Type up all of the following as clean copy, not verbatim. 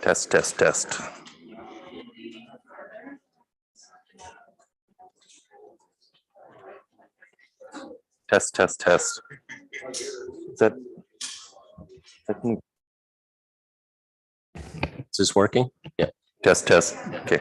Test, test, test. Test, test, test. Is that Is this working? Yeah. test, test? Okay.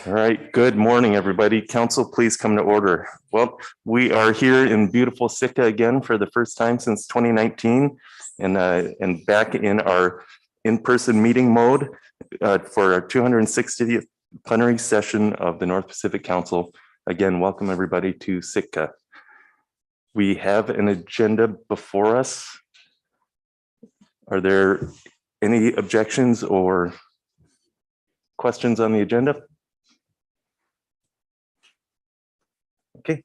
All right, good morning, everybody. Council, please come to order. Well, we are here in beautiful Sitka again for the first time since 2019 and back in our in-person meeting mode for our 260th plenary session of the North Pacific Council. Again, welcome everybody to Sitka. We have an agenda before us. Are there any objections or questions on the agenda? Okay,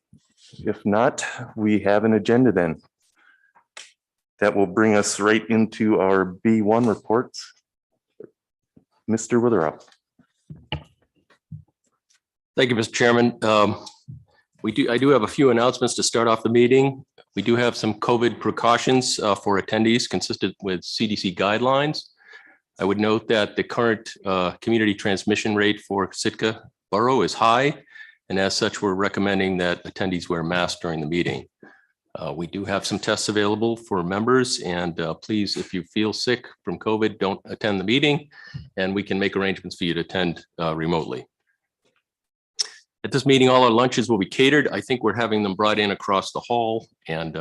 if not, we have an agenda then. That will bring us right into our B1 reports. Mr. Witherell. Thank you, Mr. Chairman. I do have a few announcements to start off the meeting. We do have some COVID precautions for attendees consistent with CDC guidelines. I would note that the current community transmission rate for Sitka Borough is high, and as such, we're recommending that attendees wear masks during the meeting. We do have some tests available for members, and please, if you feel sick from COVID, don't attend the meeting, and we can make arrangements for you to attend remotely. At this meeting, all our lunches will be catered. I think we're having them brought in across the hall, and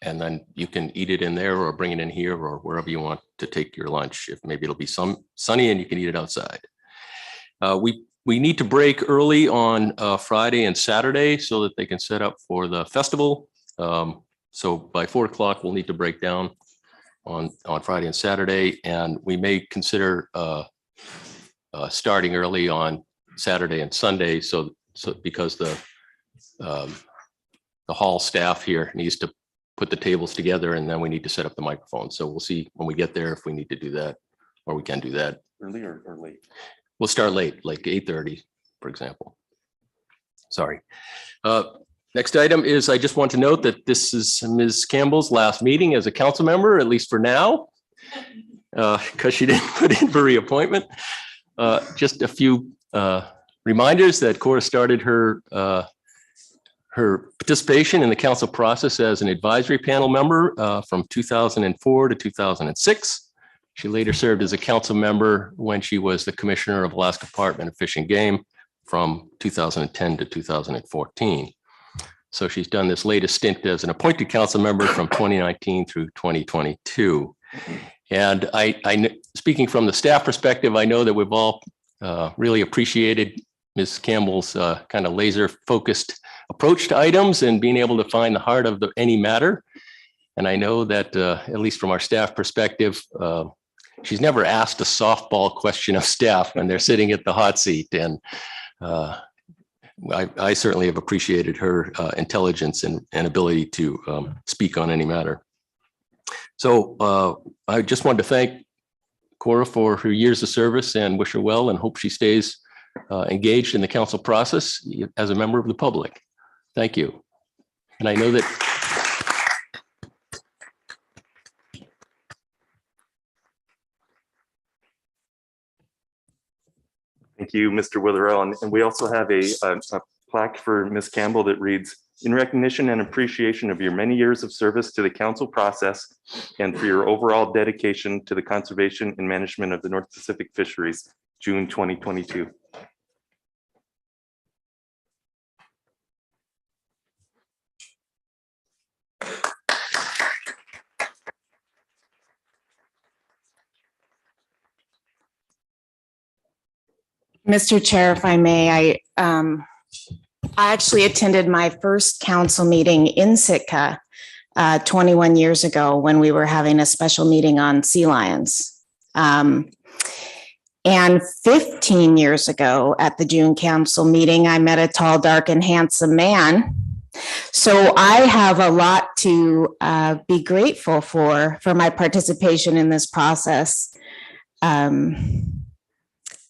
then you can eat it in there or bring it in here or wherever you want to take your lunch. If maybe it'll be sunny and you can eat it outside. We need to break early on Friday and Saturday so that they can set up for the festival. So by 4 o'clock, we'll need to break down on Friday and Saturday, and we may consider starting early on Saturday and Sunday. So because the hall staff here needs to put the tables together, and then we need to set up the microphone. So we'll see when we get there if we need to do that, or we can do that. Early or late? We'll start late, like 8:30, for example. Sorry. Next item is I just want to note that this is Ms. Campbell's last meeting as a council member, at least for now, because she didn't put in for reappointment. Just a few reminders that Cora started her participation in the council process as an advisory panel member from 2004 to 2006. She later served as a council member when she was the commissioner of Alaska Department of Fish and Game from 2010 to 2014. So she's done this latest stint as an appointed council member from 2019 through 2022. And speaking from the staff perspective, I know that we've all really appreciated Ms. Campbell's kind of laser focused approach to items and being able to find the heart of any matter. And I know that at least from our staff perspective, she's never asked a softball question of staff when they're sitting at the hot seat. And I certainly have appreciated her intelligence and ability to speak on any matter. So I just wanted to thank Cora for her years of service and wish her well and hope she stays engaged in the council process as a member of the public. Thank you. And I know that Thank you, Mr. Witherell. And we also have a plaque for Ms. Campbell that reads, "In recognition and appreciation of your many years of service to the council process and for your overall dedication to the conservation and management of the North Pacific fisheries, June 2022. Mr. Chair, if I may, I actually attended my first council meeting in Sitka 21 years ago when we were having a special meeting on sea lions. And 15 years ago at the June council meeting, I met a tall, dark, and handsome man. So I have a lot to be grateful for my participation in this process.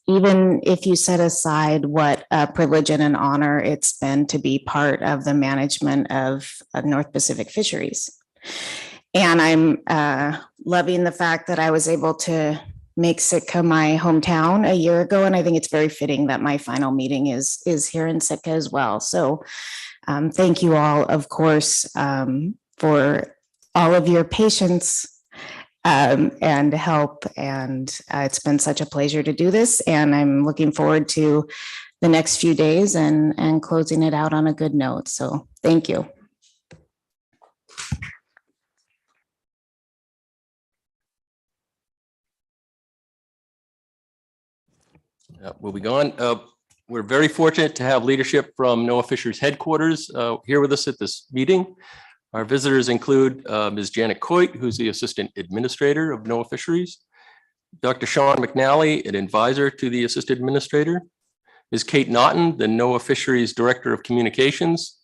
Even if you set aside what a privilege and an honor it's been to be part of the management of North Pacific Fisheries. And I'm loving the fact that I was able to make Sitka my hometown a year ago. And I think it's very fitting that my final meeting is here in Sitka as well. So thank you all, of course, for all of your patience and help. And it's been such a pleasure to do this. And I'm looking forward to the next few days and closing it out on a good note. So thank you. Moving on, we're very fortunate to have leadership from NOAA Fisheries headquarters here with us at this meeting. Our visitors include Ms. Janet Coit, who's the Assistant Administrator of NOAA Fisheries, Dr. Sean McNally, an advisor to the Assistant Administrator, Ms. Kate Naughton, the NOAA Fisheries Director of Communications,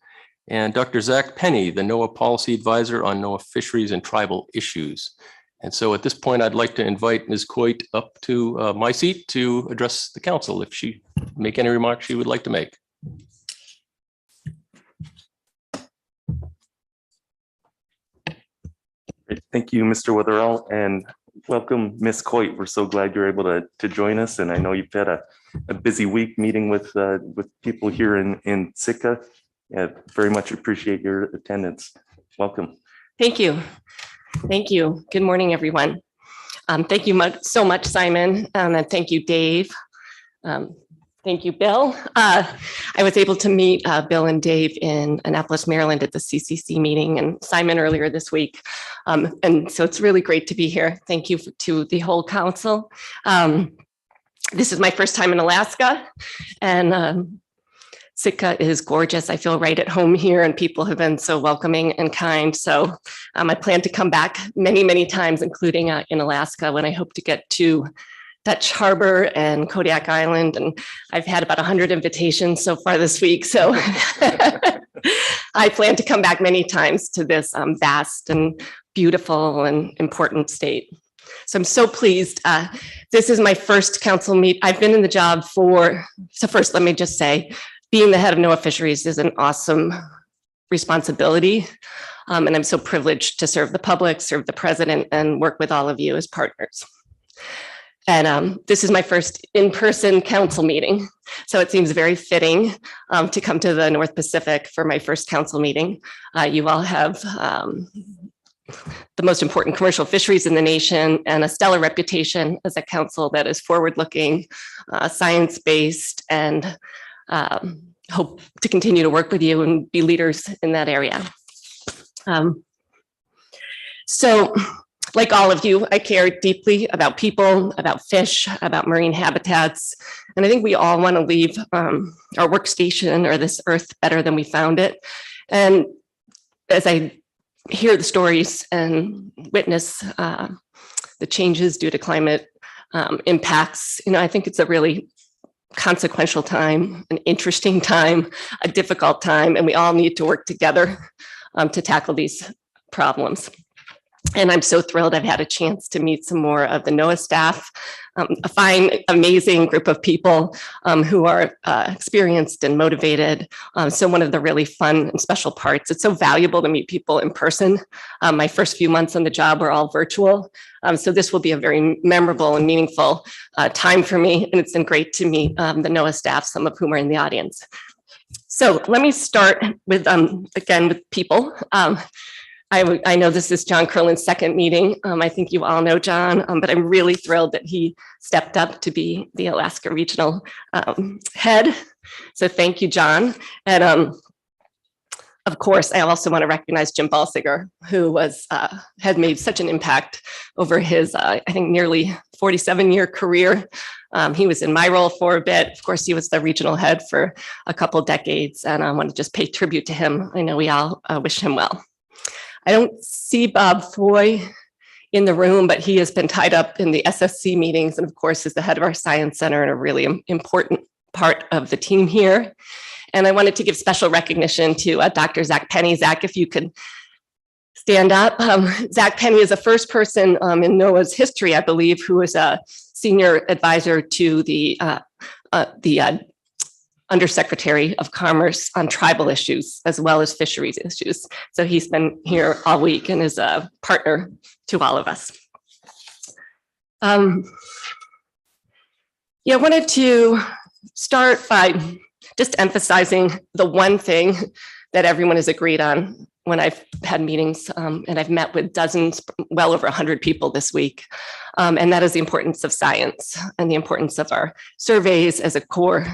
and Dr. Zach Penny, the NOAA Policy Advisor on NOAA Fisheries and Tribal Issues. And so at this point, I'd like to invite Ms. Coit up to my seat to address the council if she make any remarks she would like to make. Great. Thank you, Mr. Witherell, and welcome, Ms. Coit. We're so glad you're able to join us, and I know you've had a busy week meeting with people here in Sitka. Very much appreciate your attendance. Welcome. Thank you. Thank you. Good morning, everyone. Thank you so much, Simon, and thank you, Dave. Thank you, Bill. I was able to meet Bill and Dave in Annapolis, Maryland at the CCC meeting, and Simon earlier this week. And so it's really great to be here. Thank you to the whole council. This is my first time in Alaska, and Sitka is gorgeous. I feel right at home here, and people have been so welcoming and kind. So I plan to come back many, many times, including in Alaska, when I hope to get to Dutch Harbor and Kodiak Island. And I've had about 100 invitations so far this week. So I plan to come back many times to this vast and beautiful and important state. So I'm so pleased. This is my first council meet. I've been in the job so first, let me just say, being the head of NOAA Fisheries is an awesome responsibility. And I'm so privileged to serve the public, serve the president, and work with all of you as partners. And this is my first in-person council meeting. So it seems very fitting to come to the North Pacific for my first council meeting. You all have the most important commercial fisheries in the nation and a stellar reputation as a council that is forward-looking, science-based, and hope to continue to work with you and be leaders in that area. So like all of you, I care deeply about people, about fish, about marine habitats. And I think we all want to leave our workstation or this earth better than we found it. And as I hear the stories and witness the changes due to climate impacts, I think it's a really consequential time, an interesting time, a difficult time, and we all need to work together to tackle these problems. And I'm so thrilled I've had a chance to meet some more of the NOAA staff, a fine, amazing group of people who are experienced and motivated. So one of the really fun and special parts, it's so valuable to meet people in person. My first few months on the job were all virtual. So this will be a very memorable and meaningful time for me. And it's been great to meet the NOAA staff, some of whom are in the audience. So let me start with, again, with people. I know this is John Curlin's second meeting. I think you all know John, but I'm really thrilled that he stepped up to be the Alaska Regional head. So thank you, John. And of course, I also want to recognize Jim Balsiger, who had made such an impact over his, I think, nearly 47-year career. He was in my role for a bit. Of course, he was the regional head for a couple decades, and I want to just pay tribute to him. I know we all wish him well. I don't see Bob Foy in the room, but he has been tied up in the SSC meetings and of course is the head of our science center and a really important part of the team here. And I wanted to give special recognition to Dr. Zach Penny. Zach, if you could stand up. Zach Penny is the first person in NOAA's history, I believe, who is a senior advisor to the Undersecretary of Commerce on tribal issues, as well as fisheries issues. So he's been here all week and is a partner to all of us. I wanted to start by just emphasizing the one thing that everyone has agreed on when I've had meetings, and I've met with dozens, well over 100 people this week, and that is the importance of science and the importance of our surveys as a core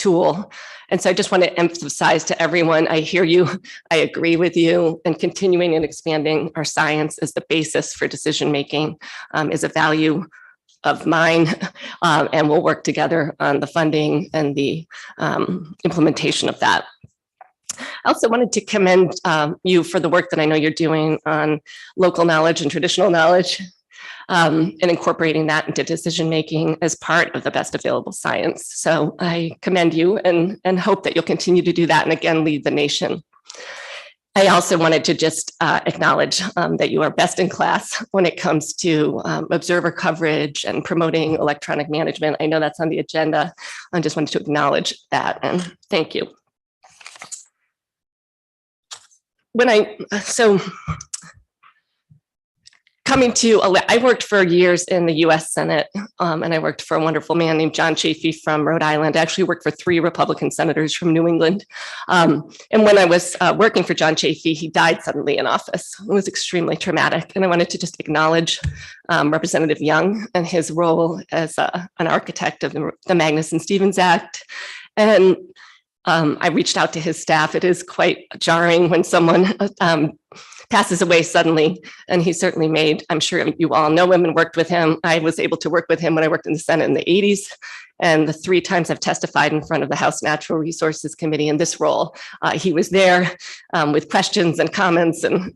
tool. And so I just want to emphasize to everyone, I hear you, I agree with you, and continuing and expanding our science as the basis for decision-making is a value of mine, and we'll work together on the funding and the implementation of that. I also wanted to commend you for the work that I know you're doing on local knowledge and traditional knowledge, and incorporating that into decision-making as part of the best available science. So I commend you and hope that you'll continue to do that and again, lead the nation. I also wanted to just acknowledge that you are best in class when it comes to observer coverage and promoting electronic management. I know that's on the agenda. I just wanted to acknowledge that and thank you. I worked for years in the US Senate, and I worked for a wonderful man named John Chafee from Rhode Island. I actually worked for 3 Republican senators from New England. And when I was working for John Chafee, he died suddenly in office. It was extremely traumatic. And I wanted to just acknowledge Representative Young and his role as an architect of the Magnuson-Stevens Act. And I reached out to his staff. It is quite jarring when someone passes away suddenly, and he certainly made, I'm sure you all know him and worked with him. I was able to work with him when I worked in the Senate in the 80s, and the 3 times I've testified in front of the House Natural Resources Committee in this role, he was there with questions and comments and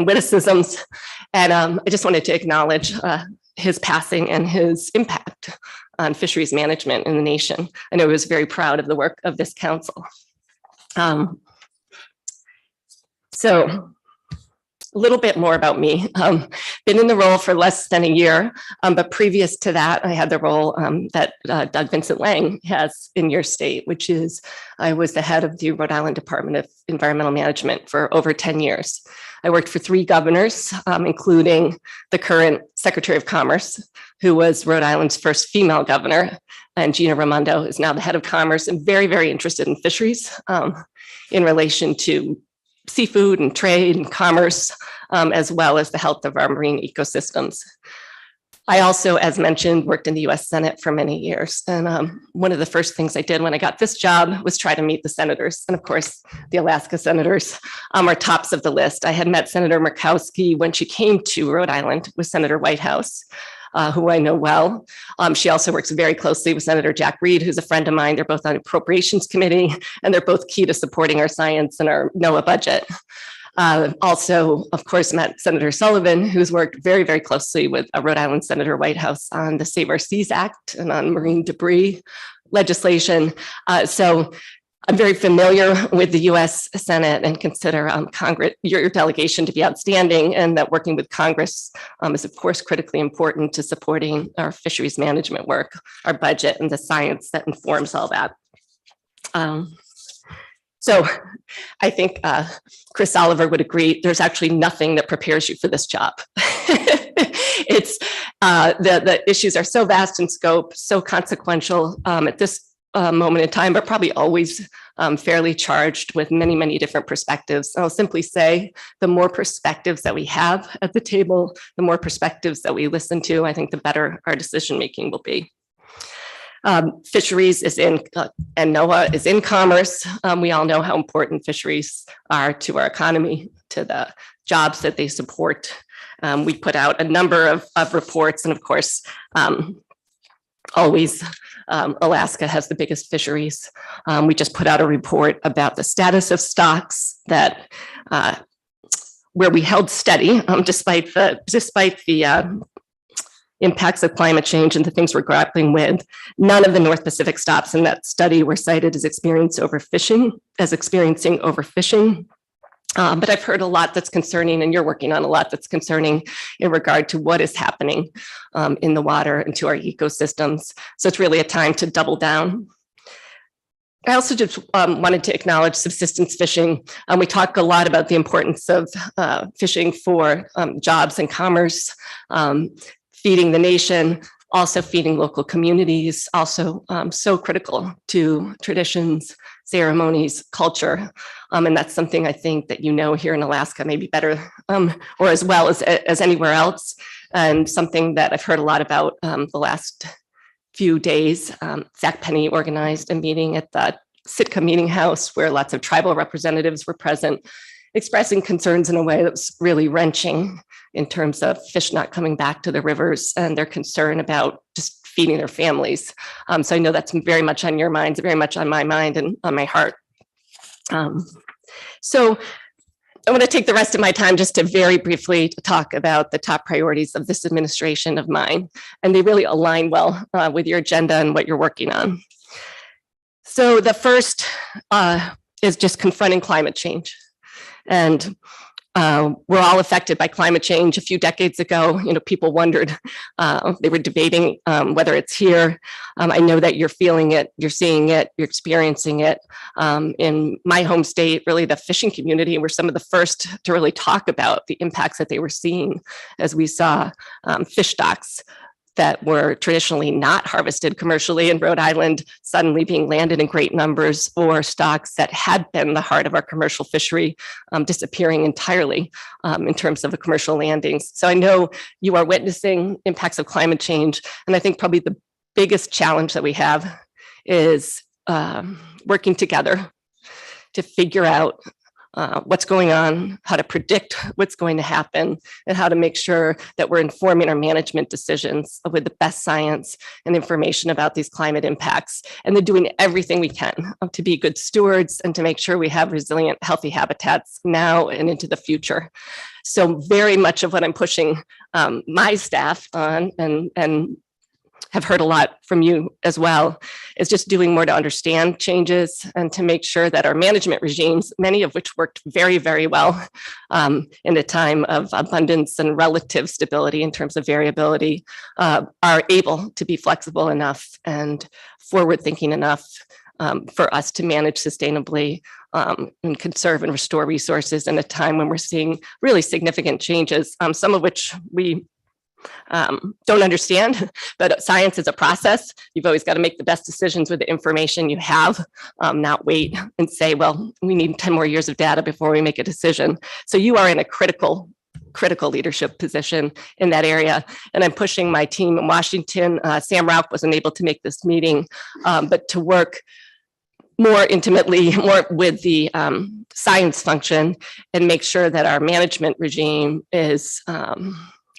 witticisms, and I just wanted to acknowledge his passing and his impact on fisheries management in the nation. I know he was very proud of the work of this council. So a little bit more about me. Been in the role for less than a year, but previous to that, I had the role that Doug Vincent Lang has in your state, which is I was the head of the Rhode Island Department of Environmental Management for over 10 years. I worked for 3 governors, including the current Secretary of Commerce, who was Rhode Island's first female governor, and Gina Raimondo is now the head of commerce and very, very interested in fisheries in relation to seafood and trade and commerce, as well as the health of our marine ecosystems. I also, as mentioned, worked in the US Senate for many years. And one of the first things I did when I got this job was try to meet the senators. And of course, the Alaska senators are tops of the list. I had met Senator Murkowski when she came to Rhode Island with Senator Whitehouse, who I know well. She also works very closely with Senator Jack Reed, who's a friend of mine. They're both on the Appropriations Committee, and they're both key to supporting our science and our NOAA budget. Also, of course, met Senator Sullivan, who's worked very, very closely with Rhode Island Senator Whitehouse on the Save Our Seas Act and on marine debris legislation. So I'm very familiar with the US Senate and consider Congress, your delegation to be outstanding, and that working with Congress is of course critically important to supporting our fisheries management work, our budget, and the science that informs all that. So I think Chris Oliver would agree, there's actually nothing that prepares you for this job. It's the issues are so vast in scope, so consequential at this moment in time, but probably always fairly charged with many, many different perspectives. I'll simply say the more perspectives that we have at the table, the more perspectives that we listen to, I think the better our decision-making will be. Fisheries is in, and NOAA is in commerce. We all know how important fisheries are to our economy, to the jobs that they support. We put out a number of reports, and of course, always Alaska has the biggest fisheries. We just put out a report about the status of stocks that where we held steady despite the impacts of climate change and the things we're grappling with. None of the North Pacific stops in that study were cited as experiencing overfishing. But I've heard a lot that's concerning, and you're working on a lot that's concerning in regard to what is happening in the water and to our ecosystems. So it's really a time to double down. I also just wanted to acknowledge subsistence fishing. We talk a lot about the importance of fishing for jobs and commerce, feeding the nation, also feeding local communities, also so critical to traditions, ceremonies, culture. And that's something I think that you know here in Alaska, maybe better or as well as anywhere else. And something that I've heard a lot about the last few days, Zach Penny organized a meeting at the Sitka Meeting House where lots of tribal representatives were present, expressing concerns in a way that was really wrenching in terms of fish not coming back to the rivers and their concern about just feeding their families. So I know that's very much on your minds, very much on my mind and on my heart. So I want to take the rest of my time just to very briefly talk about the top priorities of this administration of mine, and they really align well with your agenda and what you're working on. So the first is just confronting climate change. And we're all affected by climate change. A few decades ago, people wondered, they were debating whether it's here. I know that you're feeling it, you're seeing it, you're experiencing it. In my home state, really the fishing community were some of the first to really talk about the impacts that they were seeing as we saw fish stocks that were traditionally not harvested commercially in Rhode Island suddenly being landed in great numbers, or stocks that had been the heart of our commercial fishery disappearing entirely in terms of the commercial landings. So I know you are witnessing impacts of climate change, and I think probably the biggest challenge that we have is working together to figure out what's going on, how to predict what's going to happen, and how to make sure that we're informing our management decisions with the best science and information about these climate impacts, and then doing everything we can to be good stewards and to make sure we have resilient, healthy habitats now and into the future. So very much of what I'm pushing my staff on, and have heard a lot from you as well, is just doing more to understand changes and to make sure that our management regimes, many of which worked very, very well in a time of abundance and relative stability in terms of variability, are able to be flexible enough and forward-thinking enough for us to manage sustainably and conserve and restore resources in a time when we're seeing really significant changes, some of which we don't understand, but science is a process. You've always got to make the best decisions with the information you have, not wait and say, well, we need 10 more years of data before we make a decision. So you are in a critical leadership position in that area. And I'm pushing my team in Washington. Sam Rauch wasn't able to make this meeting, but to work more intimately, more with the science function and make sure that our management regime is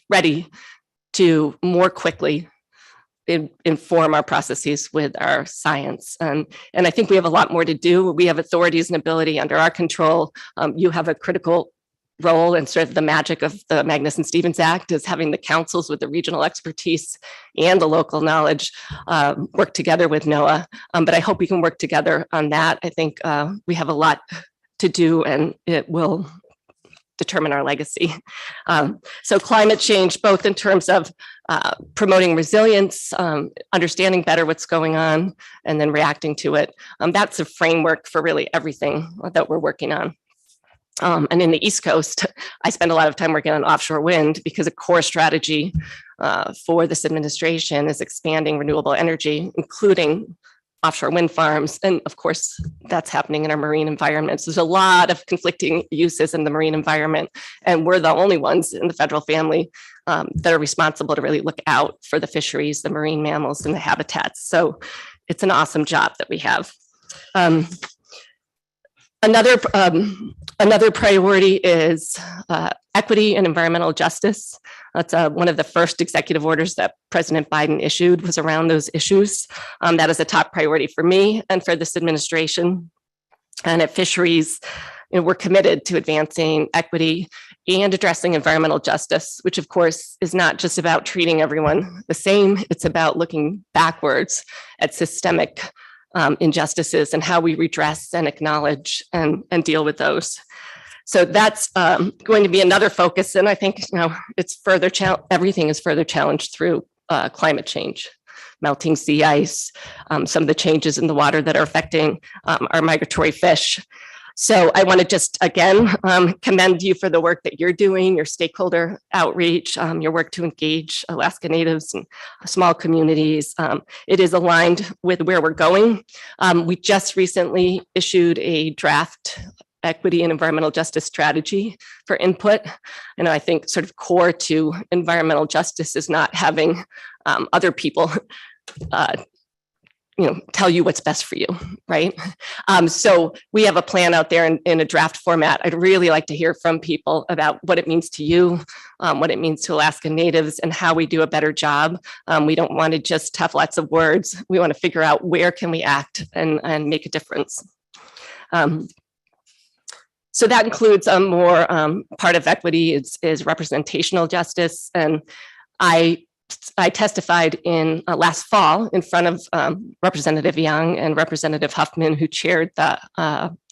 ready to more quickly inform our processes with our science. And I think we have a lot more to do. We have authorities and ability under our control. You have a critical role, and sort of the magic of the Magnuson-Stevens Act is having the councils with the regional expertise and the local knowledge work together with NOAA. But I hope we can work together on that. I think we have a lot to do, and it will determine our legacy. So climate change, both in terms of promoting resilience, understanding better what's going on, and then reacting to it. That's a framework for really everything that we're working on. And in the East Coast, I spend a lot of time working on offshore wind because a core strategy for this administration is expanding renewable energy, including offshore wind farms. And of course, that's happening in our marine environments. There's a lot of conflicting uses in the marine environment, and we're the only ones in the federal family that are responsible to really look out for the fisheries, the marine mammals, and the habitats. So it's an awesome job that we have. Another priority is equity and environmental justice. That's one of the first executive orders that President Biden issued, was around those issues. That is a top priority for me and for this administration. And at Fisheries, we're committed to advancing equity and addressing environmental justice, which of course is not just about treating everyone the same. It's about looking backwards at systemic injustices and how we redress and acknowledge and deal with those. So that's going to be another focus. And I think it's further everything is further challenged through climate change, melting sea ice, some of the changes in the water that are affecting our migratory fish. So I want to just again commend you for the work that you're doing, your stakeholder outreach, your work to engage Alaska Natives and small communities. It is aligned with where we're going. We just recently issued a draft equity and environmental justice strategy for input. And I think sort of core to environmental justice is not having other people tell you what's best for you, right? So we have a plan out there in a draft format. I'd really like to hear from people about what it means to you, what it means to Alaska Natives, and how we do a better job. We don't want to just have lots of words. We want to figure out where can we act and make a difference. So that includes a more part of equity is representational justice. And I testified in last fall in front of Representative Young and Representative Huffman, who chaired the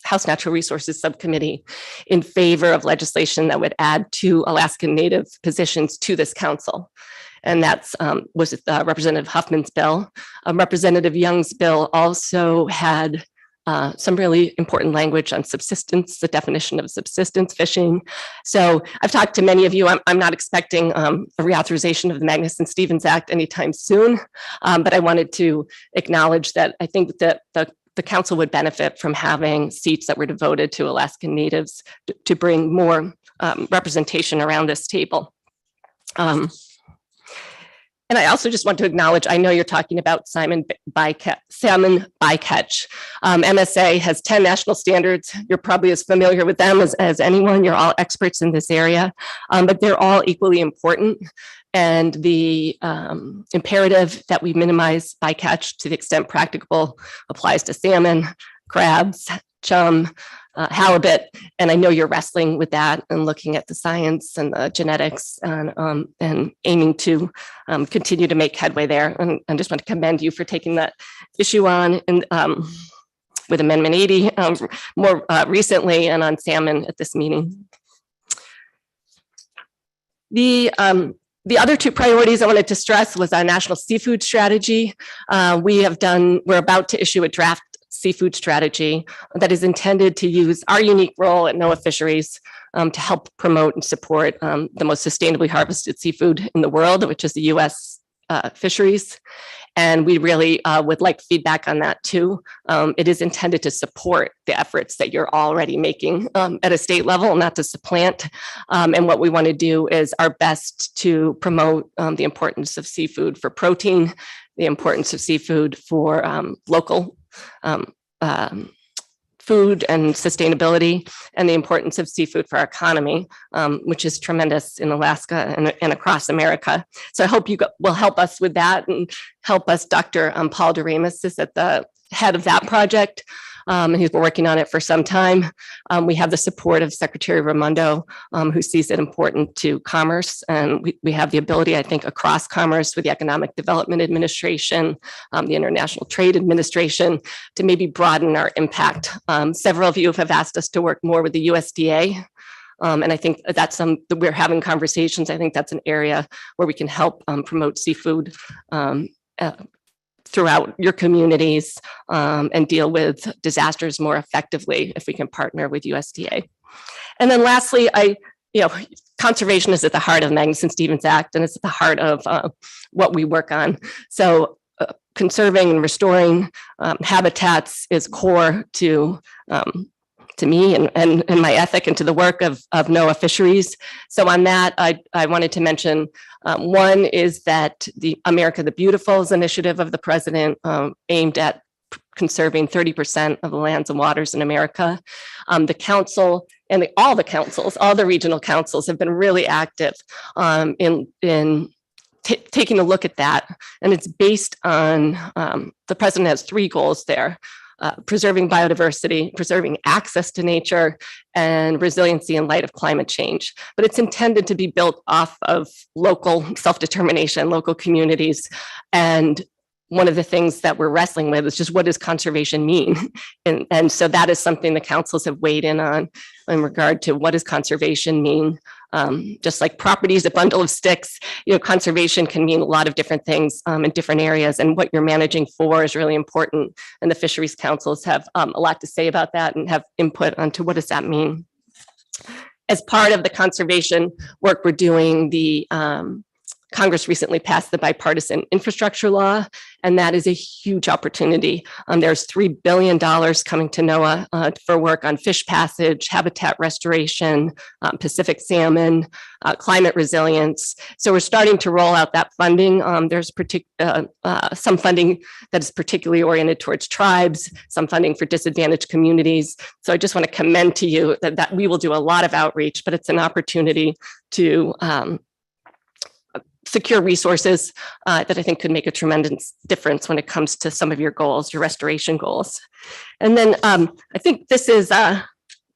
House Natural Resources Subcommittee, in favor of legislation that would add 2 Alaskan Native positions to this council. And that's was Representative Huffman's bill. Representative Young's bill also had some really important language on subsistence, the definition of subsistence fishing. So I've talked to many of you. I'm not expecting a reauthorization of the Magnuson-Stevens Act anytime soon, but I wanted to acknowledge that I think that the council would benefit from having seats that were devoted to Alaskan Natives to bring more representation around this table. And I also just want to acknowledge, I know you're talking about salmon bycatch. MSA has 10 national standards. You're probably as familiar with them as anyone. You're all experts in this area, but they're all equally important. And the imperative that we minimize bycatch to the extent practicable applies to salmon, crabs, chum, halibut, and I know you're wrestling with that and looking at the science and the genetics and aiming to continue to make headway there. And I just want to commend you for taking that issue on and with Amendment 80 more recently and on salmon at this meeting. The other 2 priorities I wanted to stress was our national seafood strategy. We're about to issue a draft seafood strategy that is intended to use our unique role at NOAA Fisheries to help promote and support the most sustainably harvested seafood in the world, which is the U.S. fisheries. And we really would like feedback on that too. It is intended to support the efforts that you're already making at a state level, not to supplant. And what we want to do is our best to promote the importance of seafood for protein, the importance of seafood for local food and sustainability, and the importance of seafood for our economy, which is tremendous in Alaska and across America. So I hope you will help us with that and help us. Dr. Paul Doremus is at the head of that project. And he's been working on it for some time. We have the support of Secretary Raimondo, who sees it important to commerce. And we have the ability, I think, across commerce with the Economic Development Administration, the International Trade Administration, to maybe broaden our impact. Several of you have asked us to work more with the USDA. And I think that's we're having conversations. I think that's an area where we can help promote seafood throughout your communities and deal with disasters more effectively if we can partner with USDA. And then lastly, conservation is at the heart of the Magnuson-Stevens Act, and it's at the heart of what we work on. So conserving and restoring habitats is core to me and my ethic and to the work of NOAA Fisheries. So on that, I wanted to mention one is that the America the Beautiful initiative of the president aimed at conserving 30% of the lands and waters in America. The council and all the regional councils have been really active in taking a look at that. And it's based on, the president has 3 goals there. Preserving biodiversity, preserving access to nature, and resiliency in light of climate change. But it's intended to be built off of local self-determination, local communities. And one of the things that we're wrestling with is just what does conservation mean? And so that is something the councils have weighed in on in regard to what does conservation mean? Just like property is a bundle of sticks, conservation can mean a lot of different things in different areas, and what you're managing for is really important. And the fisheries councils have a lot to say about that and have input onto what does that mean. As part of the conservation work we're doing, the Congress recently passed the bipartisan infrastructure law, and that is a huge opportunity. There's $3 billion coming to NOAA for work on fish passage, habitat restoration, Pacific salmon, climate resilience. So we're starting to roll out that funding. There's some funding that is particularly oriented towards tribes, some funding for disadvantaged communities. So I just want to commend to you that we will do a lot of outreach, but it's an opportunity to secure resources that I think could make a tremendous difference when it comes to some of your goals, your restoration goals. And then I think this is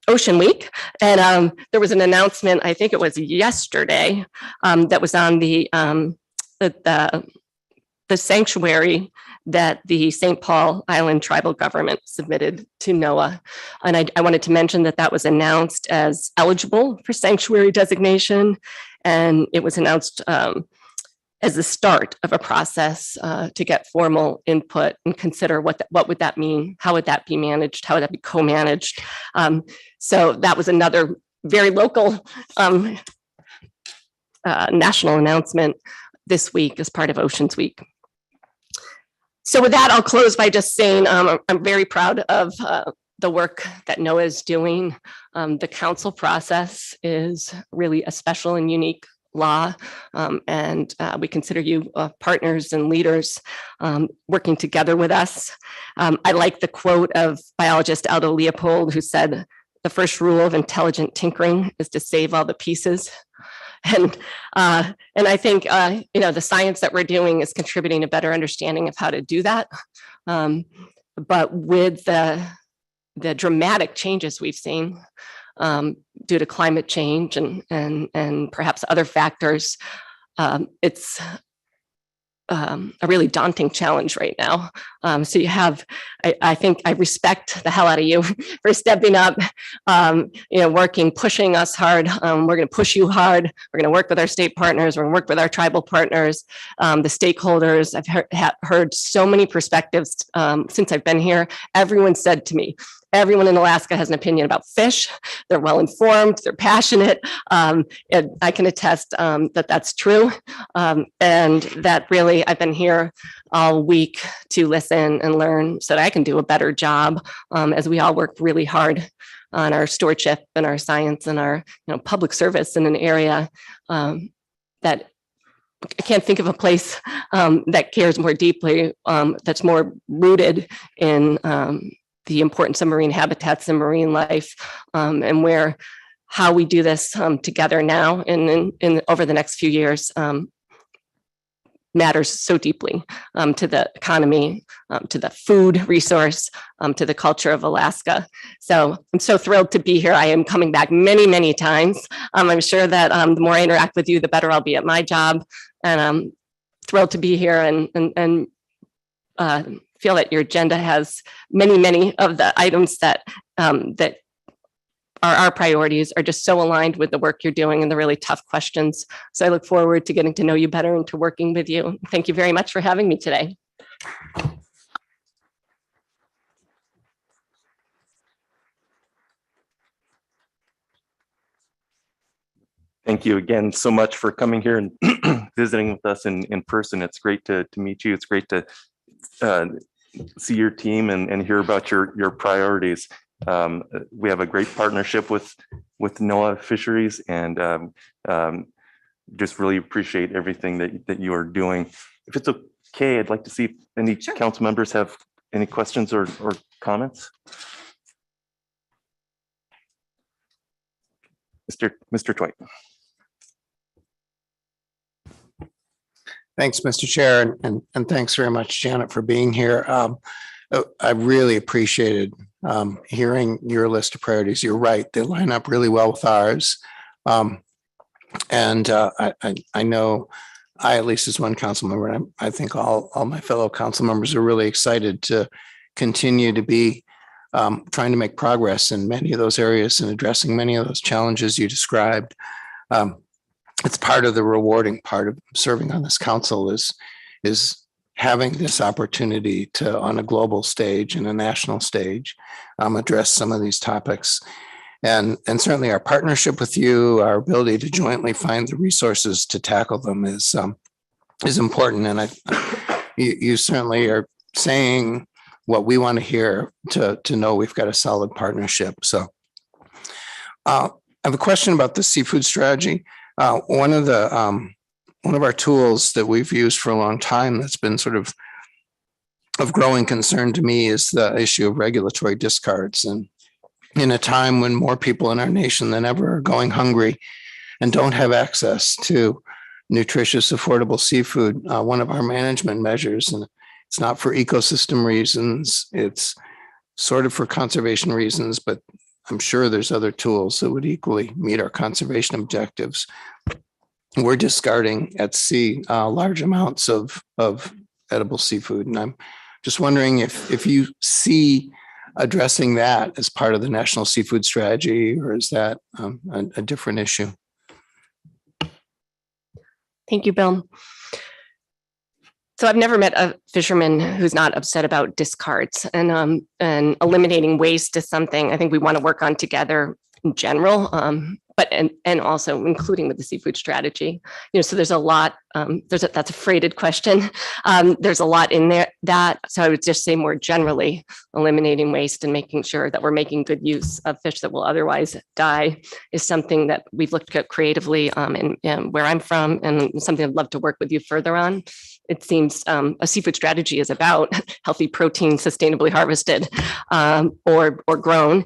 Ocean Week, and there was an announcement, I think it was yesterday, that was on the sanctuary that the St. Paul Island tribal government submitted to NOAA. And I wanted to mention that was announced as eligible for sanctuary designation. And it was announced as the start of a process to get formal input and consider what would that mean? How would that be managed? How would that be co-managed? So that was another very local national announcement this week as part of Oceans Week. So with that, I'll close by just saying I'm very proud of the work that NOAA is doing. The council process is really a special and unique law, and we consider you partners and leaders working together with us. I like the quote of biologist Aldo Leopold, who said, "The first rule of intelligent tinkering is to save all the pieces." And I think the science that we're doing is contributing a better understanding of how to do that. But with the dramatic changes we've seen due to climate change and perhaps other factors, it's a really daunting challenge right now. So you have, I think I respect the hell out of you for stepping up, working, pushing us hard. We're going to push you hard. We're going to work with our state partners. We're going to work with our tribal partners, the stakeholders. I've heard so many perspectives since I've been here. Everyone said to me, everyone in Alaska has an opinion about fish. They're well-informed, they're passionate. And I can attest that that's true. And that really, I've been here all week to listen and learn so that I can do a better job as we all work really hard on our stewardship and our science and our public service in an area that I can't think of a place that cares more deeply, that's more rooted in the importance of marine habitats and marine life, and how we do this together now and in over the next few years matters so deeply to the economy, to the food resource, to the culture of Alaska. So I'm so thrilled to be here. I am coming back many, many times. I'm sure that the more I interact with you, the better I'll be at my job. And I'm thrilled to be here and feel that your agenda has many of the items that that are our priorities are just so aligned with the work you're doing and the really tough questions. So I look forward to getting to know you better and to working with you. Thank you very much for having me today. Thank you again so much for coming here and visiting with us in person. It's great to meet you. It's great to see your team and hear about your priorities. We have a great partnership with NOAA Fisheries, and just really appreciate everything that you are doing. If it's okay, I'd like to see if any council members have any questions or comments. Mr. Twite. Thanks, Mr. Chair, and thanks very much, Janet, for being here. I really appreciated hearing your list of priorities. You're right, they line up really well with ours. And I know I, at least as one council member, and I think all my fellow council members are really excited to continue to be trying to make progress in many of those areas and addressing many of those challenges you described. It's part of the rewarding part of serving on this council is having this opportunity to, on a global stage and a national stage, address some of these topics. And certainly our partnership with you, our ability to jointly find the resources to tackle them is is important. And you certainly are saying what we want to hear to know we've got a solid partnership. So I have a question about the seafood strategy. One of our tools that we've used for a long time that's been sort of growing concern to me is the issue of regulatory discards. And in a time when more people in our nation than ever are going hungry and don't have access to nutritious, affordable seafood, one of our management measures, and it's not for ecosystem reasons, it's sort of for conservation reasons, but I'm sure there's other tools that would equally meet our conservation objectives. We're discarding at sea large amounts of edible seafood. And I'm just wondering if you see addressing that as part of the national seafood strategy, or is that a different issue? Thank you, Bill. So I've never met a fisherman who's not upset about discards, and eliminating waste is something I think we want to work on together in general, but also including with the seafood strategy. So there's a lot. That's a freighted question. There's a lot in there so I would just say more generally, eliminating waste and making sure that we're making good use of fish that will otherwise die is something that we've looked at creatively and where I'm from, and something I'd love to work with you further on. It seems a seafood strategy is about healthy protein, sustainably harvested or grown.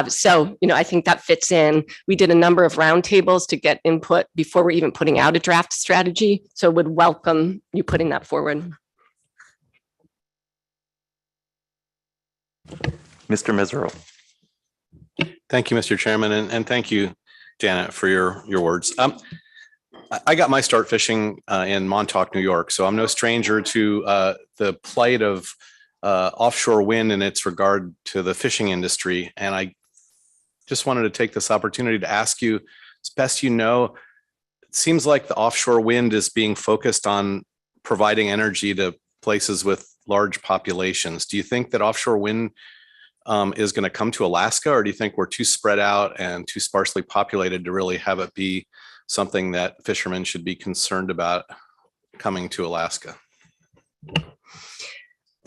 So, I think that fits in. We did a number of roundtables to get input before we're even putting out a draft strategy. So would welcome you putting that forward. Mr. Mesereau. Thank you, Mr. Chairman, and thank you, Janet, for your words. I got my start fishing in Montauk, New York, so I'm no stranger to the plight of offshore wind in its regard to the fishing industry. And I just wanted to take this opportunity to ask you, as best you know, it seems like the offshore wind is being focused on providing energy to places with large populations. Do you think that offshore wind is going to come to Alaska, or do you think we're too spread out and too sparsely populated to really have it be something that fishermen should be concerned about coming to Alaska?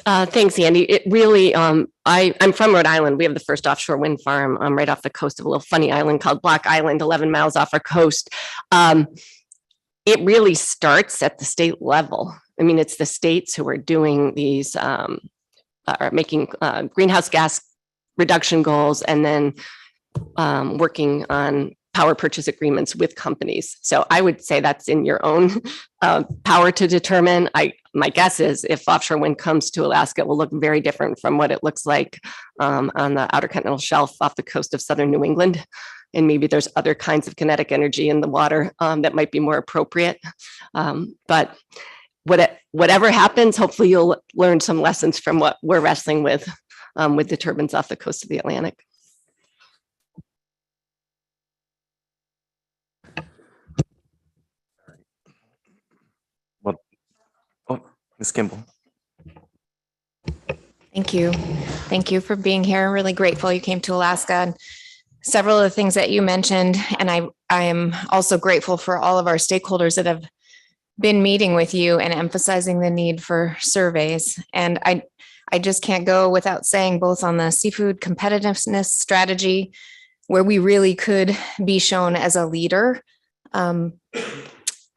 Thanks, Andy. It really, I'm from Rhode Island. We have the first offshore wind farm right off the coast of a little funny island called Block Island, 11 miles off our coast. It really starts at the state level. I mean, it's the states who are doing these, are making greenhouse gas reduction goals, and then working on power purchase agreements with companies. So I would say that's in your own power to determine. My guess is if offshore wind comes to Alaska, it will look very different from what it looks like on the outer continental shelf off the coast of southern New England. And maybe there's other kinds of kinetic energy in the water that might be more appropriate. But whatever happens, hopefully you'll learn some lessons from what we're wrestling with the turbines off the coast of the Atlantic. Ms. Kimball. Thank you. Thank you for being here. I'm really grateful you came to Alaska. And several of the things that you mentioned, and I am also grateful for all of our stakeholders that have been meeting with you and emphasizing the need for surveys. And I just can't go without saying, both on the seafood competitiveness strategy, where we really could be shown as a leader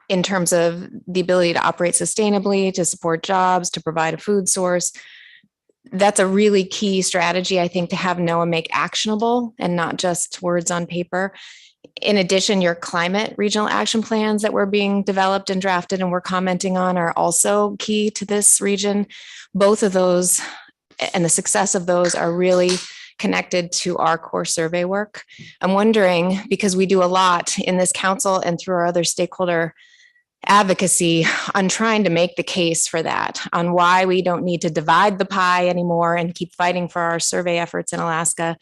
in terms of the ability to operate sustainably, to support jobs, to provide a food source. That's a really key strategy, I think, to have NOAA make actionable and not just words on paper. In addition, your climate regional action plans that were being developed and drafted and we're commenting on are also key to this region. Both of those and the success of those are really connected to our core survey work. I'm wondering, because we do a lot in this council and through our other stakeholder advocacy on trying to make the case for that, on why we don't need to divide the pie anymore and keep fighting for our survey efforts in Alaska.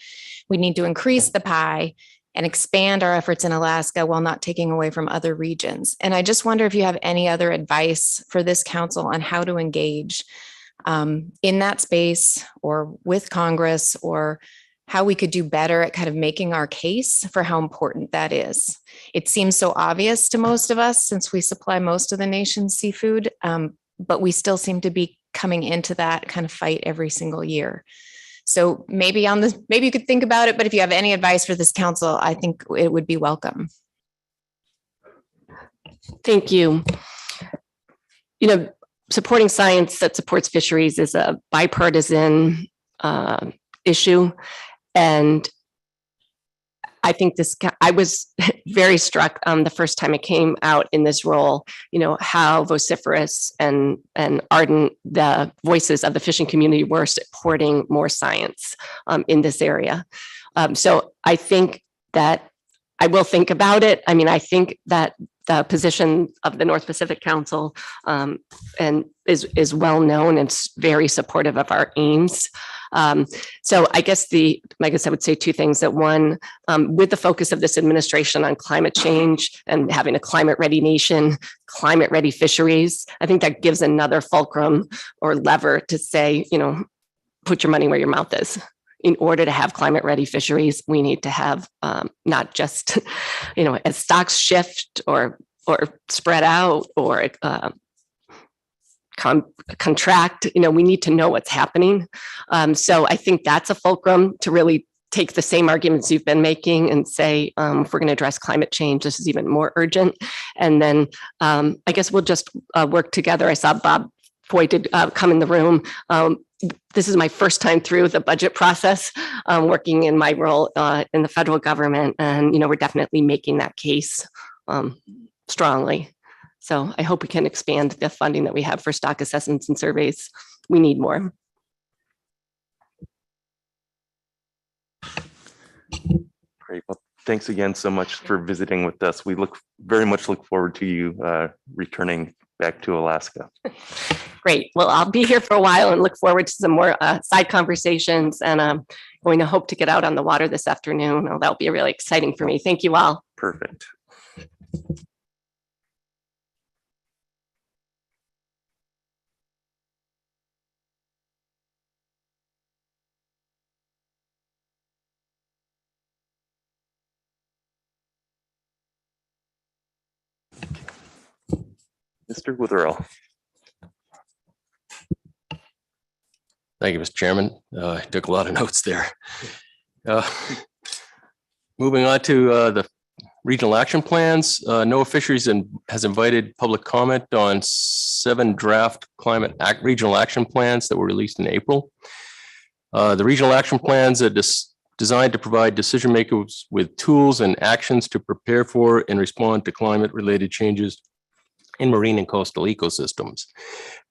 We need to increase the pie and expand our efforts in Alaska while not taking away from other regions. And I just wonder if you have any other advice for this council on how to engage in that space or with Congress, or how we could do better at kind of making our case for how important that is. It seems so obvious to most of us since we supply most of the nation's seafood, but we still seem to be coming into that kind of fight every single year. So maybe you could think about it, but if you have any advice for this council, I think it would be welcome. Thank you. You know, supporting science that supports fisheries is a bipartisan issue. And I think I was very struck the first time I came out in this role, you know, how vociferous and ardent the voices of the fishing community were supporting more science in this area. So I think that I will think about it. I mean, I think that the position of the North Pacific Council and is well known and very supportive of our aims. So I guess I would say two things. That one, with the focus of this administration on climate change and having a climate ready nation, climate ready fisheries, I think that gives another fulcrum or lever to say, you know, put your money where your mouth is. In order to have climate ready fisheries, we need to have not just, you know, as stocks shift or spread out or contract, you know, we need to know what's happening. So I think that's a fulcrum to really take the same arguments you've been making and say, if we're going to address climate change, this is even more urgent. And then I guess we'll just work together. I saw Bob Foy did come in the room. This is my first time through the budget process, working in my role in the federal government. And, you know, we're definitely making that case strongly. So I hope we can expand the funding that we have for stock assessments and surveys. We need more. Great. Well, thanks again so much for visiting with us. We very much look forward to you returning back to Alaska. Great. Well, I'll be here for a while and look forward to some more side conversations, and I'm going to hope to get out on the water this afternoon. Oh, that'll be really exciting for me. Thank you all. Perfect. Mr. Witherell. Thank you, Mr. Chairman. I took a lot of notes there. Moving on to the regional action plans. NOAA Fisheries has invited public comment on 7 draft regional action plans that were released in April. The regional action plans are designed to provide decision makers with tools and actions to prepare for and respond to climate-related changes in marine and coastal ecosystems.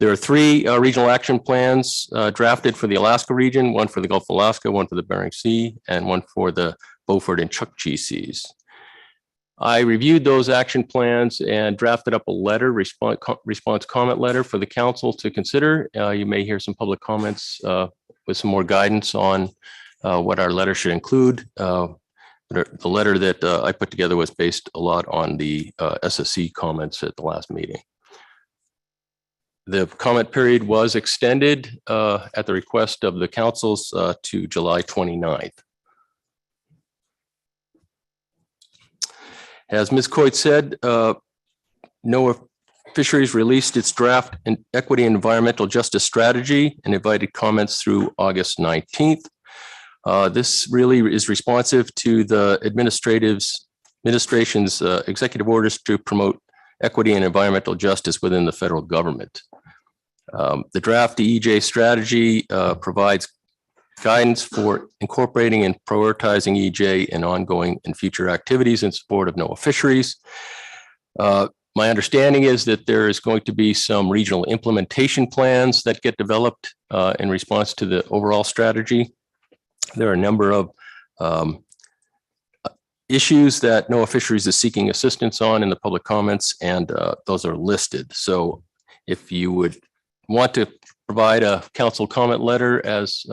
There are 3 regional action plans drafted for the Alaska region, one for the Gulf of Alaska, one for the Bering Sea, and one for the Beaufort and Chukchi Seas. I reviewed those action plans and drafted up a letter, response comment letter for the council to consider. You may hear some public comments with some more guidance on what our letter should include. The letter that I put together was based a lot on the SSC comments at the last meeting. The comment period was extended at the request of the councils to July 29th. As Ms. Coit said, NOAA Fisheries released its draft Equity and Environmental Justice Strategy and invited comments through August 19th. This really is responsive to the administration's executive orders to promote equity and environmental justice within the federal government. The draft EJ strategy provides guidance for incorporating and prioritizing EJ in ongoing and future activities in support of NOAA Fisheries. My understanding is that there is going to be some regional implementation plans that get developed in response to the overall strategy. There are a number of issues that NOAA Fisheries is seeking assistance on in the public comments, and those are listed. So if you would want to provide a council comment letter, as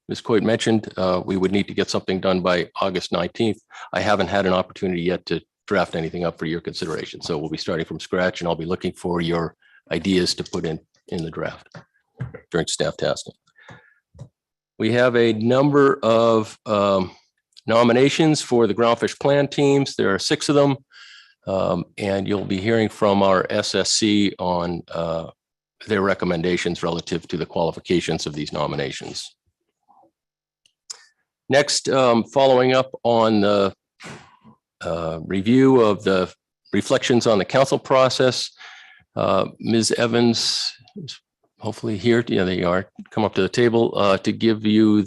Ms. Coit mentioned, we would need to get something done by August 19th. I haven't had an opportunity yet to draft anything up for your consideration. So we'll be starting from scratch, and I'll be looking for your ideas to put in the draft during staff tasking. We have a number of nominations for the groundfish plan teams. There are 6 of them. And you'll be hearing from our SSC on their recommendations relative to the qualifications of these nominations. Next, following up on the review of the reflections on the council process, Ms. Evans is hopefully here. Yeah, they are. Come up to the table to give you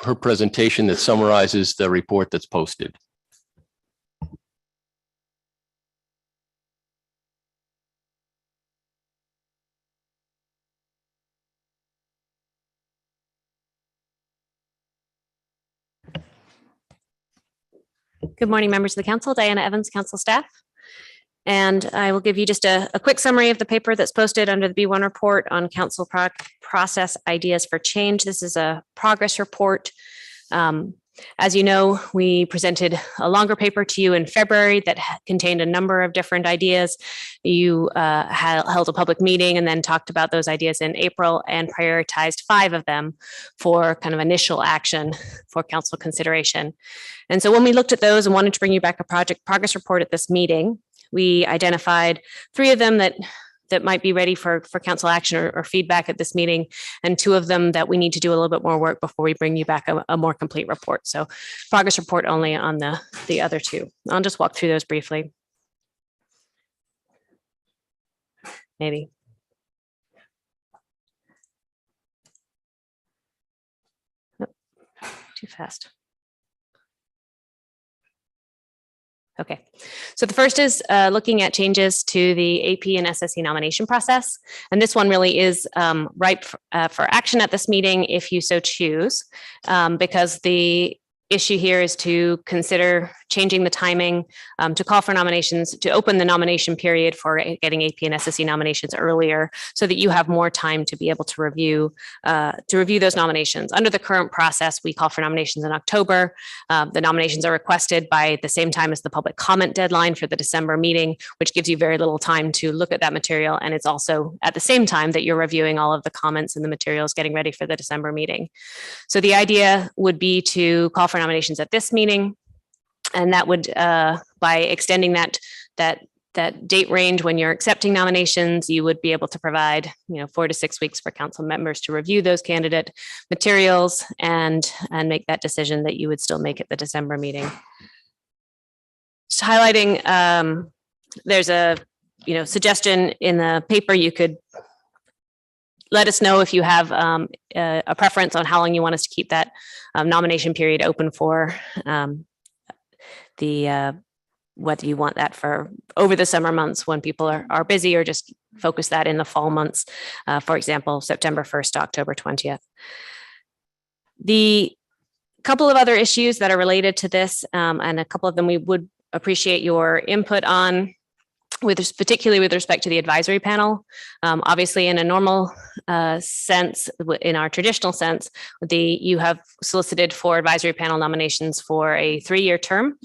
her presentation that summarizes the report that's posted. Good morning, members of the council. Diana Evans, council staff. And I will give you just a quick summary of the paper that's posted under the B1 report on council process ideas for change. This is a progress report. As you know, we presented a longer paper to you in February that contained a number of different ideas. You held a public meeting and then talked about those ideas in April and prioritized 5 of them for kind of initial action for council consideration. And so when we looked at those and wanted to bring you back a project progress report at this meeting, we identified 3 of them that might be ready for council action or feedback at this meeting, and 2 of them that we need to do a little bit more work before we bring you back a more complete report. So progress report only on the other 2. I'll just walk through those briefly. Maybe. Oh, too fast. Okay, so the first is looking at changes to the AP and SSC nomination process. And this one really is ripe for action at this meeting if you so choose, because the issue here is to consider changing the timing to call for nominations, to open the nomination period for getting AP and SSC nominations earlier so that you have more time to be able to review those nominations. Under the current process, we call for nominations in October. The nominations are requested by the same time as the public comment deadline for the December meeting, which gives you very little time to look at that material. And it's also at the same time that you're reviewing all of the comments and the materials getting ready for the December meeting. So the idea would be to call for nominations at this meeting. And that would, by extending that date range when you're accepting nominations, you would be able to provide, 4 to 6 weeks for council members to review those candidate materials and make that decision that you would still make at the December meeting. Just highlighting, there's a suggestion in the paper. You could let us know if you have a preference on how long you want us to keep that nomination period open for. Whether you want that for over the summer months when people are busy, or just focus that in the fall months, for example, September 1st to October 20th. The couple of other issues that are related to this, and a couple of them we would appreciate your input on, particularly with respect to the advisory panel. Obviously, in a normal sense, in our traditional sense, you have solicited for advisory panel nominations for a 3-year term.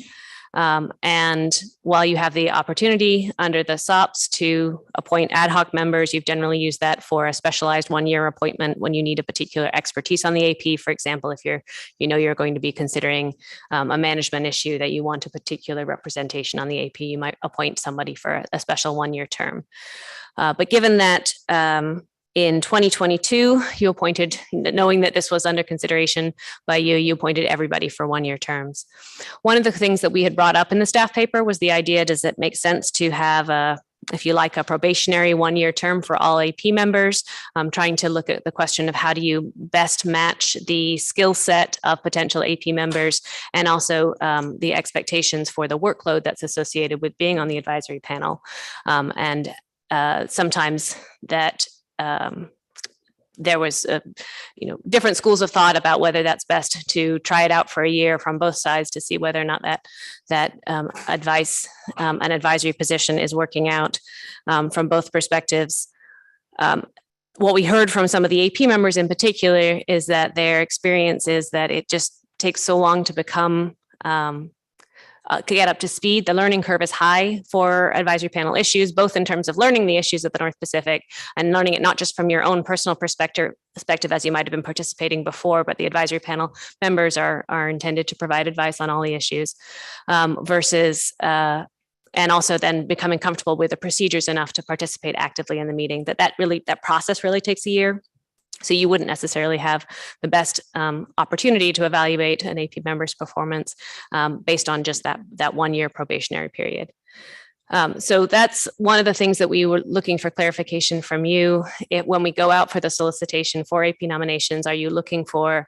And while you have the opportunity under the SOPs to appoint ad hoc members, you've generally used that for a specialized 1-year appointment when you need a particular expertise on the AP. For example, if you're going to be considering a management issue that you want a particular representation on the AP, you might appoint somebody for a special 1-year term. But given that in 2022, you appointed, knowing that this was under consideration by you appointed everybody for 1-year terms. One of the things that we had brought up in the staff paper was the idea, does it make sense to have if you like, a probationary 1-year term for all AP members, trying to look at the question of how do you best match the skill set of potential AP members and also the expectations for the workload that's associated with being on the advisory panel. Sometimes that there was, different schools of thought about whether that's best to try it out for a year from both sides to see whether or not that advice, an advisory position is working out from both perspectives. What we heard from some of the AP members in particular is that their experience is that it just takes so long to become to get up to speed. The learning curve is high for advisory panel issues, both in terms of learning the issues of the North Pacific and learning it not just from your own personal perspective as you might have been participating before, but the advisory panel members are intended to provide advice on all the issues versus and also then becoming comfortable with the procedures enough to participate actively in the meeting, that process really takes a year. So you wouldn't necessarily have the best opportunity to evaluate an AP member's performance based on just that 1 year probationary period. So that's one of the things that we were looking for clarification from you. When we go out for the solicitation for AP nominations, are you looking for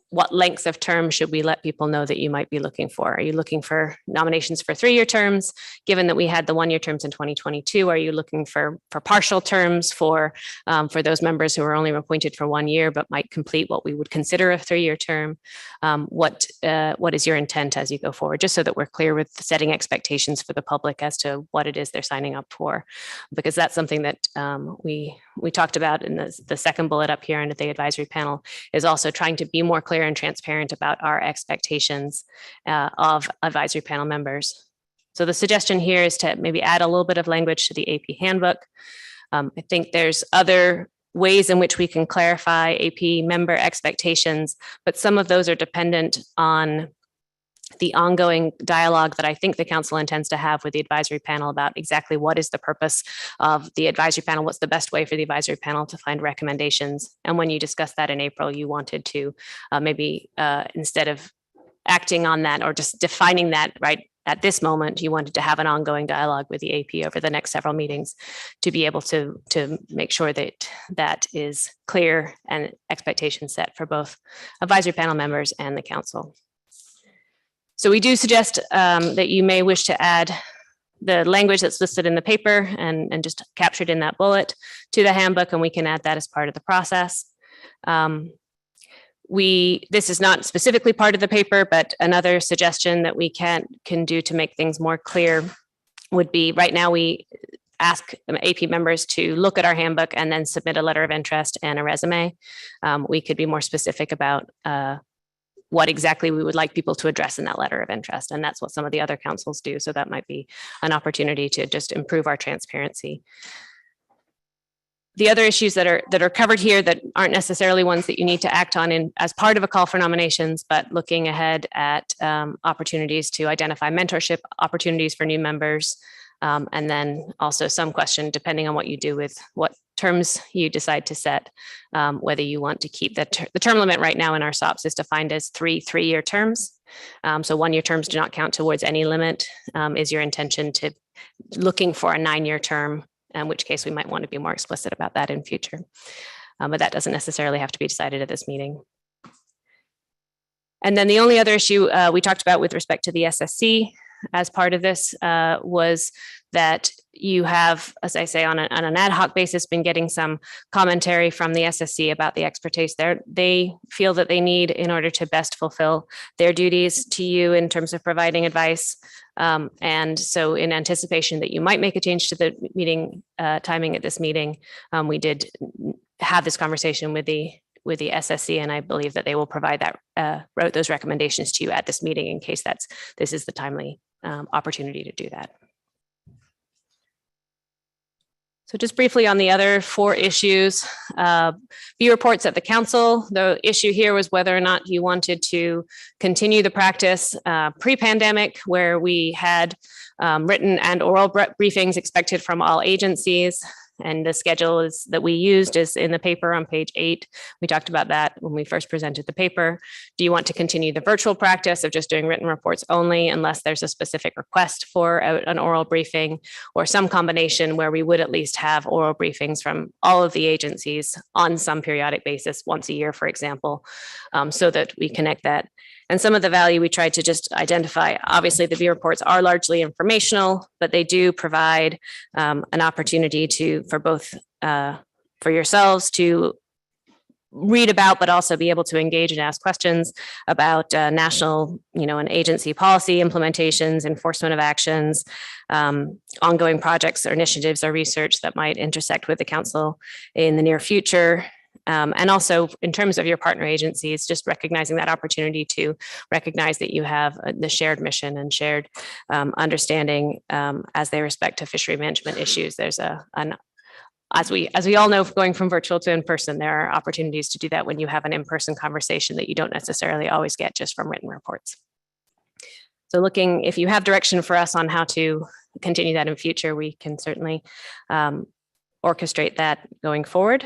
what length of term should we let people know that you might be looking for? Are you looking for nominations for 3-year terms? Given that we had the 1-year terms in 2022, are you looking for partial terms for those members who are only appointed for 1 year but might complete what we would consider a 3-year term? What is your intent as you go forward? Just so that we're clear with setting expectations for the public as to what it is they're signing up for, because that's something that we talked about in the second bullet up here under the advisory panel, is also trying to be more clear and transparent about our expectations of advisory panel members. So the suggestion here is to maybe add a little bit of language to the AP handbook. I think there's other ways in which we can clarify AP member expectations, but some of those are dependent on the ongoing dialogue that I think the council intends to have with the advisory panel about exactly what is the purpose of the advisory panel, what's the best way for the advisory panel to find recommendations. And when you discussed that in April, you wanted to maybe instead of acting on that or just defining that right at this moment, you wanted to have an ongoing dialogue with the AP over the next several meetings to be able to make sure that that is clear and expectations set for both advisory panel members and the council. So we do suggest that you may wish to add the language that's listed in the paper and just captured in that bullet to the handbook, and we can add that as part of the process. This is not specifically part of the paper, but another suggestion that we can do to make things more clear would be, right now we ask AP members to look at our handbook and then submit a letter of interest and a resume. We could be more specific about what exactly we would like people to address in that letter of interest. And that's what some of the other councils do. So that might be an opportunity to just improve our transparency. The other issues that are covered here that aren't necessarily ones that you need to act on as part of a call for nominations, but looking ahead at opportunities to identify mentorship opportunities for new members. And then also some question, depending on what you do with what terms you decide to set, whether you want to keep the term limit right now in our SOPs is defined as 3-year terms. So 1-year terms do not count towards any limit. Is your intention to looking for a 9-year term, in which case we might want to be more explicit about that in future. But that doesn't necessarily have to be decided at this meeting. And then the only other issue we talked about with respect to the SSC as part of this was that you have, as I say, on an ad hoc basis, been getting some commentary from the SSC about the expertise they feel that they need in order to best fulfill their duties to you in terms of providing advice. And so in anticipation that you might make a change to the meeting timing at this meeting, we did have this conversation with the SSC, and I believe that they will provide those recommendations to you at this meeting in case this is the timely opportunity to do that. So just briefly on the other 4 issues, view reports at the council. The issue here was whether or not you wanted to continue the practice pre-pandemic, where we had written and oral briefings expected from all agencies. And the schedule that we used is in the paper on page 8. We talked about that when we first presented the paper. Do you want to continue the virtual practice of just doing written reports only unless there's a specific request for an oral briefing, or some combination where we would at least have oral briefings from all of the agencies on some periodic basis, once a year, for example, so that we connect that. And some of the value we tried to just identify, obviously the view reports are largely informational, but they do provide an opportunity for yourselves to read about, but also be able to engage and ask questions about national, and agency policy implementations, enforcement of actions, ongoing projects or initiatives or research that might intersect with the council in the near future. And also in terms of your partner agencies, just recognizing that opportunity to recognize that you have the shared mission and shared understanding as they respect to fishery management issues. There's as we all know, going from virtual to in-person, there are opportunities to do that when you have an in-person conversation that you don't necessarily always get just from written reports. So if you have direction for us on how to continue that in future, we can certainly orchestrate that going forward.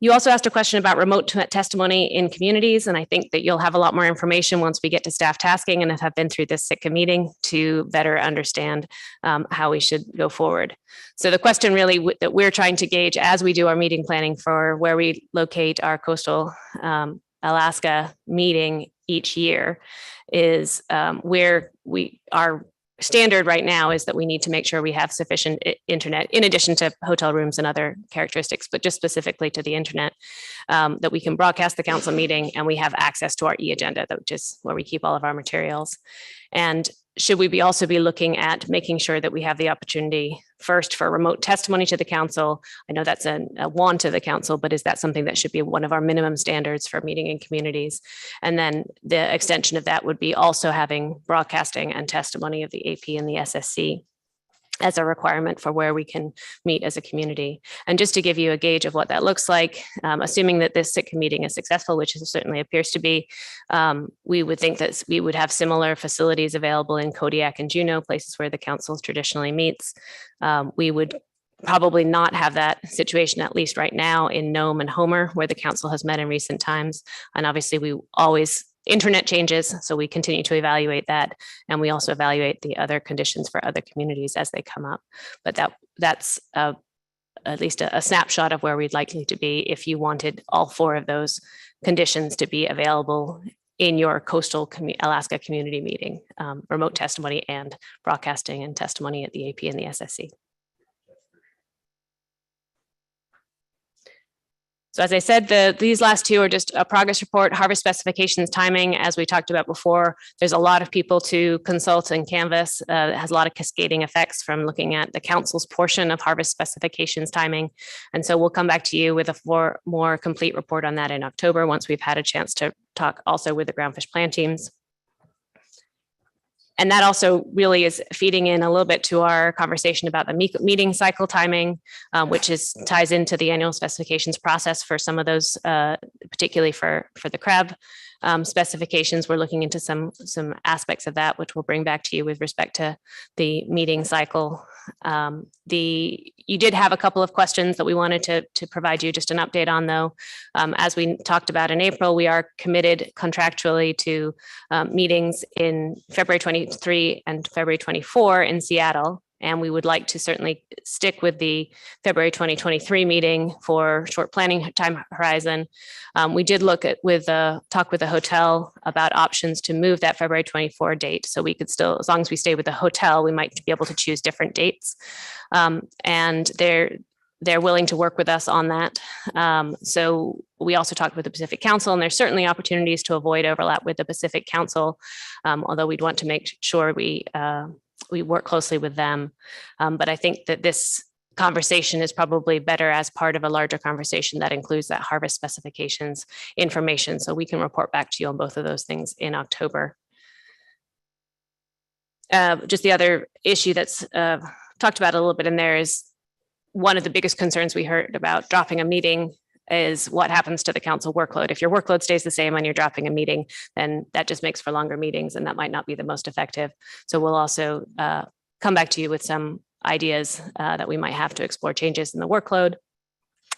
You also asked a question about remote testimony in communities, and I think that you'll have a lot more information once we get to staff tasking and have been through this Sitka meeting to better understand how we should go forward. So the question really that we're trying to gauge as we do our meeting planning for where we locate our coastal Alaska meeting each year is where our standard right now is that we need to make sure we have sufficient internet in addition to hotel rooms and other characteristics, but just specifically to the internet, that we can broadcast the council meeting and we have access to our e-agenda, which is where we keep all of our materials. And should we also be looking at making sure that we have the opportunity first for remote testimony to the council? I know that's a want of the council, but is that something that should be one of our minimum standards for meeting in communities? And then the extension of that would be also having broadcasting and testimony of the AP and the SSC as a requirement for where we can meet as a community. And just to give you a gauge of what that looks like, assuming that this Sitka meeting is successful, which it certainly appears to be, we would think that we would have similar facilities available in Kodiak and Juneau, places where the council traditionally meets. We would probably not have that situation, at least right now, in Nome and Homer, where the council has met in recent times. And obviously we always internet changes, so we continue to evaluate that, and we also evaluate the other conditions for other communities as they come up. But that's at least a snapshot of where we'd likely to be if you wanted all 4 of those conditions to be available in your coastal Alaska community meeting: remote testimony and broadcasting and testimony at the AP and the SSC. So as I said, these last 2 are just a progress report, harvest specifications, timing. As we talked about before, there's a lot of people to consult and canvas. It has a lot of cascading effects from looking at the council's portion of harvest specifications timing. And so we'll come back to you with a more complete report on that in October, once we've had a chance to talk also with the groundfish plan teams. And that also really is feeding in a little bit to our conversation about the meeting cycle timing, which ties into the annual specifications process for some of those, particularly for the crab specifications. We're looking into some aspects of that, which we'll bring back to you with respect to the meeting cycle. You did have a couple of questions that we wanted to provide you just an update on, though. As we talked about in April, we are committed contractually to meetings in February 23 and February 24 in Seattle. And we would like to certainly stick with the February 2023 meeting for short planning time horizon. We did talk with the hotel about options to move that February 24 date. So we could still, as long as we stay with the hotel, we might be able to choose different dates. And they're willing to work with us on that. So we also talked with the Pacific Council, and there's certainly opportunities to avoid overlap with the Pacific Council, although we'd want to make sure we work closely with them. But I think that this conversation is probably better as part of a larger conversation that includes that harvest specifications information. So we can report back to you on both of those things in October. Just the other issue that's talked about a little bit in there is one of the biggest concerns we heard about dropping a meeting is what happens to the council workload. If your workload stays the same and you're dropping a meeting, then that just makes for longer meetings, and that might not be the most effective. So we'll also come back to you with some ideas that we might have to explore changes in the workload,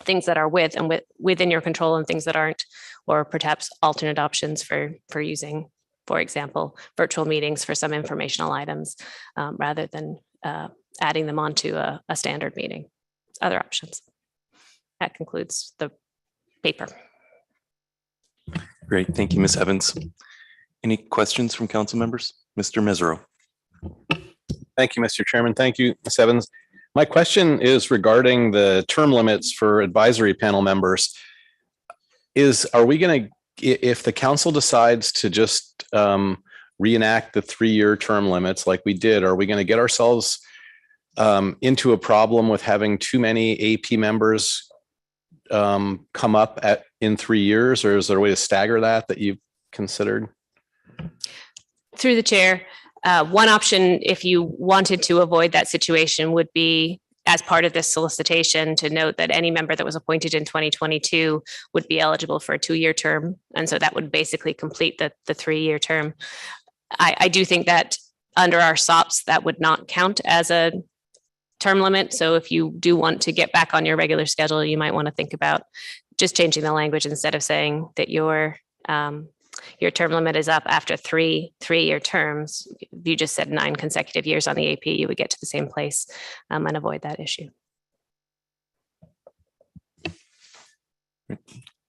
things that are within your control and things that aren't, or perhaps alternate options for using, for example, virtual meetings for some informational items rather than adding them onto a standard meeting. Other options. That concludes the paper. Great. Thank you, Ms. Evans. Any questions from council members? Mr. Mesereau. Thank you, Mr. Chairman. Thank you, Ms. Evans. My question is regarding the term limits for advisory panel members. Are we going to, if the council decides to just reenact the 3-year term limits like we did, are we going to get ourselves into a problem with having too many AP members come up in 3 years, or is there a way to stagger that you've considered? Through the chair, one option, if you wanted to avoid that situation, would be as part of this solicitation, to note that any member that was appointed in 2022 would be eligible for a 2-year term. And so that would basically complete the 3-year term. I do think that under our SOPs, that would not count as a term limit. So if you do want to get back on your regular schedule, you might want to think about just changing the language instead of saying that your term limit is up after 3-year terms. If you just said 9 consecutive years on the AP, you would get to the same place and avoid that issue.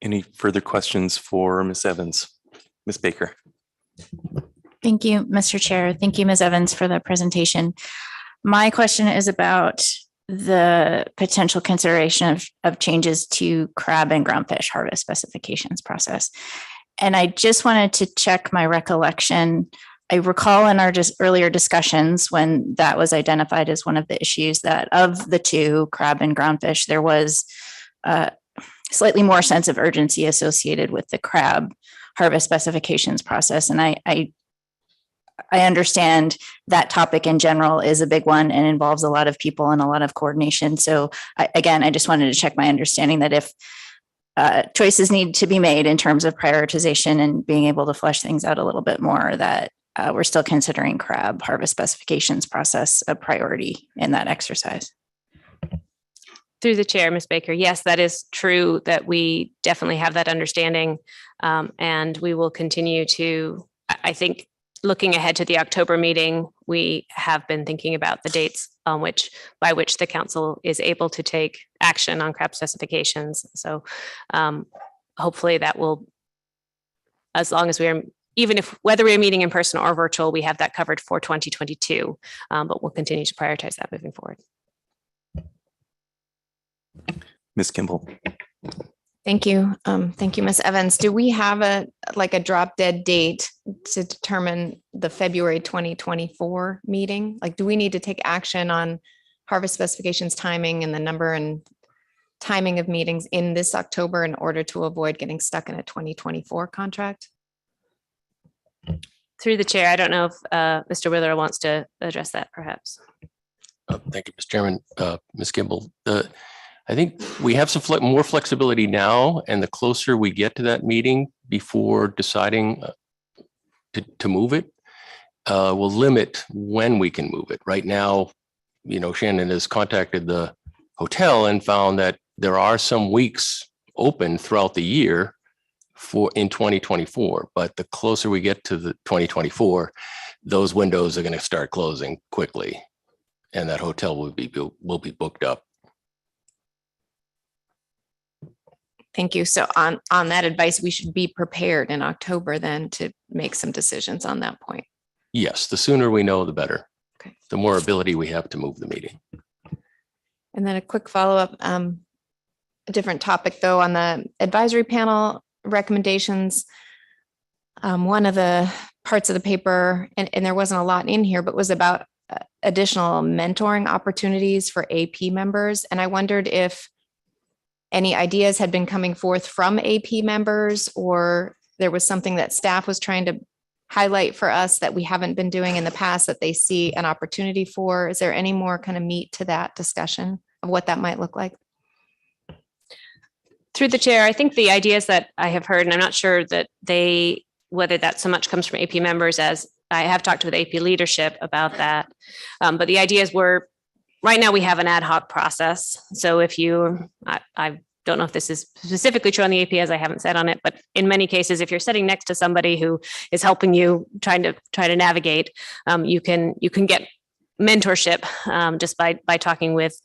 Any further questions for Ms. Evans? Ms. Baker. Thank you, Mr. Chair. Thank you, Ms. Evans, for the presentation. My question is about the potential consideration of changes to crab and groundfish harvest specifications process. And I just wanted to check my recollection. I recall in our earlier discussions when that was identified as one of the issues, that of the two, crab and groundfish, there was slightly more sense of urgency associated with the crab harvest specifications process. And I understand that topic in general is a big one and involves a lot of people and a lot of coordination. So I just wanted to check my understanding that if choices need to be made in terms of prioritization and being able to flesh things out a little bit more, that we're still considering crab harvest specifications process a priority in that exercise. Through the chair, Ms. Baker, yes, that is true, that we definitely have that understanding. And we will continue to, I think, looking ahead to the October meeting, we have been thinking about the dates on by which the council is able to take action on crab specifications. So hopefully that will, as long as we are, even if whether we are meeting in person or virtual, we have that covered for 2022, but we'll continue to prioritize that moving forward. Ms. Kimball. Thank you. Thank you, Ms. Evans. Do we have a drop dead date to determine the February 2024 meeting? Like, do we need to take action on harvest specifications timing and the number and timing of meetings in this October in order to avoid getting stuck in a 2024 contract? Through the chair, I don't know if Mr. Wheeler wants to address that perhaps. Thank you, Mr. Chairman. Ms. Kimball, I think we have some more flexibility now, and the closer we get to that meeting before deciding to move it, will limit when we can move it. Right now, Shannon has contacted the hotel and found that there are some weeks open throughout the year in 2024, but the closer we get to the 2024, those windows are going to start closing quickly, and that hotel will be booked up. Thank you. So on that advice, we should be prepared in October then to make some decisions on that point. Yes, the sooner we know, the better. Okay. The more ability we have to move the meeting. And then a quick follow-up, a different topic though, on the advisory panel recommendations. One of the parts of the paper, and there wasn't a lot in here, but was about additional mentoring opportunities for AP members. And I wondered if any ideas had been coming forth from AP members, or there was something that staff was trying to highlight for us that we haven't been doing in the past that they see an opportunity for. Is there any more kind of meat to that discussion of what that might look like? Through the chair, I think the ideas that I have heard, and I'm not sure that whether that so much comes from AP members, as I have talked with AP leadership about that. But the ideas were, right now we have an ad hoc process. So if I don't know if this is specifically true on the AP, as I haven't said on it, but in many cases, if you're sitting next to somebody who is helping you try to navigate, you can get mentorship just by talking with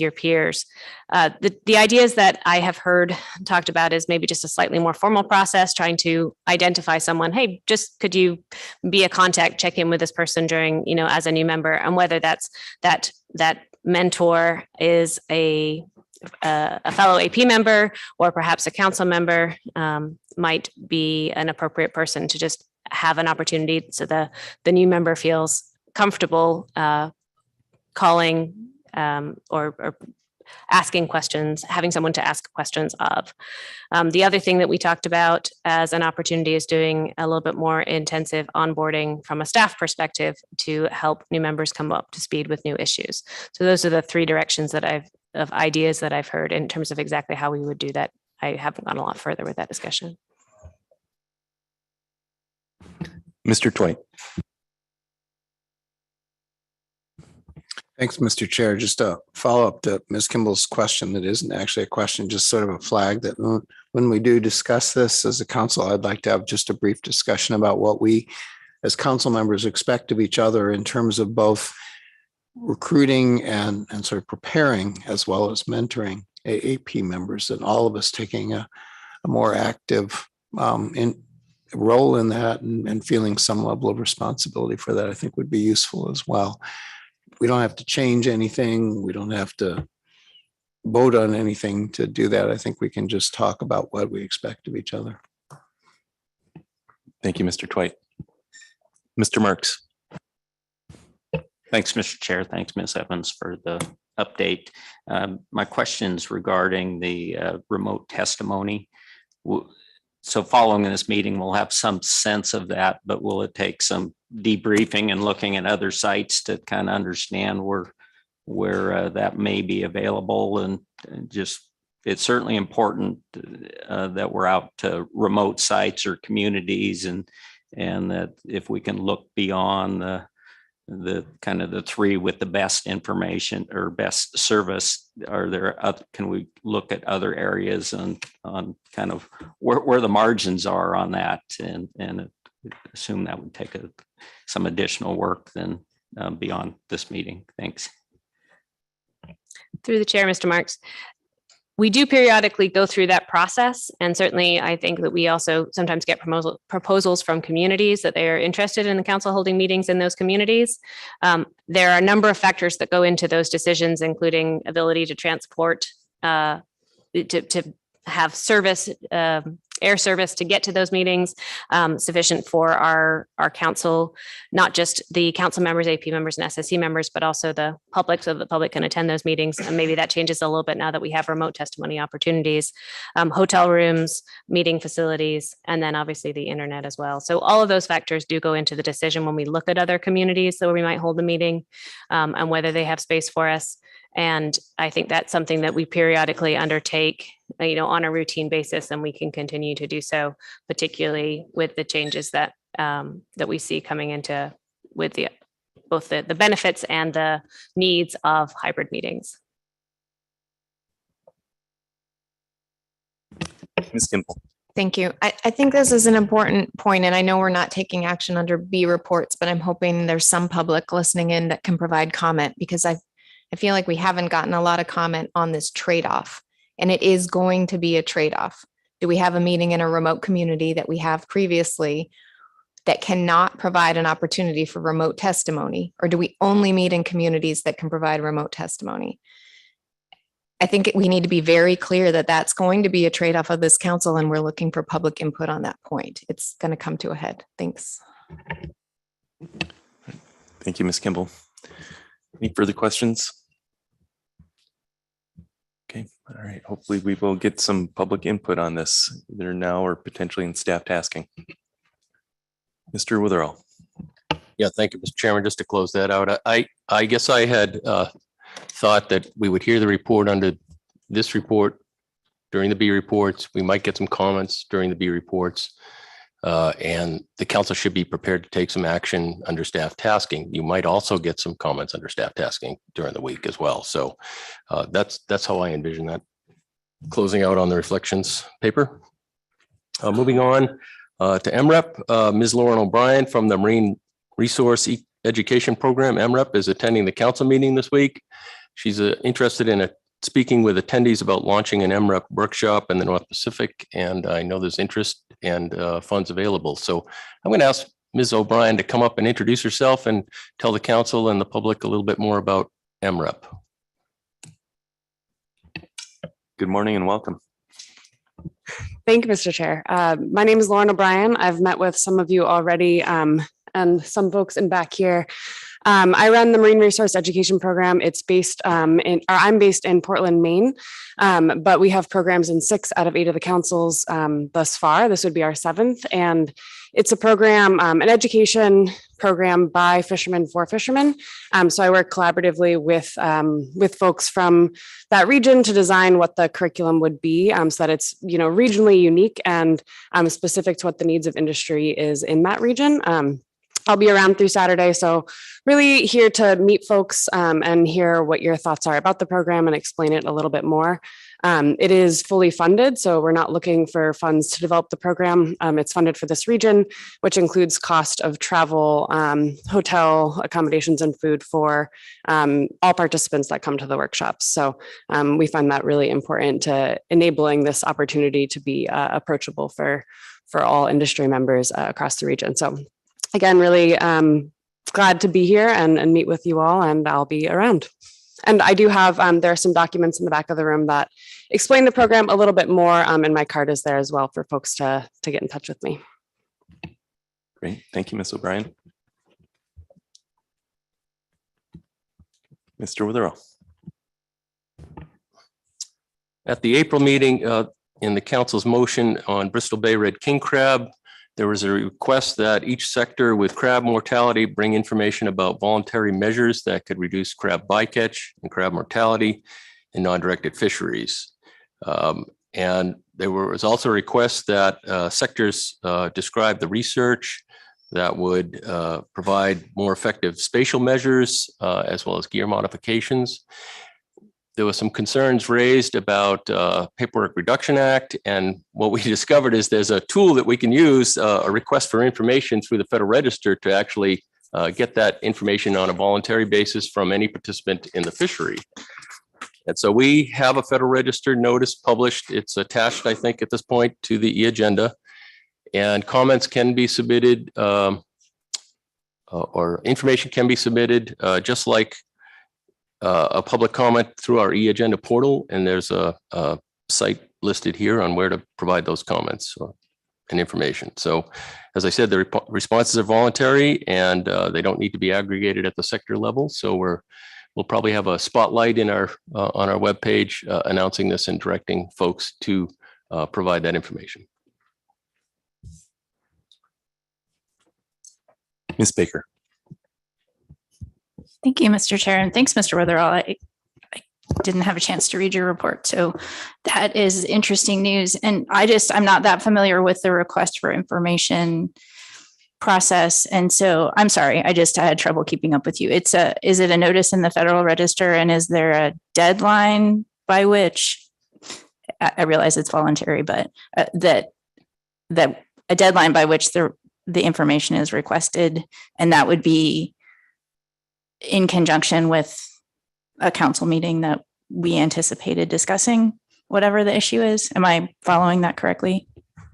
your peers. The ideas that I have heard talked about is maybe just a slightly more formal process, trying to identify someone. Hey, just could you be a contact, check in with this person during, as a new member, and whether that's that mentor is a fellow AP member or perhaps a council member, might be an appropriate person to just have an opportunity so the new member feels comfortable calling or asking questions, having someone to ask questions of. The other thing that we talked about as an opportunity is doing a little bit more intensive onboarding from a staff perspective to help new members come up to speed with new issues. So those are the three directions that of ideas that I've heard in terms of exactly how we would do that. I haven't gone a lot further with that discussion. Mr. Twite. Thanks, Mr. Chair. Just a follow up to Ms. Kimball's question that isn't actually a question, just sort of a flag that when we do discuss this as a council, I'd like to have just a brief discussion about what we as council members expect of each other in terms of both recruiting and sort of preparing as well as mentoring AAP members, and all of us taking a more active role in that and feeling some level of responsibility for that, I think would be useful as well. We don't have to change anything. We don't have to vote on anything to do that. I think we can just talk about what we expect of each other. Thank you, Mr. Twite. Mr. Marks. Thanks, Mr. Chair. Thanks, Ms. Evans, for the update. My question's regarding the remote testimony. So following this meeting, we'll have some sense of that, but will it take some debriefing and looking at other sites to kind of understand where that may be available? And just, it's certainly important that we're out to remote sites or communities, and that if we can look beyond the kind of the three with the best information or best service, can we look at other areas on kind of where the margins are on that, and assume that would take some additional work then beyond this meeting. Thanks. Through the chair, Mr. Marks. We do periodically go through that process. And certainly I think that we also sometimes get proposals from communities that they are interested in the council holding meetings in those communities. There are a number of factors that go into those decisions, including ability to transport, to have service, air service to get to those meetings, sufficient for our council, not just the council members, AP members and SSC members, but also the public, so the public can attend those meetings. And maybe that changes a little bit now that we have remote testimony opportunities, hotel rooms, meeting facilities, and then obviously the internet as well. So all of those factors do go into the decision when we look at other communities where we might hold a meeting, and whether they have space for us. And I think that's something that we periodically undertake, on a routine basis, and we can continue to do so, particularly with the changes that that we see coming into with both the benefits and the needs of hybrid meetings. Ms. Kimball. Thank you. I think this is an important point, and I know we're not taking action under B reports, but I'm hoping there's some public listening in that can provide comment, because I feel like we haven't gotten a lot of comment on this trade-off, and it is going to be a trade-off. Do we have a meeting in a remote community that we have previously that cannot provide an opportunity for remote testimony, or do we only meet in communities that can provide remote testimony? I think we need to be very clear that that's going to be a trade-off of this council, and we're looking for public input on that point. It's going to come to a head. Thanks. Thank you, Ms. Kimball. Any further questions? Okay, all right. Hopefully we will get some public input on this either now or potentially in staff tasking. Mr. Witherall. Yeah, thank you, Mr. Chairman. Just to close that out, I guess I had thought that we would hear the report under this report during the B reports. We might get some comments during the B reports. And the council should be prepared to take some action under staff tasking. You might also get some comments under staff tasking during the week as well. So that's how I envision that. Closing out on the reflections paper. Moving on to MREP, Ms. Lauren O'Brien from the Marine Resource Education Program, MREP, is attending the council meeting this week. She's interested in speaking with attendees about launching an MREP workshop in the North Pacific, and I know there's interest and funds available. So I'm going to ask Ms. O'Brien to come up and introduce herself and tell the council and the public a little bit more about MREP. Good morning and welcome. Thank you, Mr. Chair. My name is Lauren O'Brien. I've met with some of you already and some folks in back here. I run the Marine Resource Education Program. It's based I'm based in Portland, Maine, but we have programs in 6 out of 8 of the councils thus far. This would be our 7th, and it's a program, an education program by fishermen for fishermen. So I work collaboratively with folks from that region to design what the curriculum would be, so that it's regionally unique and specific to what the needs of industry is in that region. I'll be around through Saturday, so really here to meet folks and hear what your thoughts are about the program and explain it a little bit more. It is fully funded, so we're not looking for funds to develop the program. It's funded for this region, which includes cost of travel, hotel accommodations, and food for all participants that come to the workshops. So we find that really important to enabling this opportunity to be approachable for all industry members across the region. So again, really glad to be here and meet with you all, and I'll be around. And I do have, there are some documents in the back of the room that explain the program a little bit more, and my card is there as well for folks to get in touch with me. Great. Thank you, Ms. O'Brien. Mr. Witherell. At the April meeting, in the council's motion on Bristol Bay Red King Crab, there was a request that each sector with crab mortality bring information about voluntary measures that could reduce crab bycatch and crab mortality in non-directed fisheries. And there was also a request that sectors describe the research that would provide more effective spatial measures as well as gear modifications. There was some concerns raised about Paperwork Reduction Act, and what we discovered is there's a tool that we can use, a request for information through the Federal Register, to actually get that information on a voluntary basis from any participant in the fishery. And so we have a Federal Register notice published. It's attached, I think, at this point to the e-agenda, and comments can be submitted or information can be submitted just like a public comment through our e-agenda portal, and there's a site listed here on where to provide those comments and information. So as I said, the responses are voluntary, and they don't need to be aggregated at the sector level. So we'll probably have a spotlight in our on our webpage announcing this and directing folks to provide that information. Ms. Baker. Thank you, Mr. Chair, and thanks, Mr. Witherell. I didn't have a chance to read your report, so that is interesting news. And I'm not that familiar with the request for information process, and so I'm sorry, I had trouble keeping up with you. Is it a notice in the Federal Register, and is there a deadline by which, I realize it's voluntary, but that a deadline by which the information is requested, and that would be in conjunction with a council meeting that we anticipated discussing whatever the issue is? Am I following that correctly?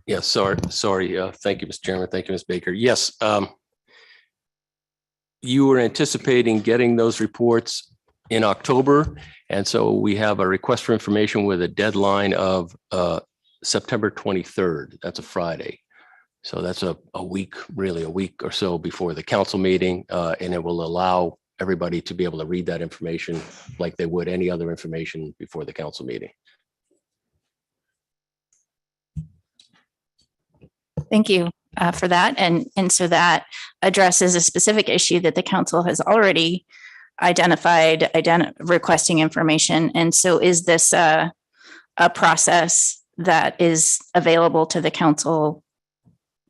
Yes, sorry. Thank you, Mr. Chairman. Thank you, Ms. Baker. Yes. You were anticipating getting those reports in October. And so we have a request for information with a deadline of September 23rd. That's a Friday. So that's a week or so before the council meeting. And it will allow everybody to be able to read that information like they would any other information before the council meeting. Thank you for that. And so that addresses a specific issue that the council has already identified, requesting information. And so is this a process that is available to the council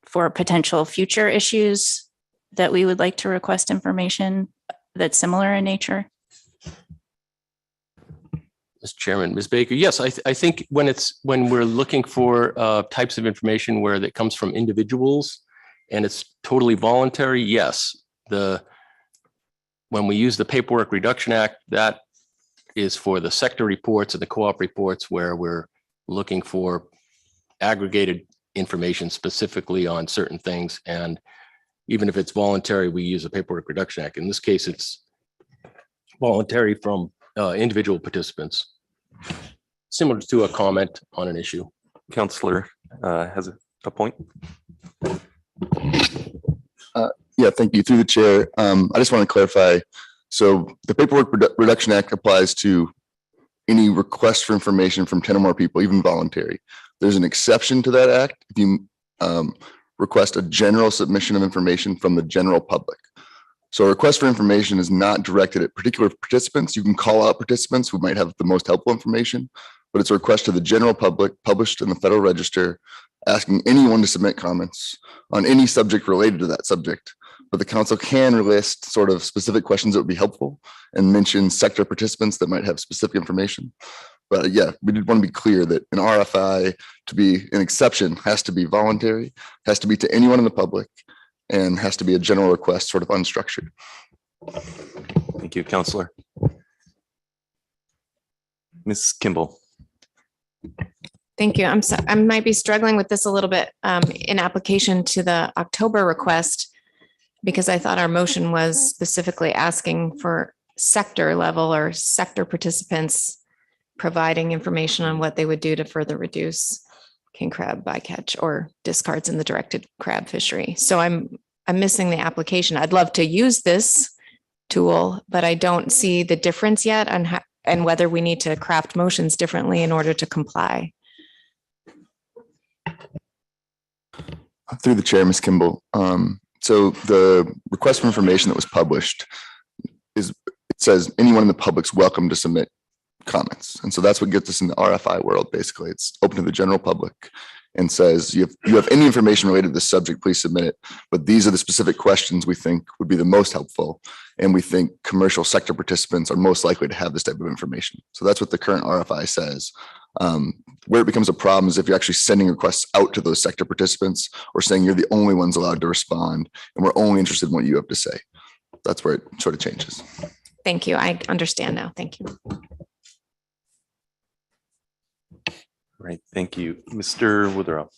for potential future issues that we would like to request information that's similar in nature? Mr. Chairman, Ms. Baker, yes, I think when we're looking for types of information where that comes from individuals and it's totally voluntary, yes. When we use the Paperwork Reduction Act, that is for the sector reports and the co-op reports where we're looking for aggregated information specifically on certain things. And even if it's voluntary, we use the Paperwork Reduction Act. In this case, it's voluntary from individual participants, similar to a comment on an issue. Counselor has a point. Yeah, thank you. Through the chair, I just want to clarify. So the Paperwork Reduction Act applies to any request for information from 10 or more people, even voluntary. There's an exception to that act if you request a general submission of information from the general public. So a request for information is not directed at particular participants. You can call out participants who might have the most helpful information, but it's a request to the general public published in the Federal Register, asking anyone to submit comments on any subject related to that subject. But the council can list sort of specific questions that would be helpful and mention sector participants that might have specific information. But yeah, we did want to be clear that an RFI, to be an exception, has to be voluntary, has to be to anyone in the public, and has to be a general request, sort of unstructured. Thank you, Counselor. Ms. Kimball. Thank you. I might be struggling with this a little bit in application to the October request, because I thought our motion was specifically asking for sector level or sector participants providing information on what they would do to further reduce king crab bycatch or discards in the directed crab fishery. So I'm missing the application. I'd love to use this tool, but I don't see the difference yet on how, and whether we need to craft motions differently in order to comply. Through the chair, Ms. Kimball. So the request for information that was published it says anyone in the public's welcome to submit comments. And so that's what gets us in the RFI world. Basically, it's open to the general public and says you have any information related to this subject, please submit it. But these are the specific questions we think would be the most helpful. And we think commercial sector participants are most likely to have this type of information. So that's what the current RFI says. Where it becomes a problem is if you're actually sending requests out to those sector participants or saying you're the only ones allowed to respond and we're only interested in what you have to say. That's where it sort of changes. Thank you. I understand now. Thank you. Right. Thank you. Mr. Witherell.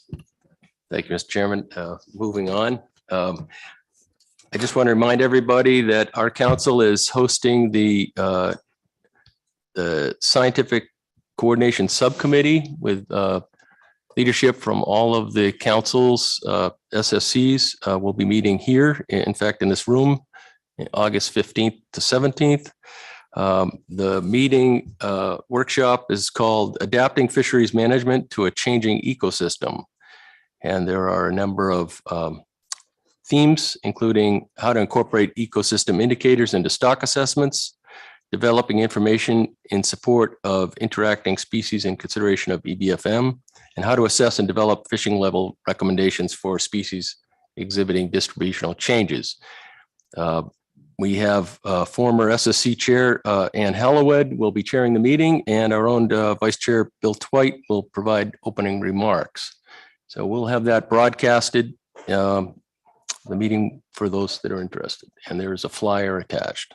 Thank you, Mr. Chairman. Moving on. I just want to remind everybody that our council is hosting the Scientific Coordination Subcommittee with leadership from all of the councils, SSCs. Will be meeting here, in fact, in this room, August 15th to 17th. The meeting workshop is called Adapting Fisheries Management to a Changing Ecosystem. And there are a number of themes, including how to incorporate ecosystem indicators into stock assessments, developing information in support of interacting species in consideration of EBFM, and how to assess and develop fishing level recommendations for species exhibiting distributional changes. We have former SSC Chair Ann Hallowed will be chairing the meeting, and our own Vice Chair Bill Twite will provide opening remarks. So we'll have that broadcasted, the meeting for those that are interested, and there is a flyer attached.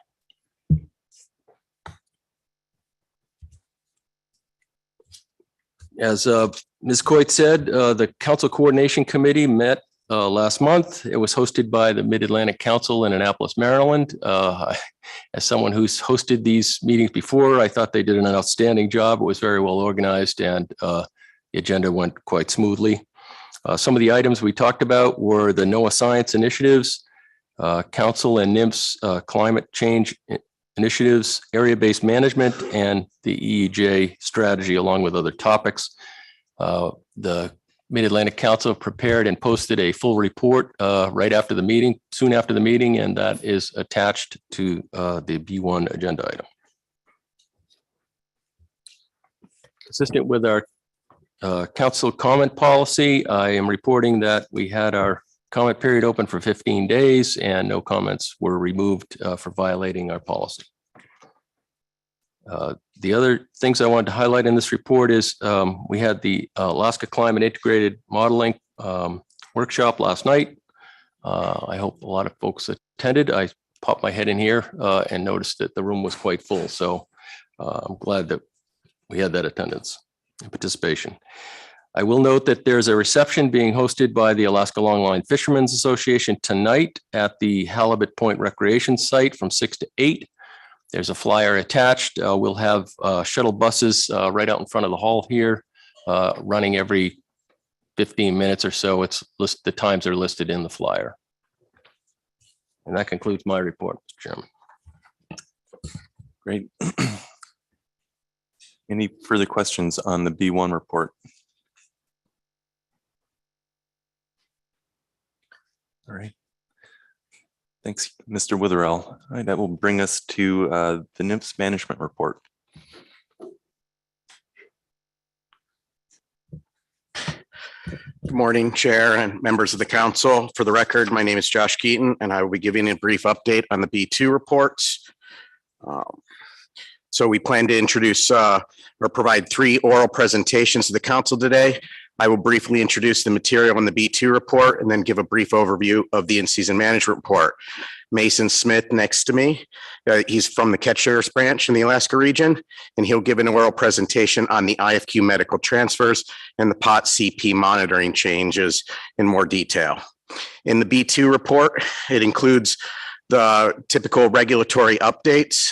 As Ms. Coit said, the Council Coordination Committee met last month. It was hosted by the Mid-Atlantic Council in Annapolis, Maryland. As someone who's hosted these meetings before, I thought they did an outstanding job. It was very well organized, and the agenda went quite smoothly. Some of the items we talked about were the NOAA science initiatives, Council and NMFS climate change initiatives, area-based management, and the EEJ strategy, along with other topics. The Mid-Atlantic Council prepared and posted a full report right after the meeting, soon after the meeting, and that is attached to the B1 agenda item. Consistent with our council comment policy, I am reporting that we had our comment period open for 15 days and no comments were removed for violating our policy. The other things I wanted to highlight in this report is we had the Alaska Climate Integrated Modeling workshop last night. I hope a lot of folks attended. I popped my head in here and noticed that the room was quite full. So I'm glad that we had that attendance and participation. I will note that there's a reception being hosted by the Alaska Longline Fishermen's Association tonight at the Halibut Point Recreation Site from 6 to 8. There's a flyer attached. We'll have shuttle buses right out in front of the hall here, running every 15 minutes or so. The times are listed in the flyer. And that concludes my report, Mr. Chairman. Great. Any further questions on the B1 report? All right. Thanks, Mr. Witherell. All right, that will bring us to the NMFS management report. Good morning, Chair and members of the council. For the record, my name is Josh Keaton, and I will be giving a brief update on the B2 reports. So we plan to introduce or provide 3 oral presentations to the council today. I will briefly introduce the material in the B2 report and then give a brief overview of the in-season management report. Mason Smith next to me, he's from the Catch Shares branch in the Alaska region, and he'll give an oral presentation on the IFQ medical transfers and the POT CP monitoring changes in more detail. In the B2 report, it includes the typical regulatory updates,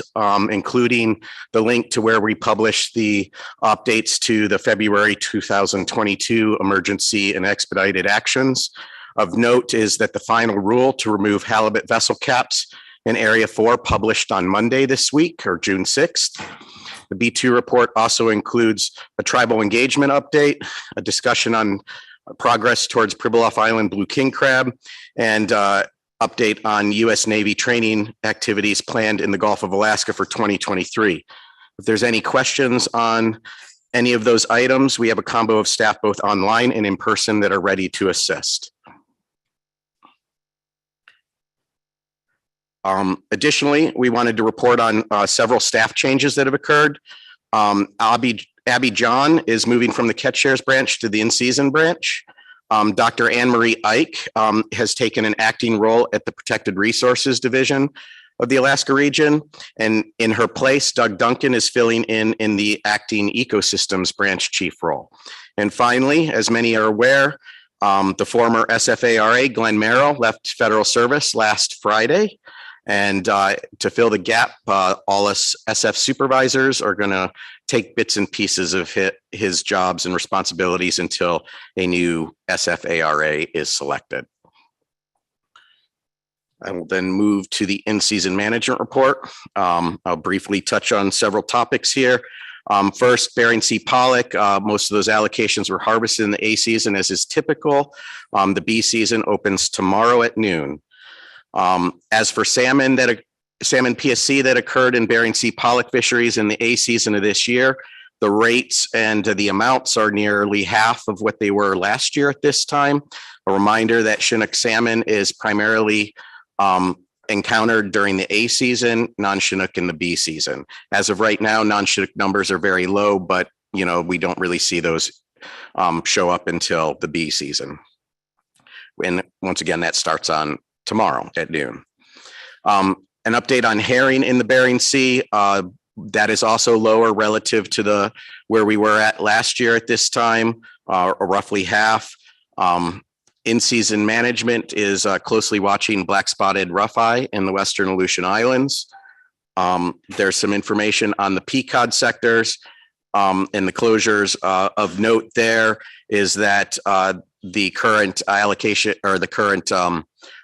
including the link to where we publish the updates to the February 2022 emergency and expedited actions. Of note is that the final rule to remove halibut vessel caps in Area 4 published on Monday this week, or June 6th. The B2 report also includes a tribal engagement update, a discussion on progress towards Pribilof Island blue king crab, and update on U.S. Navy training activities planned in the Gulf of Alaska for 2023. If there's any questions on any of those items, we have a combo of staff both online and in person that are ready to assist. Additionally, we wanted to report on several staff changes that have occurred. Abby John is moving from the Catch Shares branch to the in-season branch. Dr. Anne Marie Ike has taken an acting role at the Protected Resources Division of the Alaska region. And in her place, Doug Duncan is filling in the acting Ecosystems branch chief role. And finally, as many are aware, the former SFARA, Glenn Merrill, left federal service last Friday. And to fill the gap, all us SF supervisors are going to take bits and pieces of his jobs and responsibilities until a new SFARA is selected. I will then move to the in-season management report. I'll briefly touch on several topics here. First, Bering Sea pollock. Most of those allocations were harvested in the A season, as is typical. The B season opens tomorrow at noon. As for salmon PSC that occurred in Bering Sea pollock fisheries in the A season of this year, the rates and the amounts are nearly half of what they were last year at this time. A reminder that Chinook salmon is primarily encountered during the A season, non-Chinook in the B season. As of right now, non-Chinook numbers are very low, but we don't really see those show up until the B season. And once again, that starts on tomorrow at noon. An update on herring in the Bering Sea. That is also lower relative to where we were at last year at this time, or roughly half. In-season management is closely watching black spotted rough-eye in the Western Aleutian Islands. There's some information on the peacod sectors and the closures. Of note there is that the current allocation or the current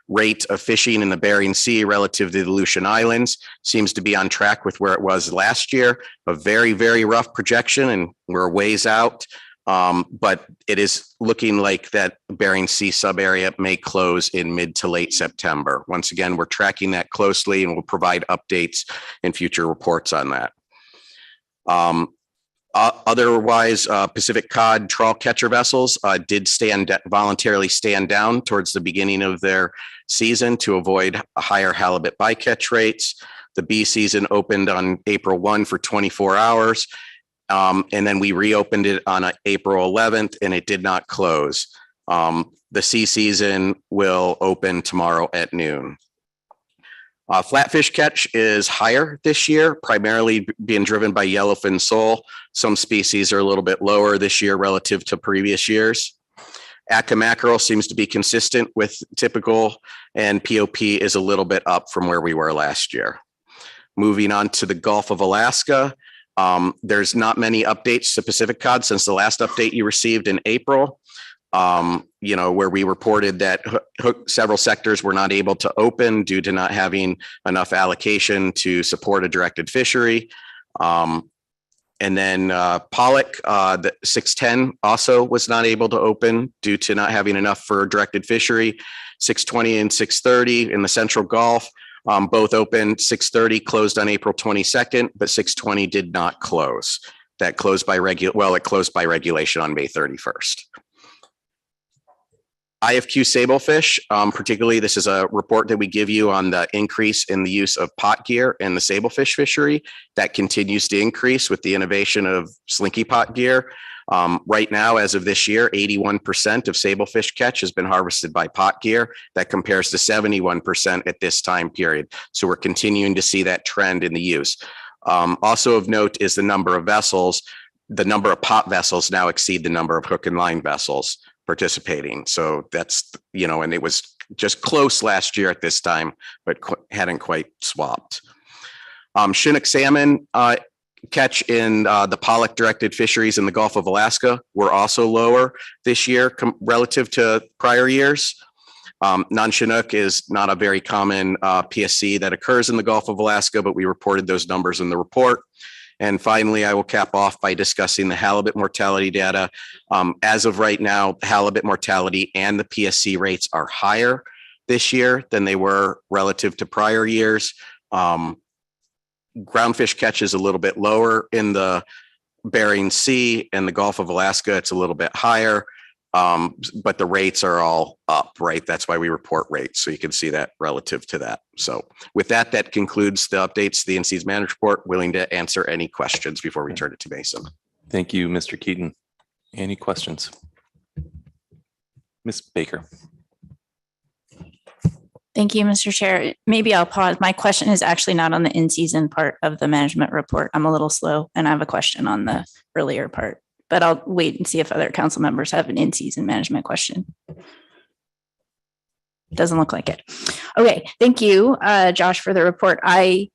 rate of fishing in the Bering Sea relative to the Aleutian Islands seems to be on track with where it was last year. A very, very rough projection, and we're ways out. But it is looking like that Bering Sea sub-area may close in mid to late September. Once again, we're tracking that closely and we'll provide updates in future reports on that. Otherwise, Pacific cod trawl catcher vessels did voluntarily stand down towards the beginning of their season to avoid higher halibut bycatch rates. The B season opened on April 1 for 24 hours. And then we reopened it on April 11th and it did not close. The C season will open tomorrow at noon. Flatfish catch is higher this year, primarily being driven by yellowfin sole. Some species are a little bit lower this year relative to previous years. Atka mackerel seems to be consistent with typical, and POP is a little bit up from where we were last year. Moving on to the Gulf of Alaska, there's not many updates to Pacific cod since the last update you received in April. where we reported that several sectors were not able to open due to not having enough allocation to support a directed fishery. And then pollock, the 610 also was not able to open due to not having enough for a directed fishery. 620 and 630 in the Central Gulf, both open. 630 closed on April 22nd, but 620 did not close. That closed by it closed by regulation on May 31st. IFQ sablefish, particularly, this is a report that we give you on the increase in the use of pot gear in the sablefish fishery. That continues to increase with the innovation of slinky pot gear. Right now, as of this year, 81% of sablefish catch has been harvested by pot gear. That compares to 71% at this time period. So we're continuing to see that trend in the use. Also of note is the number of vessels. The number of pot vessels now exceed the number of hook and line vessels participating. So that's, and it was just close last year at this time, but hadn't quite swapped. Chinook salmon catch in the pollock directed fisheries in the Gulf of Alaska were also lower this year relative to prior years. Non-Chinook is not a very common PSC that occurs in the Gulf of Alaska, but we reported those numbers in the report. And finally, I will cap off by discussing the halibut mortality data. As of right now, halibut mortality and the PSC rates are higher this year than they were relative to prior years. Groundfish catch is a little bit lower in the Bering Sea and the Gulf of Alaska. It's a little bit higher, but the rates are all up, right? That's why we report rates. So you can see that relative to that. So with that, that concludes the updates to the in-season management report. Willing to answer any questions before we turn it to Mason. Thank you, Mr. Keaton. Any questions? Ms. Baker. Thank you, Mr. Chair. Maybe I'll pause. My question is actually not on the in-season part of the management report. I'm a little slow and I have a question on the earlier part, but I'll wait and see if other council members have an in-season management question. Doesn't look like it. Okay, thank you, Josh, for the report. I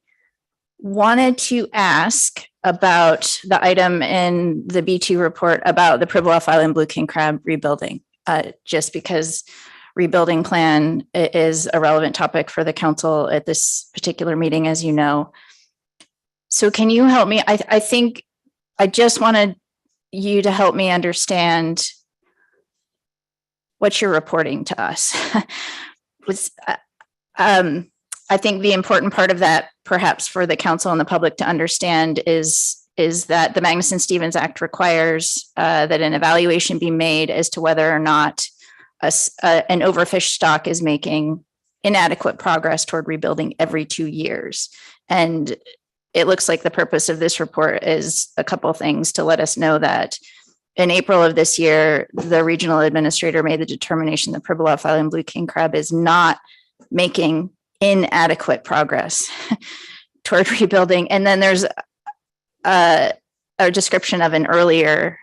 wanted to ask about the item in the B2 report about the Pribilof Island Blue King Crab rebuilding, just because rebuilding plan is a relevant topic for the council at this particular meeting, as you know. So can you help me? I think I just wanted you to help me understand what you're reporting to us. I think the important part of that, perhaps for the council and the public to understand, is that the Magnuson-Stevens Act requires that an evaluation be made as to whether or not an overfished stock is making inadequate progress toward rebuilding every 2 years. And it looks like the purpose of this report is a couple of things: to let us know that in April of this year, the regional administrator made the determination that Pribilof Island Blue King Crab is not making inadequate progress toward rebuilding. And then there's a description of an earlier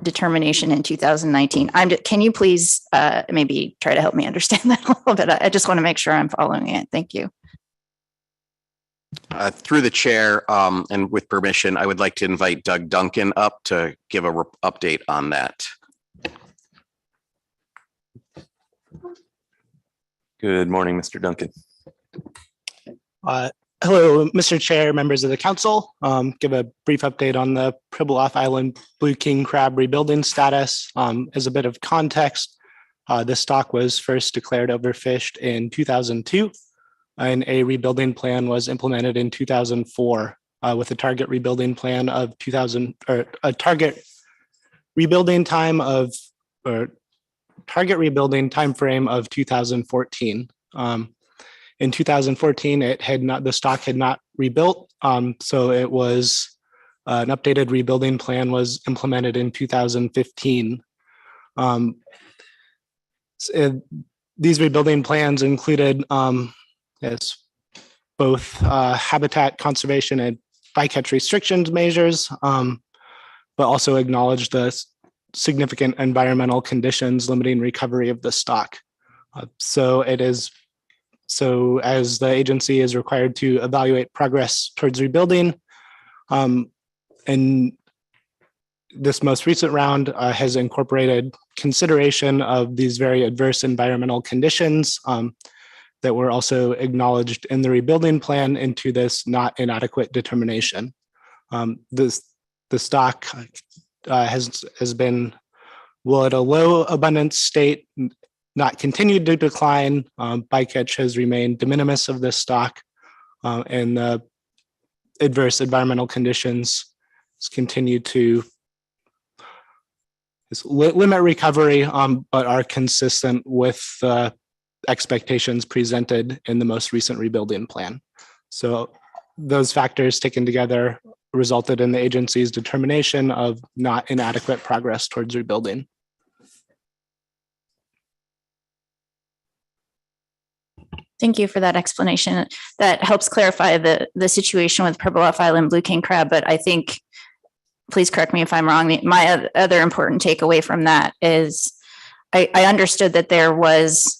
determination in 2019. Can you please maybe try to help me understand that a little bit? I just want to make sure I'm following it. Thank you. Through the chair, and with permission, I would like to invite Doug Duncan up to give a update on that. Good morning, Mr. Duncan. Hello, Mr. Chair, members of the council. Give a brief update on the Pribilof Island Blue King Crab rebuilding status. As a bit of context, the stock was first declared overfished in 2002, and a rebuilding plan was implemented in 2004 with a target rebuilding plan of target rebuilding time frame of 2014. In 2014, the stock had not rebuilt, so it was an updated rebuilding plan was implemented in 2015. These rebuilding plans included both habitat conservation and bycatch restrictions measures, but also acknowledged the significant environmental conditions limiting recovery of the stock. So as the agency is required to evaluate progress towards rebuilding, and this most recent round has incorporated consideration of these very adverse environmental conditions that were also acknowledged in the rebuilding plan into this not inadequate determination. The stock has been, will at a low abundance state not continued to decline. Bycatch has remained de minimis of this stock, and the adverse environmental conditions continue to limit recovery, but are consistent with the expectations presented in the most recent rebuilding plan. So those factors taken together resulted in the agency's determination of not inadequate progress towards rebuilding. Thank you for that explanation. That helps clarify the situation with Pribilof Island blue king crab, but I think, please correct me if I'm wrong, my other important takeaway from that is I understood that there was,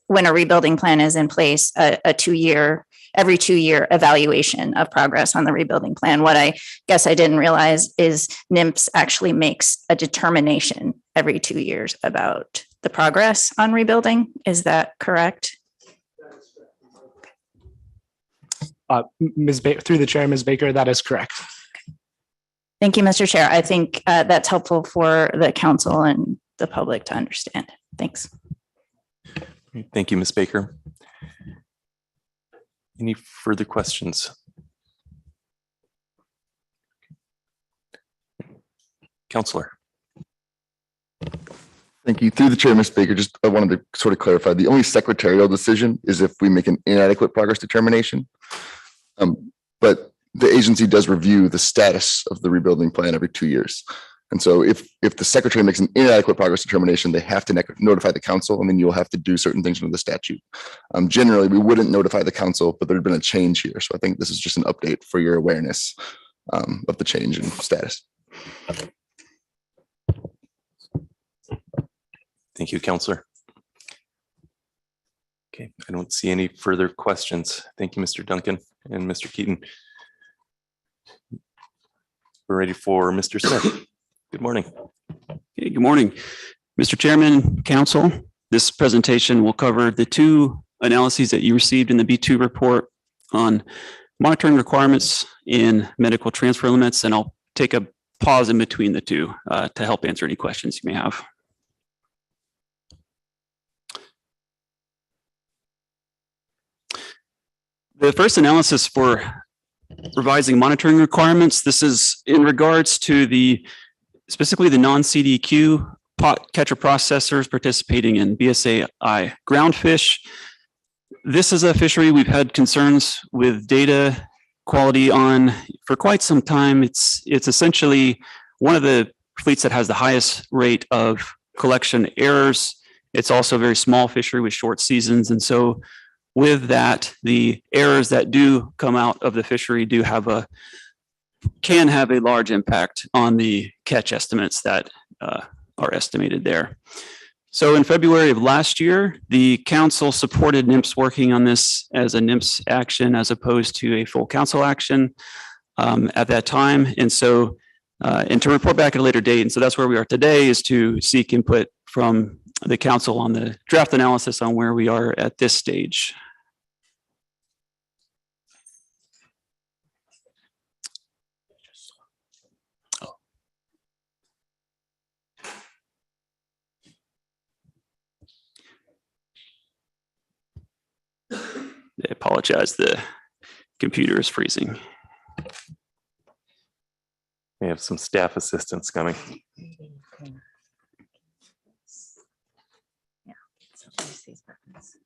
when a rebuilding plan is in place, every 2 year evaluation of progress on the rebuilding plan. What I guess I didn't realize is NMFS actually makes a determination every 2 years about the progress on rebuilding. Is that correct? Through the chair, Ms. Baker, that is correct. Thank you, Mr. Chair. I think that's helpful for the council and the public to understand. Thanks. Thank you, Ms. Baker. Any further questions? Counselor. Thank you. Through the chair, Ms. Baker, I wanted to sort of clarify, the only secretarial decision is if we make an inadequate progress determination. But the agency does review the status of the rebuilding plan every 2 years. And so if the secretary makes an inadequate progress determination, they have to notify the council, and then you'll have to do certain things under the statute. Generally, we wouldn't notify the council, but there's been a change here. So I think this is just an update for your awareness of the change in status. Thank you, Counselor. Okay, I don't see any further questions. Thank you, Mr. Duncan and Mr. Keaton. We're ready for Mr. Smith. Good morning. Okay, good morning, Mr. Chairman, Council. This presentation will cover the 2 analyses that you received in the B2 report on monitoring requirements in medical transfer limits, and I'll take a pause in between the 2 to help answer any questions you may have. The first analysis for revising monitoring requirements, this is in regards to specifically the non-CDQ pot catcher processors participating in BSAI groundfish. This is a fishery we've had concerns with data quality on for quite some time. It's essentially one of the fleets that has the highest rate of collection errors. It's also a very small fishery with short seasons. And so with that, the errors that do come out of the fishery can have a large impact on the catch estimates that are estimated there. So in February of last year, the council supported NMFS working on this as a NMFS action as opposed to a full council action at that time. And so, and to report back at a later date. And so that's where we are today, is to seek input from the council on the draft analysis on where we are at this stage. I apologize, the computer is freezing. We have some staff assistance coming. Yeah, so these buttons.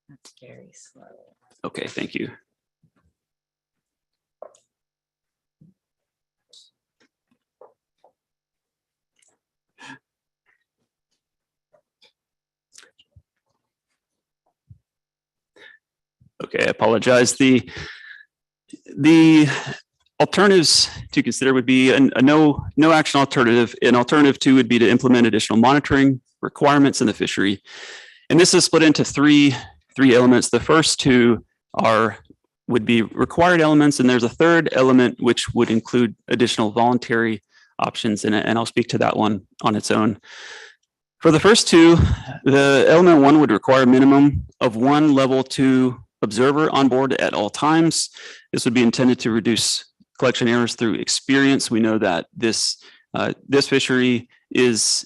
That's very slow. Okay, thank you. Okay, I apologize. The alternatives to consider would be a no action alternative. An alternative 2 would be to implement additional monitoring requirements in the fishery. And this is split into three elements. The first 2 would be required elements, and there's a third element which would include additional voluntary options, and I'll speak to that one on its own. For the first two, the element one would require a minimum of one level 2 observer on board at all times. This would be intended to reduce collection errors through experience. We know that this fishery is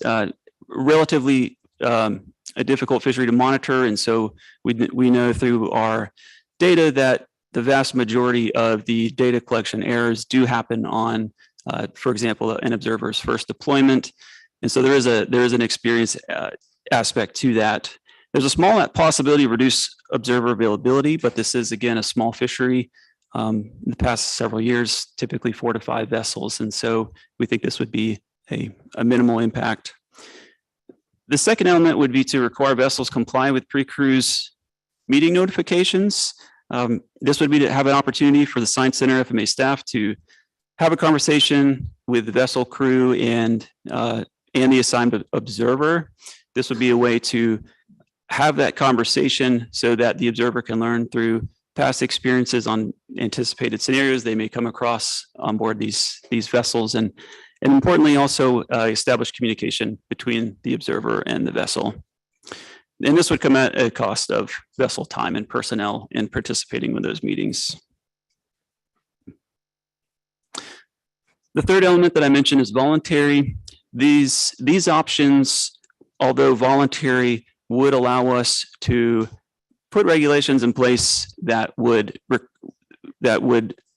relatively a difficult fishery to monitor, and so we know through our data that the vast majority of the data collection errors do happen on, for example, an observer's first deployment. And so there is an experience aspect to that. There's a small possibility of reduced observer availability, but this is, again, a small fishery. In the past several years, typically 4 to 5 vessels. And so we think this would be a minimal impact. The second element would be to require vessels comply with pre-cruise meeting notifications. This would be to have an opportunity for the Science Center FMA staff to have a conversation with the vessel crew and the assigned observer. This would be a way to have that conversation so that the observer can learn through past experiences on anticipated scenarios they may come across on board these vessels, and importantly also establish communication between the observer and the vessel. And this would come at a cost of vessel time and personnel in participating with those meetings. The third element that I mentioned is voluntary. These options, although voluntary, would allow us to put regulations in place that would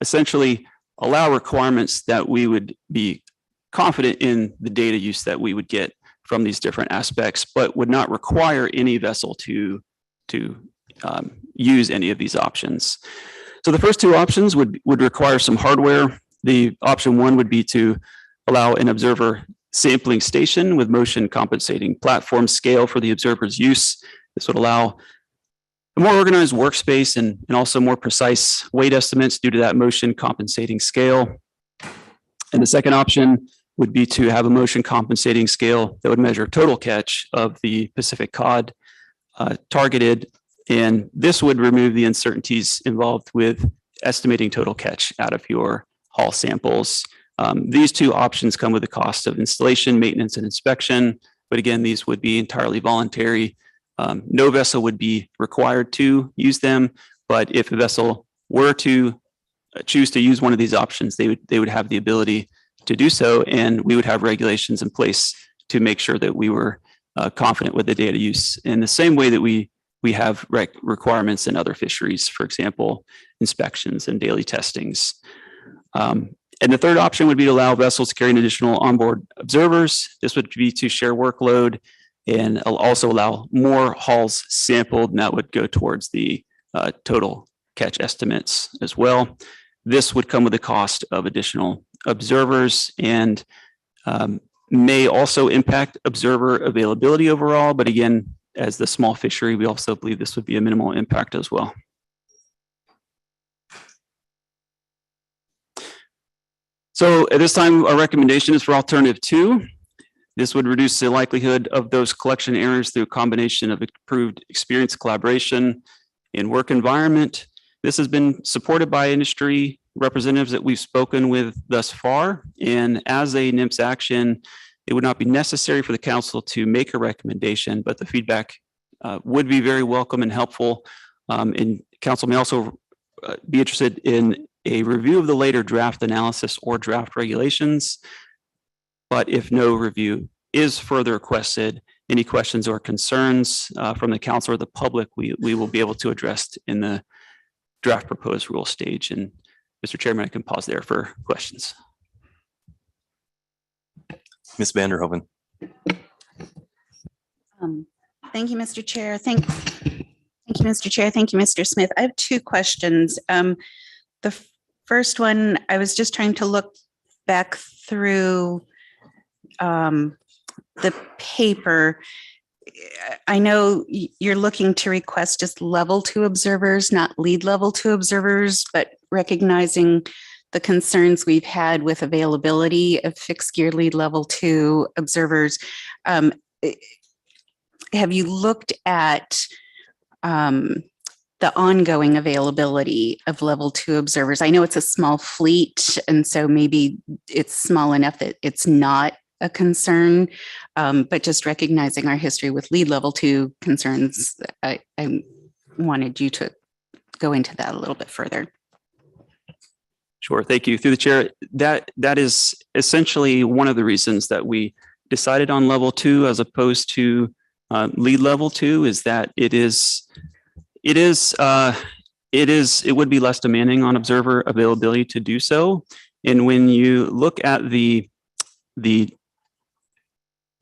essentially allow requirements that we would be confident in the data use that we would get from these different aspects, but would not require any vessel to use any of these options. So the first two options would require some hardware. The option one would be to allow an observer sampling station with motion compensating platform scale for the observer's use. This would allow a more organized workspace and also more precise weight estimates due to that motion compensating scale. And the second option would be to have a motion compensating scale that would measure total catch of the Pacific cod targeted. And this would remove the uncertainties involved with estimating total catch out of your haul samples. These two options come with the cost of installation, maintenance, and inspection. But again, these would be entirely voluntary. No vessel would be required to use them, but if a vessel were to choose to use one of these options, they would have the ability to do so, and we would have regulations in place to make sure that we were confident with the data use in the same way that we have requirements in other fisheries, for example, inspections and daily testings. And the third option would be to allow vessels to carry an additional onboard observers. This would be to share workload and also allow more hauls sampled, and that would go towards the total catch estimates as well. This would come with the cost of additional observers and may also impact observer availability overall. But again, as the small fishery, we also believe this would be a minimal impact as well. So at this time, our recommendation is for alternative 2. This would reduce the likelihood of those collection errors through a combination of improved experience, collaboration, and work environment. This has been supported by industry representatives that we've spoken with thus far. And as a NMFS action, it would not be necessary for the council to make a recommendation, but the feedback would be very welcome and helpful. And council may also be interested in a review of the later draft analysis or draft regulations. But if no review is further requested, any questions or concerns from the council or the public, we will be able to address in the draft proposed rule stage. And Mr. Chairman, I can pause there for questions. Ms. Vanderhoven. Thank you, Mr. Chair. Thank you, Mr. Chair. Thank you, Mr. Smith. I have 2 questions. The first one, I was just trying to look back through the paper. I know you're looking to request just level 2 observers, not lead level 2 observers, but recognizing the concerns we've had with availability of fixed gear lead level 2 observers. Have you looked at the ongoing availability of level 2 observers. I know it's a small fleet, and so maybe it's small enough that it's not a concern, but just recognizing our history with lead level 2 concerns, I wanted you to go into that a little bit further. Sure, thank you. Through the chair, that is essentially one of the reasons that we decided on level 2 as opposed to lead level 2, is that it would be less demanding on observer availability to do so. And when you look at the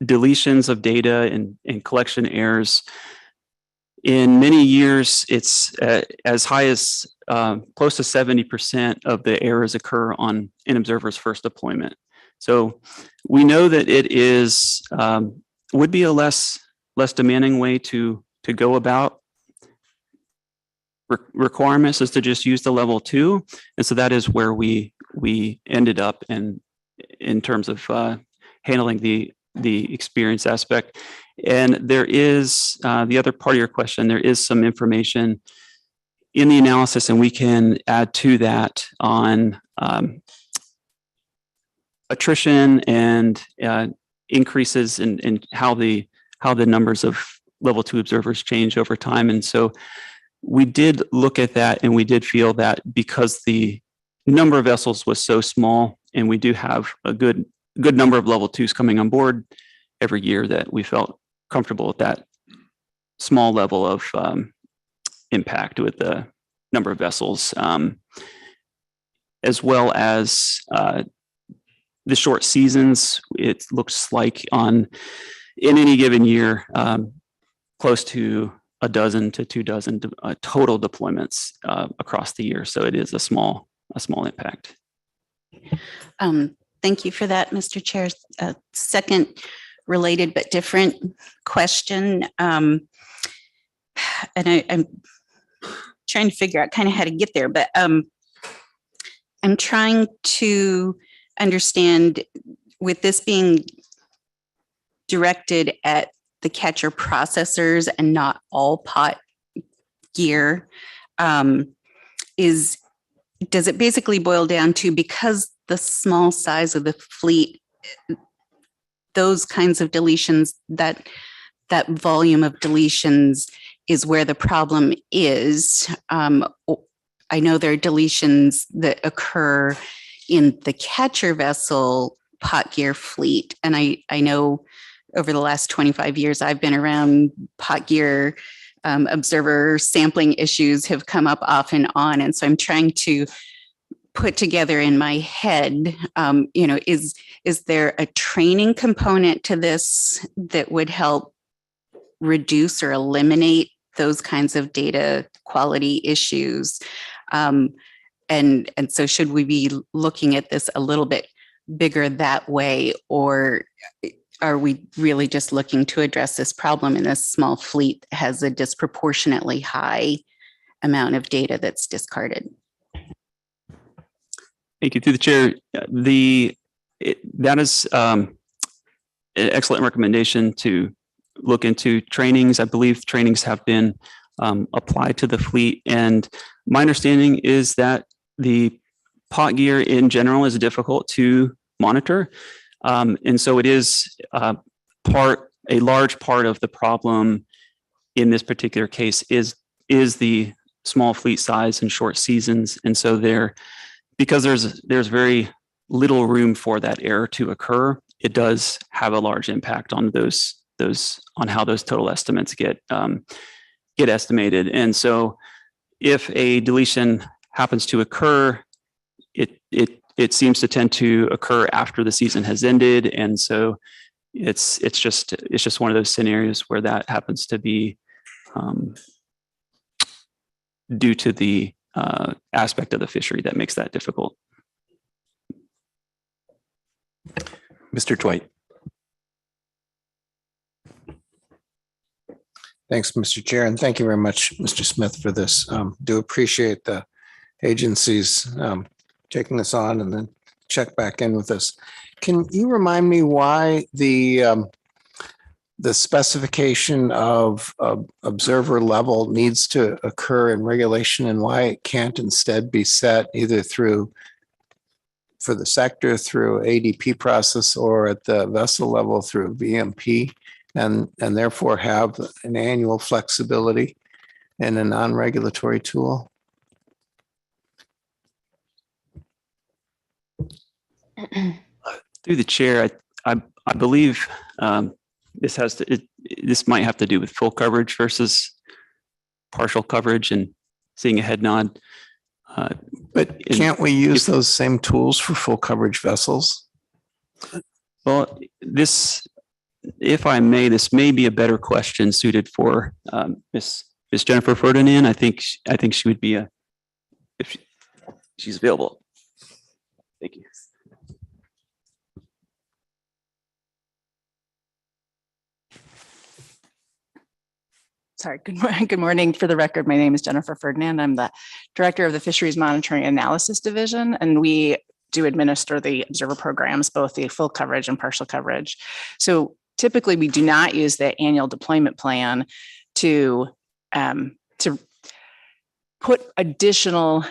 deletions of data and collection errors, in many years, it's as high as close to 70% of the errors occur on an observer's first deployment. So we know that it is would be a less demanding way to go about requirements, is to just use the level 2. And so that is where we ended up in terms of handling the experience aspect. And there is the other part of your question, there is some information in the analysis, and we can add to that on attrition and increases in how the numbers of level 2 observers change over time. And so we did look at that, and we did feel that because the number of vessels was so small, and we do have a good number of level 2s coming on board every year, that we felt comfortable with that small level of impact with the number of vessels, as well as the short seasons. It looks like in any given year, close to a dozen to 2 dozen total deployments across the year. So it is a small impact. Thank you for that, Mr. Chair. Second related but different question. And I'm trying to figure out kind of how to get there, but I'm trying to understand, with this being directed at the catcher processors and not all pot gear, does it basically boil down to, because the small size of the fleet, those kinds of deletions, that volume of deletions is where the problem is? I know there are deletions that occur in the catcher vessel pot gear fleet, and I know over the last 25 years I've been around, pot gear observer sampling issues have come up off and on, and so I'm trying to put together in my head, is there a training component to this that would help reduce or eliminate those kinds of data quality issues? And so should we be looking at this a little bit bigger that way, or are we really just looking to address this problem in a small fleet that has a disproportionately high amount of data that's discarded? Thank you. Through the chair, that is an excellent recommendation to look into trainings. I believe trainings have been applied to the fleet, and my understanding is that the pot gear in general is difficult to monitor, and so it is a large part of the problem in this particular case is the small fleet size and short seasons, and so because there's very little room for that error to occur, it does have a large impact on on how those total estimates get estimated. And so if a deletion happens to occur, it seems to tend to occur after the season has ended. And so it's just one of those scenarios where that happens to be due to the aspect of the fishery that makes that difficult. Mr. Twite. Thanks, Mr. Chair, and thank you very much, Mr. Smith, for this. Do appreciate the agencies taking this on and then check back in with us. Can you remind me why the the specification of observer level needs to occur in regulation and why it can't instead be set either through for the sector through ADP process or at the vessel level through VMP and therefore have an annual flexibility in a non-regulatory tool. Through the chair, I believe this might have to do with full coverage versus partial coverage and seeing a head nod. But can't we use those same tools for full coverage vessels? Well, if I may, this may be a better question suited for Miss Jennifer Ferdinand. I think she would be if she's available. Thank you. Sorry, good morning. For the record, my name is Jennifer Ferdinand. I'm the Director of the Fisheries Monitoring Analysis Division, and we do administer the observer programs, both the full coverage and partial coverage. So typically we do not use the annual deployment plan to put additional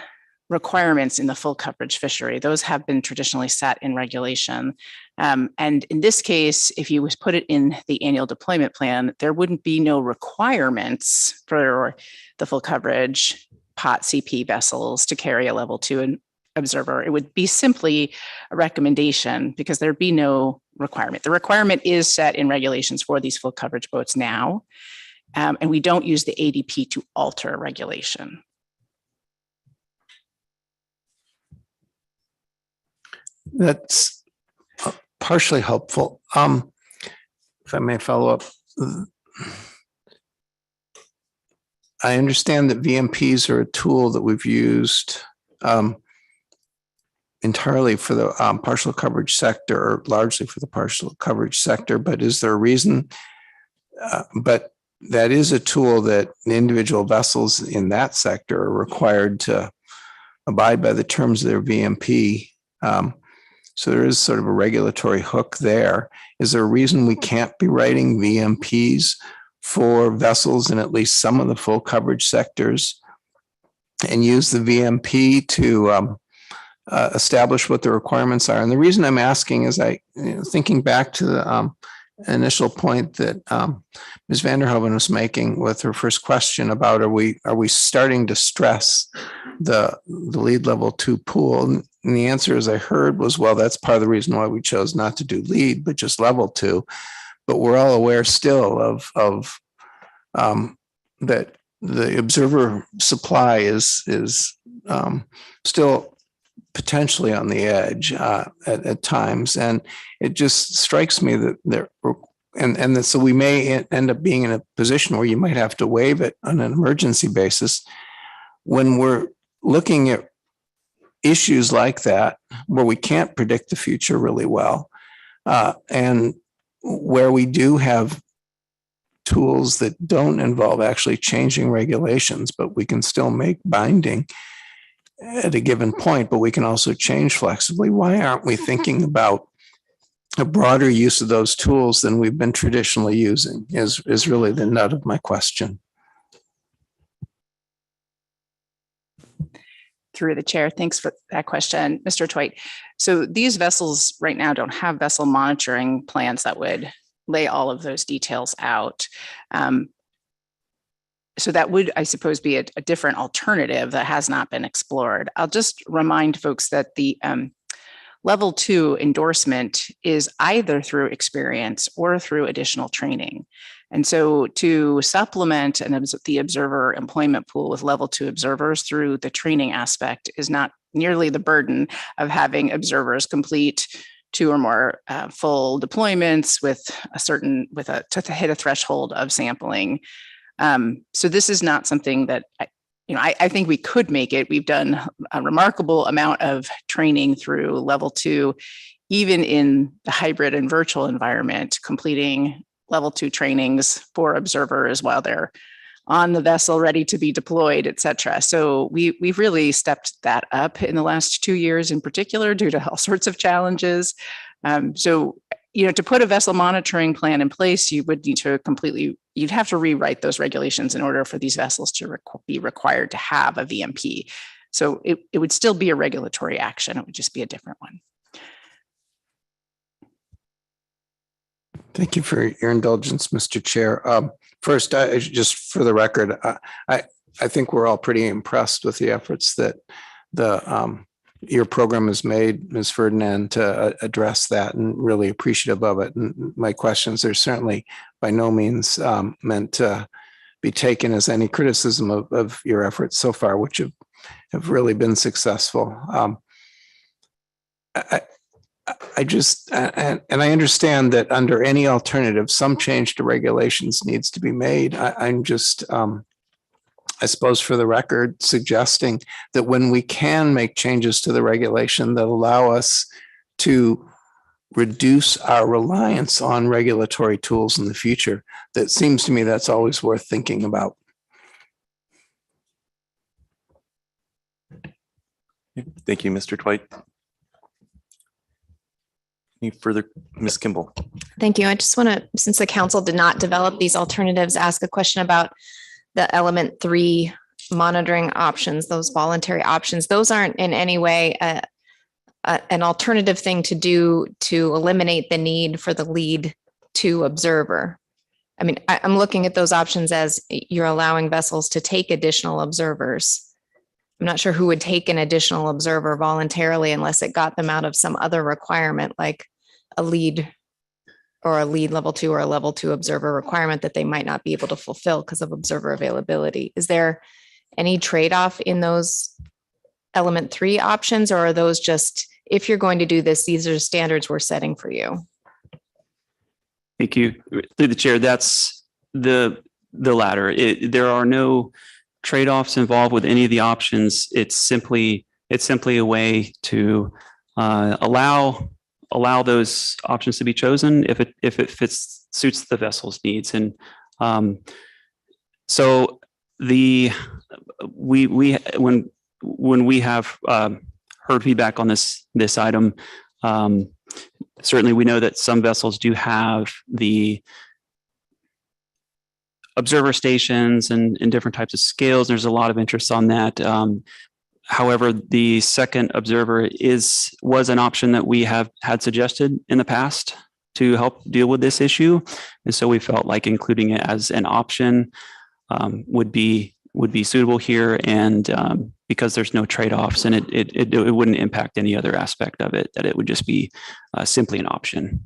requirements in the full coverage fishery. Those have been traditionally set in regulation. And in this case, if you put it in the annual deployment plan, there wouldn't be no requirements for the full coverage POT CP vessels to carry a level 2 observer. It would be simply a recommendation because there'd be no requirement. The requirement is set in regulations for these full coverage boats now. And we don't use the ADP to alter regulation. That's partially helpful. If I may follow up, I understand that VMPs are a tool that we've used entirely for the partial coverage sector, or largely for the partial coverage sector, but is there a reason? But that is a tool that individual vessels in that sector are required to abide by the terms of their VMP. So there is sort of a regulatory hook there. Is there a reason we can't be writing VMPs for vessels in at least some of the full coverage sectors and use the VMP to establish what the requirements are? And the reason I'm asking is thinking back to the initial point that Ms. Vanderhoven was making with her first question about are we starting to stress the lead level 2 pool? And the answer, as I heard, was, well, that's part of the reason why we chose not to do lead, but just level 2. But we're all aware still of that the observer supply is still potentially on the edge at times. And it just strikes me that so we may end up being in a position where you might have to waive it on an emergency basis when we're looking at issues like that, where we can't predict the future really well, and where we do have tools that don't involve actually changing regulations, but we can still make binding at a given point, but we can also change flexibly. Why aren't we thinking about a broader use of those tools than we've been traditionally using is really the nut of my question. Through the chair, thanks for that question, Mr. Twite. So these vessels right now don't have vessel monitoring plans that would lay all of those details out. So that would, I suppose, be a different alternative that has not been explored. I'll just remind folks that the level 2 endorsement is either through experience or through additional training. And so to supplement the observer employment pool with level 2 observers through the training aspect is not nearly the burden of having observers complete 2 or more full deployments to hit a threshold of sampling. So this is not something that I think we could make it. We've done a remarkable amount of training through level 2, even in the hybrid and virtual environment, completing level 2 trainings for observers while they're on the vessel ready to be deployed, et cetera. So we've really stepped that up in the last 2 years in particular due to all sorts of challenges. So to put a vessel monitoring plan in place, you would need to you'd have to rewrite those regulations in order for these vessels to be required to have a VMP. So it would still be a regulatory action. It would just be a different one. Thank you for your indulgence, Mr. Chair. First, just for the record, I think we're all pretty impressed with the efforts that your program has made, Ms. Ferdinand, to address that, and really appreciative of it. And my questions are certainly by no means meant to be taken as any criticism of your efforts so far, which have really been successful. I just, and I understand that under any alternative, some change to regulations needs to be made. I'm just, I suppose for the record, suggesting that when we can make changes to the regulation that allow us to reduce our reliance on regulatory tools in the future, that seems to me that's always worth thinking about. Thank you, Mr. Dwight. Any further, Ms. Kimball? Thank you. I just want to, since the council did not develop these alternatives, ask a question about the element 3 monitoring options, those voluntary options. Those aren't in any way an alternative thing to do to eliminate the need for the lead to observer. I mean, I'm looking at those options as you're allowing vessels to take additional observers. I'm not sure who would take an additional observer voluntarily unless it got them out of some other requirement, like a lead or a lead level 2 or a level 2 observer requirement that they might not be able to fulfill because of observer availability. Is there any trade-off in those element 3 options, or are those just, if you're going to do this, these are standards we're setting for you? Thank you. Through the chair, that's the latter. There are no trade-offs involved with any of the options. It's simply a way to allow those options to be chosen if it suits the vessel's needs. And so when we have heard feedback on this item, certainly we know that some vessels do have the observer stations and different types of scales. There's a lot of interest on that. However, the second observer was an option that we have had suggested in the past to help deal with this issue. And so we felt like including it as an option would be suitable here. And because there's no trade-offs and it wouldn't impact any other aspect of it, that it would just be simply an option.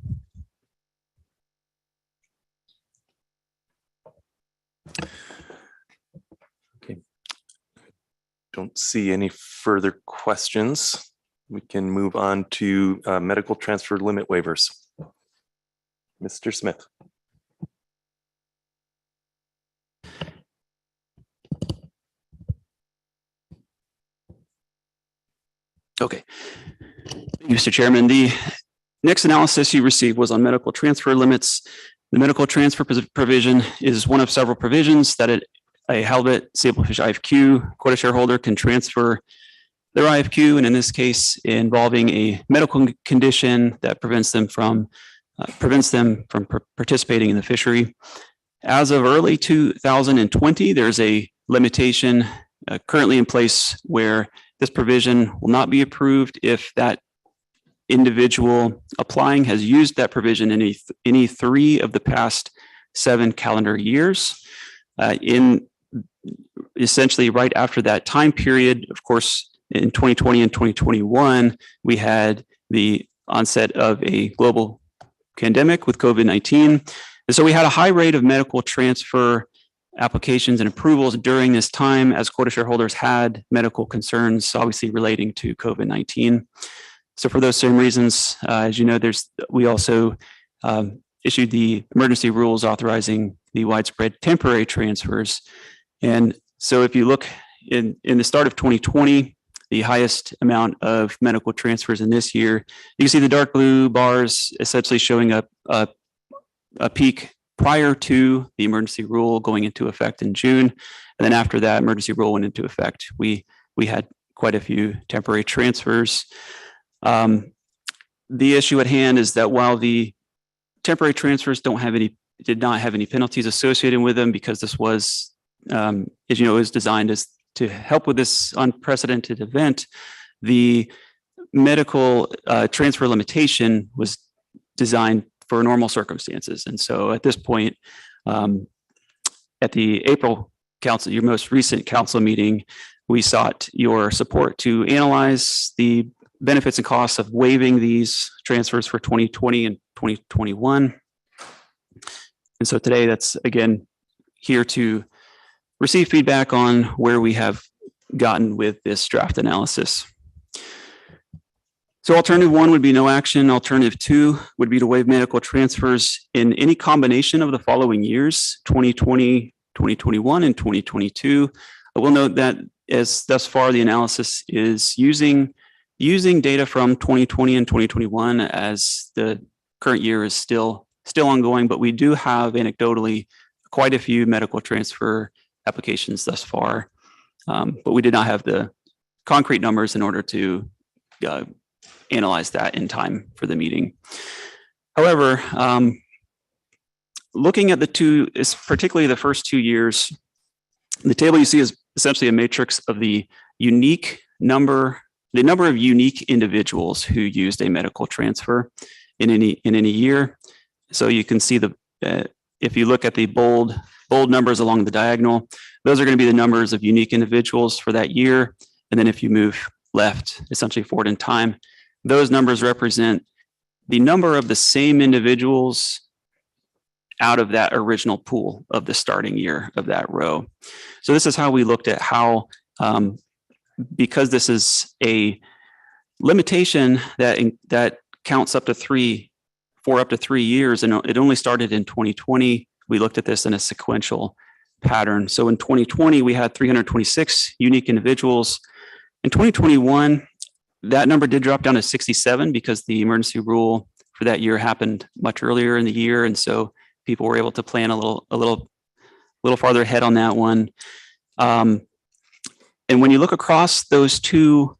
Okay. Don't see any further questions. We can move on to medical transfer limit waivers. Mr. Smith. Okay. Thank you, Mr. Chairman. The next analysis you received was on medical transfer limits. The medical transfer provision is one of several provisions that a halibut, sablefish IFQ quota shareholder can transfer their IFQ, and in this case, involving a medical condition that prevents them from participating in the fishery. As of early 2020, there's a limitation currently in place where this provision will not be approved if that individual applying has used that provision in any 3 of the past 7 calendar years. In essentially right after that time period, of course, in 2020 and 2021, we had the onset of a global pandemic with COVID-19. And so we had a high rate of medical transfer applications and approvals during this time as quota shareholders had medical concerns, obviously relating to COVID-19. So for those same reasons, as you know, we also issued the emergency rules authorizing the widespread temporary transfers. And so if you look in the start of 2020, the highest amount of medical transfers in this year, you can see the dark blue bars essentially showing up a peak prior to the emergency rule going into effect in June. And then after that emergency rule went into effect, we had quite a few temporary transfers. The issue at hand is that while the temporary transfers did not have any penalties associated with them because this was, as you know, is designed as to help with this unprecedented event. The medical transfer limitation was designed for normal circumstances. And so at this point, at the April council, your most recent council meeting, we sought your support to analyze the benefits and costs of waiving these transfers for 2020 and 2021. And so today, that's again here to receive feedback on where we have gotten with this draft analysis. So alternative 1 would be no action. Alternative 2 would be to waive medical transfers in any combination of the following years, 2020, 2021, and 2022. I will note that as thus far, the analysis is using data from 2020 and 2021 as the current year is still ongoing, but we do have anecdotally quite a few medical transfer applications thus far. But we did not have the concrete numbers in order to analyze that in time for the meeting. However, looking at particularly the first 2 years, the table you see is essentially a matrix of the number of unique individuals who used a medical transfer in any year. So you can see if you look at the bold numbers along the diagonal, those are going to be the numbers of unique individuals for that year. And then if you move left, essentially forward in time, those numbers represent the number of the same individuals out of that original pool of the starting year of that row. So this is how we looked at how, because this is a limitation that counts up to for up to 3 years, and it only started in 2020, we looked at this in a sequential pattern. So in 2020, we had 326 unique individuals. In 2021, that number did drop down to 67 because the emergency rule for that year happened much earlier in the year. And so people were able to plan a little farther ahead on that one. And when you look across those 2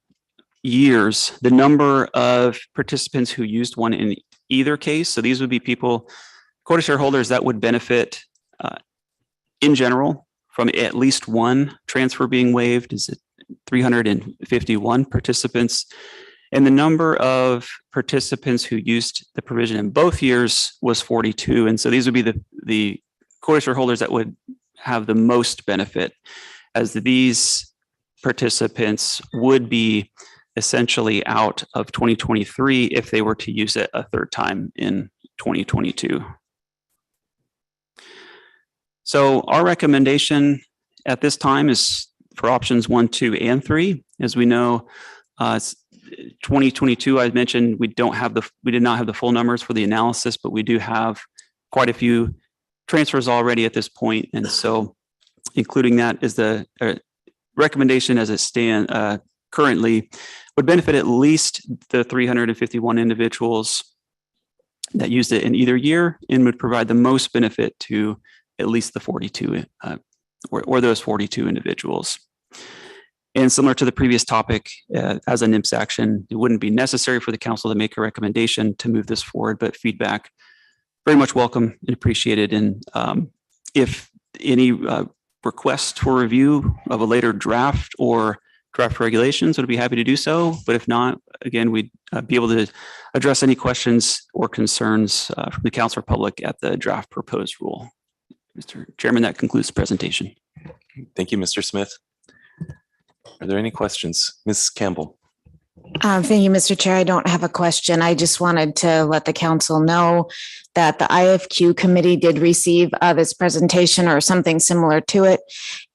years, the number of participants who used one in either case, so these would be people, quota shareholders that would benefit in general from at least one transfer being waived, is it 351 participants. And the number of participants who used the provision in both years was 42. And so these would be the quota shareholders that would have the most benefit, as these participants would be essentially out of 2023 if they were to use it a third time in 2022. So our recommendation at this time is for options 1, 2, and 3. As we know, 2022, I mentioned we did not have the full numbers for the analysis, but we do have quite a few transfers already at this point. And so including that is the recommendation as it stands currently would benefit at least the 351 individuals that used it in either year, and would provide the most benefit to at least the 42 or those 42 individuals. And similar to the previous topic, as a NMFS action, it wouldn't be necessary for the council to make a recommendation to move this forward, but feedback very much welcome and appreciated. And if any request for review of a later draft or draft regulations, would be happy to do so. But if not, again, we'd be able to address any questions or concerns from the council or public at the draft proposed rule. Mr. Chairman, that concludes the presentation. Thank you, Mr. Smith. Are there any questions? Ms. Campbell? Thank you, Mr. Chair. I don't have a question. I just wanted to let the council know that the IFQ committee did receive this presentation or something similar to it.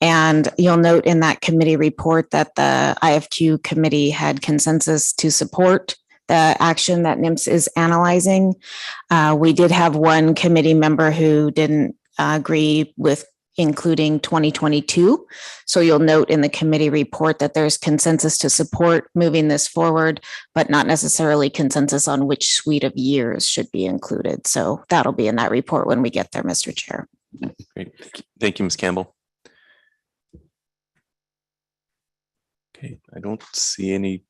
And you'll note in that committee report that the IFQ committee had consensus to support the action that NMFS is analyzing. We did have one committee member who didn't agree with including 2022. So you'll note in the committee report that there's consensus to support moving this forward, but not necessarily consensus on which suite of years should be included. So that'll be in that report when we get there, Mr. Chair. Great. Thank you, Ms. Campbell. Okay, I don't see any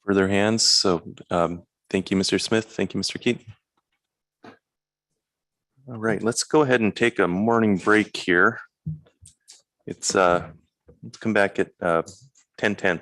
further hands. So thank you, Mr. Smith. Thank you, Mr. Keaton. All right, let's go ahead and take a morning break here. It's let's come back at 10:10.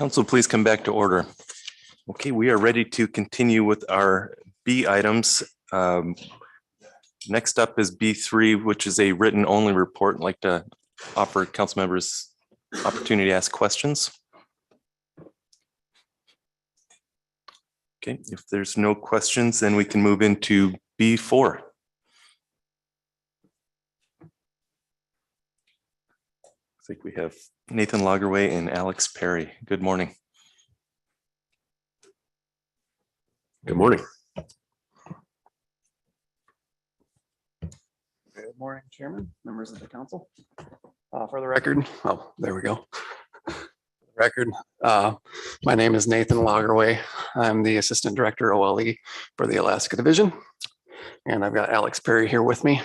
Council, please come back to order. Okay, we are ready to continue with our B items. Next up is B3, which is a written only report. I'd like to offer council members opportunity to ask questions. Okay, if there's no questions, then we can move into B4. I think we have Nathan Lagerway and Alex Perry. Good morning. Good morning. Good morning, Chairman, members of the council. For the record, oh, there we go. For the record, my name is Nathan Lagerway. I'm the Assistant Director OLE for the Alaska Division, and I've got Alex Perry here with me.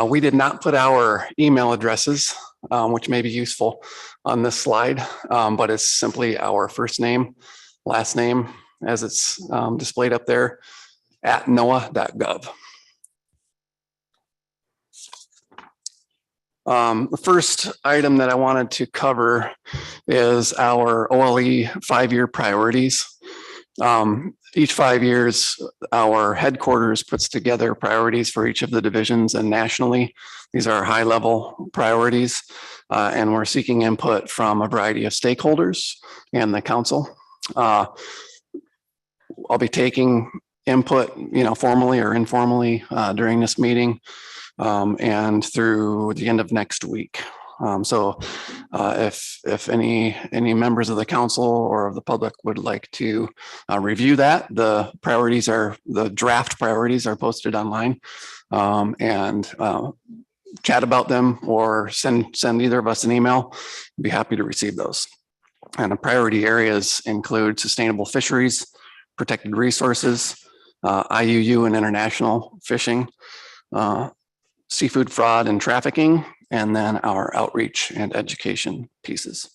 We did not put our email addresses, which may be useful on this slide, but it's simply our first name, last name, as it's displayed up there at NOAA.gov. The first item that I wanted to cover is our OLE 5-year priorities. Each 5 years, our headquarters puts together priorities for each of the divisions, and nationally, these are high-level priorities, and we're seeking input from a variety of stakeholders and the council. I'll be taking input, formally or informally during this meeting and through the end of next week. So if any members of the council or of the public would like to review that, the draft priorities are posted online, and chat about them or send either of us an email. I'd be happy to receive those. And the priority areas include sustainable fisheries, protected resources, IUU and international fishing, seafood fraud and trafficking, and then our outreach and education pieces.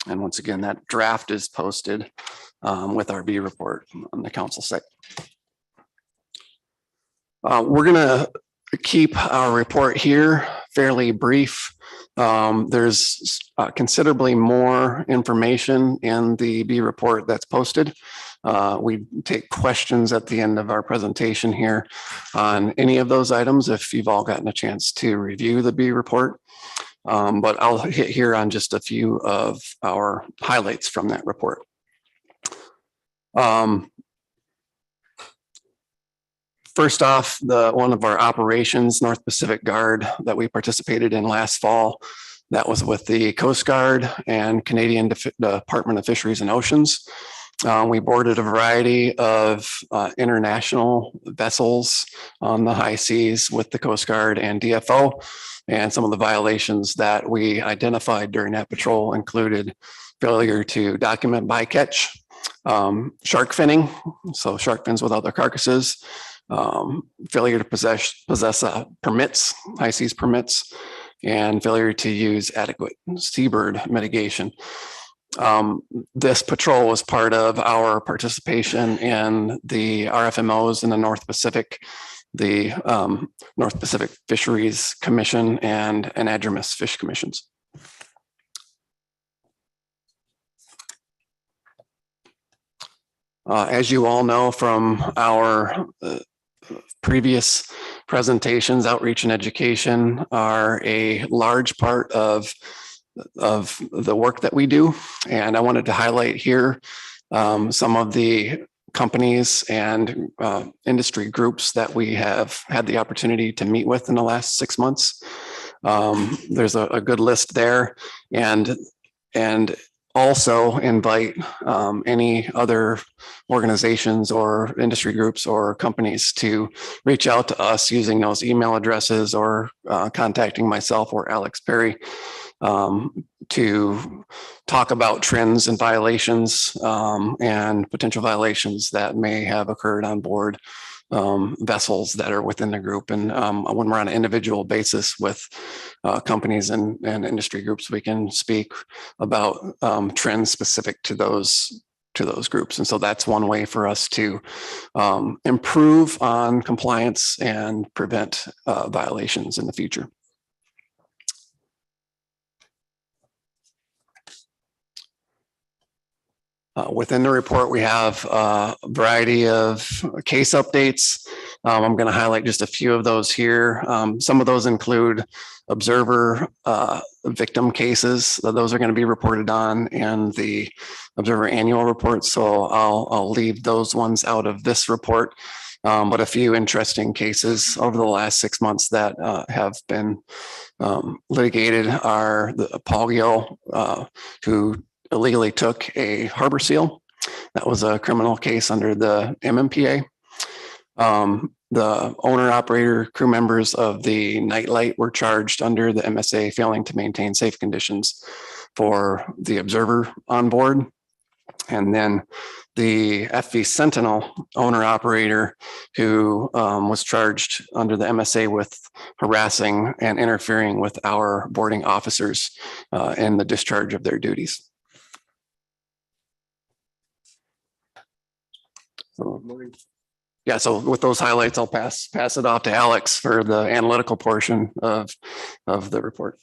And once again, that draft is posted with our B report on the council site. We're gonna keep our report here fairly brief. There's considerably more information in the B report that's posted. We take questions at the end of our presentation here on any of those items if you've all gotten a chance to review the B report. But I'll hit here on just a few of our highlights from that report. First off, one of our operations, North Pacific Guard, that we participated in last fall, that was with the Coast Guard and Canadian Department of Fisheries and Oceans. We boarded a variety of international vessels on the high seas with the Coast Guard and DFO. And some of the violations that we identified during that patrol included failure to document bycatch, shark finning, so shark fins without their carcasses, failure to possess permits, high seas permits, and failure to use adequate seabird mitigation. This patrol was part of our participation in the RFMOs in the North Pacific, the North Pacific Fisheries Commission and Anadromous Fish Commissions. As you all know from our previous presentations, outreach and education are a large part of the work that we do. And I wanted to highlight here some of the companies and industry groups that we have had the opportunity to meet with in the last 6 months. There's a good list there, and also invite any other organizations or industry groups or companies to reach out to us using those email addresses or contacting myself or Alex Perry to talk about trends and violations and potential violations that may have occurred on board vessels that are within the group. And when we're on an individual basis with companies and industry groups, we can speak about trends specific to those groups. And so that's one way for us to improve on compliance and prevent violations in the future. Within the report, we have a variety of case updates. I'm going to highlight just a few of those here. Some of those include observer victim cases. Those are going to be reported on in the observer annual report. So I'll leave those ones out of this report. But a few interesting cases over the last 6 months that have been litigated are the Paul Gill, who illegally took a harbor seal. That was a criminal case under the MMPA. The owner, operator, crew members of the Nightlight were charged under the MSA, failing to maintain safe conditions for the observer on board. And then the FV Sentinel owner operator who was charged under the MSA with harassing and interfering with our boarding officers in the discharge of their duties. Yeah, so with those highlights, I'll pass it off to Alex for the analytical portion of the report.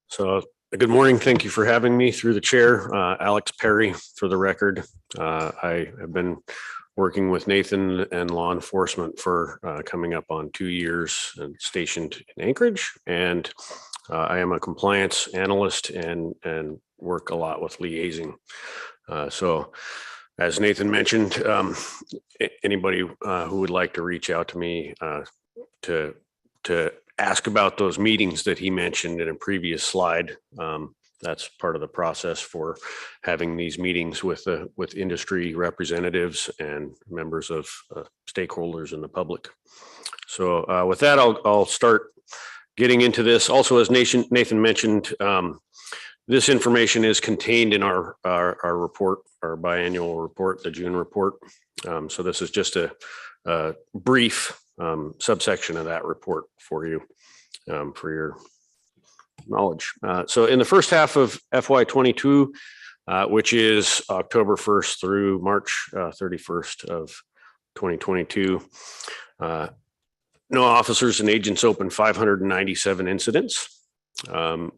So good morning. Thank you for having me through the chair. Alex Perry, for the record. I have been working with Nathan and law enforcement for coming up on 2 years and stationed in Anchorage. And I am a compliance analyst and work a lot with liaising. So as Nathan mentioned, anybody who would like to reach out to me to ask about those meetings that he mentioned in a previous slide, that's part of the process for having these meetings with industry representatives and members of stakeholders in the public. So with that, I'll start getting into this. Also, as Nathan mentioned, this information is contained in our report, our biannual report, the June report. So this is just a brief subsection of that report for you, for your knowledge. So in the first half of FY22, which is October 1st through March 31st of 2022, NOAA officers and agents opened 597 incidents.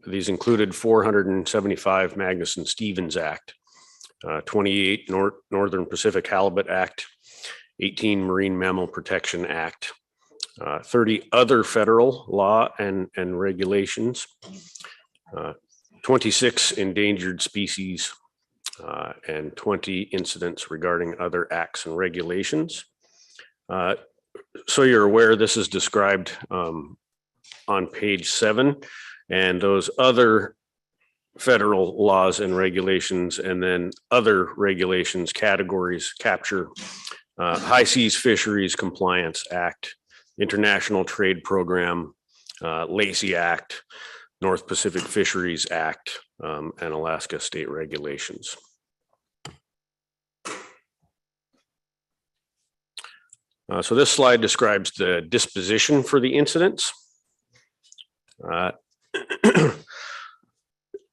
These included 475 Magnuson-Stevens Act, 28 Northern Pacific Halibut Act, 18 Marine Mammal Protection Act, 30 other federal law and regulations, 26 endangered species, and 20 incidents regarding other acts and regulations. So you're aware, this is described on page 7. And those other federal laws and regulations and then other regulations categories capture High Seas Fisheries Compliance Act, International Trade Program, Lacey Act, North Pacific Fisheries Act, and Alaska state regulations. So this slide describes the disposition for the incidents.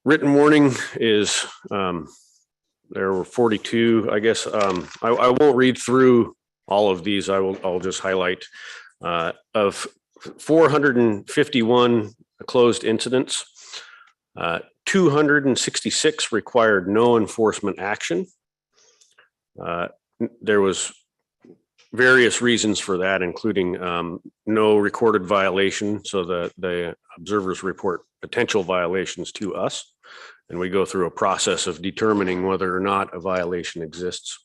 Written warning is, there were 42, I guess. I won't read through all of these. I'll just highlight of 451 closed incidents, 266 required no enforcement action. There was various reasons for that, including no recorded violation. So the observers report potential violations to us, and we go through a process of determining whether or not a violation exists.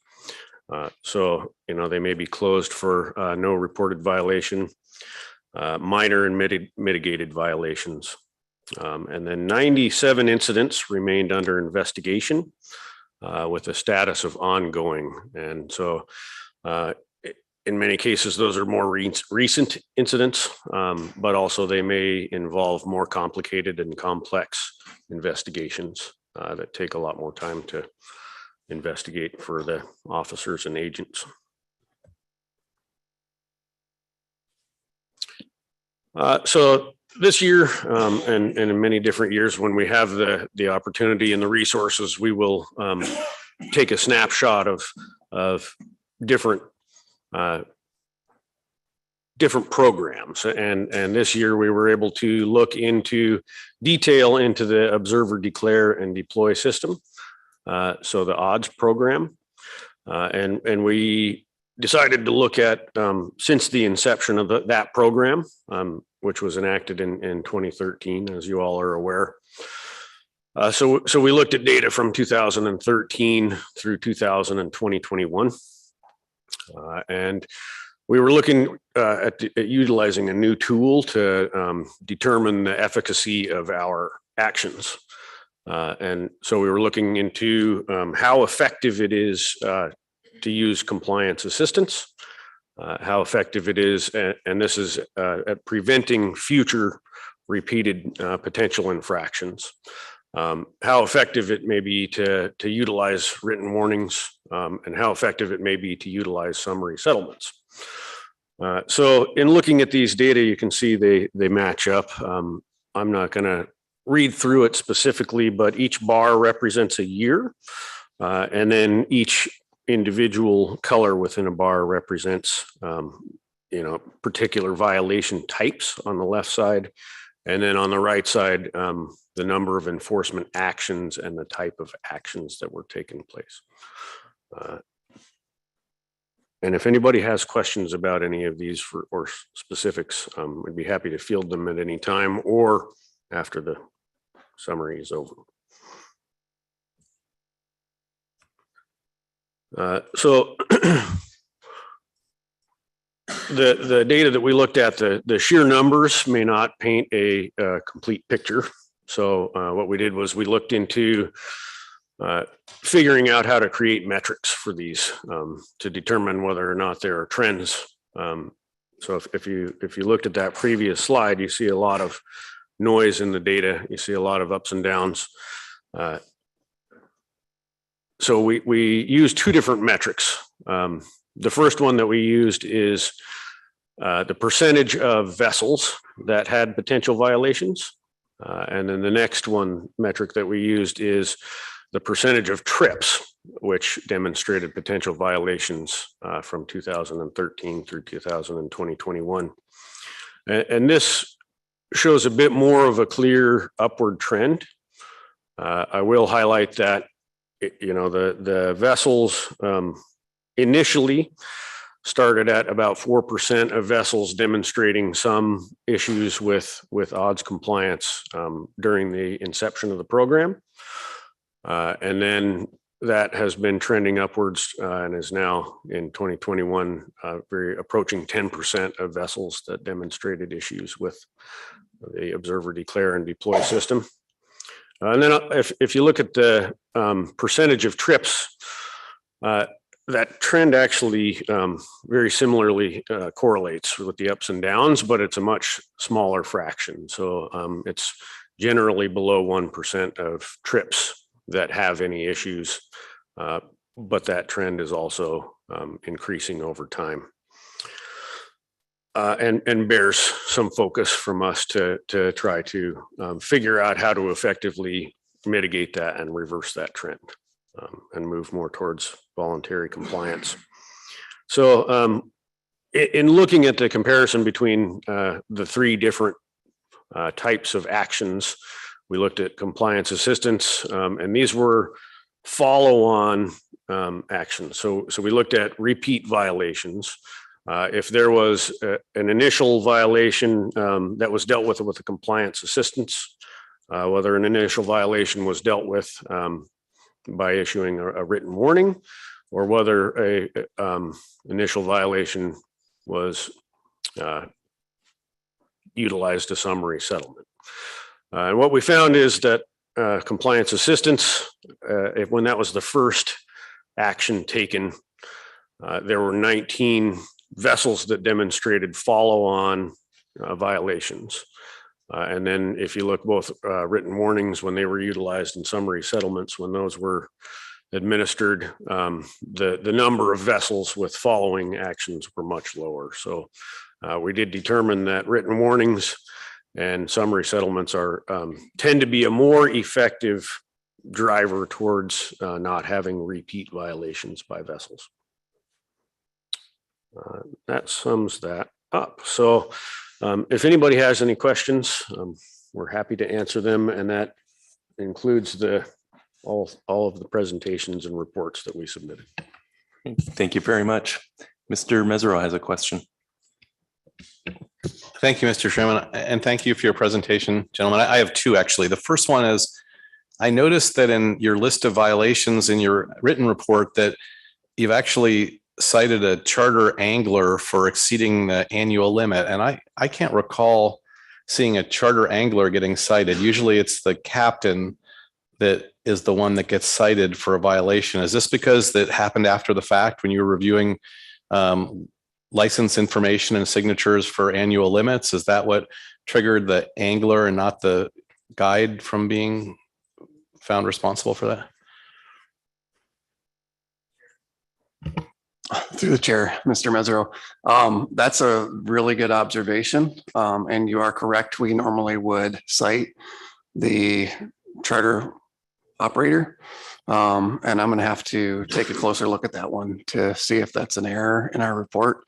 So, they may be closed for no reported violation, minor and mitigated violations. And then 97 incidents remained under investigation with a status of ongoing. And so in many cases, those are more recent incidents, but also they may involve more complicated and complex investigations that take a lot more time to investigate for the officers and agents. So this year, and in many different years, when we have the opportunity and the resources, we will take a snapshot of different programs. And this year we were able to look into detail into the observer declare and deploy system. so the odds program. And we decided to look at, since the inception of that program, which was enacted in 2013, as you all are aware. So we looked at data from 2013 through 2021. And we were looking at utilizing a new tool to determine the efficacy of our actions. And so we were looking into how effective it is to use compliance assistance, how effective it is, and this is at preventing future repeated potential infractions. How effective it may be to utilize written warnings, and how effective it may be to utilize summary settlements. So in looking at these data, you can see they match up. I'm not going to read through it specifically, but each bar represents a year, and then each individual color within a bar represents particular violation types on the left side, and then on the right side the number of enforcement actions and the type of actions that were taking place. And if anybody has questions about any of these or specifics, I'd be happy to field them at any time or after the summary is over. So the data that we looked at, the sheer numbers may not paint a complete picture. So what we did was we looked into figuring out how to create metrics for these to determine whether or not there are trends. So if you looked at that previous slide, you see a lot of noise in the data. You see a lot of ups and downs. So we used two different metrics. The first one that we used is the percentage of vessels that had potential violations. And then the next one metric that we used is the percentage of trips, which demonstrated potential violations from 2013 through 2021. And this shows a bit more of a clear upward trend. I will highlight that the vessels initially started at about 4% of vessels demonstrating some issues with odds compliance during the inception of the program. And then that has been trending upwards and is now in 2021 very approaching 10% of vessels that demonstrated issues with the observer declare and deploy system. And then if you look at the percentage of trips, that trend actually very similarly correlates with the ups and downs, but it's a much smaller fraction. So it's generally below 1% of trips that have any issues, but that trend is also increasing over time. And bears some focus from us to try to figure out how to effectively mitigate that and reverse that trend and move more towards voluntary compliance. So in looking at the comparison between the three different types of actions, we looked at compliance assistance, and these were follow-on actions. So we looked at repeat violations. If there was an initial violation that was dealt with a compliance assistance, whether an initial violation was dealt with by issuing a written warning, or whether a initial violation was utilized a summary settlement. And what we found is that compliance assistance, when that was the first action taken, there were 19 vessels that demonstrated follow-on violations. And then if you look both written warnings when they were utilized and summary settlements when those were administered, the number of vessels with following actions were much lower. So we did determine that written warnings and summary settlements tend to be a more effective driver towards not having repeat violations by vessels. That sums that up. So if anybody has any questions, we're happy to answer them, and that includes the all of the presentations and reports that we submitted. Thank you very much. Mr. Mesereau has a question. Thank you, Mr. Chairman, and thank you for your presentation, gentlemen. I have two, actually. The first one is, I noticed that in your list of violations in your written report that you've actually cited a charter angler for exceeding the annual limit. And I can't recall seeing a charter angler getting cited. Usually it's the captain that is the one that gets cited for a violation. Is this because that happened after the fact when you were reviewing license information and signatures for annual limits? Is that what triggered the angler and not the guide from being found responsible for that? Through the chair, Mr. Mesereau. That's a really good observation. And you are correct. We normally would cite the charter operator. And I'm going to have to take a closer look at that one to see if that's an error in our report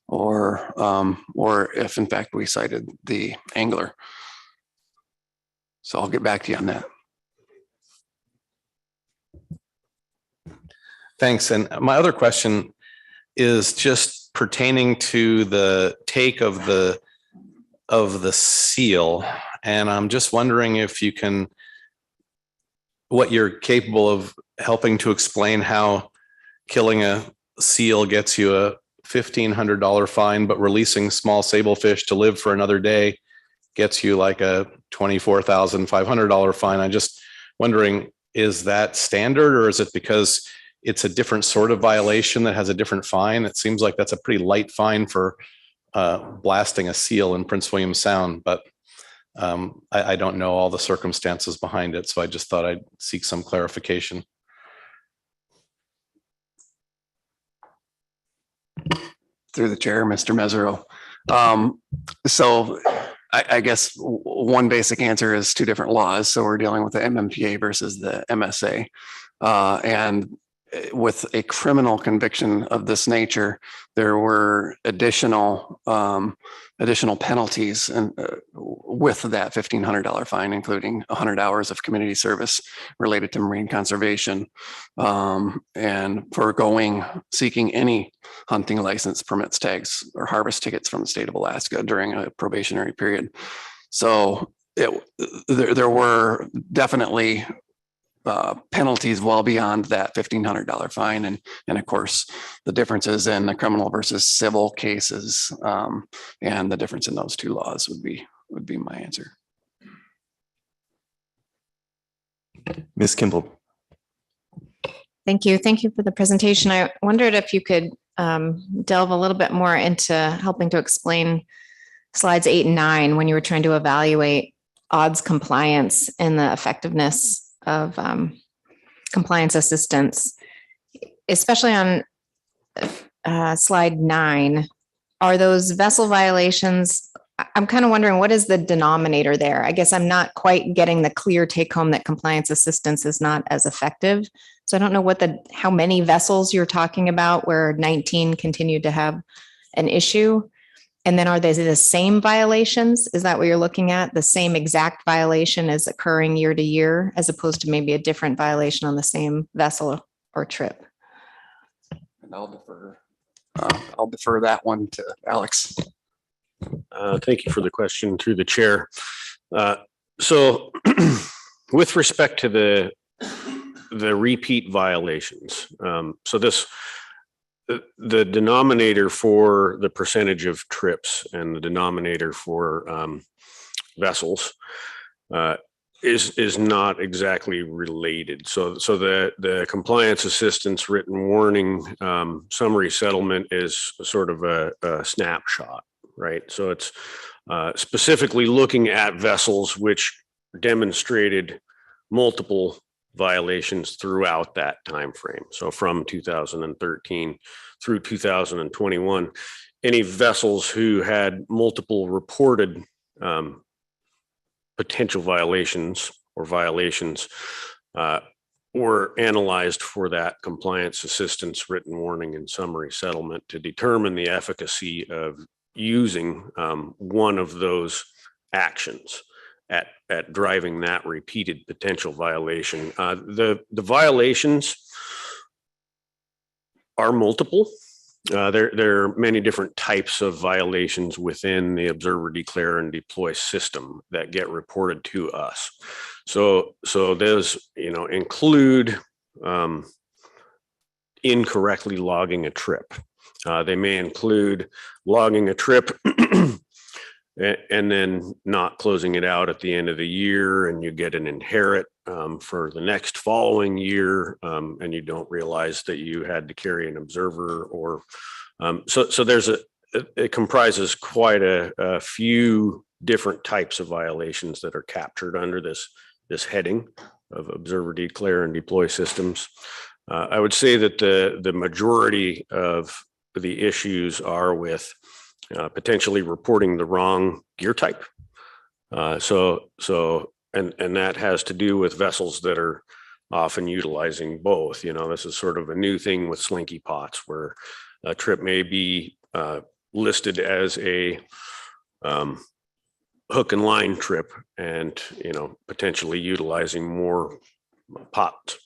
or if in fact we cited the angler. So I'll get back to you on that. Thanks. And my other question is just pertaining to the take of the seal. And I'm just wondering if you can, what you're capable of helping to explain how killing a seal gets you a $1,500 fine, but releasing small sablefish to live for another day gets you like a $24,500 fine. I'm just wondering, is that standard, or is it because it's a different sort of violation that has a different fine? It seems like that's a pretty light fine for blasting a seal in Prince William Sound, but I don't know all the circumstances behind it. So I just thought I'd seek some clarification. Through the chair, Mr. Mesereau. So I guess one basic answer is two different laws. So we're dealing with the MMPA versus the MSA. And with a criminal conviction of this nature, there were additional penalties and with that $1,500 fine, including 100 hours of community service related to marine conservation, and seeking any hunting license, permits, tags, or harvest tickets from the state of Alaska during a probationary period. So there were definitely penalties well beyond that $1,500 fine. And of course, the differences in the criminal versus civil cases and the difference in those two laws would be my answer. Ms. Kimball. Thank you. Thank you for the presentation. I wondered if you could delve a little bit more into helping to explain slides 8 and 9 when you were trying to evaluate odds compliance and the effectiveness of compliance assistance, especially on slide 9. Are those vessel violations? I'm kind of wondering, what is the denominator there? I guess I'm not quite getting the clear take home that compliance assistance is not as effective. So I don't know how many vessels you're talking about where 19 continued to have an issue. And then are they the same violations? Is that what you're looking at? The same exact violation is occurring year to year, as opposed to maybe a different violation on the same vessel or trip? And I'll defer that one to Alex. Thank you for the question, through the chair. So with respect to the repeat violations, the denominator for the percentage of trips and the denominator for vessels is not exactly related. So the compliance assistance written warning summary settlement is sort of a snapshot, right? So it's specifically looking at vessels which demonstrated multiple violations throughout that time frame. So from 2013 through 2021, any vessels who had multiple reported potential violations were analyzed for that compliance assistance written warning and summary settlement to determine the efficacy of using one of those actions. at driving that repeated potential violation. The violations are multiple. There are many different types of violations within the observer, declare, and deploy system that get reported to us. So those, include incorrectly logging a trip. They may include logging a trip and then not closing it out at the end of the year, and you get an inherit for the next following year, and you don't realize that you had to carry an observer, or so there's it comprises quite a few different types of violations that are captured under this heading of observer, declare, and deploy systems. I would say that the majority of the issues are with potentially reporting the wrong gear type. And that has to do with vessels that are often utilizing both. This is sort of a new thing with slinky pots, where a trip may be listed as a hook and line trip, and potentially utilizing more pots.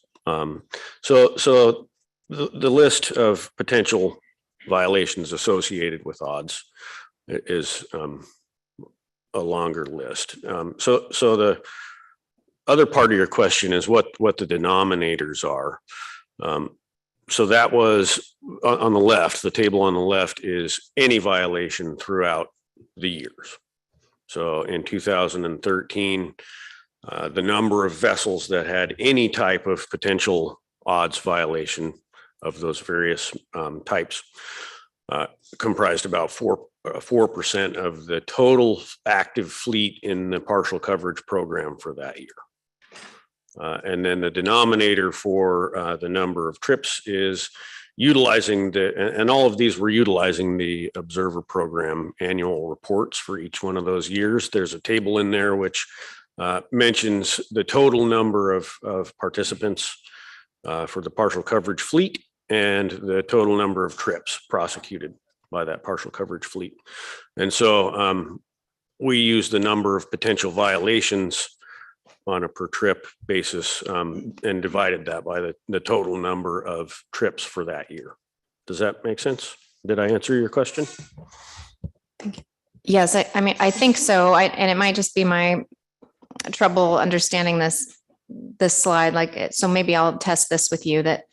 So the list of potential violations associated with odds is a longer list. So the other part of your question is what the denominators are. So that was on the left. The table on the left is any violation throughout the years. So in 2013, the number of vessels that had any type of potential odds violation of those various types comprised about 4% of the total active fleet in the partial coverage program for that year. And then the denominator for the number of trips is utilizing and all of these were utilizing the observer program annual reports for each one of those years. There's a table in there which mentions the total number of participants for the partial coverage fleet and the total number of trips prosecuted by that partial coverage fleet. And so we use the number of potential violations on a per trip basis and divided that by the total number of trips for that year. Does that make sense? Did I answer your question? Yes, I mean, I think so. And it might just be my trouble understanding this slide. So maybe I'll test this with you, that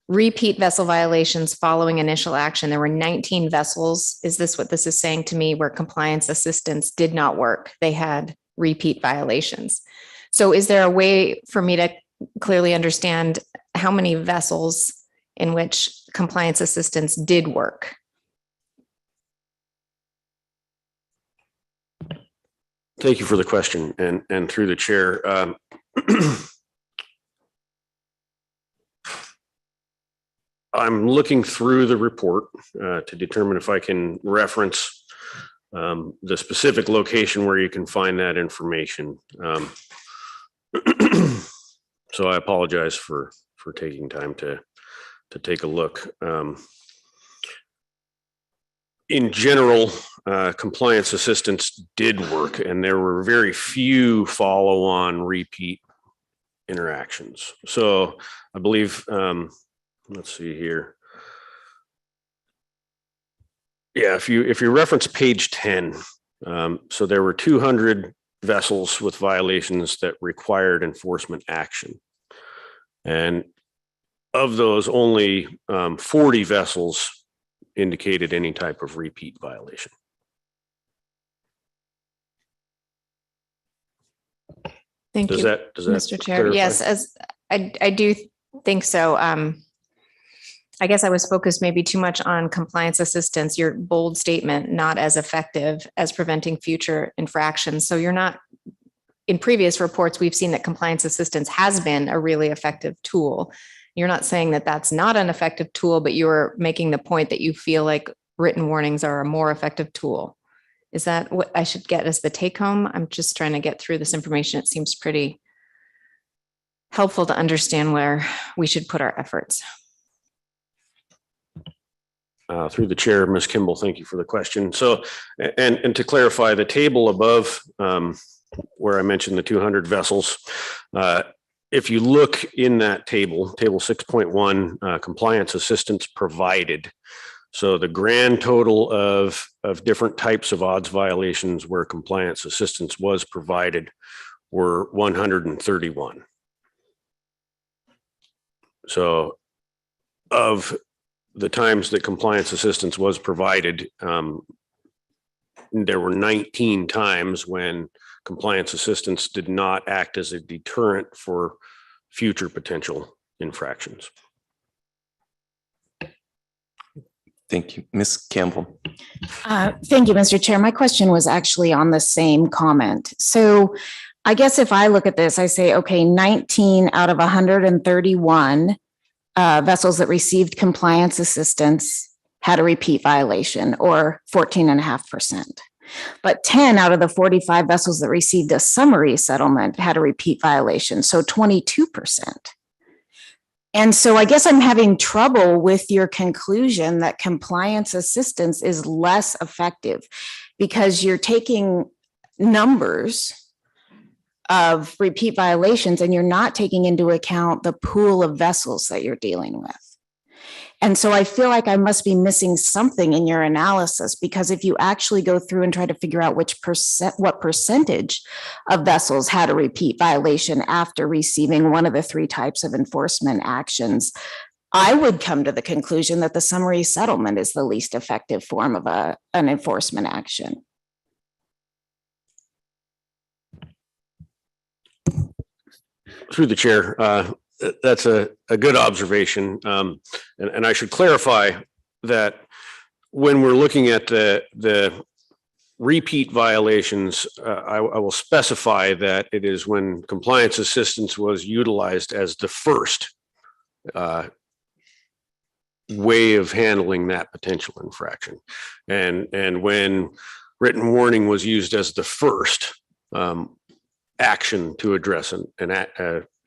repeat vessel violations following initial action. There were 19 vessels. Is this what this is saying to me, where compliance assistance did not work? They had repeat violations. So is there a way for me to clearly understand how many vessels in which compliance assistance did work? Thank you for the question, and through the chair. I'm looking through the report to determine if I can reference the specific location where you can find that information. So I apologize for taking time to take a look. In general, compliance assistance did work, and there were very few follow-on repeat interactions. So I believe, let's see here. Yeah, if you reference page 10, so there were 200 vessels with violations that required enforcement action. And of those, only 40 vessels indicated any type of repeat violation. Thank you, Mr. Chair. Clarify? Yes, as I do think so. I guess I was focused maybe too much on compliance assistance, your bold statement, not as effective as preventing future infractions. So you're not, in previous reports, we've seen that compliance assistance has been a really effective tool. You're not saying that that's not an effective tool, but you're making the point that you feel like written warnings are a more effective tool. Is that what I should get as the take home? I'm just trying to get through this information. It seems pretty helpful to understand where we should put our efforts. Through the chair, Ms. Kimball, thank you for the question. So, and to clarify, the table above where I mentioned the 200 vessels. If you look in that table 6.1, compliance assistance provided. So the grand total of different types of odds violations where compliance assistance was provided were 131. So of the times that compliance assistance was provided, there were 19 times when compliance assistance did not act as a deterrent for future potential infractions. Thank you. Ms. Campbell. Thank you, Mr. Chair. My question was actually on the same comment. So I guess if I look at this, I say, okay, 19 out of 131 vessels that received compliance assistance had a repeat violation, or 14.5%. But 10 out of the 45 vessels that received a summary settlement had a repeat violation, so 22%. And so I guess I'm having trouble with your conclusion that compliance assistance is less effective, because you're taking numbers of repeat violations and you're not taking into account the pool of vessels that you're dealing with. And so I feel like I must be missing something in your analysis, because if you actually go through and try to figure out what percentage of vessels had a repeat violation after receiving one of the three types of enforcement actions, I would come to the conclusion that the summary settlement is the least effective form of an enforcement action. Through the chair, that's a good observation. And I should clarify that when we're looking at the repeat violations, I will specify that it is when compliance assistance was utilized as the first way of handling that potential infraction. And when written warning was used as the first action to address a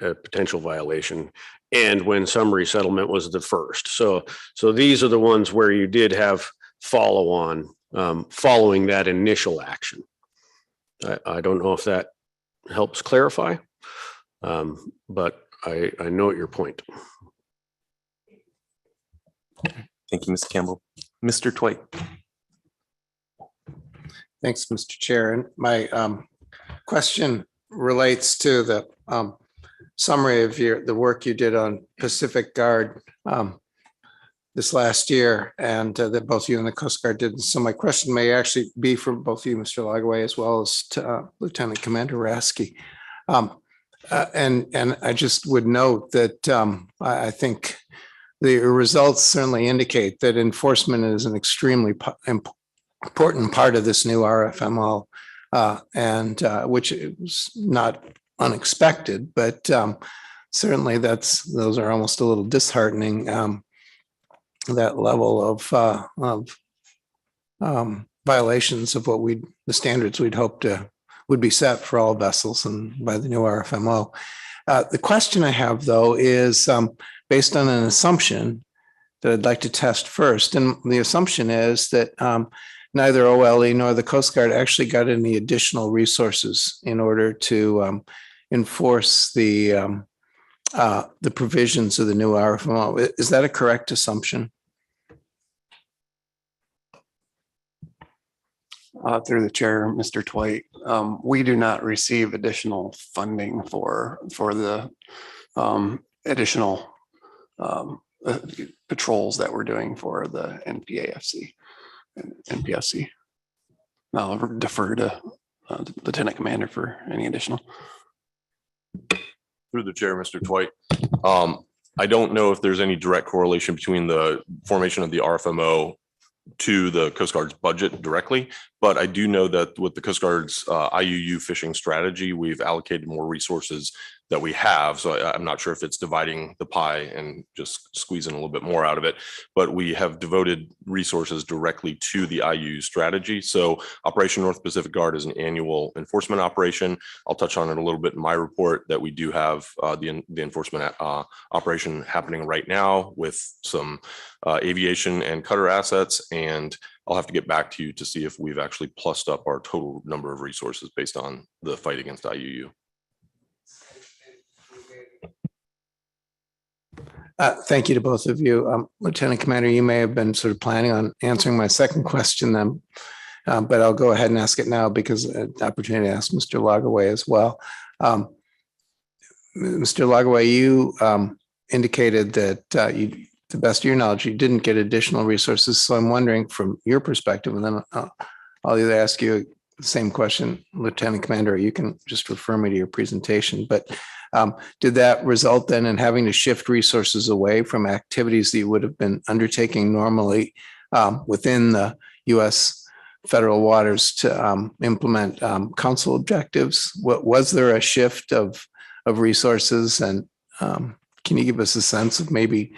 potential violation, and when summary settlement was the first. So these are the ones where you did have follow on following that initial action. I don't know if that helps clarify, but I note your point. Thank you, Mr. Campbell. Mr. Twite. Thanks, Mr. Chair. And my question relates to the summary of the work you did on Pacific Guard this last year, and that both you and the Coast Guard did. So my question may actually be for both you, Mr. Lagaway, as well as to Lieutenant Commander Rasky. And I just would note that I think the results certainly indicate that enforcement is an extremely important part of this new RFMO, and which is not unexpected, but certainly those are almost a little disheartening. That level of violations of the standards we'd hoped would be set for all vessels and by the new RFMO. The question I have, though, is based on an assumption that I'd like to test first, and the assumption is that neither OLE nor the Coast Guard actually got any additional resources in order to enforce the provisions of the new RFMO. Is that a correct assumption? Through the chair, Mr. Twite, we do not receive additional funding for the additional patrols that we're doing for the NPFC and NPSC. I'll defer to Lieutenant Commander for any additional. Through the chair, Mr. Twite. I don't know if there's any direct correlation between the formation of the RFMO to the Coast Guard's budget directly, but I do know that with the Coast Guard's IUU fishing strategy, we've allocated more resources that we have. So I'm not sure if it's dividing the pie and just squeezing a little bit more out of it, but we have devoted resources directly to the IUU strategy. So Operation North Pacific Guard is an annual enforcement operation. I'll touch on it a little bit in my report that we do have the enforcement operation happening right now with some aviation and cutter assets, and I'll have to get back to you to see if we've actually plussed up our total number of resources based on the fight against IUU. Thank you to both of you. Lieutenant Commander, you may have been sort of planning on answering my second question then, but I'll go ahead and ask it now because an opportunity to ask Mr. Lagaway as well. Mr. Lagaway, you indicated that you, to the best of your knowledge, you didn't get additional resources. So I'm wondering from your perspective, and then I'll either ask you the same question, Lieutenant Commander, or you can just refer me to your presentation. But did that result then in having to shift resources away from activities that you would have been undertaking normally within the U.S. federal waters to implement council objectives? Was there a shift of resources, and can you give us a sense of maybe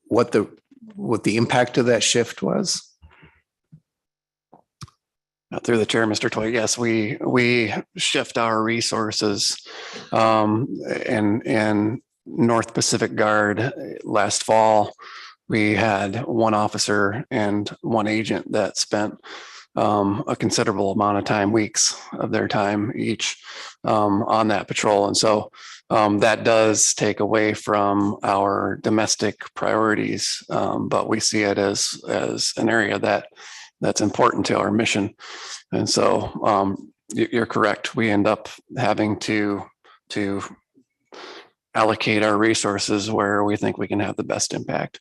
what the impact of that shift was? Through the chair, Mr. Toy, yes, we shift our resources in North Pacific Guard last fall. We had one officer and one agent that spent a considerable amount of time, weeks of their time each on that patrol. And so that does take away from our domestic priorities, but we see it as an area that's important to our mission. And so you're correct. We end up having to allocate our resources where we think we can have the best impact.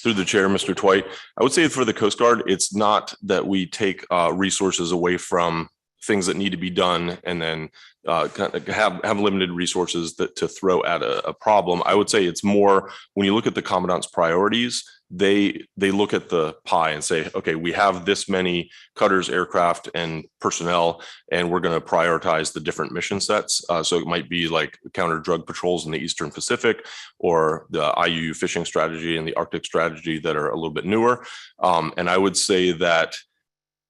Through the chair, Mr. Twite, I would say for the Coast Guard, it's not that we take resources away from things that need to be done and then have limited resources to throw at a problem. I would say it's more when you look at the commandant's priorities, they look at the pie and say, okay, we have this many cutters, aircraft, and personnel, and we're going to prioritize the different mission sets. So it might be like counter drug patrols in the Eastern Pacific, or the IUU fishing strategy and the Arctic strategy that are a little bit newer. And I would say that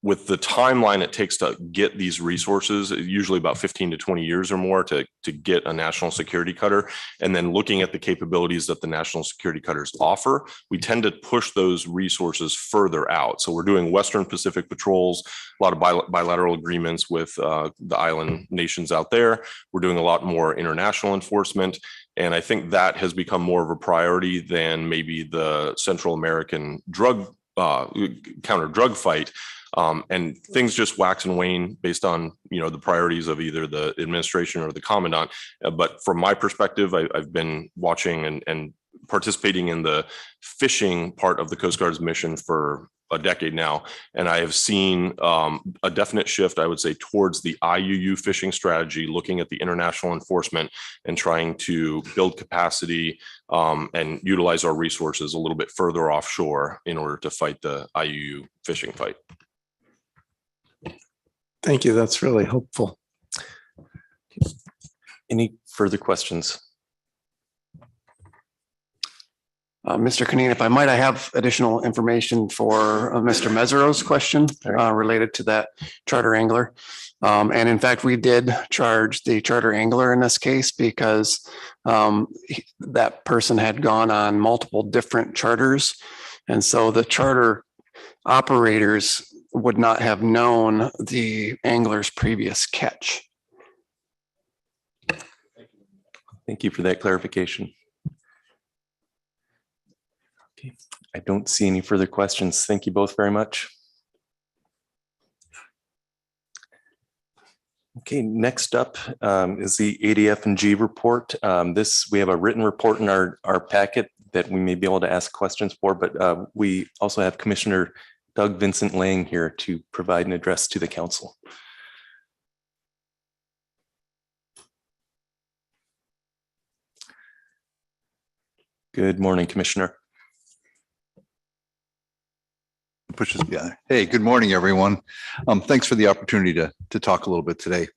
with the timeline it takes to get these resources, usually about 15 to 20 years or more to get a national security cutter, and then looking at the capabilities that the national security cutters offer, we tend to push those resources further out. So we're doing Western Pacific patrols, a lot of bilateral agreements with the island nations out there. We're doing a lot more international enforcement. And I think that has become more of a priority than maybe the Central American counter drug fight. And things just wax and wane based on, the priorities of either the administration or the commandant. But from my perspective, I've been watching and participating in the fishing part of the Coast Guard's mission for a decade now. And I have seen a definite shift, I would say, towards the IUU fishing strategy, looking at the international enforcement and trying to build capacity and utilize our resources a little bit further offshore in order to fight the IUU fishing fight. Thank you. That's really helpful. Any further questions? Mr. Canine, if I might, I have additional information for Mr. Mesereau's question related to that charter angler. And in fact, we did charge the charter angler in this case because that person had gone on multiple different charters. And so the charter operators would not have known the angler's previous catch. Thank you for that clarification. Okay, I don't see any further questions. Thank you both very much. Okay, next up is the ADF&G report. We have a written report in our packet that we may be able to ask questions for, but we also have Commissioner Doug Vincent Lang here to provide an address to the council. Good morning, Commissioner. Yeah. Hey, good morning, everyone. Thanks for the opportunity to talk a little bit today.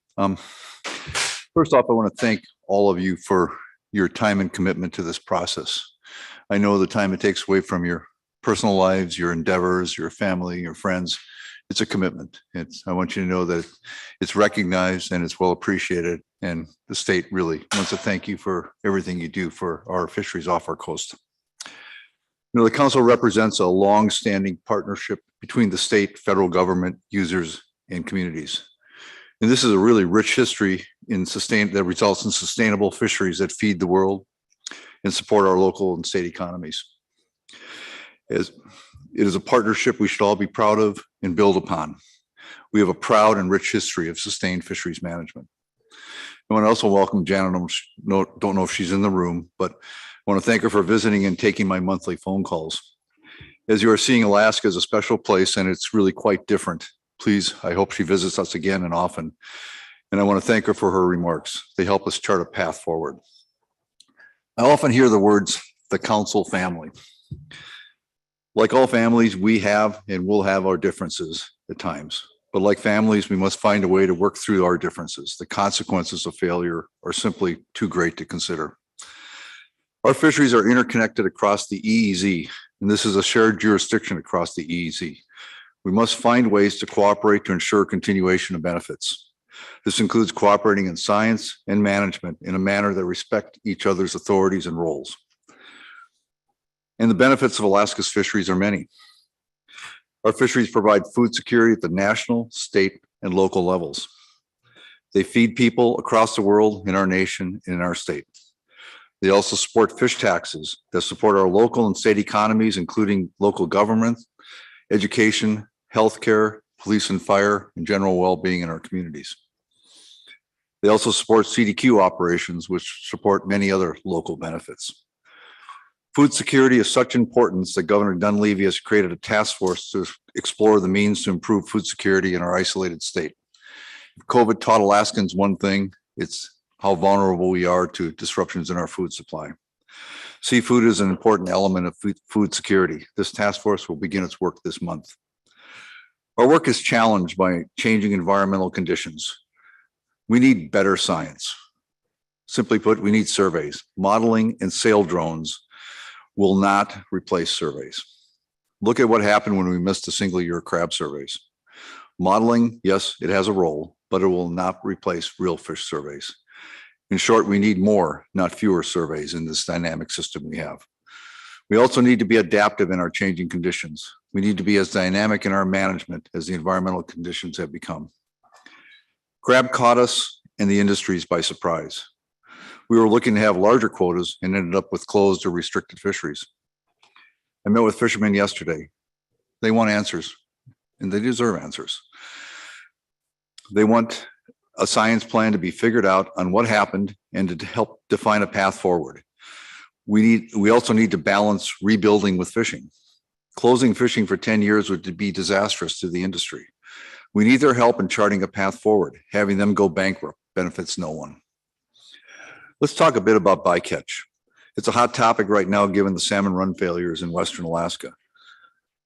First off, I want to thank all of you for your time and commitment to this process. I know the time it takes away from your personal lives, your endeavors, your family, your friends. It's a commitment. I want you to know that it's recognized and it's well appreciated. And the state really wants to thank you for everything you do for our fisheries off our coast. The council represents a long-standing partnership between the state, federal government, users, and communities. And this is a really rich history that results in sustainable fisheries that feed the world and support our local and state economies. It is a partnership we should all be proud of and build upon. We have a proud and rich history of sustained fisheries management. I want to also welcome Janet. Don't know if she's in the room, but I want to thank her for visiting and taking my monthly phone calls. As you are seeing, Alaska is a special place and it's really quite different. Please, I hope she visits us again and often. And I want to thank her for her remarks. They help us chart a path forward. I often hear the words, the council family. Like all families, we have and will have our differences at times. But like families, we must find a way to work through our differences. The consequences of failure are simply too great to consider. Our fisheries are interconnected across the EEZ, and this is a shared jurisdiction across the EEZ. We must find ways to cooperate to ensure continuation of benefits. This includes cooperating in science and management in a manner that respects each other's authorities and roles. And the benefits of Alaska's fisheries are many. Our fisheries provide food security at the national, state, and local levels. They feed people across the world, in our nation, and in our state. They also support fish taxes that support our local and state economies, including local government, education, healthcare, police and fire, and general well-being in our communities. They also support CDQ operations, which support many other local benefits. Food security is such importance that Governor Dunleavy has created a task force to explore the means to improve food security in our isolated state. If COVID taught Alaskans one thing, it's how vulnerable we are to disruptions in our food supply. Seafood is an important element of food security. This task force will begin its work this month. Our work is challenged by changing environmental conditions. We need better science. Simply put, we need surveys. Modeling and sail drones will not replace surveys. Look at what happened when we missed the single-year crab surveys. Modeling, yes, it has a role, but it will not replace real fish surveys. In short, we need more, not fewer surveys in this dynamic system we have. We also need to be adaptive in our changing conditions. We need to be as dynamic in our management as the environmental conditions have become. Crab caught us and the industries by surprise. We were looking to have larger quotas and ended up with closed or restricted fisheries. I met with fishermen yesterday. They want answers, and they deserve answers. They want a science plan to be figured out on what happened and to help define a path forward. We also need to balance rebuilding with fishing. Closing fishing for 10 years would be disastrous to the industry. We need their help in charting a path forward. Having them go bankrupt benefits no one. Let's talk a bit about bycatch. It's a hot topic right now given the salmon run failures in Western Alaska.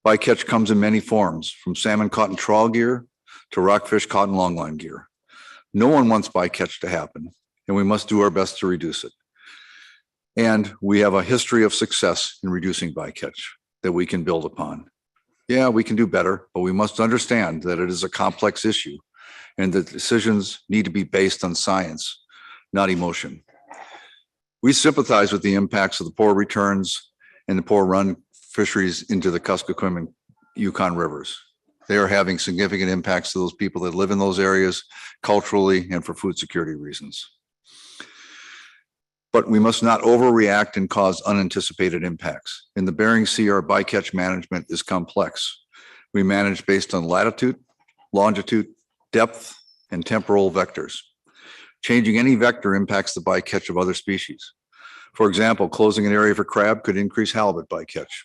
Bycatch comes in many forms, from salmon caught in trawl gear to rockfish caught in longline gear. No one wants bycatch to happen, and we must do our best to reduce it. And we have a history of success in reducing bycatch that we can build upon. Yeah, we can do better, but we must understand that it is a complex issue and that decisions need to be based on science, not emotion. We sympathize with the impacts of the poor returns and the poor run fisheries into the Kuskokwim and Yukon rivers. They are having significant impacts to those people that live in those areas culturally and for food security reasons. But we must not overreact and cause unanticipated impacts. In the Bering Sea, our bycatch management is complex. We manage based on latitude, longitude, depth, and temporal vectors. Changing any vector impacts the bycatch of other species. For example, closing an area for crab could increase halibut bycatch.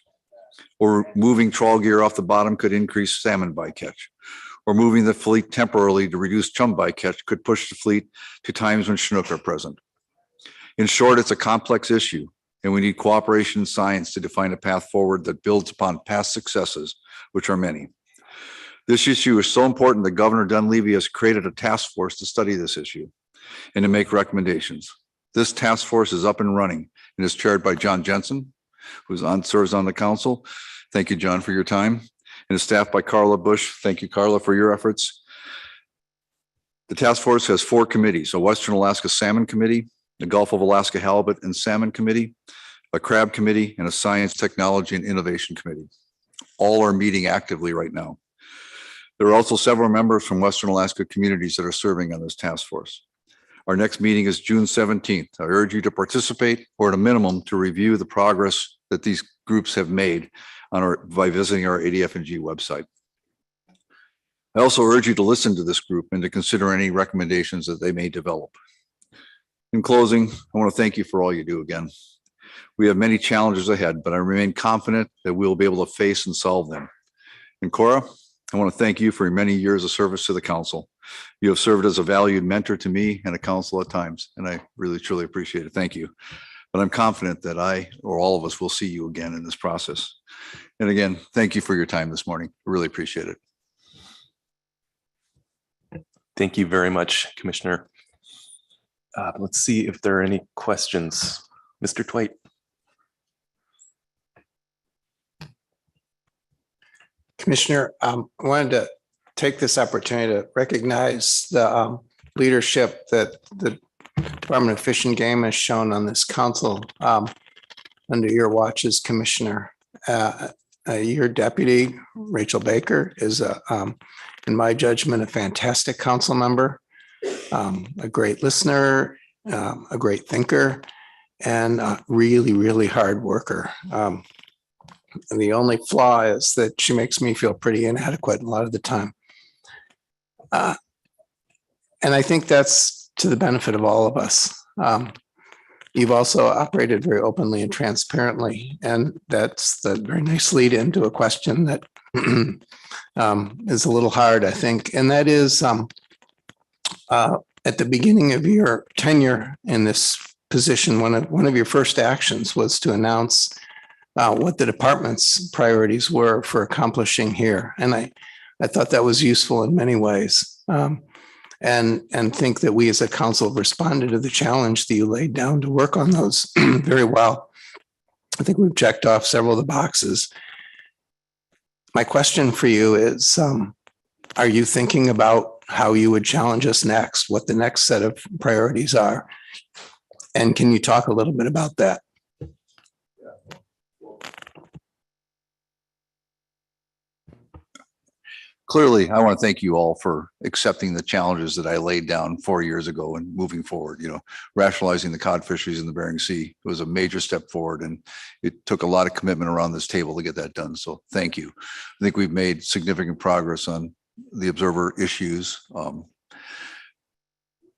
Or moving trawl gear off the bottom could increase salmon bycatch. Or moving the fleet temporarily to reduce chum bycatch could push the fleet to times when Chinook are present. In short, it's a complex issue, and we need cooperation in science to define a path forward that builds upon past successes, which are many. This issue is so important that Governor Dunleavy has created a task force to study this issue and to make recommendations. This task force is up and running and is chaired by John Jensen, who serves on the council. Thank you, John, for your time. And is staffed by Carla Bush. Thank you, Carla, for your efforts. The task force has 4 committees: a Western Alaska Salmon Committee, the Gulf of Alaska Halibut and Salmon Committee, a crab committee, and a science, technology, and innovation committee. All are meeting actively right now. There are also several members from Western Alaska communities that are serving on this task force. Our next meeting is June 17th. I urge you to participate, or at a minimum to review the progress that these groups have made by visiting our ADF&G website. I also urge you to listen to this group and to consider any recommendations that they may develop. In closing, I want to thank you for all you do again. We have many challenges ahead, but I remain confident that we will be able to face and solve them. And Cora, I want to thank you for your many years of service to the council. You have served as a valued mentor to me and a council at times, and I really, truly appreciate it. Thank you. But I'm confident that I, or all of us, will see you again in this process. And again, thank you for your time this morning. I really appreciate it. Thank you very much, Commissioner. Let's see if there are any questions. Mr. Twite. Commissioner, I wanted to take this opportunity to recognize the leadership that the Department of Fish and Game has shown on this council under your watch as Commissioner. Your deputy, Rachel Baker, is, in my judgment, a fantastic council member, a great listener, a great thinker, and a really, really hard worker. And the only flaw is that she makes me feel pretty inadequate a lot of the time. And I think that's to the benefit of all of us. You've also operated very openly and transparently, and that's the very nice lead into a question that is a little hard, I think. And that is, at the beginning of your tenure in this position, one of your first actions was to announce what the department's priorities were for accomplishing here. And I thought that was useful in many ways. And think that we as a council responded to the challenge that you laid down to work on those very well. I think we've checked off several of the boxes. My question for you is, are you thinking about how you would challenge us next, what the next set of priorities are? And can you talk a little bit about that? Clearly, I want to thank you all for accepting the challenges that I laid down 4 years ago and moving forward. Rationalizing the cod fisheries in the Bering Sea was a major step forward, and it took a lot of commitment around this table to get that done. So thank you. I think we've made significant progress on the observer issues.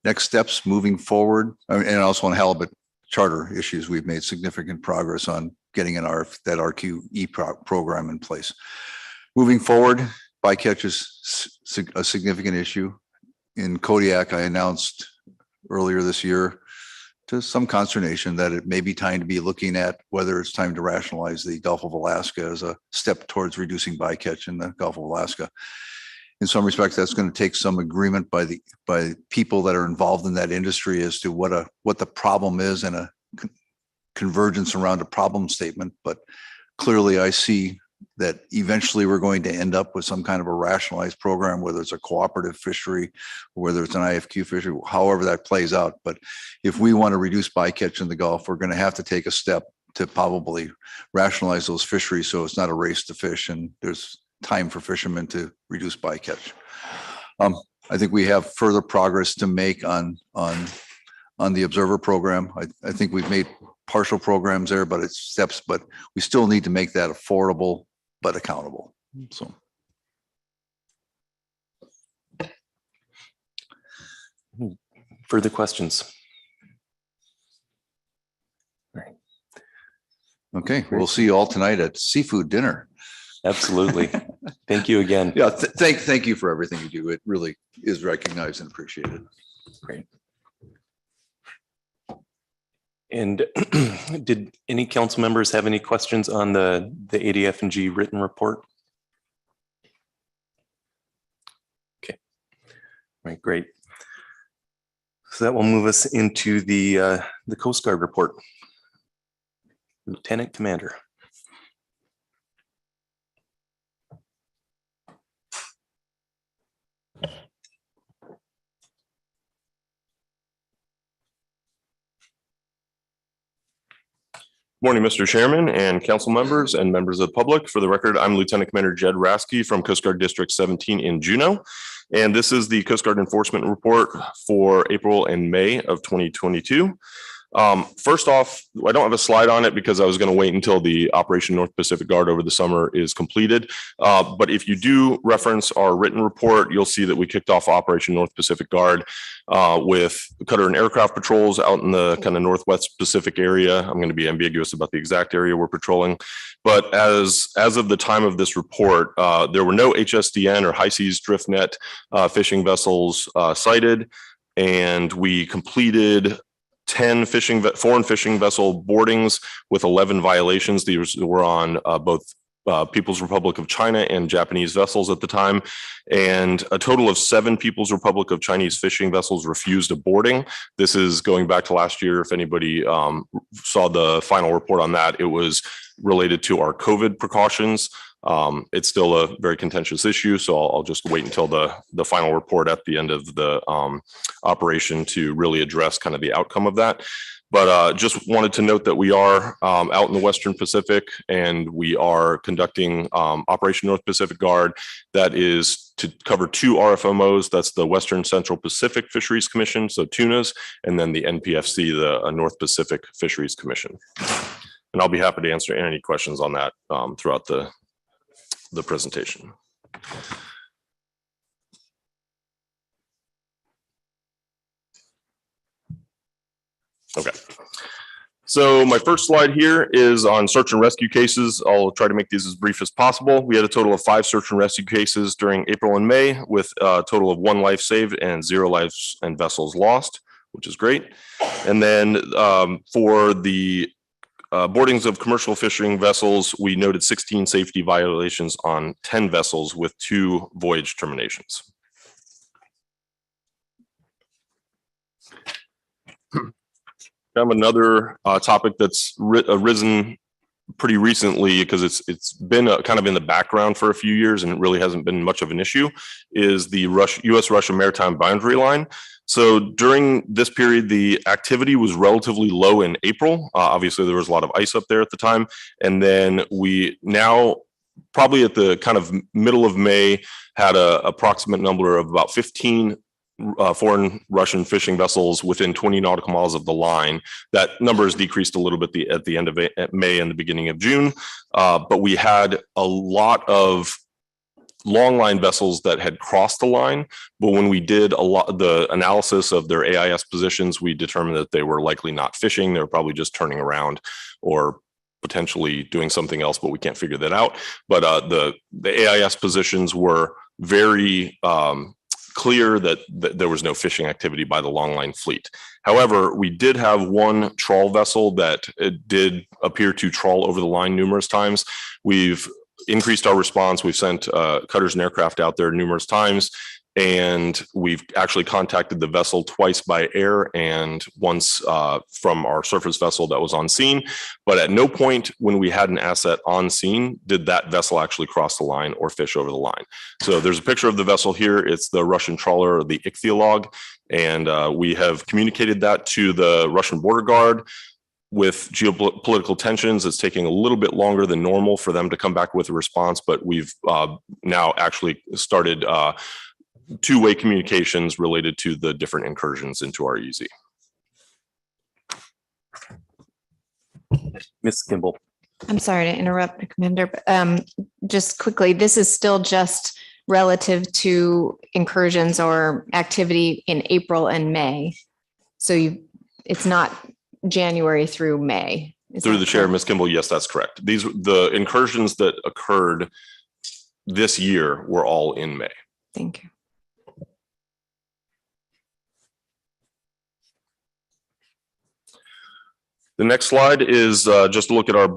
Next steps moving forward, and also on halibut charter issues, we've made significant progress on getting that RQE program in place. Moving forward, bycatch is a significant issue. In Kodiak, I announced earlier this year, to some consternation, that it may be time to be looking at whether it's time to rationalize the Gulf of Alaska as a step towards reducing bycatch in the Gulf of Alaska. In some respects, that's going to take some agreement by people that are involved in that industry as to what the problem is, and a convergence around a problem statement. But clearly, I see that eventually we're going to end up with some kind of a rationalized program, whether it's a cooperative fishery, or whether it's an IFQ fishery, however that plays out. But if we want to reduce bycatch in the Gulf, we're going to have to take a step to probably rationalize those fisheries, so it's not a race to fish and there's time for fishermen to reduce bycatch. I think we have further progress to make on the observer program. I think we've made partial programs there, but it's steps, but we still need to make that affordable but accountable. So. Further questions? Okay, we'll see you all tonight at seafood dinner. Absolutely. Thank you again. Yeah, thank you for everything you do. It really is recognized and appreciated. Great. And did any council members have any questions on the ADF&G written report? Okay. All right, great. So that will move us into the Coast Guard report. Lieutenant Commander. Morning, Mr. Chairman and council members and members of the public. For the record, I'm Lieutenant Commander Jed Rasky from Coast Guard District 17 in Juneau. And this is the Coast Guard Enforcement Report for April and May of 2022. First off, I don't have a slide on it because I was going to wait until the Operation North Pacific Guard over the summer is completed. But if you do reference our written report, you'll see that we kicked off Operation North Pacific Guard with cutter and aircraft patrols out in the kind of Northwest Pacific area. I'm going to be ambiguous about the exact area we're patrolling. But as of the time of this report, there were no HSDN or high seas drift net fishing vessels sighted, and we completed 10 foreign fishing vessel boardings with 11 violations. These were on both People's Republic of China and Japanese vessels at the time. And a total of 7 People's Republic of Chinese fishing vessels refused a boarding. This is going back to last year. If anybody saw the final report on that, it was related to our COVID precautions. It's still a very contentious issue, so I'll just wait until the final report at the end of the operation to really address kind of the outcome of that. But just wanted to note that we are out in the Western Pacific, and we are conducting Operation North Pacific Guard. That is to cover 2 RFMOs. That's the Western Central Pacific Fisheries Commission, so tunas, and then the NPFC, the North Pacific Fisheries Commission. And I'll be happy to answer any questions on that throughout the presentation. Okay. So my first slide here is on search and rescue cases. I'll try to make these as brief as possible. We had a total of 5 search and rescue cases during April and May, with a total of 1 life saved and 0 lives and vessels lost, which is great. And then for the boardings of commercial fishing vessels, we noted 16 safety violations on 10 vessels with 2 voyage terminations. I have another topic that's arisen pretty recently, because it's been kind of in the background for a few years and it really hasn't been much of an issue, is the U.S.-Russia maritime boundary line. So during this period, the activity was relatively low in April. Obviously, there was a lot of ice up there at the time. And then we now, probably at the kind of middle of May, had an approximate number of about 15 foreign Russian fishing vessels within 20 nautical miles of the line. That number has decreased a little bit at the end of May and the beginning of June. But we had a lot of long line vessels that had crossed the line, but when we did the analysis of their AIS positions, we determined that they were likely not fishing. They were probably just turning around or potentially doing something else, but we can't figure that out. But the AIS positions were very clear that there was no fishing activity by the longline fleet. However, we did have 1 trawl vessel that did appear to trawl over the line numerous times. We've increased our response. We've sent cutters and aircraft out there numerous times, and we've actually contacted the vessel twice by air and once from our surface vessel that was on scene. But at no point when we had an asset on scene did that vessel actually cross the line or fish over the line. So there's a picture of the vessel here. It's the Russian trawler, the Ichthyolog, and we have communicated that to the Russian border guard. With geopolitical tensions, it's taking a little bit longer than normal for them to come back with a response, but we've now actually started 2-way communications related to the different incursions into our EZ. Ms. Kimball. I'm sorry to interrupt, Commander, but just quickly, this is still just relative to incursions or activity in April and May. So it's not January through May. Through the chair, Ms. Kimball, yes, that's correct. The incursions that occurred this year were all in May. Thank you. The next slide is just a look at our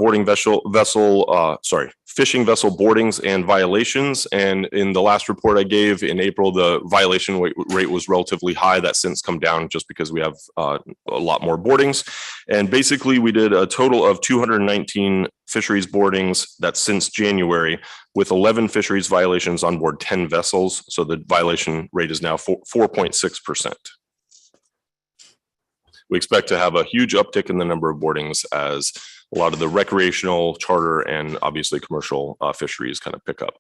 fishing vessel boardings and violations. And in the last report I gave in April, the violation rate was relatively high. That's since come down just because we have a lot more boardings. And basically we did a total of 219 fisheries boardings. That's since January, with 11 fisheries violations on board 10 vessels. So the violation rate is now 4.6%. we expect to have a huge uptick in the number of boardings as a lot of the recreational, charter, and obviously commercial fisheries kind of pick up.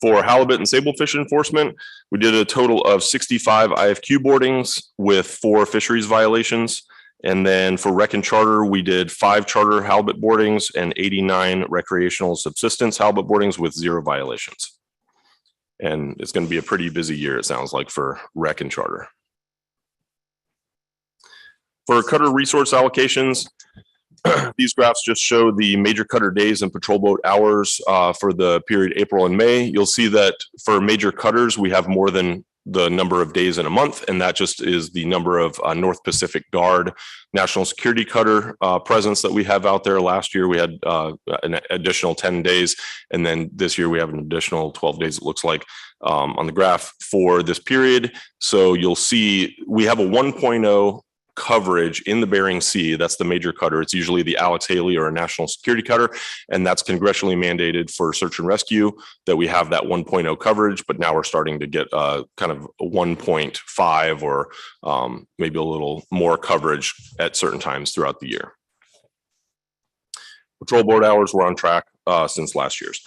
For halibut and sablefish enforcement, we did a total of 65 IFQ boardings with 4 fisheries violations. And then for rec and charter, we did 5 charter halibut boardings and 89 recreational subsistence halibut boardings with 0 violations. And it's going to be a pretty busy year, it sounds like, for rec and charter. For cutter resource allocations, these graphs just show the major cutter days and patrol boat hours for the period April and May. You'll see that for major cutters, we have more than the number of days in a month, and that just is the number of North Pacific Guard national security cutter presence that we have out there. Last year, we had an additional 10 days, and then this year we have an additional 12 days, it looks like, on the graph for this period. So you'll see we have a 1.0 coverage in the Bering Sea. That's the major cutter. It's usually the Alex Haley or a national security cutter, and that's congressionally mandated for search and rescue that we have that 1.0 coverage, but now we're starting to get kind of a 1.5 or maybe a little more coverage at certain times throughout the year. Patrol boat hours were on track since last year's.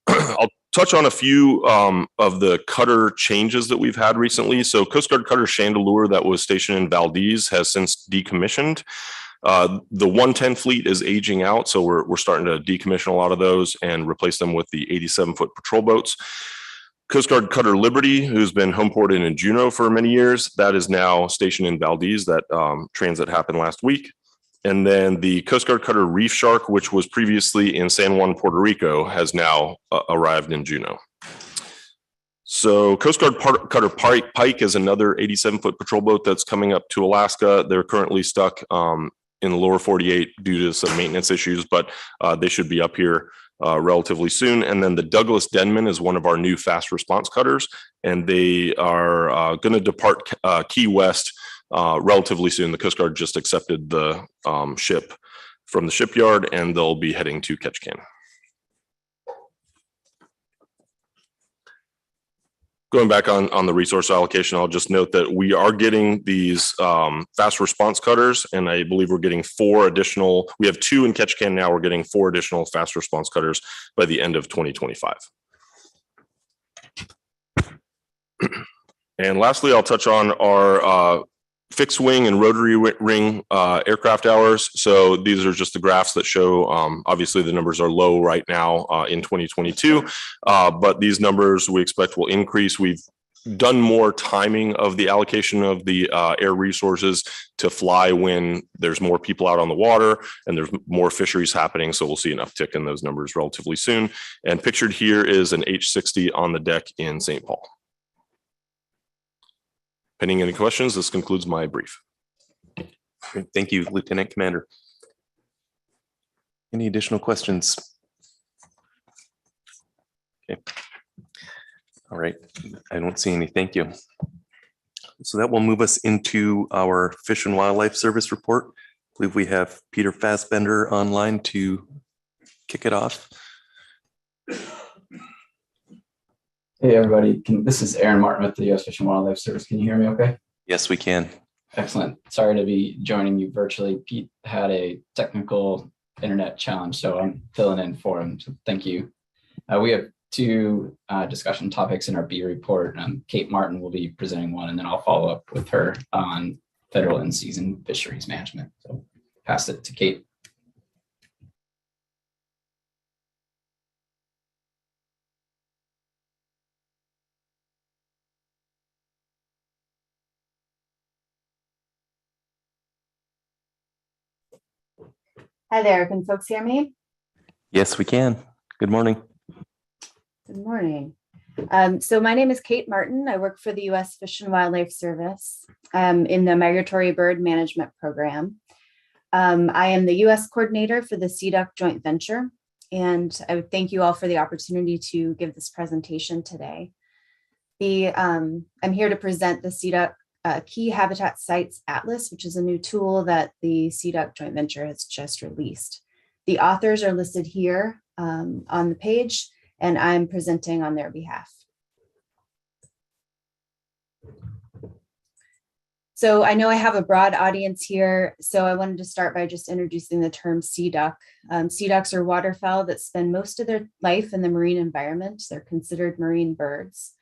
I'll touch on a few of the cutter changes that we've had recently. So Coast Guard cutter Chandelure that was stationed in Valdez has since decommissioned. The 110 fleet is aging out, so we're starting to decommission a lot of those and replace them with the 87-foot patrol boats. Coast Guard cutter Liberty, who's been home ported in Juneau for many years, that is now stationed in Valdez. That transit happened last week. And then the Coast Guard cutter Reef Shark, which was previously in San Juan, Puerto Rico, has now arrived in Juneau. So Coast Guard cutter Pike is another 87-foot patrol boat that's coming up to Alaska. They're currently stuck in the lower 48 due to some maintenance issues, but they should be up here relatively soon. And then the Douglas Denman is one of our new fast response cutters, and they are going to depart Key West relatively soon. The Coast Guard just accepted the ship from the shipyard, and they'll be heading to Ketchikan. Going back on the resource allocation, I'll just note that we are getting these fast response cutters, and I believe we're getting 4 additional. We have 2 in Ketchikan now. We're getting 4 additional fast response cutters by the end of 2025. And lastly, I'll touch on our fixed wing and rotary ring aircraft hours. So these are just the graphs that show, obviously the numbers are low right now in 2022, but these numbers we expect will increase. We've done more timing of the allocation of the air resources to fly when there's more people out on the water and there's more fisheries happening. So we'll see an uptick in those numbers relatively soon. And pictured here is an H-60 on the deck in St. Paul. Pending any questions, this concludes my brief. Great. Thank you, Lieutenant Commander. Any additional questions? Okay. All right. I don't see any. Thank you. So that will move us into our Fish and Wildlife Service report. I believe we have Peter Fassbender online to kick it off. Hey, everybody. This is Aaron Martin with the U.S. Fish and Wildlife Service. Can you hear me okay? Yes, we can. Excellent. Sorry to be joining you virtually. Pete had a technical internet challenge, so I'm filling in for him. So thank you. We have 2 discussion topics in our B report. Kate Martin will be presenting one, and then I'll follow up with her on federal in-season fisheries management. So pass it to Kate. Hi there, can folks hear me? Yes, we can. Good morning. Good morning. So my name is Kate Martin. I work for the U.S. Fish and Wildlife Service in the Migratory Bird Management Program. I am the U.S. coordinator for the CDUC joint venture, and I would thank you all for the opportunity to give this presentation today. I'm here to present the CDUC Key Habitat Sites Atlas, which is a new tool that the CDUC joint venture has just released. The authors are listed here on the page, and I'm presenting on their behalf. So I know I have a broad audience here, so I wanted to start by just introducing the term sea duck. Sea ducks are waterfowl that spend most of their life in the marine environment. They're considered marine birds.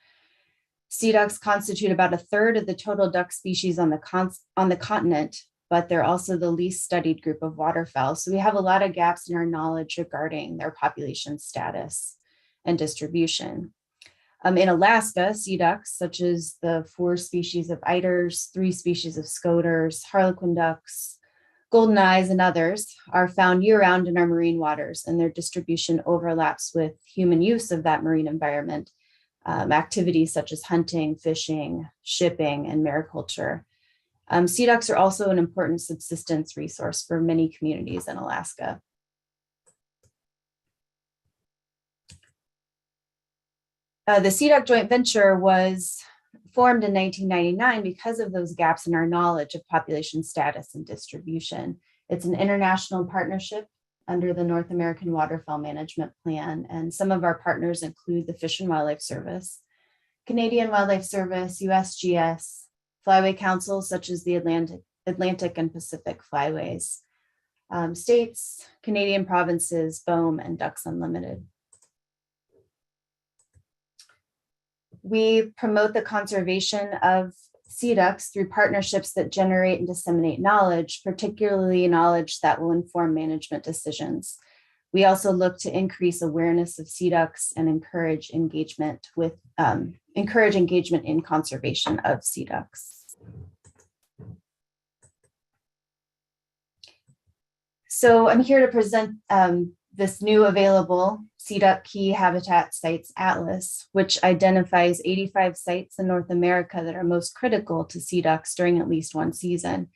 Sea ducks constitute about a third of the total duck species on the continent, but they're also the least studied group of waterfowl. So we have a lot of gaps in our knowledge regarding their population status and distribution. In Alaska, sea ducks, such as the 4 species of eiders, 3 species of scoters, harlequin ducks, golden eyes, and others, are found year-round in our marine waters, and their distribution overlaps with human use of that marine environment, activities such as hunting, fishing, shipping, and mariculture. Sea ducks are also an important subsistence resource for many communities in Alaska. The Sea Duck joint venture was formed in 1999 because of those gaps in our knowledge of population status and distribution. It's an international partnership under the North American Waterfowl Management Plan, and some of our partners include the Fish and Wildlife Service, Canadian Wildlife Service, USGS, flyway councils such as the Atlantic and Pacific Flyways, states, Canadian provinces, BOEM, and Ducks Unlimited. We promote the conservation of sea ducks through partnerships that generate and disseminate knowledge, particularly knowledge that will inform management decisions. We also look to increase awareness of sea ducks and encourage engagement in conservation of sea ducks. So I'm here to present this new available Sea Duck Key Habitat Sites Atlas, which identifies 85 sites in North America that are most critical to sea ducks during at least one season.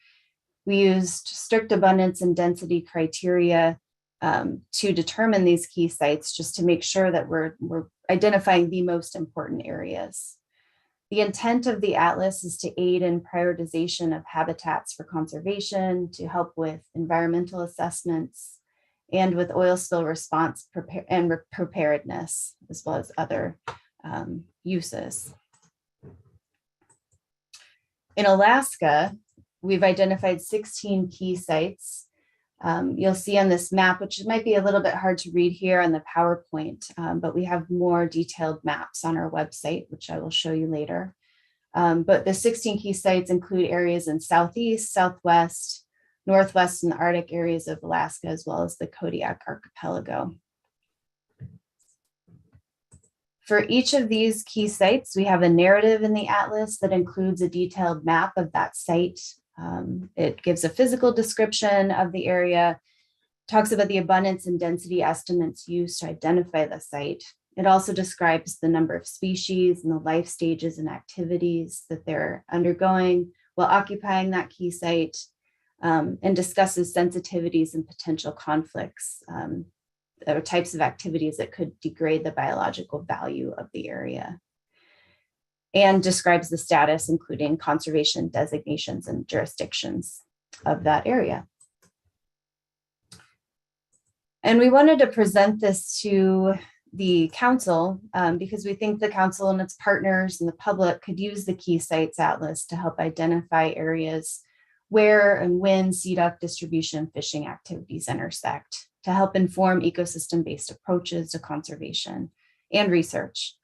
We used strict abundance and density criteria to determine these key sites, just to make sure that we're identifying the most important areas. The intent of the atlas is to aid in prioritization of habitats for conservation, to help with environmental assessments, and with oil spill response and preparedness, as well as other uses. In Alaska, we've identified 16 key sites. You'll see on this map, which might be a little bit hard to read here on the PowerPoint, but we have more detailed maps on our website, which I will show you later. But the 16 key sites include areas in Southeast, Southwest, Northwest and Arctic areas of Alaska, as well as the Kodiak Archipelago. For each of these key sites, we have a narrative in the atlas that includes a detailed map of that site. It gives a physical description of the area, talks about the abundance and density estimates used to identify the site. It also describes the number of species and the life stages and activities that they're undergoing while occupying that key site, and discusses sensitivities and potential conflicts, or types of activities that could degrade the biological value of the area, and describes the status, including conservation designations and jurisdictions of that area. And we wanted to present this to the council because we think the council and its partners and the public could use the Key Sites Atlas to help identify areas where and when sea duck distribution and fishing activities intersect, to help inform ecosystem-based approaches to conservation and research.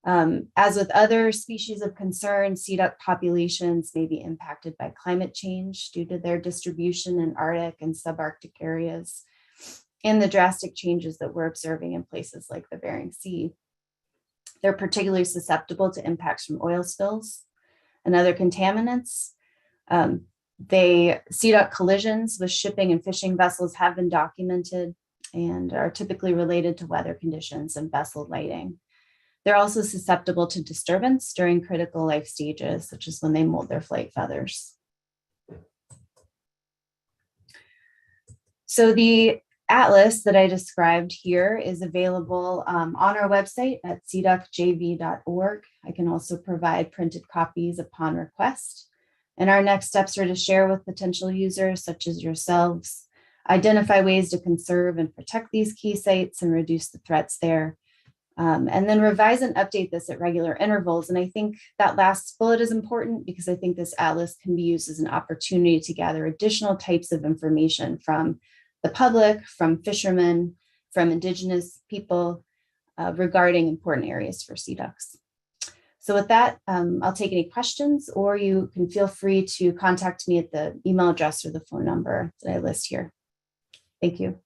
As with other species of concern, sea duck populations may be impacted by climate change due to their distribution in Arctic and subarctic areas, and the drastic changes that we're observing in places like the Bering Sea. They're particularly susceptible to impacts from oil spills and other contaminants. Sea duck collisions with shipping and fishing vessels have been documented and are typically related to weather conditions and vessel lighting. They're also susceptible to disturbance during critical life stages, such as when they molt their flight feathers. So the atlas that I described here is available on our website at seaduckjv.org. I can also provide printed copies upon request. And our next steps are to share with potential users, such as yourselves, identify ways to conserve and protect these key sites and reduce the threats there, And then revise and update this at regular intervals. And I think that last bullet is important because I think this atlas can be used as an opportunity to gather additional types of information from the public, from fishermen, from Indigenous people regarding important areas for sea ducks. So with that, I'll take any questions, or you can feel free to contact me at the email address or the phone number that I list here. Thank you.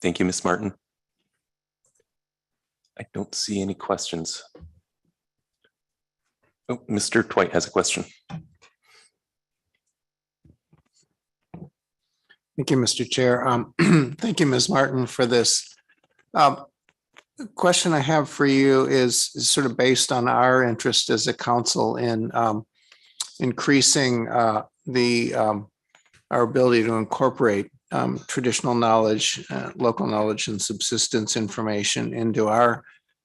Thank you, Ms. Martin. I don't see any questions. Oh, Mr. Twite has a question. Thank you, Mr. Chair. Thank you, Ms. Martin, for this. The question I have for you is sort of based on our interest as a council in increasing our ability to incorporate traditional knowledge, local knowledge and subsistence information into our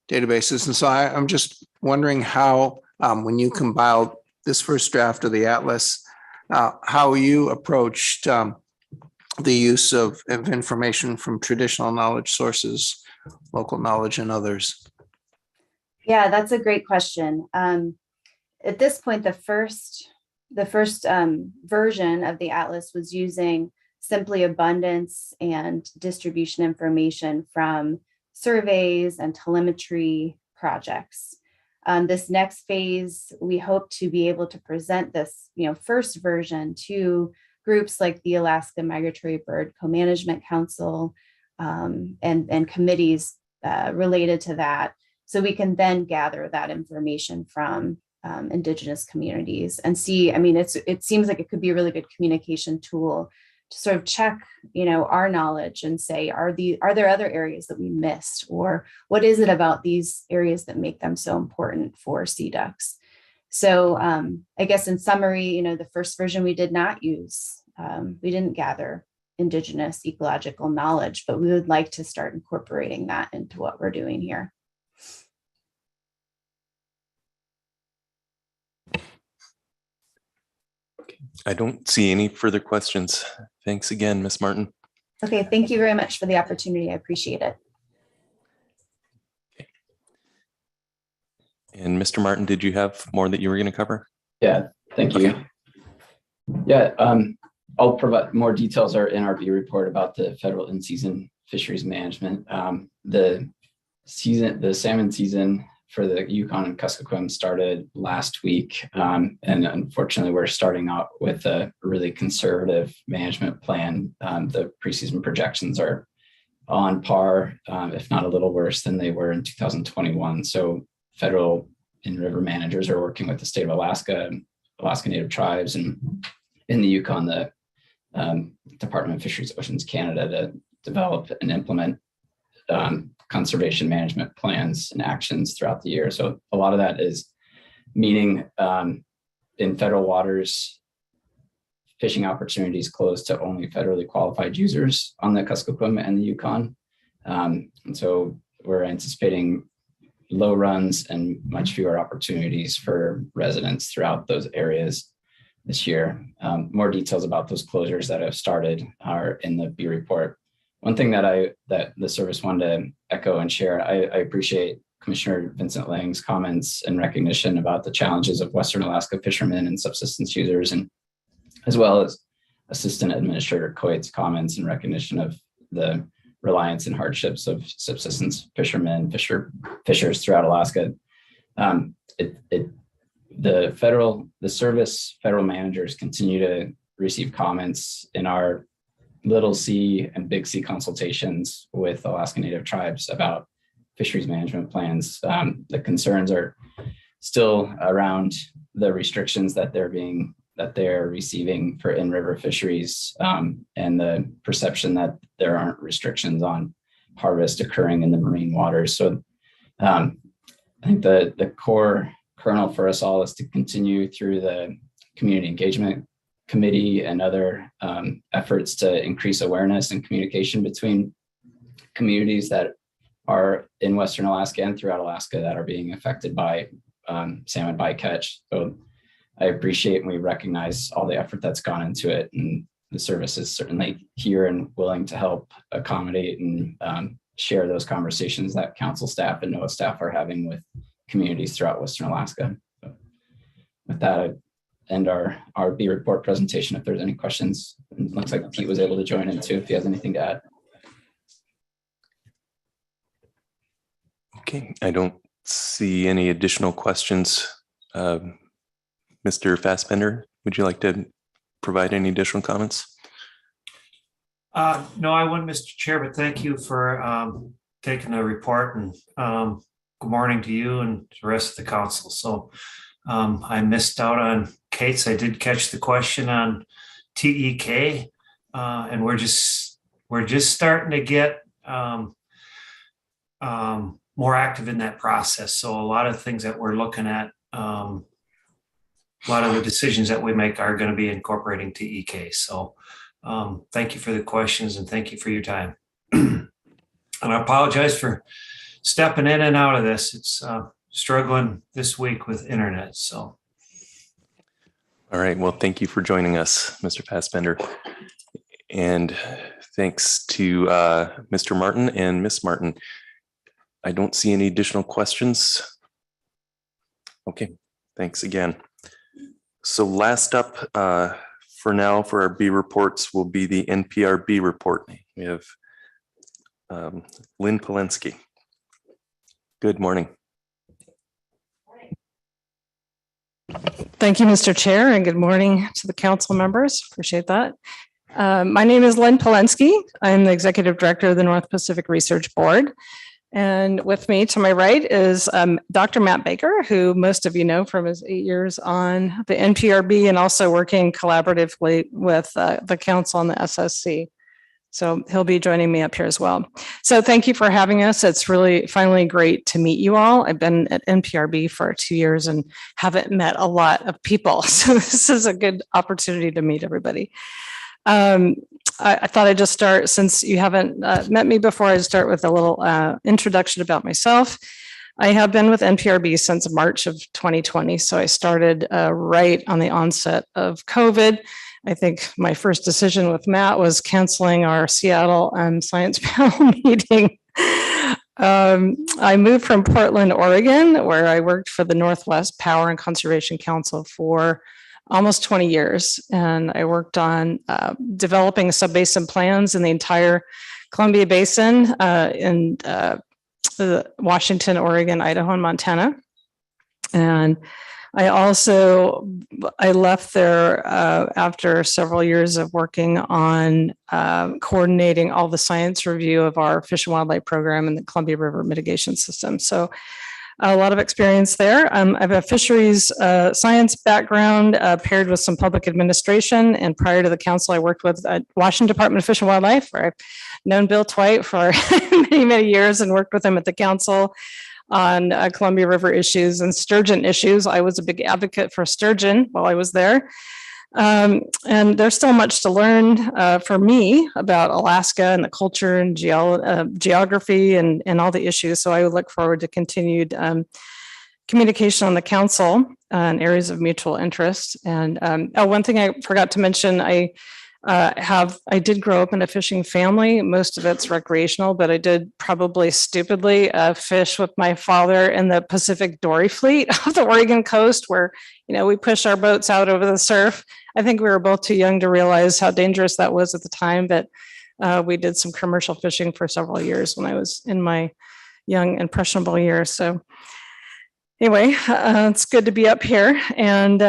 databases. And so I'm just wondering how, when you compiled this first draft of the atlas, how you approached the use of information from traditional knowledge sources, local knowledge and others. Yeah, that's a great question. At this point, the first version of the atlas was using simply abundance and distribution information from surveys and telemetry projects. This next phase, we hope to be able to present this, first version to groups like the Alaska Migratory Bird Co-Management Council and committees related to that, so we can then gather that information from Indigenous communities and see. I mean, it seems like it could be a really good communication tool to sort of check, our knowledge and say, are there other areas that we missed, or what is it about these areas that make them so important for sea ducks? So I guess in summary, the first version we did not use, we didn't gather Indigenous ecological knowledge, but we would like to start incorporating that into what we're doing here. I don't see any further questions. Thanks again, Ms. Martin. Okay, thank you very much for the opportunity. I appreciate it. And Mr. Martin, did you have more that you were going to cover? Yeah, thank you. Okay. Yeah, I'll provide more details. Our NRB report about the federal in-season fisheries management. The salmon season for the Yukon and Kuskokwim started last week. And unfortunately, we're starting out with a really conservative management plan. The preseason projections are on par, if not a little worse than they were in 2021. So federal in-river managers are working with the state of Alaska, Alaska Native tribes, and in the Yukon, the Department of Fisheries Oceans Canada to develop and implement conservation management plans and actions throughout the year. So a lot of that is meaning in federal waters, fishing opportunities closed to only federally qualified users on the Kuskokwim and the Yukon. And so we're anticipating low runs and much fewer opportunities for residents throughout those areas this year. More details about those closures that have started are in the B report. One thing that the service wanted to echo and share, I appreciate Commissioner Vincent Lang's comments and recognition about the challenges of Western Alaska fishermen and subsistence users, and as well as Assistant Administrator Coit's comments and recognition of the reliance and hardships of subsistence fishermen, fishers throughout Alaska. The service federal managers continue to receive comments in our Little C and Big C consultations with Alaska Native tribes about fisheries management plans. The concerns are still around the restrictions that they're receiving for in-river fisheries, and the perception that there aren't restrictions on harvest occurring in the marine waters. So I think the core kernel for us all is to continue through the community engagement committee and other efforts to increase awareness and communication between communities that are in Western Alaska and throughout Alaska that are being affected by salmon bycatch. So I appreciate and we recognize all the effort that's gone into it, and the service is certainly here and willing to help accommodate and share those conversations that council staff and NOAA staff are having with communities throughout Western Alaska. So with that, I end our B report presentation. If there's any questions, it looks like Pete was able to join in too, if he has anything to add. Okay, I don't see any additional questions. Mr. Fassbender, would you like to provide any additional comments? No, I wouldn't, Mr. Chair, but thank you for taking the report, and good morning to you and the rest of the council. So I missed out on Kate's. I did catch the question on TEK, and we're just starting to get more active in that process. So a lot of things that we're looking at, a lot of the decisions that we make are going to be incorporating TEK. So thank you for the questions and thank you for your time. And I apologize for stepping in and out of this. It's struggling this week with internet. So. All right. Well, thank you for joining us, Mr. Fassbender. And thanks to Mr. Martin and Miss Martin. I don't see any additional questions. Okay, thanks again. So last up for now for our B reports will be the NPRB report. We have Lynn Polensky. Good morning. Thank you, Mr. Chair, and good morning to the council members. Appreciate that. My name is Lynn Polensky. I'm the Executive Director of the North Pacific Research Board. And with me to my right is Dr. Matt Baker, who most of you know from his 8 years on the NPRB and also working collaboratively with the council on the SSC. So he'll be joining me up here as well. So thank you for having us. It's really finally great to meet you all. I've been at NPRB for 2 years and haven't met a lot of people. So this is a good opportunity to meet everybody. I thought I'd just start, since you haven't met me before, I'd start with a little introduction about myself. I have been with NPRB since March of 2020. So I started right on the onset of COVID. I think my first decision with Matt was canceling our Seattle science panel meeting. I moved from Portland, Oregon, where I worked for the Northwest Power and Conservation Council for almost 20 years. And I worked on developing sub-basin plans in the entire Columbia Basin in Washington, Oregon, Idaho, and Montana. And I left there after several years of working on coordinating all the science review of our Fish and Wildlife program and the Columbia River mitigation system. So a lot of experience there. I have a fisheries science background paired with some public administration. And prior to the council, I worked with Washington Department of Fish and Wildlife, where I've known Bill Twite for many, many years and worked with him at the council on Columbia River issues and sturgeon issues. I was a big advocate for sturgeon while I was there. And there's still much to learn for me about Alaska and the culture and geography and all the issues. So I would look forward to continued communication on the council on areas of mutual interest. And one thing I forgot to mention, I did grow up in a fishing family. Most of it's recreational, but I did probably stupidly fish with my father in the Pacific Dory fleet off the Oregon coast, where, we push our boats out over the surf. I think we were both too young to realize how dangerous that was at the time, but we did some commercial fishing for several years when I was in my young impressionable years. So anyway, it's good to be up here. And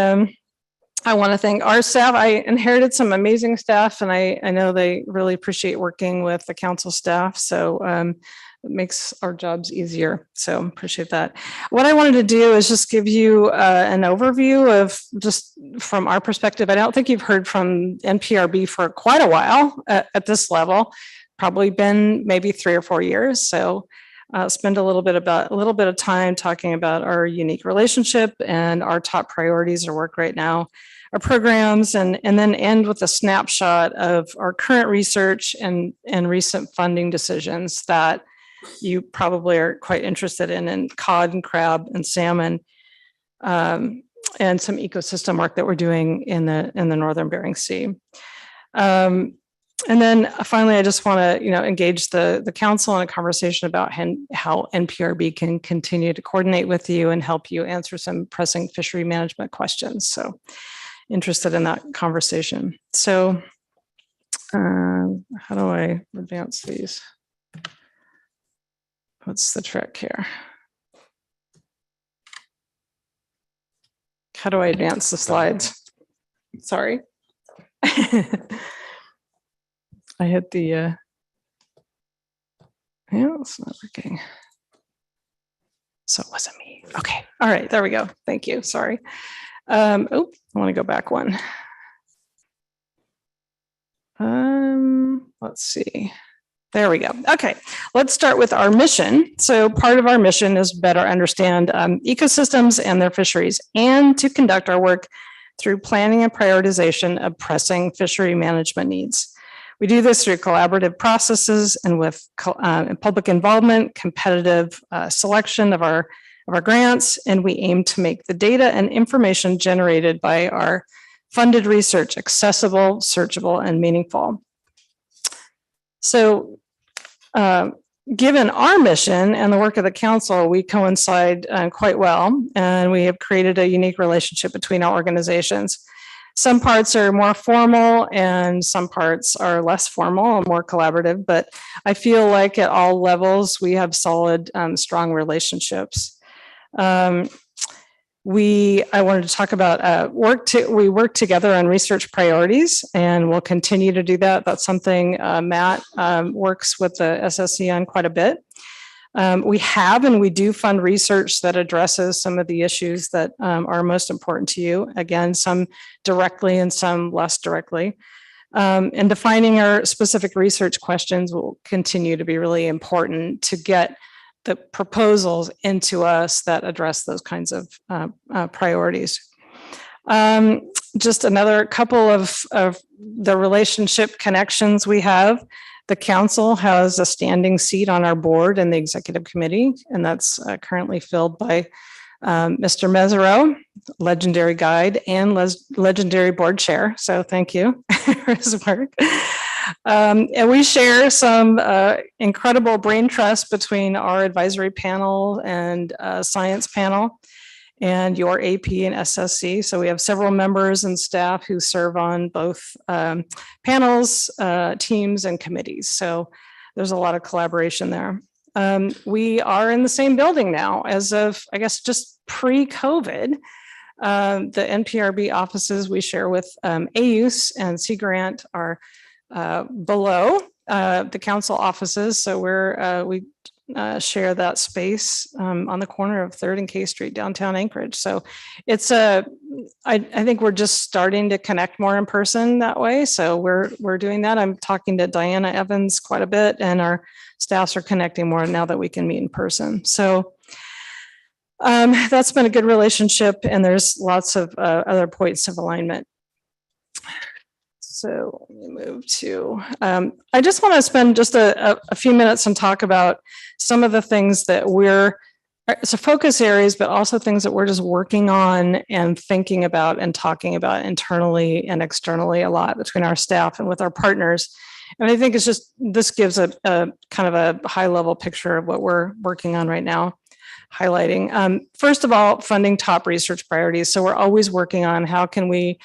I want to thank our staff. I inherited some amazing staff, and I know they really appreciate working with the council staff. So it makes our jobs easier. So appreciate that. What I wanted to do is just give you an overview of, just from our perspective. I don't think you've heard from NPRB for quite a while at this level, probably been maybe 3 or 4 years. So spend a little bit of time talking about our unique relationship and our top priorities or work right now, our programs, and then end with a snapshot of our current research and recent funding decisions that you probably are quite interested in cod and crab and salmon, and some ecosystem work that we're doing in the Northern Bering Sea. And then finally, I just want to, engage the council in a conversation about how NPRB can continue to coordinate with you and help you answer some pressing fishery management questions. So interested in that conversation. So how do I advance these? What's the trick here? How do I advance the slides? Sorry. I hit the, yeah, it's not working. So it wasn't me. Okay. All right. There we go. Thank you. Sorry. I want to go back one. Let's see. There we go. Okay. Let's start with our mission. So part of our mission is better understand ecosystems and their fisheries, and to conduct our work through planning and prioritization of pressing fishery management needs. We do this through collaborative processes and with public involvement, competitive selection of our grants, and we aim to make the data and information generated by our funded research accessible, searchable, and meaningful. So, given our mission and the work of the council, we coincide quite well, and we have created a unique relationship between our organizations. Some parts are more formal and some parts are less formal and more collaborative, but I feel like at all levels, we have solid, strong relationships. I wanted to talk about we work together on research priorities, and we'll continue to do that. That's something Matt works with the SSC on quite a bit. We have and we do fund research that addresses some of the issues that are most important to you. Again, some directly and some less directly. And defining our specific research questions will continue to be really important to get the proposals into us that address those kinds of priorities. Just another couple of the relationship connections we have. The council has a standing seat on our board and the executive committee, and that's currently filled by Mr. Mesereau, legendary guide and legendary board chair. So thank you for his work. And we share some incredible brain trust between our advisory panel and science panel and your AP and SSC. So we have several members and staff who serve on both panels, teams, and committees. So there's a lot of collaboration there. We are in the same building now as of, I guess, just pre-COVID. The NPRB offices we share with AUSE and Sea Grant are below the council offices. So we share that space on the corner of 3rd and K Street, downtown Anchorage. So it's I think we're just starting to connect more in person that way. So we're doing that. I'm talking to Diana Evans quite a bit, and our staffs are connecting more now that we can meet in person. So that's been a good relationship, and there's lots of other points of alignment. So let me move to, I just want to spend just a few minutes and talk about some of the things that it's a focus areas, but also things that we're just working on and thinking about and talking about internally and externally a lot between our staff and with our partners. And I think it's just, this gives a kind of a high level picture of what we're working on right now, highlighting. First of all, funding top research priorities. So we're always working on how can we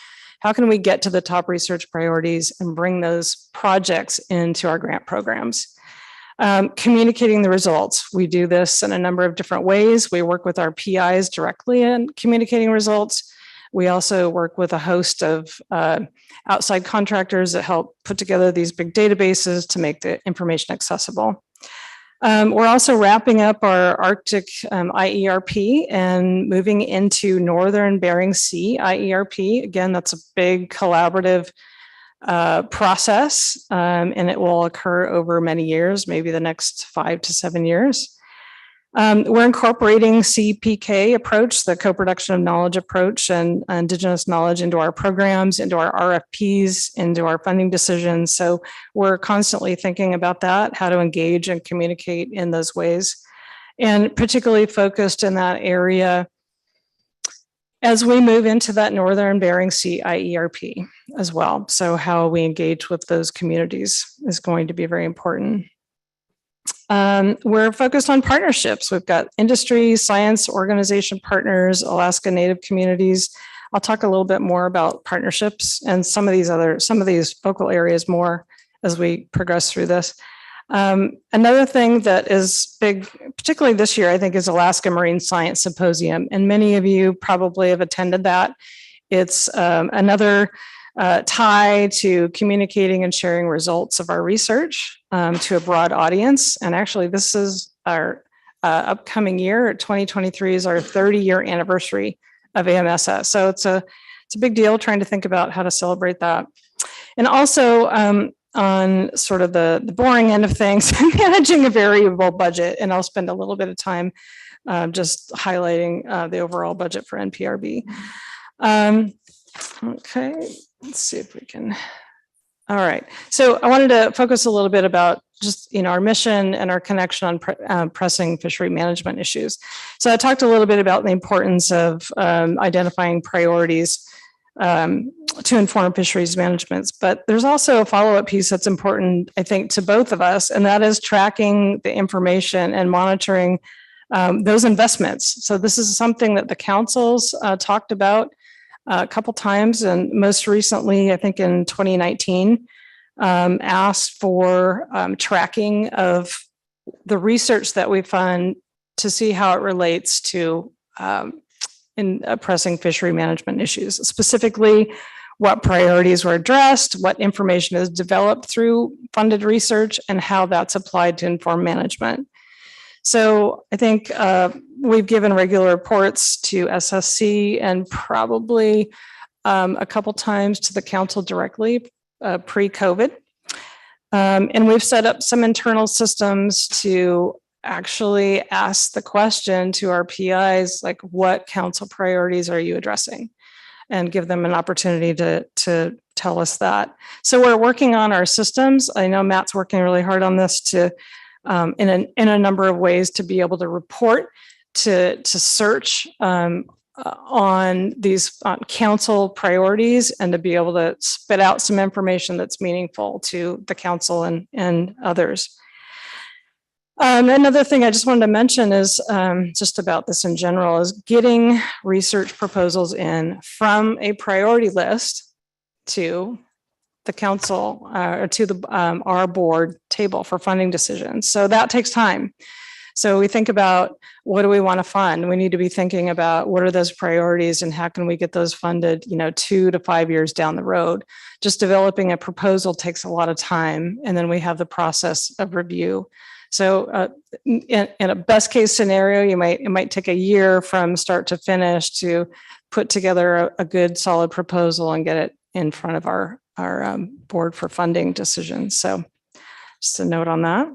get to the top research priorities and bring those projects into our grant programs. Communicating the results. We do this in a number of different ways. We work with our PIs directly in communicating results. We also work with a host of outside contractors that help put together these big databases to make the information accessible. We're also wrapping up our Arctic IERP and moving into Northern Bering Sea IERP. Again, that's a big collaborative process, and it will occur over many years, maybe the next 5 to 7 years. We're incorporating CPK approach, the co-production of knowledge approach, and Indigenous knowledge into our programs, into our RFPs, into our funding decisions. So we're constantly thinking about that, how to engage and communicate in those ways, and particularly focused in that area as we move into that Northern Bering Sea IERP. as well. So how we engage with those communities is going to be very important. We're focused on partnerships. We've got industry, science, organization partners, Alaska Native communities. I'll talk a little bit more about partnerships and some of these focal areas more as we progress through this. Another thing that is big, particularly this year, I think, is Alaska Marine Science Symposium. And many of you probably have attended that. It's another tie to communicating and sharing results of our research to a broad audience. And actually, this is our upcoming year. 2023 is our 30-year anniversary of AMSS. So it's a big deal trying to think about how to celebrate that. And also on sort of the boring end of things, managing a variable budget. And I'll spend a little bit of time just highlighting the overall budget for NPRB. Okay, let's see if we can. All right. So I wanted to focus a little bit about just, our mission and our connection on pressing fishery management issues. So I talked a little bit about the importance of identifying priorities to inform fisheries management, but there's also a follow-up piece that's important, I think, to both of us, and that is tracking the information and monitoring those investments. So this is something that the councils talked about a couple times, and most recently, I think in 2019, asked for tracking of the research that we fund to see how it relates to in pressing fishery management issues, specifically what priorities were addressed, what information is developed through funded research, and how that's applied to inform management. So I think we've given regular reports to SSC and probably a couple times to the council directly pre-COVID. And we've set up some internal systems to actually ask the question to our PIs, like, what council priorities are you addressing? And give them an opportunity to tell us that. So we're working on our systems. I know Matt's working really hard on this to in a number of ways to be able to report, to search on these council priorities, and to be able to spit out some information that's meaningful to the council and others. Another thing I just wanted to mention is just about this in general is getting research proposals in from a priority list to the council or to the our board table for funding decisions. So that takes time. So we think about, what do we want to fund? We need to be thinking about what are those priorities and how can we get those funded, 2 to 5 years down the road. Just developing a proposal takes a lot of time, and then we have the process of review. So in a best case scenario, it might take a year from start to finish to put together a good solid proposal and get it in front of our board for funding decisions. So just a note on that.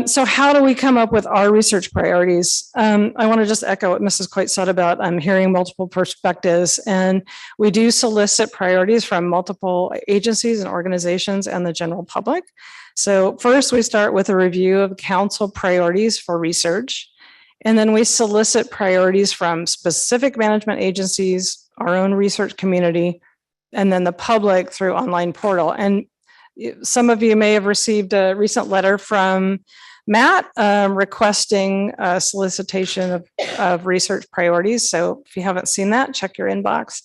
So how do we come up with our research priorities? I want to just echo what Mrs. Coit said about hearing multiple perspectives, and we do solicit priorities from multiple agencies and organizations and the general public. So first we start with a review of council priorities for research, and then we solicit priorities from specific management agencies, our own research community, and then the public through online portal. And some of you may have received a recent letter from Matt requesting a solicitation of research priorities. So if you haven't seen that, check your inbox.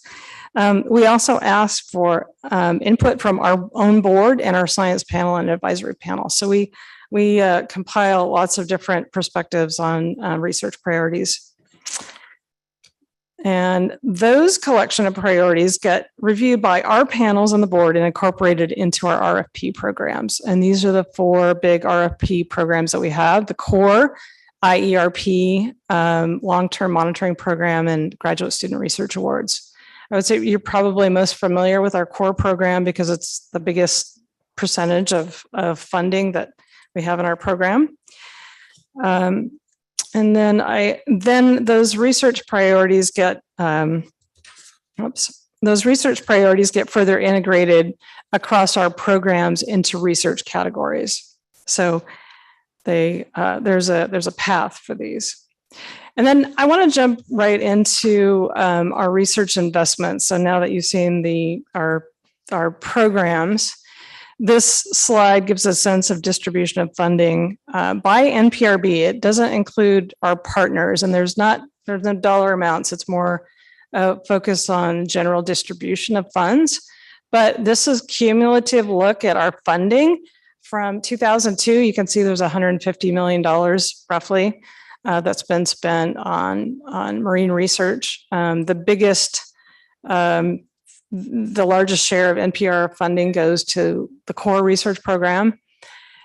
We also ask for input from our own board and our science panel and advisory panel. So we compile lots of different perspectives on research priorities. And those collection of priorities get reviewed by our panels on the board and incorporated into our RFP programs. And these are the 4 big RFP programs that we have: the core, IERP, long-term monitoring program, and graduate student research awards. I would say you're probably most familiar with our core program because it's the biggest percentage of funding that we have in our program. And then those research priorities get further integrated across our programs into research categories. So there's a path for these. And then I want to jump right into our research investments. So now that you've seen our programs, this slide gives a sense of distribution of funding by NPRB. It doesn't include our partners, and there's no dollar amounts. It's more focused on general distribution of funds. But this is cumulative look at our funding from 2002. You can see there's $150 million roughly that's been spent on marine research. The largest share of NPR funding goes to the core research program.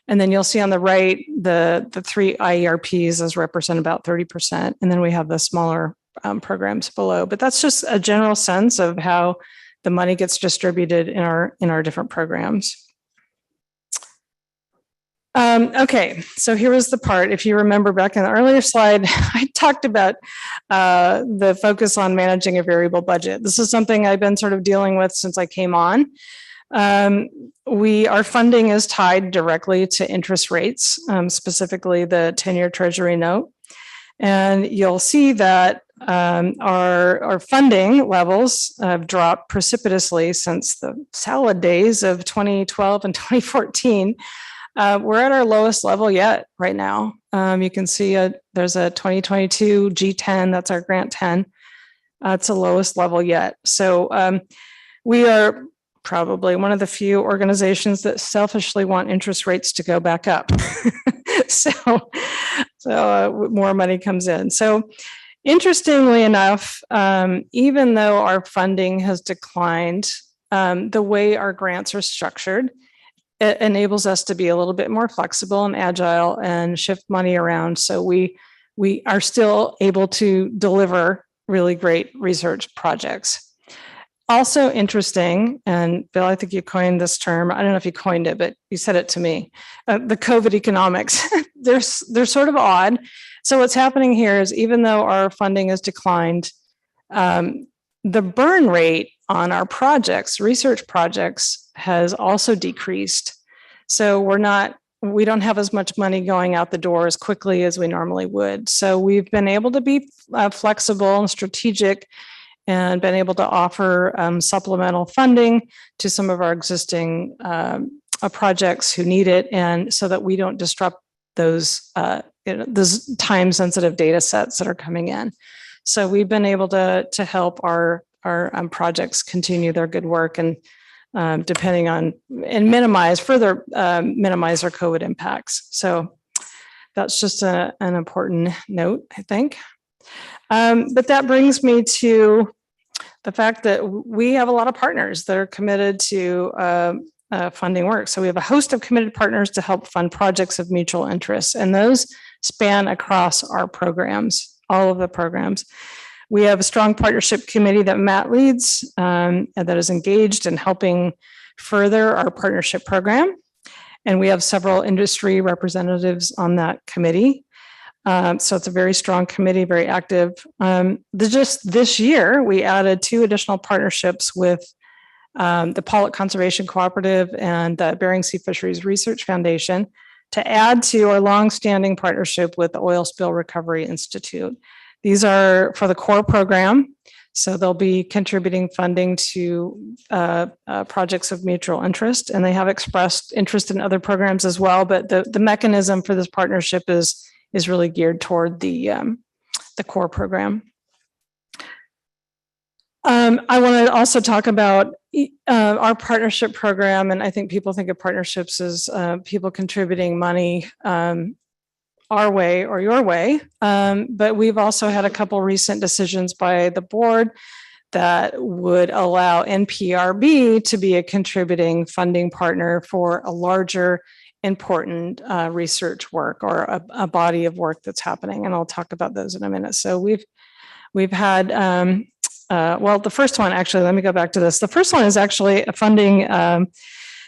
And then you'll see on the right, the 3 IERPs as represent about 30%. And then we have the smaller programs below. But that's just a general sense of how the money gets distributed in our different programs. Okay, so here was the part. If you remember back in the earlier slide, I talked about the focus on managing a variable budget. This is something I've been sort of dealing with since I came on. Our funding is tied directly to interest rates, specifically the 10-year Treasury note. And you'll see that our funding levels have dropped precipitously since the salad days of 2012 and 2014. We're at our lowest level yet right now. You can see there's a 2022 G10, that's our grant 10. It's the lowest level yet. So we are probably one of the few organizations that selfishly want interest rates to go back up. so more money comes in. So interestingly enough, even though our funding has declined, the way our grants are structured, it enables us to be a little bit more flexible and agile and shift money around. So we are still able to deliver really great research projects. Also interesting, and Bill, I think you coined this term. I don't know if you coined it, but you said it to me. The COVID economics. They're sort of odd. So what's happening here is even though our funding has declined, the burn rate on our projects, research projects, has also decreased. So we don't have as much money going out the door as quickly as we normally would. So we've been able to be flexible and strategic and been able to offer supplemental funding to some of our existing projects who need it, and so that we don't disrupt those time-sensitive data sets that are coming in. So we've been able to help our projects continue their good work and minimize our COVID impacts. So that's just an important note, I think. But that brings me to the fact that we have a lot of partners that are committed to funding work. So we have a host of committed partners to help fund projects of mutual interest, and those span across our programs, all of the programs. We have a strong partnership committee that Matt leads and that is engaged in helping further our partnership program. And we have several industry representatives on that committee. So it's a very strong committee, very active. Just this year, we added 2 additional partnerships with the Pollock Conservation Cooperative and the Bering Sea Fisheries Research Foundation to add to our longstanding partnership with the Oil Spill Recovery Institute. These are for the core program, so they'll be contributing funding to projects of mutual interest, and they have expressed interest in other programs as well, but the mechanism for this partnership is really geared toward the core program. I want to also talk about our partnership program, and I think people think of partnerships as people contributing money our way or your way. But we've also had a couple recent decisions by the board that would allow NPRB to be a contributing funding partner for a larger, important research work or a body of work that's happening. And I'll talk about those in a minute. So we've had, well, the first one, actually, let me go back to this. The first one is actually funding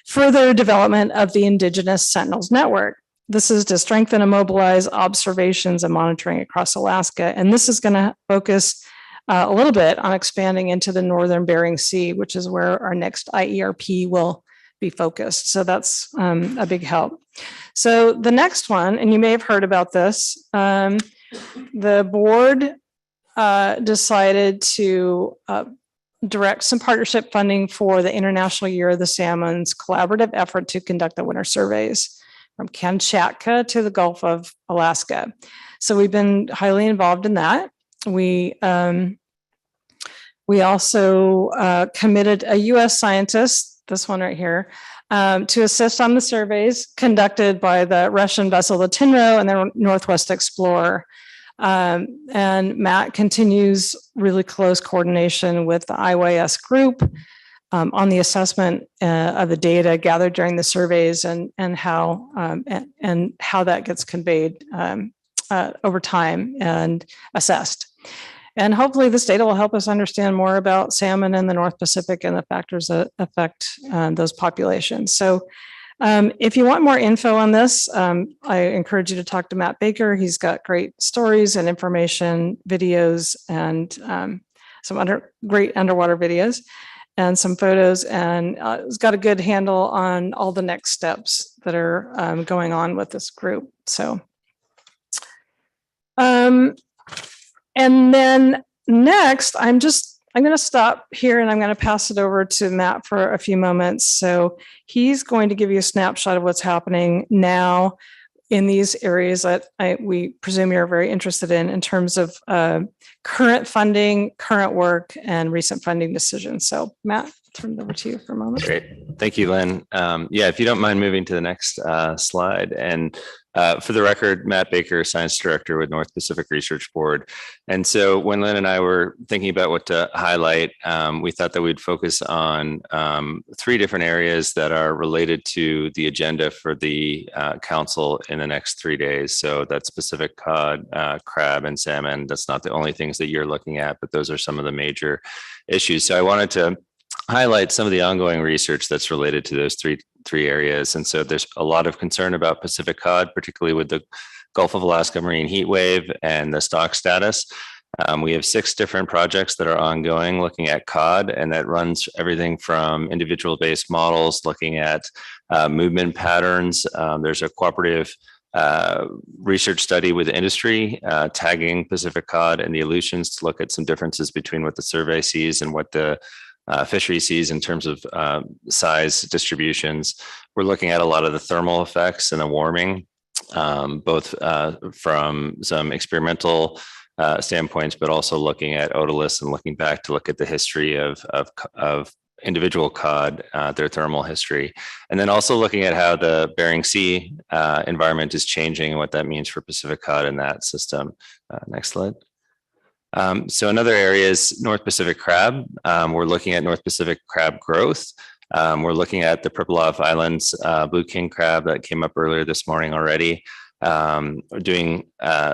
further development of the Indigenous Sentinels Network. This is to strengthen and mobilize observations and monitoring across Alaska. And this is going to focus a little bit on expanding into the Northern Bering Sea, which is where our next IERP will be focused. So that's a big help. So the next one, and you may have heard about this, the board decided to direct some partnership funding for the International Year of the Salmon's collaborative effort to conduct the winter surveys from Kamchatka to the Gulf of Alaska. So we've been highly involved in that. We also committed a U.S. scientist, this one right here, to assist on the surveys conducted by the Russian vessel, the Tinro, and the Northwest Explorer. And Matt continues really close coordination with the IYS group on the assessment of the data gathered during the surveys and how that gets conveyed over time and assessed. And hopefully this data will help us understand more about salmon in the North Pacific and the factors that affect those populations. So if you want more info on this, I encourage you to talk to Matt Baker. He's got great stories and information, videos, and some great underwater videos and some photos. And he's got a good handle on all the next steps that are going on with this group. So, and then next, I'm going to stop here and I'm going to pass it over to Matt for a few moments. So he's going to give you a snapshot of what's happening now in these areas that we presume you're very interested in terms of current funding, current work, and recent funding decisions. So Matt, turn it over to you for a moment. Great. Thank you, Lynn. Yeah, if you don't mind moving to the next slide. And for the record, Matt Baker, Science Director with North Pacific Research Board. And so when Lynn and I were thinking about what to highlight, we thought that we'd focus on 3 different areas that are related to the agenda for the council in the next 3 days. So that's Pacific cod, crab, and salmon. That's not the only things that you're looking at, but those are some of the major issues. So I wanted to highlight some of the ongoing research that's related to those three areas. And so there's a lot of concern about Pacific cod, particularly with the Gulf of Alaska marine heat wave and the stock status. We have 6 different projects that are ongoing looking at cod, and that runs everything from individual based models, looking at movement patterns. There's a cooperative research study with industry tagging Pacific cod and the Aleutians to look at some differences between what the survey sees and what the fishery sees in terms of size distributions. We're looking at a lot of the thermal effects and the warming, both from some experimental standpoints, but also looking at otoliths and looking back to look at the history of individual cod, their thermal history, and then also looking at how the Bering Sea environment is changing and what that means for Pacific cod in that system. Next slide. So another area is North Pacific crab. We're looking at North Pacific crab growth. We're looking at the Pribilof Islands blue king crab that came up earlier this morning already. We're doing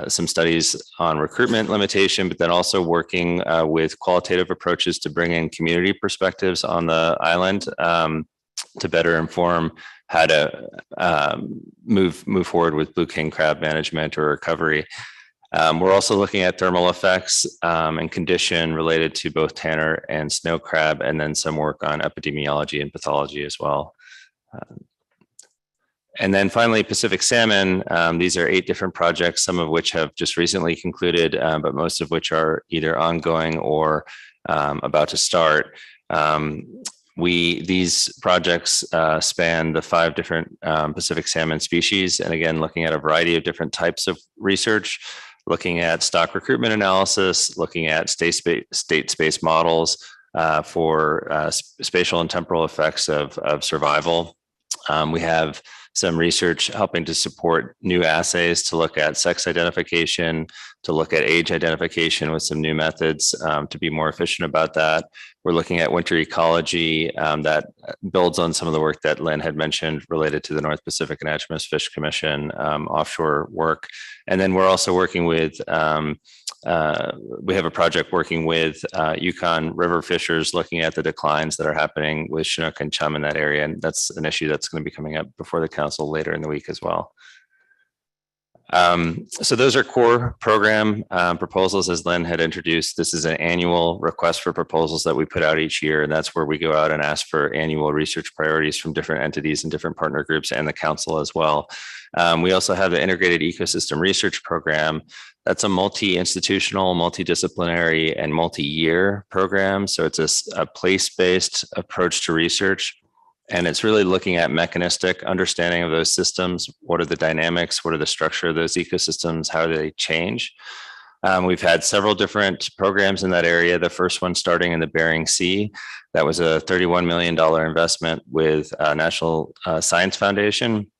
some studies on recruitment limitation, but then also working with qualitative approaches to bring in community perspectives on the island to better inform how to move forward with blue king crab management or recovery. We're also looking at thermal effects and condition related to both tanner and snow crab, and then some work on epidemiology and pathology as well. And then finally, Pacific salmon. These are 8 different projects, some of which have just recently concluded, but most of which are either ongoing or about to start. These projects span the 5 different Pacific salmon species, and again, looking at a variety of different types of research, looking at stock recruitment analysis, looking at state space models for spatial and temporal effects of survival. We have some research helping to support new assays to look at sex identification, to look at age identification with some new methods to be more efficient about that. We're looking at winter ecology that builds on some of the work that Lynn had mentioned related to the North Pacific Anadromous Fish Commission offshore work. And then we're also working with, we have a project working with Yukon River fishers looking at the declines that are happening with Chinook and chum in that area. And that's an issue that's going to be coming up before the council later in the week as well. So those are core program proposals, as Lynn had introduced. This is an annual request for proposals that we put out each year, and that's where we go out and ask for annual research priorities from different entities and different partner groups and the council as well. We also have the Integrated Ecosystem Research Program That's a multi-institutional, multidisciplinary, and multi-year program. So it's a place-based approach to research. And it's really looking at mechanistic understanding of those systems. What are the dynamics? What are the structure of those ecosystems? How do they change? We've had several different programs in that area. The first one starting in the Bering Sea. That was a $31 million investment with National Science Foundation,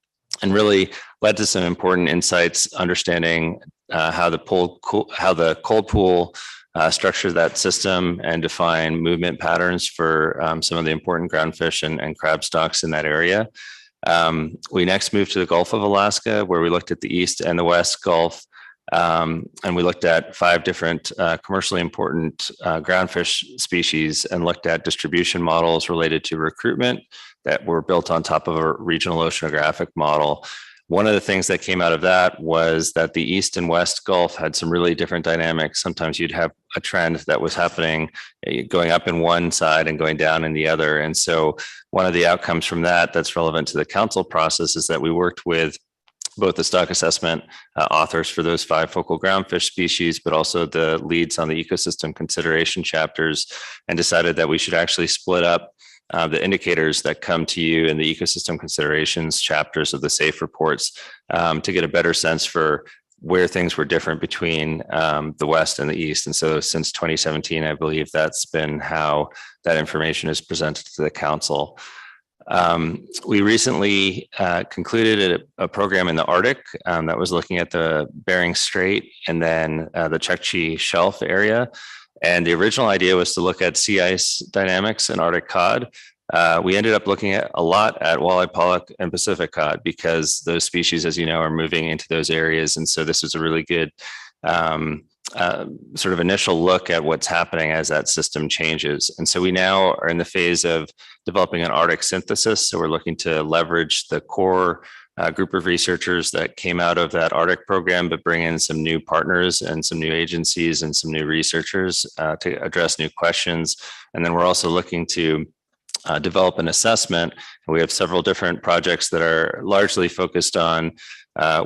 and really led to some important insights, understanding how the cold pool structure that system and define movement patterns for some of the important groundfish and crab stocks in that area. We next moved to the Gulf of Alaska, where we looked at the East and the West Gulf. And we looked at 5 different commercially important groundfish species and looked at distribution models related to recruitment that were built on top of a regional oceanographic model. One of the things that came out of that was that the East and West Gulf had some really different dynamics. Sometimes you'd have a trend that was happening going up in one side and going down in the other. And so one of the outcomes from that that's relevant to the council process is that we worked with both the stock assessment authors for those 5 focal groundfish species, but also the leads on the ecosystem consideration chapters, and decided that we should actually split up the indicators that come to you in the ecosystem considerations chapters of the SAFE reports to get a better sense for where things were different between the West and the East. And so since 2017, I believe that's been how that information is presented to the council. We recently concluded a program in the Arctic that was looking at the Bering Strait and then the Chukchi Shelf area. And the original idea was to look at sea ice dynamics in Arctic cod. We ended up looking at a lot at walleye pollock and Pacific cod because those species, as you know, are moving into those areas. And so this was a really good sort of initial look at what's happening as that system changes. And so we now are in the phase of developing an Arctic synthesis. So we're looking to leverage the core group of researchers that came out of that Arctic program, but bring in some new partners and some new agencies and some new researchers to address new questions. And then we're also looking to develop an assessment. We have several different projects that are largely focused on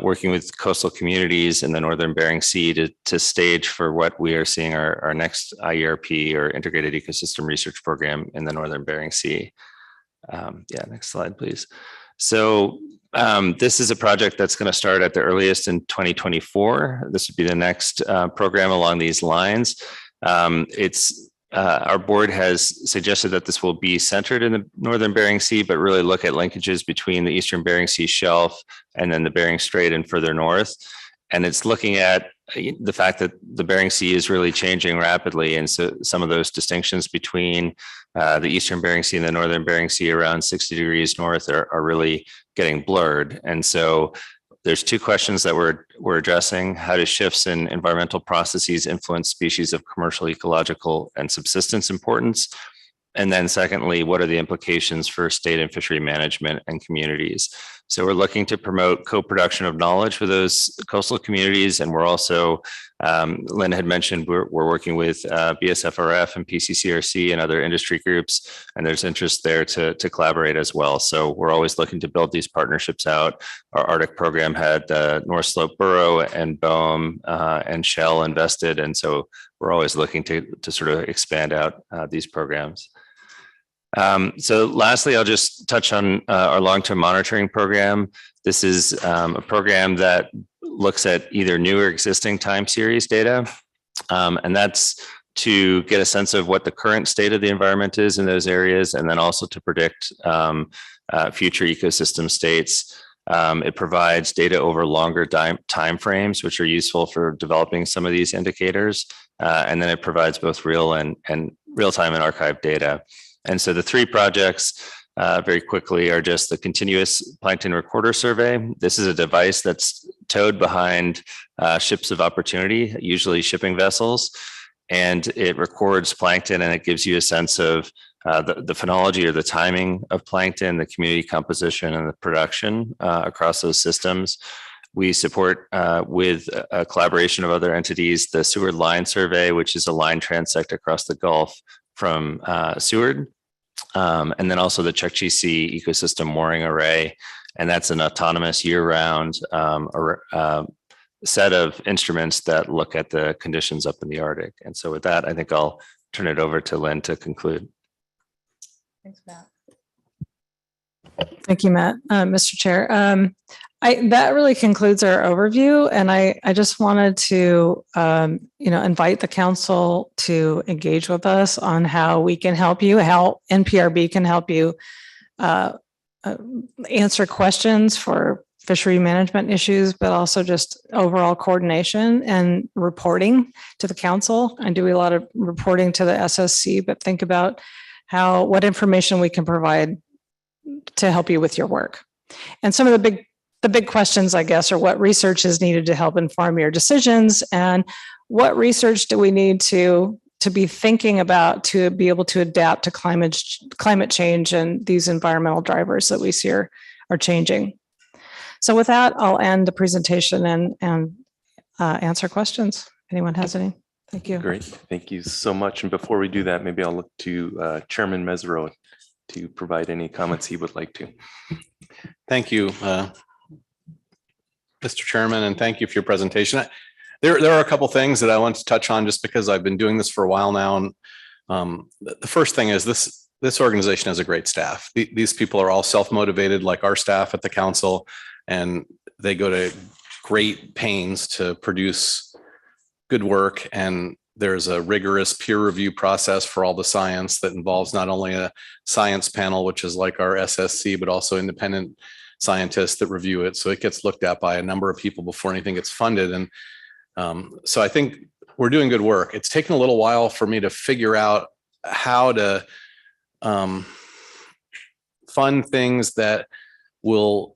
working with coastal communities in the Northern Bering Sea to stage for what we are seeing our next IERP or Integrated Ecosystem Research Program in the Northern Bering Sea. Yeah, next slide, please. So this is a project that's going to start at the earliest in 2024. This would be the next program along these lines. Our board has suggested that this will be centered in the Northern Bering Sea, but really look at linkages between the Eastern Bering Sea shelf and then the Bering Strait and further north. And it's looking at the fact that the Bering Sea is really changing rapidly. And so some of those distinctions between the Eastern Bering Sea and the Northern Bering Sea around 60 degrees north are really getting blurred. And so there's 2 questions that we're addressing. How do shifts in environmental processes influence species of commercial, ecological, and subsistence importance? And then secondly, what are the implications for state and fishery management and communities? So we're looking to promote co-production of knowledge for those coastal communities. And we're also, Lynn had mentioned, we're working with BSFRF and PCCRC and other industry groups, and there's interest there to collaborate as well. So we're always looking to build these partnerships out. Our Arctic program had North Slope Burrow and BOEM and Shell invested. And so we're always looking to sort of expand out these programs. So lastly, I'll just touch on our long-term monitoring program. This is a program that looks at either new or existing time series data. And that's to get a sense of what the current state of the environment is in those areas, and then also to predict future ecosystem states. It provides data over longer time frames, which are useful for developing some of these indicators. And then it provides both real-time and archived data. And so the 3 projects very quickly are just the continuous plankton recorder survey. This is a device that's towed behind ships of opportunity, usually shipping vessels, and it records plankton and it gives you a sense of the phenology or the timing of plankton, the community composition and the production across those systems. We support with a collaboration of other entities, the Seward Line Survey, which is a line transect across the Gulf from Seward, and then also the Chukchi Sea Ecosystem Mooring Array, and that's an autonomous year-round set of instruments that look at the conditions up in the Arctic. And so with that, I think I'll turn it over to Lynn to conclude. Thanks, Matt. Thank you, Matt. Mr. Chair, that really concludes our overview, and I just wanted to invite the council to engage with us on how we can help you, how NPRB can help you answer questions for fishery management issues, but also just overall coordination and reporting to the council. I do a lot of reporting to the SSC, but think about what information we can provide to help you with your work. And some of the big questions, I guess, are what research is needed to help inform your decisions, and what research do we need to be thinking about to be able to adapt to climate change and these environmental drivers that we see are changing. So with that, I'll end the presentation and answer questions. Anyone has any? Thank you. Great. Thank you so much. And before we do that, maybe I'll look to Chairman Mesereau to provide any comments he would like to. Thank you, Mr. Chairman, and thank you for your presentation. There are a couple things that I want to touch on just because I've been doing this for a while now. And the first thing is this organization has a great staff. These people are all self-motivated like our staff at the council, and they go to great pains to produce good work. And there's a rigorous peer review process for all the science that involves not only a science panel, which is like our SSC, but also independent scientists that review it. So it gets looked at by a number of people before anything gets funded. And so I think we're doing good work. It's taken a little while for me to figure out how to fund things that will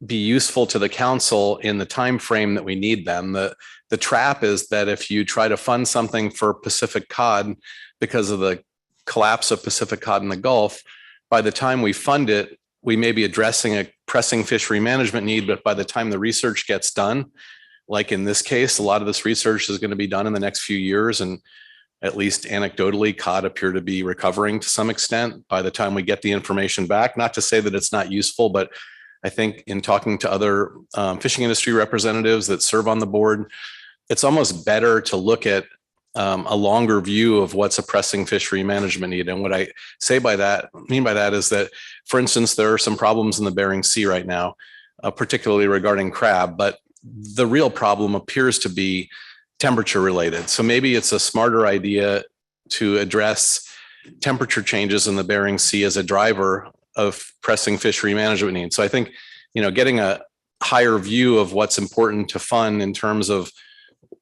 be useful to the council in the time frame that we need them. The trap is that if you try to fund something for Pacific cod because of the collapse of Pacific cod in the Gulf, by the time we fund it, we may be addressing a pressing fishery management need, but by the time the research gets done, like in this case, a lot of this research is going to be done in the next few years, and at least anecdotally, cod appear to be recovering to some extent by the time we get the information back. Not to say that it's not useful, but I think in talking to other fishing industry representatives that serve on the board, it's almost better to look at a longer view of what's a pressing fishery management need. And what I mean by that is that, for instance, there are some problems in the Bering Sea right now, particularly regarding crab, but the real problem appears to be temperature related. So maybe it's a smarter idea to address temperature changes in the Bering Sea as a driver of pressing fishery management needs. So I think, getting a higher view of what's important to fund in terms of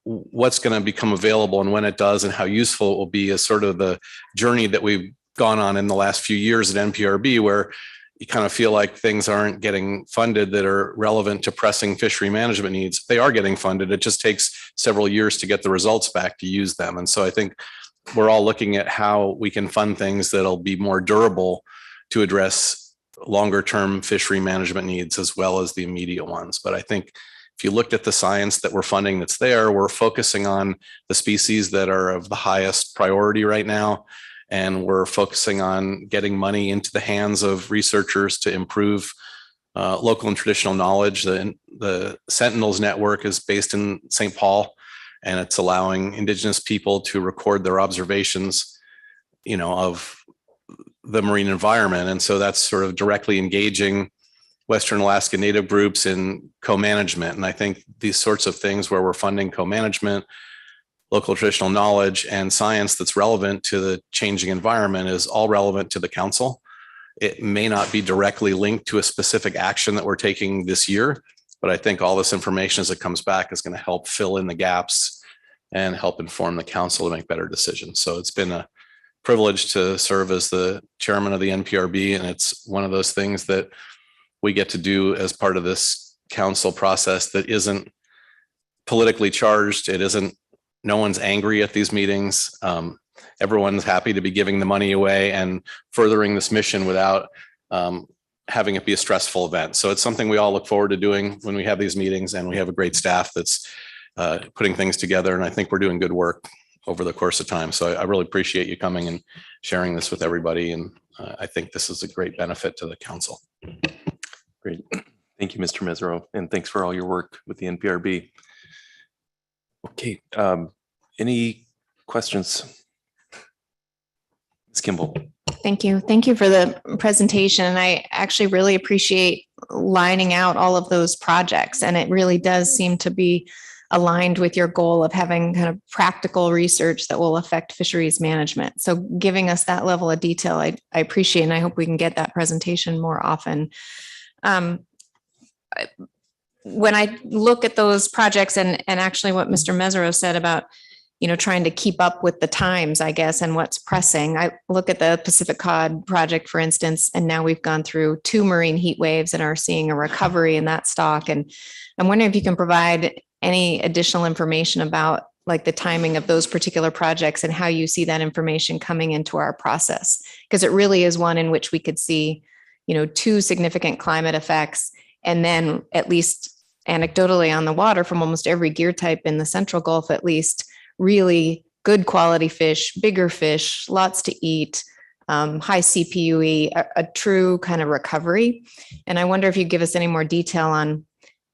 what's going to become available and when it does and how useful it will be is sort of the journey that we've gone on in the last few years at NPRB, where you kind of feel like things aren't getting funded that are relevant to pressing fishery management needs. They are getting funded. It just takes several years to get the results back to use them. And so I think we're all looking at how we can fund things that'll be more durable to address longer term fishery management needs as well as the immediate ones. But I think if you looked at the science that we're funding that's there, we're focusing on the species that are of the highest priority right now. And we're focusing on getting money into the hands of researchers to improve local and traditional knowledge. The Sentinels Network is based in St. Paul, and it's allowing Indigenous people to record their observations, of the marine environment. And so that's sort of directly engaging Western Alaska Native groups in co-management. And I think these sorts of things where we're funding co-management, local traditional knowledge, and science that's relevant to the changing environment is all relevant to the council. It may not be directly linked to a specific action that we're taking this year, but I think all this information as it comes back is going to help fill in the gaps and help inform the council to make better decisions. So it's been a privilege to serve as the chairman of the NPRB, and it's one of those things that we get to do as part of this council process that isn't politically charged. It isn't, no one's angry at these meetings. Everyone's happy to be giving the money away and furthering this mission without having it be a stressful event. So it's something we all look forward to doing when we have these meetings, and we have a great staff that's putting things together. And I think we're doing good work over the course of time. So I really appreciate you coming and sharing this with everybody. And I think this is a great benefit to the council. Great. Thank you, Mr. Mesereau, and thanks for all your work with the NPRB. Okay, any questions? Ms. Kimball. Thank you. Thank you for the presentation. I actually really appreciate lining out all of those projects. And it really does seem to be aligned with your goal of having kind of practical research that will affect fisheries management. So giving us that level of detail, I appreciate, and I hope we can get that presentation more often. When I look at those projects and actually what Mr. Mesereau said about, trying to keep up with the times, I guess, and what's pressing. I look at the Pacific Cod project, for instance, and now we've gone through 2 marine heat waves and are seeing a recovery in that stock. And I'm wondering if you can provide any additional information about like the timing of those particular projects and how you see that information coming into our process, because it really is one in which we could see, 2 significant climate effects, and then at least anecdotally on the water from almost every gear type in the Central Gulf, at least, really good quality fish, bigger fish, lots to eat, high CPUE, a true kind of recovery. And I wonder if you give us any more detail on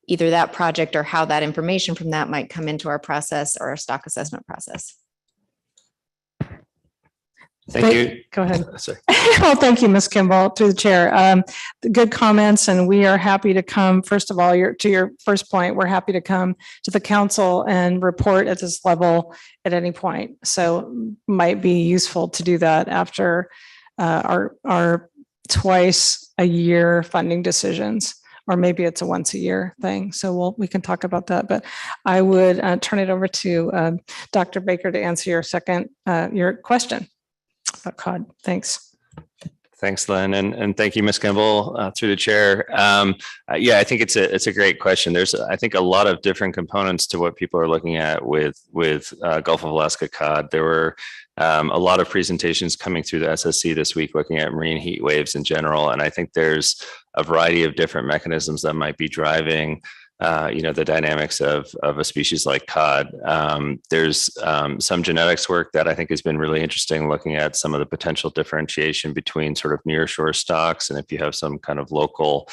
either that project or how that information from that might come into our process or our stock assessment process. Thank you. Go ahead. Sorry. Well, thank you, Ms. Kimball, through the chair. Good comments, and we are happy to come. First of all, to your first point, we're happy to come to the council and report at this level at any point. So might be useful to do that after our twice a year funding decisions, or maybe it's a once a year thing. So we can talk about that. But I would turn it over to Dr. Baker to answer your question. Cod. Thanks. Thanks, Lynn, and thank you, Ms. Kimball, through the chair. Yeah, I think it's a great question. There's, I think, a lot of different components to what people are looking at with Gulf of Alaska cod. There were a lot of presentations coming through the SSC this week looking at marine heat waves in general, and I think there's a variety of different mechanisms that might be driving the dynamics of a species like cod. There's some genetics work that I think has been really interesting, looking at some of the potential differentiation between sort of nearshore stocks, and if you have some kind of local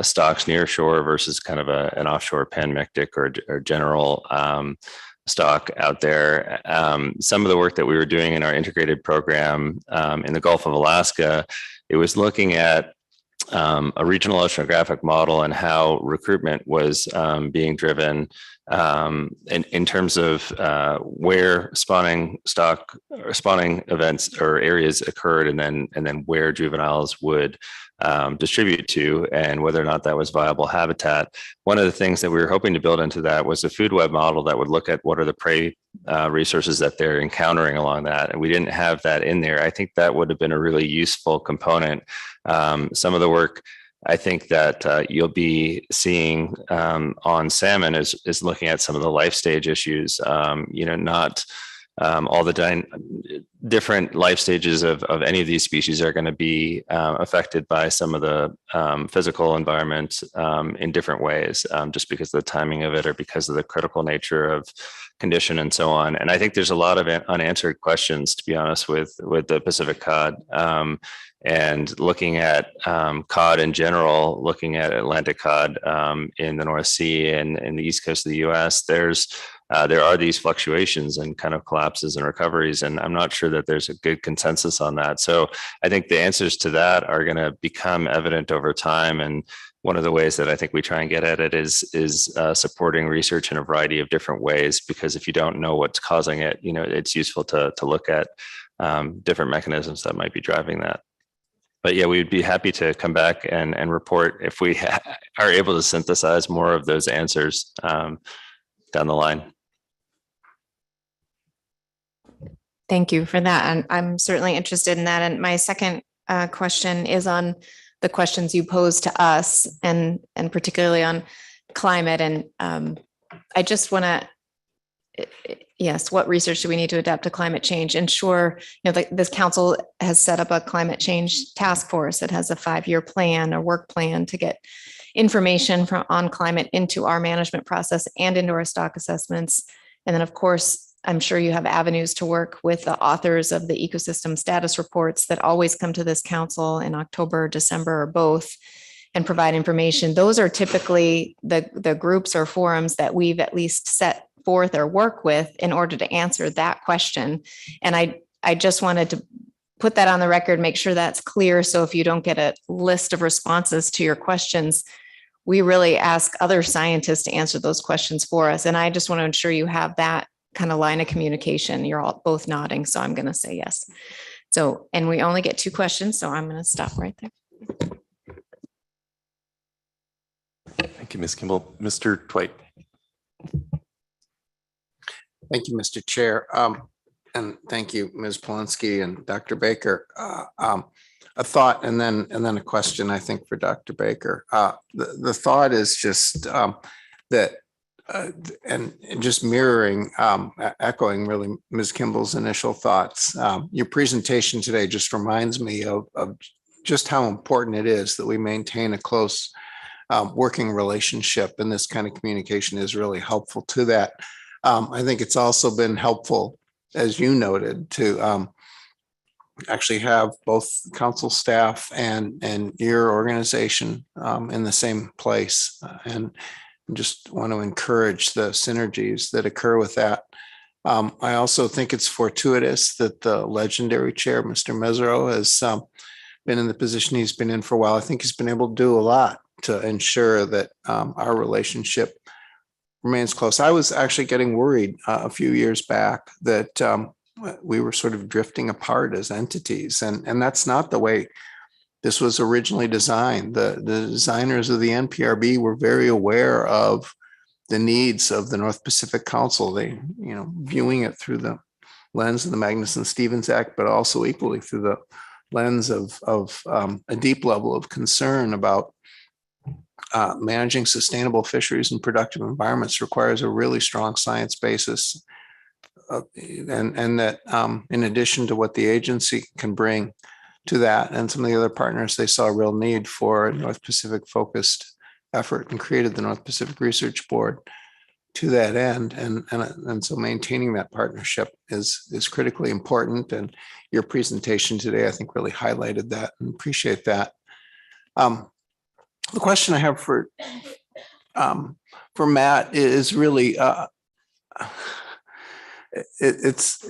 stocks near shore versus kind of an offshore panmictic or general stock out there. Some of the work that we were doing in our integrated program in the Gulf of Alaska, it was looking at a regional oceanographic model and how recruitment was being driven in terms of where spawning events or areas occurred, and then where juveniles would distribute to, and whether or not that was viable habitat. One of the things that we were hoping to build into that was a food web model that would look at what are the prey resources that they're encountering along that. And we didn't have that in there. I think that would have been a really useful component. Some of the work I think that you'll be seeing on salmon is looking at some of the life stage issues, not all the different life stages of any of these species are going to be affected by some of the physical environment in different ways, just because of the timing of it or because of the critical nature of condition and so on. And I think there's a lot of unanswered questions, to be honest, with the Pacific cod. And looking at cod in general, looking at Atlantic cod in the North Sea and in the east coast of the U.S., there are these fluctuations and kind of collapses and recoveries, and I'm not sure that there's a good consensus on that. So I think the answers to that are going to become evident over time. And one of the ways that I think we try and get at it is supporting research in a variety of different ways, because if you don't know what's causing it, it's useful to look at different mechanisms that might be driving that. But yeah, we'd be happy to come back and report if we are able to synthesize more of those answers down the line. Thank you for that. And I'm certainly interested in that. And my second question is on the questions you posed to us, and particularly on climate. And I just want to, yes, what research do we need to adapt to climate change? And sure, this council has set up a climate change task force that has a 5-year plan, a work plan to get information on climate into our management process and into our stock assessments. And then, of course, I'm sure you have avenues to work with the authors of the ecosystem status reports that always come to this council in October, December, or both. and provide information. Those are typically the groups or forums that we've at least set forth or work with in order to answer that question. And I just wanted to put that on the record, make sure that's clear. So if you don't get a list of responses to your questions, we really ask other scientists to answer those questions for us. And I just want to ensure you have that kind of line of communication. You're all both nodding, so I'm going to say yes. So, and we only get 2 questions, so I'm going to stop right there. Thank you, Ms. Kimball. Mr. Twite. Thank you, Mr. Chair. And thank you, Ms. Polinsky and Dr. Baker. A thought and then a question, I think, for Dr. Baker. The thought is just that, and just mirroring, echoing really Ms. Kimball's initial thoughts. Your presentation today just reminds me of just how important it is that we maintain a close working relationship, and this kind of communication is really helpful to that. I think it's also been helpful, as you noted, to actually have both council staff and your organization in the same place. And just want to encourage the synergies that occur with that. I also think it's fortuitous that the legendary chair, Mr. Mesereau, has been in the position he's been in for a while. I think he's been able to do a lot to ensure that our relationship remains close. I was actually getting worried a few years back that we were sort of drifting apart as entities, and that's not the way this was originally designed. The designers of the NPRB were very aware of the needs of the North Pacific Council. They, viewing it through the lens of the Magnuson-Stevens Act, but also equally through the lens of a deep level of concern about managing sustainable fisheries and productive environments requires a really strong science basis. And that in addition to what the agency can bring to that and some of the other partners, they saw a real need for a North Pacific focused effort and created the North Pacific Research Board to that end. And so maintaining that partnership is critically important. And your presentation today, I think, really highlighted that, and appreciate that. The question I have for Matt is really, it's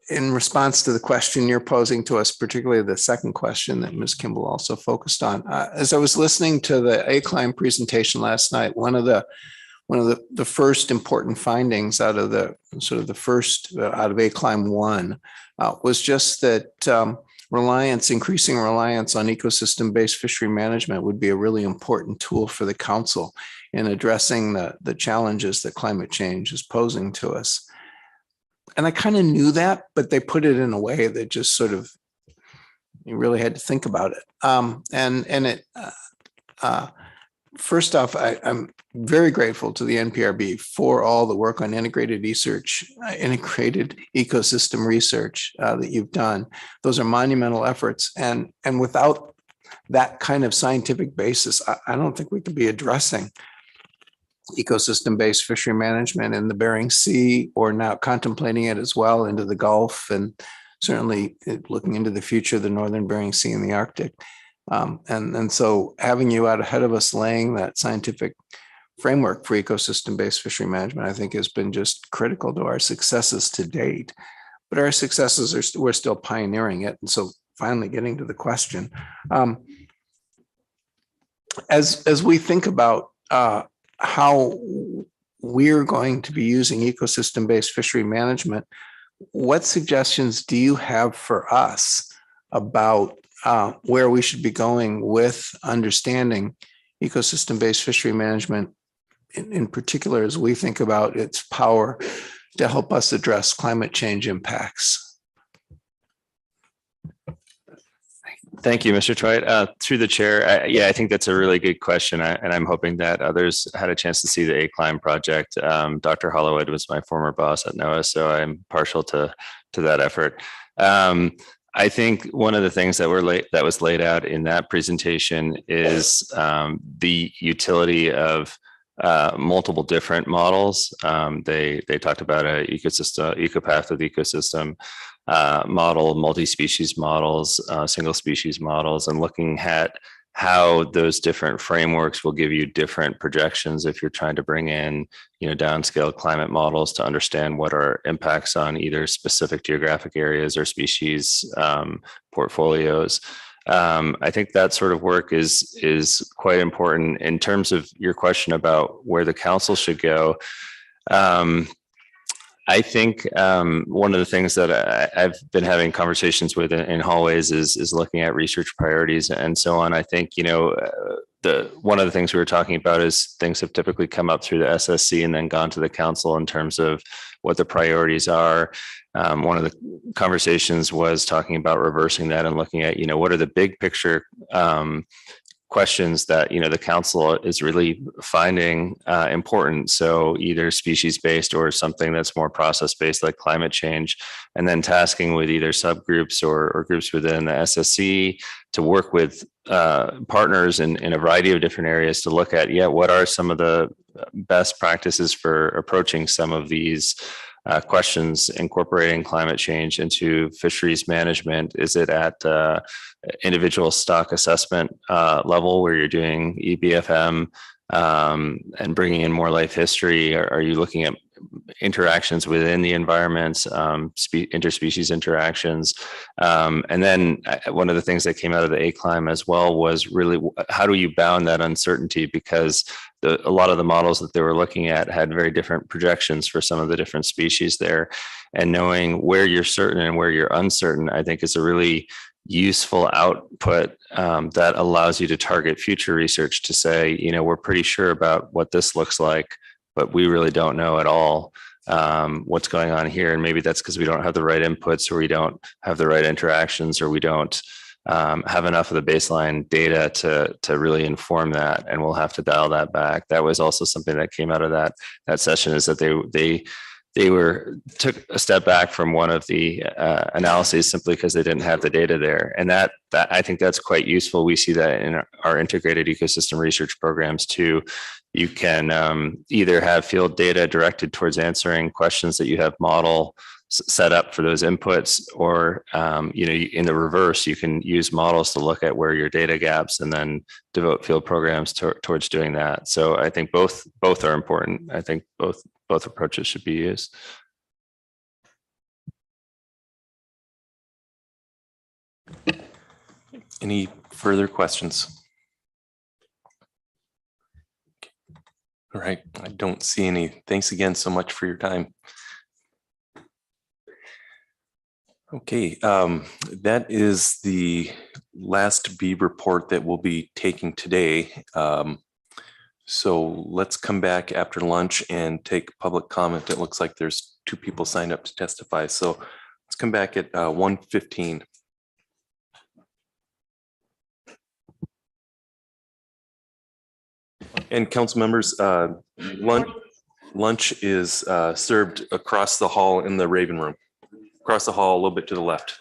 in response to the question you're posing to us, particularly the second question that Ms. Kimball also focused on. As I was listening to the ACLIME presentation last night, one of the first important findings out of the sort of the first out of ACLIME 1 was just that increasing reliance on ecosystem-based fishery management would be a really important tool for the council in addressing the challenges that climate change is posing to us. And I kind of knew that, but they put it in a way that just sort of, you really had to think about it. First off, I'm very grateful to the NPRB for all the work on integrated research, integrated ecosystem research that you've done. Those are monumental efforts. And without that kind of scientific basis, I don't think we could be addressing ecosystem-based fishery management in the Bering Sea, or now contemplating it as well into the Gulf, and certainly looking into the future, the Northern Bering Sea and the Arctic. And so having you out ahead of us laying that scientific framework for ecosystem-based fishery management, I think, has been just critical to our successes to date. But our successes we're still pioneering it. And so finally getting to the question, as we think about how we're going to be using ecosystem-based fishery management, what suggestions do you have for us about where we should be going with understanding ecosystem-based fishery management, in particular, as we think about its power to help us address climate change impacts? Thank you, Mr. Twite. Through the chair, I think that's a really good question, and I'm hoping that others had a chance to see the ACLIME project. Dr. Hollowood was my former boss at NOAA, so I'm partial to that effort. I think one of the things that was laid out in that presentation is the utility of multiple different models. They talked about a ecopath with ecosystem model, multi-species models, single species models, and looking at how those different frameworks will give you different projections if you're trying to bring in, downscale climate models to understand what are impacts on either specific geographic areas or species portfolios. I think that sort of work is quite important. In terms of your question about where the council should go, I think one of the things that I've been having conversations with in hallways is looking at research priorities and so on. I think, one of the things we were talking about is things have typically come up through the SSC and then gone to the council in terms of what the priorities are. One of the conversations was talking about reversing that and looking at, what are the big picture questions that the council is really finding important. So either species based or something that's more process based, like climate change, and then tasking with either subgroups or groups within the SSC to work with partners in a variety of different areas to look at, what are some of the best practices for approaching some of these questions, incorporating climate change into fisheries management. Is it at individual stock assessment level where you're doing EBFM and bringing in more life history? Are you looking at interactions within the environments, interspecies interactions? And then one of the things that came out of the ACLIME as well was really, how do you bound that uncertainty? Because a lot of the models that they were looking at had very different projections for some of the different species there. And knowing where you're certain and where you're uncertain, I think is a really useful output that allows you to target future research to say, we're pretty sure about what this looks like, but we really don't know at all what's going on here. And maybe that's because we don't have the right inputs, or we don't have the right interactions, or we don't have enough of the baseline data to really inform that. And we'll have to dial that back. That was also something that came out of that session, is that they took a step back from one of the analyses simply because they didn't have the data there. And that I think that's quite useful. We see that in our integrated ecosystem research programs too. You can either have field data directed towards answering questions that you have model set up for those inputs, or in the reverse, you can use models to look at where your data gaps and then devote field programs towards doing that. So I think both are important. I think both approaches should be used. Any further questions? All right, I don't see any. Thanks again so much for your time. Okay, that is the last B report that we'll be taking today. So let's come back after lunch and take public comment. It looks like there's 2 people signed up to testify. So let's come back at 1:15. And council members, lunch is served across the hall in the Raven Room. Across the hall, a little bit to the left.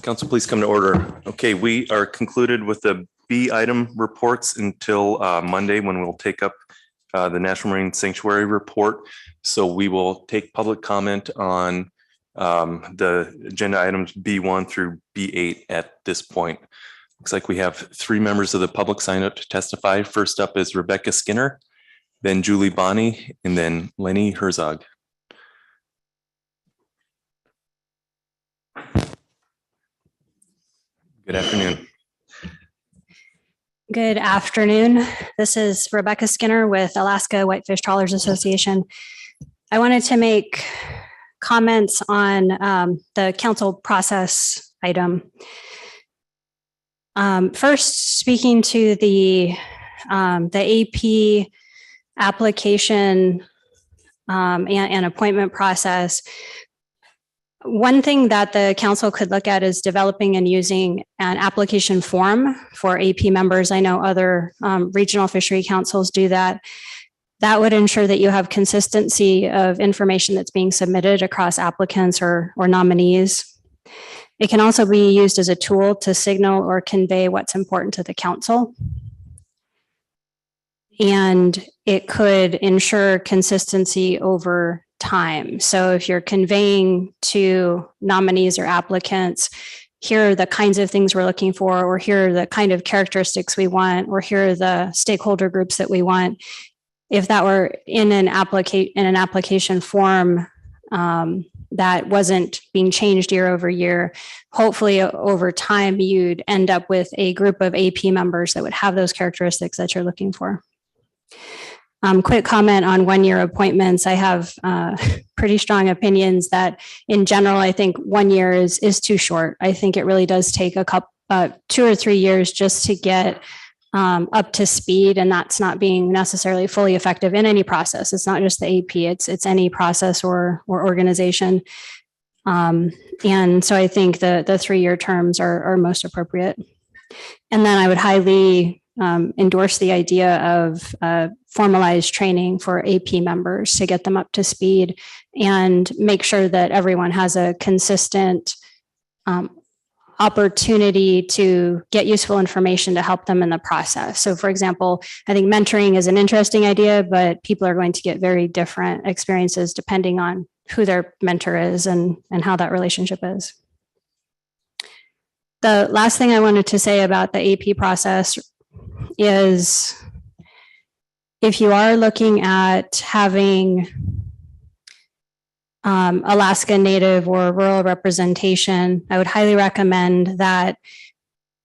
Council, please come to order. Okay, we are concluded with the B item reports until Monday, when we'll take up the National Marine Sanctuary report. So we will take public comment on the agenda items B1 through B8 at this point. Looks like we have 3 members of the public sign up to testify. First up is Rebecca Skinner, then Julie Bonney, and then Lenny Herzog. Good afternoon. Good afternoon. This is Rebecca Skinner with Alaska Whitefish Trawlers Association. I wanted to make comments on the council process item. First, speaking to the AP application and appointment process. One thing that the council could look at is developing and using an application form for AP members. I know other regional fishery councils do that. That would ensure that you have consistency of information that's being submitted across applicants or nominees. It can also be used as a tool to signal or convey what's important to the council. And it could ensure consistency over time. So if you're conveying to nominees or applicants, here are the kinds of things we're looking for, or here are the kind of characteristics we want, or here are the stakeholder groups that we want. If that were in an application form that wasn't being changed year over year, hopefully over time you'd end up with a group of AP members that would have those characteristics that you're looking for. Quick comment on one-year appointments. I have pretty strong opinions that in general, I think 1 year is too short. I think it really does take a couple, 2 or 3 years just to get up to speed, and that's not being necessarily fully effective in any process. It's not just the AP, it's any process or organization. And so I think the 3-year terms are most appropriate. And then I would highly endorse the idea of formalized training for AP members to get them up to speed and make sure that everyone has a consistent opportunity to get useful information to help them in the process. So for example, I think mentoring is an interesting idea, but people are going to get very different experiences depending on who their mentor is and how that relationship is. The last thing I wanted to say about the AP process is if you are looking at having Alaska Native or rural representation, I would highly recommend that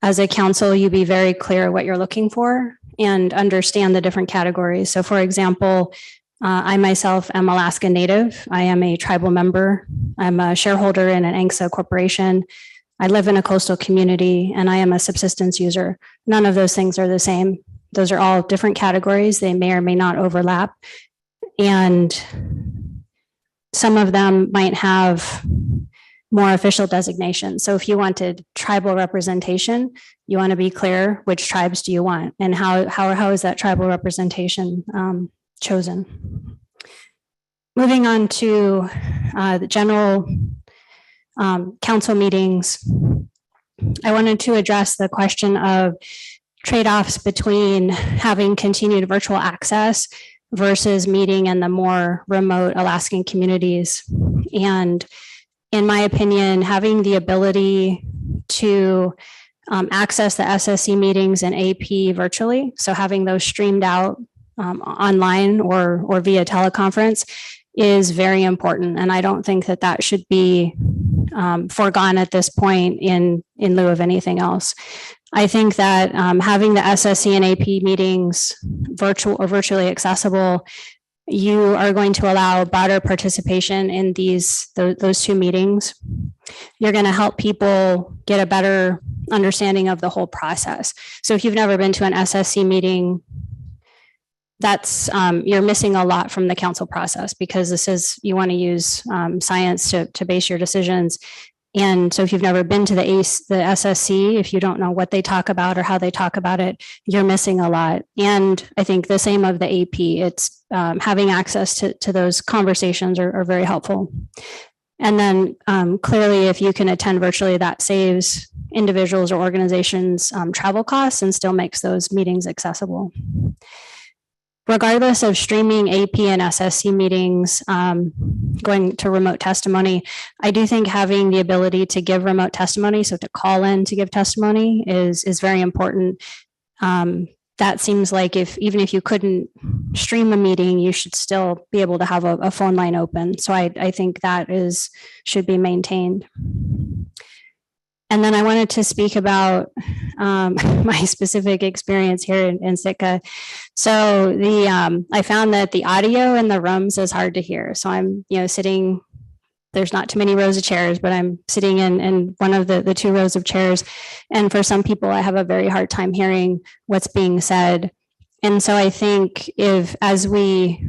as a council, you be very clear what you're looking for and understand the different categories. So for example, I myself am Alaska Native. I am a tribal member. I'm a shareholder in an ANCSA corporation. I live in a coastal community and I am a subsistence user. None of those things are the same. Those are all different categories. They may or may not overlap. And some of them might have more official designations. So if you wanted tribal representation, you want to be clear which tribes do you want and how is that tribal representation chosen. Moving on to the general council meetings, I wanted to address the question of trade-offs between having continued virtual access versus meeting in the more remote Alaskan communities. And in my opinion, having the ability to access the SSC meetings and AP virtually, so having those streamed out online or via teleconference is very important. And I don't think that should be foregone at this point in lieu of anything else. I think that having the SSC and AP meetings virtual or virtually accessible, you are going to allow broader participation in those 2 meetings. You're going to help people get a better understanding of the whole process. So if you've never been to an SSC meeting, that's you're missing a lot from the council process because you want to use science to base your decisions. And so if you've never been to the SSC, if you don't know what they talk about or how they talk about it, you're missing a lot. And I think the same of the AP, it's having access to those conversations are very helpful. And then clearly, if you can attend virtually, that saves individuals or organizations travel costs and still makes those meetings accessible. Regardless of streaming AP and SSC meetings, going to remote testimony, I do think having the ability to give remote testimony, so to call in to give testimony is very important. That seems like even if you couldn't stream a meeting, you should still be able to have a phone line open. So I think that should be maintained. And then I wanted to speak about my specific experience here in Sitka. So I found that the audio in the rooms is hard to hear. So I'm sitting, there's not too many rows of chairs, but I'm sitting in one of the 2 rows of chairs. And for some people, I have a very hard time hearing what's being said. And so I think as we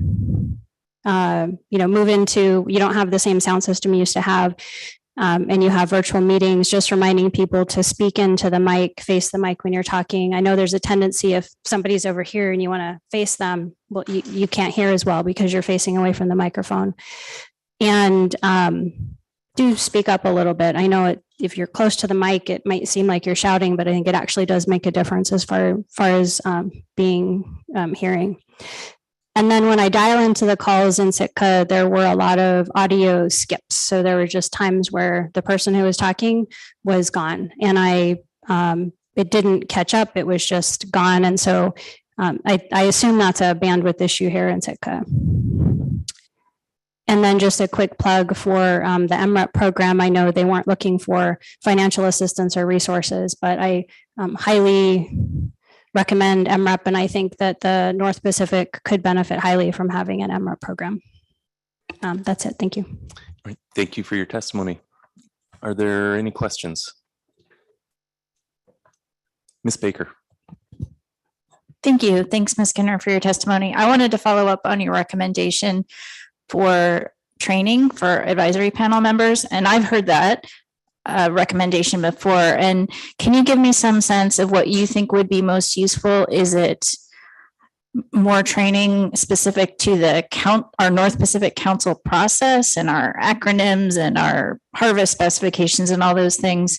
move into, you don't have the same sound system you used to have, and you have virtual meetings, just reminding people to speak into the mic, face the mic when you're talking. I know there's a tendency if somebody's over here and you want to face them, well, you can't hear as well because you're facing away from the microphone. And do speak up a little bit. I know if you're close to the mic, it might seem like you're shouting, but I think it actually does make a difference as far as being hearing. And then when I dial into the calls in Sitka, there were a lot of audio skips. So there were just times where the person who was talking was gone, and it didn't catch up. It was just gone. And so I assume that's a bandwidth issue here in Sitka. And then just a quick plug for the MREP program. I know they weren't looking for financial assistance or resources, but I highly recommend MREP, and I think that the North Pacific could benefit highly from having an MREP program. That's it. Thank you. All right. Thank you for your testimony. Are there any questions? Ms. Baker. Thank you. Thanks, Ms. Skinner, for your testimony. I wanted to follow up on your recommendation for training for advisory panel members, and I've heard that recommendation before. And can you give me some sense of what you think would be most useful? Is it more training specific to our North Pacific Council process and our acronyms and our harvest specifications and all those things?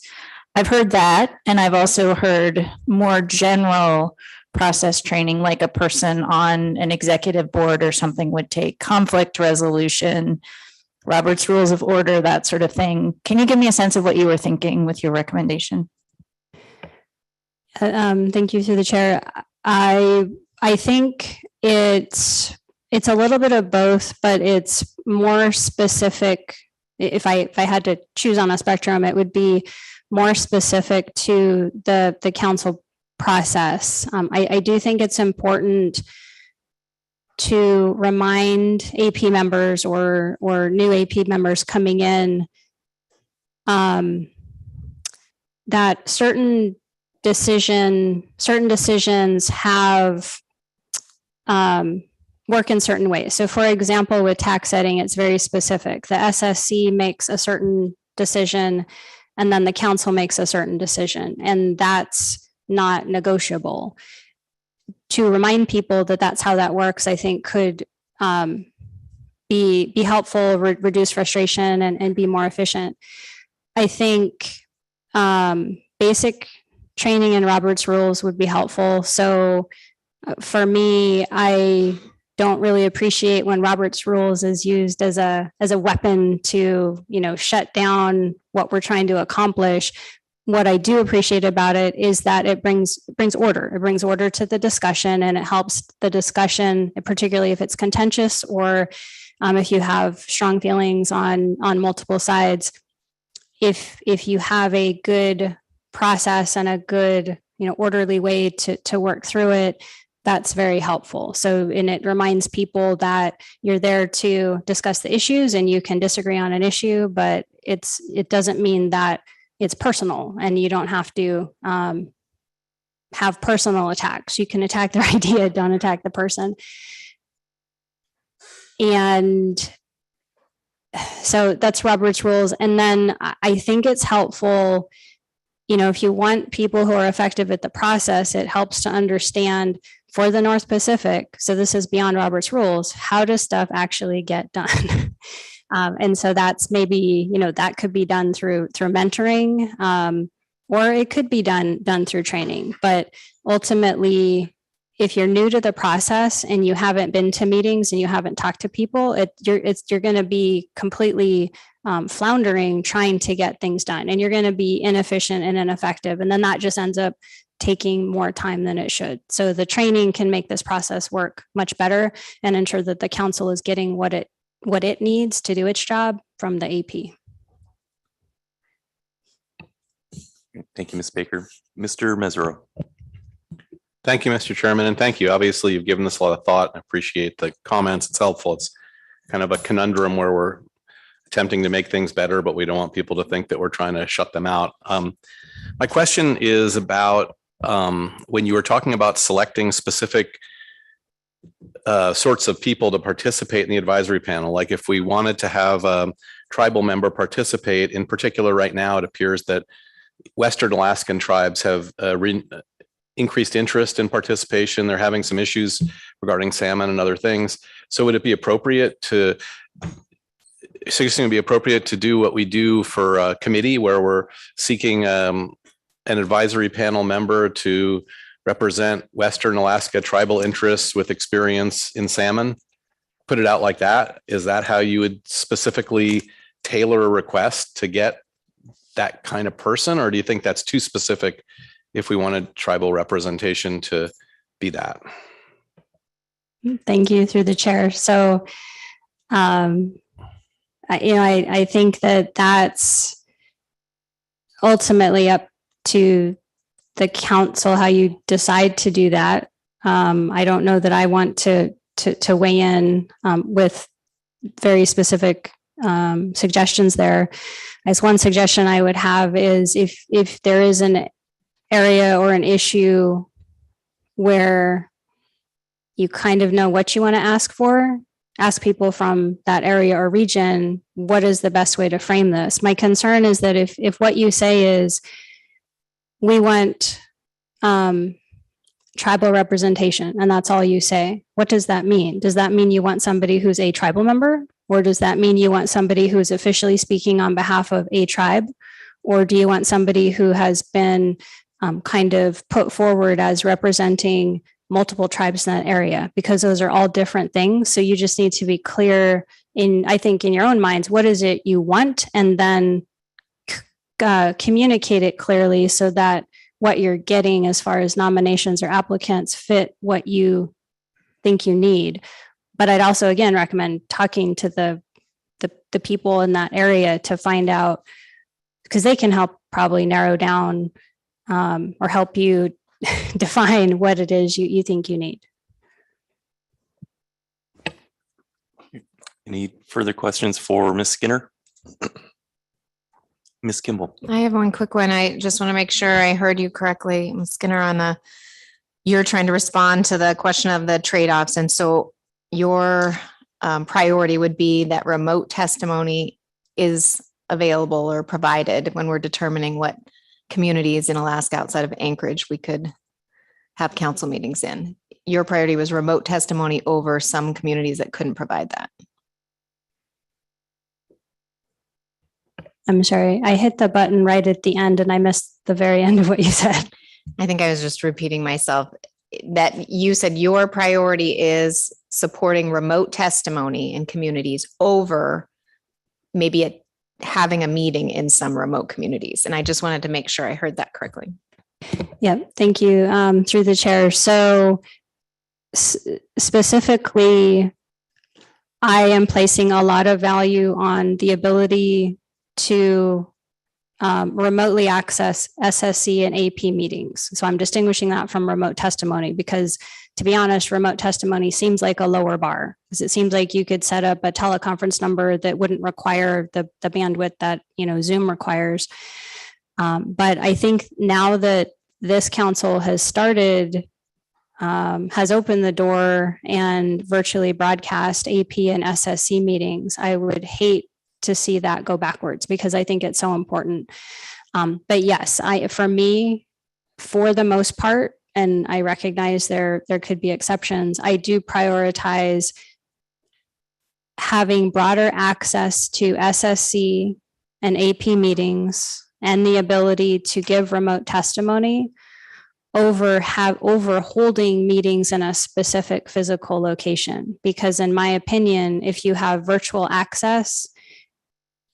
I've heard that, and I've also heard more general process training, like a person on an executive board or something would take, conflict resolution, Robert's Rules of Order, that sort of thing. Can you give me a sense of what you were thinking with your recommendation? Thank you, through the chair. I think it's a little bit of both, but it's more specific. If I had to choose on a spectrum, it would be more specific to the council process. I do think it's important to remind AP members or new AP members coming in that certain decisions have work in certain ways. So for example, with tax setting, it's very specific. The SSC makes a certain decision and then the council makes a certain decision, and that's not negotiable. To remind people that that's how that works, I think could be helpful, reduce frustration, and be more efficient. I think basic training in Robert's Rules would be helpful. So for me, I don't really appreciate when Robert's Rules is used as a weapon to, shut down what we're trying to accomplish. What I do appreciate about it is that it brings order. It brings order to the discussion, and it helps the discussion, particularly if it's contentious or if you have strong feelings on multiple sides. If you have a good process and a good, orderly way to work through it, that's very helpful. So, and it reminds people that you're there to discuss the issues, and you can disagree on an issue, but it doesn't mean that it's personal, and you don't have to have personal attacks. You can attack their idea, don't attack the person. And so that's Robert's Rules. And then I think it's helpful, if you want people who are effective at the process, it helps to understand for the North Pacific, so this is beyond Robert's Rules, how does stuff actually get done? And so that's maybe, that could be done through mentoring, or it could be done through training. But ultimately, if you're new to the process and you haven't been to meetings and you haven't talked to people, you're going to be completely floundering trying to get things done, and you're going to be inefficient and ineffective. And then that just ends up taking more time than it should. So the training can make this process work much better and ensure that the council is getting what it needs to do its job from the AP. Thank you, Ms. Baker. Mr. Mesereau. Thank you, Mr. Chairman, and thank you. Obviously, you've given this a lot of thought. I appreciate the comments. It's helpful. It's kind of a conundrum where we're attempting to make things better, but we don't want people to think that we're trying to shut them out. My question is about when you were talking about selecting specific sorts of people to participate in the advisory panel, like if we wanted to have a tribal member participate, in particular right now, it appears that Western Alaskan tribes have increased interest in participation. They're having some issues regarding salmon and other things. So would it be appropriate to do what we do for a committee where we're seeking an advisory panel member to represent Western Alaska tribal interests with experience in salmon? Put it out like that. Is that how you would specifically tailor a request to get that kind of person? Or do you think that's too specific if we wanted tribal representation to be that? Thank you, through the chair. So, I think that that's ultimately up to the council, how you decide to do that. I don't know that I want to weigh in with very specific suggestions there. As one suggestion I would have is if there is an area or an issue where you kind of know what you want to ask people from that area or region, what is the best way to frame this? My concern is that if what you say is, we want tribal representation, and that's all you say, what does that mean? Does that mean you want somebody who's a tribal member? Or does that mean you want somebody who is officially speaking on behalf of a tribe? Or do you want somebody who has been kind of put forward as representing multiple tribes in that area? Because those are all different things. So you just need to be clear I think in your own minds, what is it you want? And then communicate it clearly so that what you're getting as far as nominations or applicants fit what you think you need. But I'd also, again, recommend talking to the people in that area to find out, because they can help probably narrow down or help you define what it is you think you need. Any further questions for Ms. Skinner? Ms. Kimball. I have one quick one. I just want to make sure I heard you correctly, Ms. Skinner, you're trying to respond to the question of the trade-offs. And so your priority would be that remote testimony is available or provided when we're determining what communities in Alaska outside of Anchorage we could have council meetings in. Your priority was remote testimony over some communities that couldn't provide that. I'm sorry, I hit the button right at the end and I missed the very end of what you said. I think I was just repeating myself. That you said your priority is supporting remote testimony in communities over maybe having a meeting in some remote communities. And I just wanted to make sure I heard that correctly. Yeah, thank you, through the chair. So specifically, I am placing a lot of value on the ability to remotely access SSC and AP meetings. So I'm distinguishing that from remote testimony because, to be honest, remote testimony seems like a lower bar, because it seems like you could set up a teleconference number that wouldn't require the bandwidth that Zoom requires. But I think now that this council has started, has opened the door and virtually broadcast AP and SSC meetings, I would hate to see that go backwards because I think it's so important. But yes, for me, for the most part, and I recognize there could be exceptions, I do prioritize having broader access to SSC and AP meetings and the ability to give remote testimony over holding meetings in a specific physical location. Because in my opinion, if you have virtual access,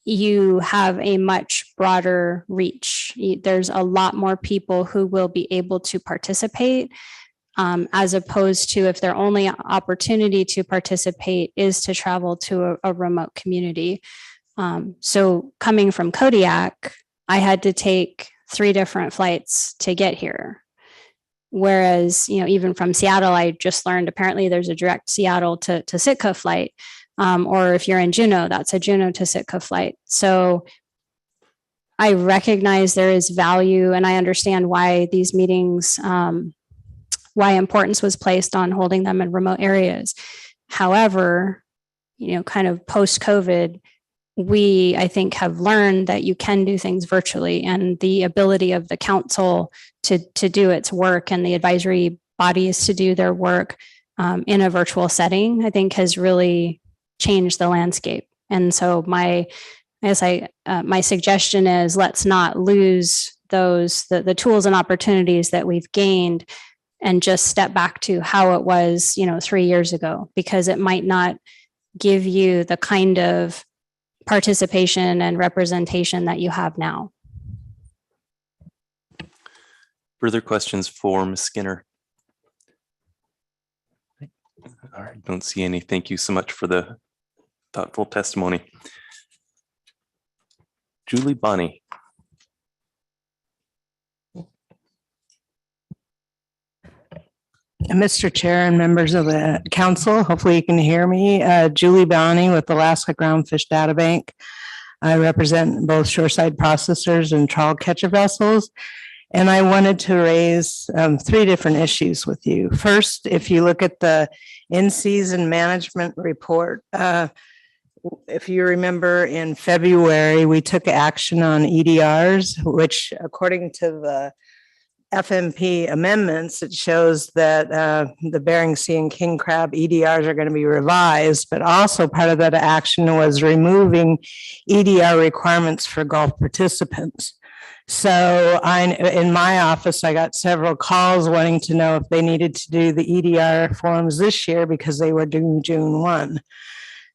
you have a much broader reach. There's a lot more people who will be able to participate, as opposed to if their only opportunity to participate is to travel to a remote community. So coming from Kodiak, I had to take 3 different flights to get here. Whereas, even from Seattle, I just learned apparently there's a direct Seattle to Sitka flight. Or if you're in Juneau, that's a Juneau to Sitka flight. So I recognize there is value, and I understand why these meetings, why importance was placed on holding them in remote areas. However, kind of post-COVID, we, I think, have learned that you can do things virtually, and the ability of the council to do its work and the advisory bodies to do their work in a virtual setting, I think has really changed the landscape. And so my suggestion is let's not lose the tools and opportunities that we've gained and just step back to how it was, 3 years ago, because it might not give you the kind of participation and representation that you have now. Further questions for Ms. Skinner? All right, don't see any. Thank you so much for the thoughtful testimony. Julie Bonnie. Mr. Chair and members of the council, hopefully you can hear me. Julie Bonnie with Alaska Groundfish Data Bank. I represent both shoreside processors and trawl catcher vessels. And I wanted to raise 3 different issues with you. First, if you look at the in-season management report, if you remember in February, we took action on EDRs, which according to the FMP amendments, it shows that the Bering Sea and king crab EDRs are going to be revised, but also part of that action was removing EDR requirements for Gulf participants. So in my office, I got several calls wanting to know if they needed to do the EDR forms this year because they were due June 1.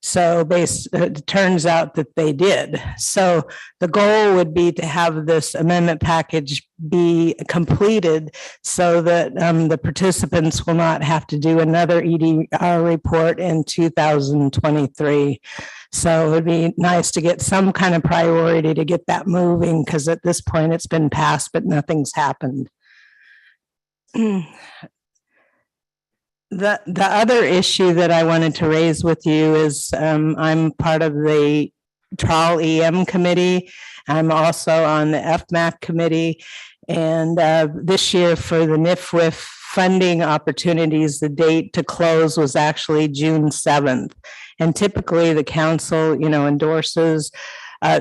So it turns out that they did. So the goal would be to have this amendment package be completed so that the participants will not have to do another EDR report in 2023. So it'd be nice to get some kind of priority to get that moving, because at this point it's been passed, but nothing's happened. The other issue that I wanted to raise with you is I'm part of the Trawl EM committee. I'm also on the FMAC committee. And this year for the NIFWIF funding opportunities, the date to close was actually June 7th. And typically the council, endorses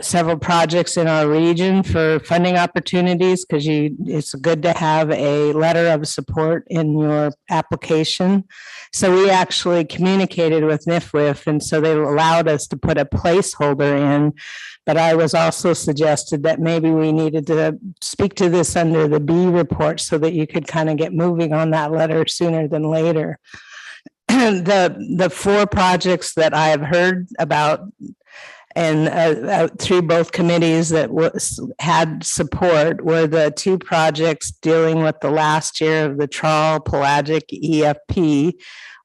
several projects in our region for funding opportunities, because it's good to have a letter of support in your application. So we actually communicated with NIFWIF, and so they allowed us to put a placeholder in. But I was also suggested that maybe we needed to speak to this under the B report so that you could kind of get moving on that letter sooner than later. The 4 projects that I have heard about and through both committees that had support were the 2 projects dealing with the last year of the trawl pelagic EFP,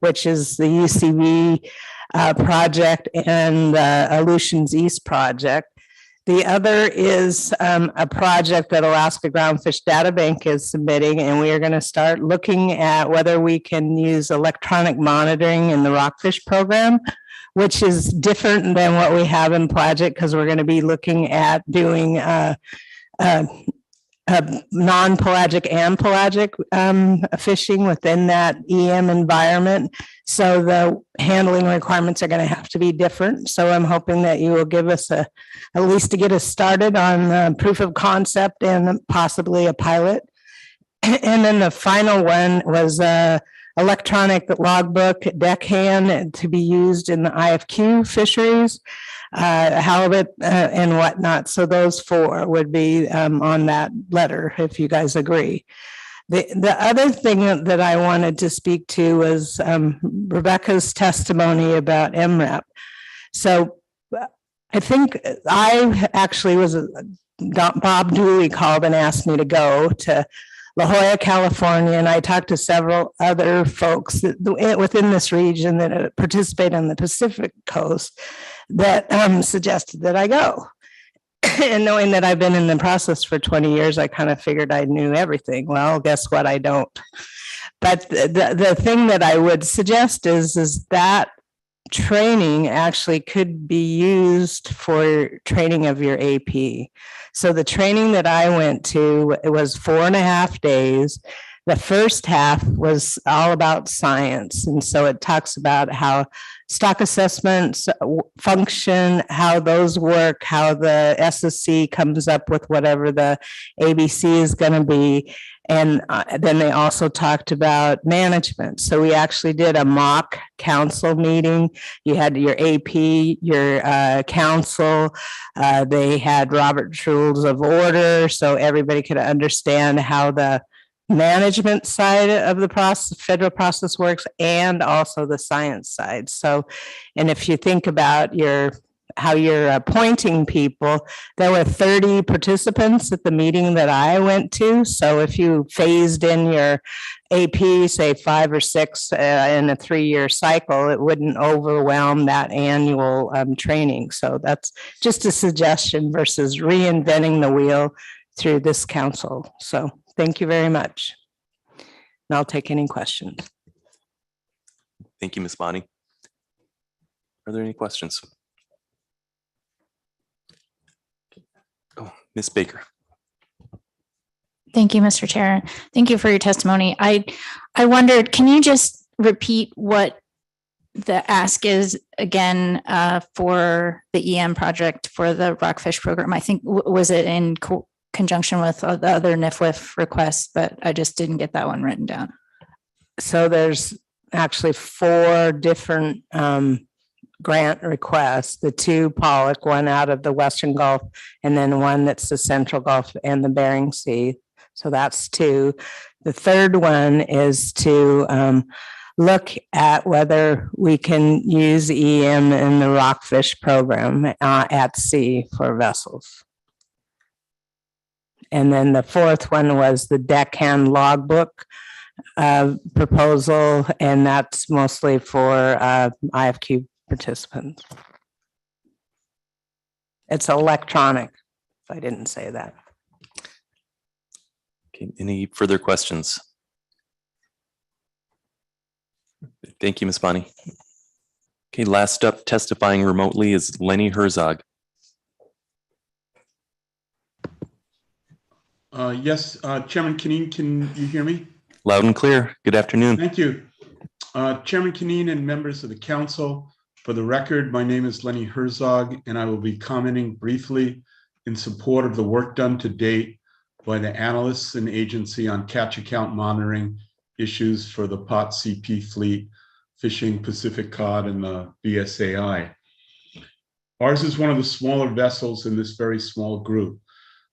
which is the UCV project and the Aleutians East project. The other is a project that Alaska Groundfish Data Bank is submitting, and we are going to start looking at whether we can use electronic monitoring in the rockfish program, which is different than what we have in pelagic, because we're going to be looking at doing non-pelagic and pelagic fishing within that EM environment. So the handling requirements are going to have to be different. So I'm hoping that you will give us at least to get us started on proof of concept and possibly a pilot. And then the final one was a electronic logbook deckhand to be used in the IFQ fisheries, halibut and whatnot. So those 4 would be on that letter, if you guys agree. The other thing that I wanted to speak to was Rebecca's testimony about MREP. So I think I actually was, Bob Dooley called and asked me to go to La Jolla, California, and I talked to several other folks within this region that participate on the Pacific coast that suggested that I go. And knowing that I've been in the process for 20 years, I kind of figured I knew everything. Well, guess what? I don't. But the thing that I would suggest is that training actually could be used for training of your AP. So the training that I went to, it was 4.5 days. The first half was all about science. And so it talks about how stock assessments function, how those work, how the SSC comes up with whatever the ABC is going to be. And then they also talked about management. So we actually did a mock council meeting. You had your AP, your council. They had Robert's Rules of Order, so everybody could understand how the management side of the process, federal process works, and also the science side. So, and if you think about how you're appointing people, there were 30 participants at the meeting that I went to. So if you phased in your AP, say 5 or 6 in a 3-year cycle, it wouldn't overwhelm that annual training. So that's just a suggestion versus reinventing the wheel through this council. So thank you very much. And I'll take any questions. Thank you, Ms. Bonnie. Are there any questions? Oh, Ms. Baker. Thank you, Mr. Chair. Thank you for your testimony. I wondered, can you just repeat what the ask is again for the EM project for the rockfish program? I think, was it in conjunction with the other NIFWIF requests, but I just didn't get that one written down. So there's actually 4 different grant requests, the 2 Pollock, one out of the Western Gulf, and then one that's the Central Gulf and the Bering Sea. So that's 2. The third one is to look at whether we can use EM in the rockfish program at sea for vessels. And then the 4th one was the deckhand logbook proposal, and that's mostly for IFQ participants. It's electronic, if I didn't say that. Okay, any further questions? Thank you, Ms. Bonnie. Okay, last up testifying remotely is Lenny Herzog. Yes, Chairman Canine, can you hear me? Loud and clear. Good afternoon. Thank you. Chairman Canine and members of the council, for the record, my name is Lenny Herzog, and I will be commenting briefly in support of the work done to date by the analysts and agency on catch account monitoring issues for the POT CP fleet, fishing Pacific cod and the BSAI. Ours is one of the smaller vessels in this very small group.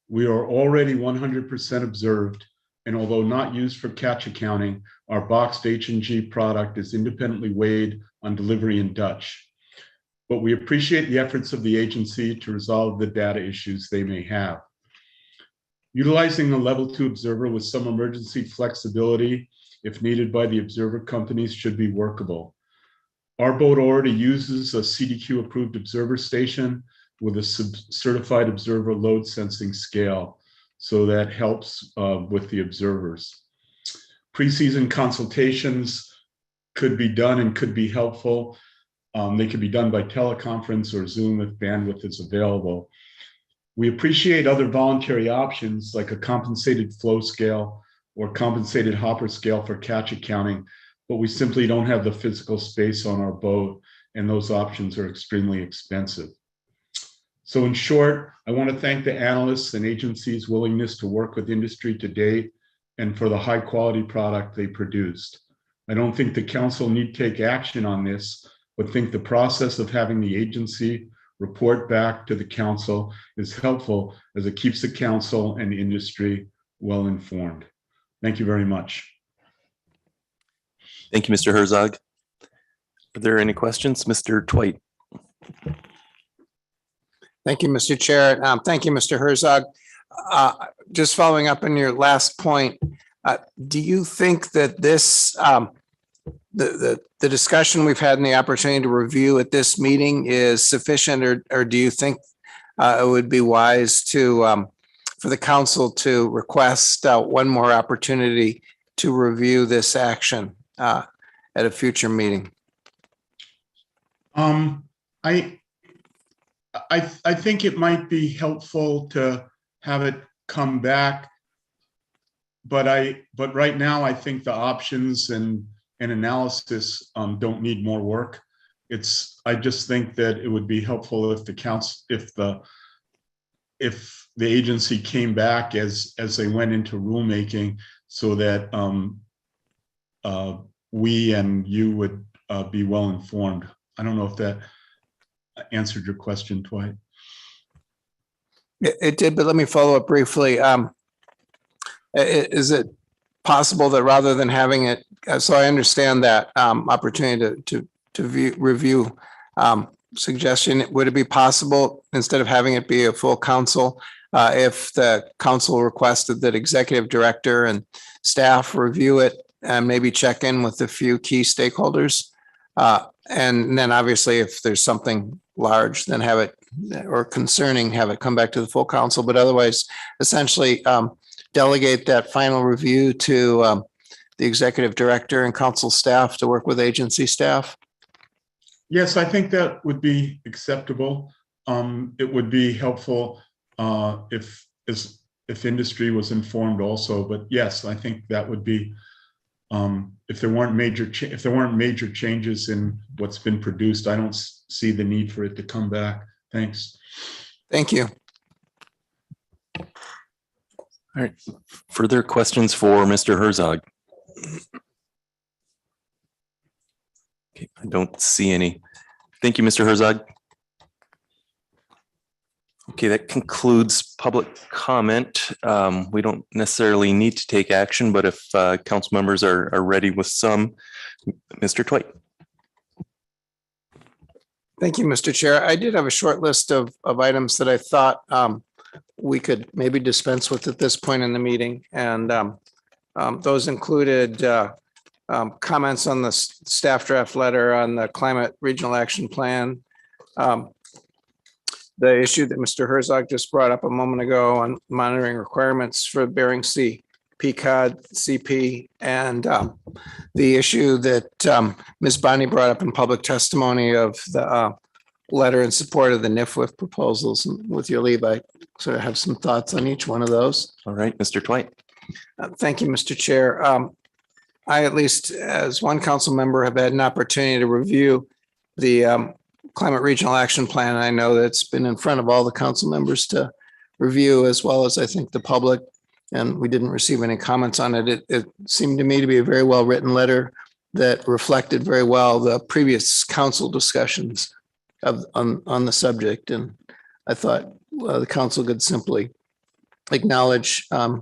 We are already 100% observed, and although not used for catch accounting, our boxed H&G product is independently weighed on delivery in Dutch. But we appreciate the efforts of the agency to resolve the data issues they may have. Utilizing the level 2 observer with some emergency flexibility, if needed by the observer companies, should be workable. Our boat already uses a CDQ approved observer station with a certified observer load sensing scale. So that helps with the observers. Pre-season consultations could be done and could be helpful. They could be done by teleconference or Zoom if bandwidth is available. We appreciate other voluntary options like a compensated flow scale or compensated hopper scale for catch accounting, but we simply don't have the physical space on our boat, and those options are extremely expensive. So in short, I want to thank the analysts and agencies' willingness to work with industry to date and for the high quality product they produced. I don't think the council need take action on this, but think the process of having the agency report back to the council is helpful as it keeps the council and the industry well informed. Thank you very much. Thank you, Mr. Herzog. Are there any questions? Mr. Twite? Thank you, Mr. Chair. Thank you, Mr. Herzog. Just following up on your last point, do you think that this, the discussion we've had and the opportunity to review at this meeting is sufficient, or do you think it would be wise to for the council to request one more opportunity to review this action at a future meeting? I think it might be helpful to have it come back, but right now I think the options and analysis don't need more work. I just think that it would be helpful if the council, if the agency came back as they went into rulemaking, so that we and you would be well informed. I don't know if that answered your question, Dwight. It did, but let me follow up briefly. Is it possible that rather than having it, so I understand that opportunity to review suggestion, would it be possible, instead of having it be a full council, if the council requested that executive director and staff review it and maybe check in with a few key stakeholders? And then obviously if there's something large, then have it, or concerning, have it come back to the full council, but otherwise essentially delegate that final review to the executive director and council staff to work with agency staff? Yes, I think that would be acceptable. It would be helpful if industry was informed also, but yes, I think that would be, if there weren't major changes in what's been produced, I don't see the need for it to come back. Thanks. Thank you. All right. Further questions for Mr. Herzog? Okay, I don't see any. Thank you, Mr. Herzog. Okay, that concludes public comment. We don't necessarily need to take action, but if council members are ready with some, Mr. Twite. Thank you, Mr. Chair. I did have a short list of items that I thought we could maybe dispense with at this point in the meeting. And those included comments on the staff draft letter on the climate regional action plan, the issue that Mr. Herzog just brought up a moment ago on monitoring requirements for Bering Sea, PCOD, CP, and the issue that Ms. Bonnie brought up in public testimony of the letter in support of the NIFWIF proposals. And with your leave, I sort of have some thoughts on each one of those. All right, Mr. Twite. Thank you, Mr. Chair. I, at least as one council member, have had an opportunity to review the Climate Regional Action Plan. I know that's been in front of all the council members to review, as well as I think the public, and we didn't receive any comments on it. It seemed to me to be a very well-written letter that reflected very well the previous council discussions on the subject. And I thought the council could simply acknowledge the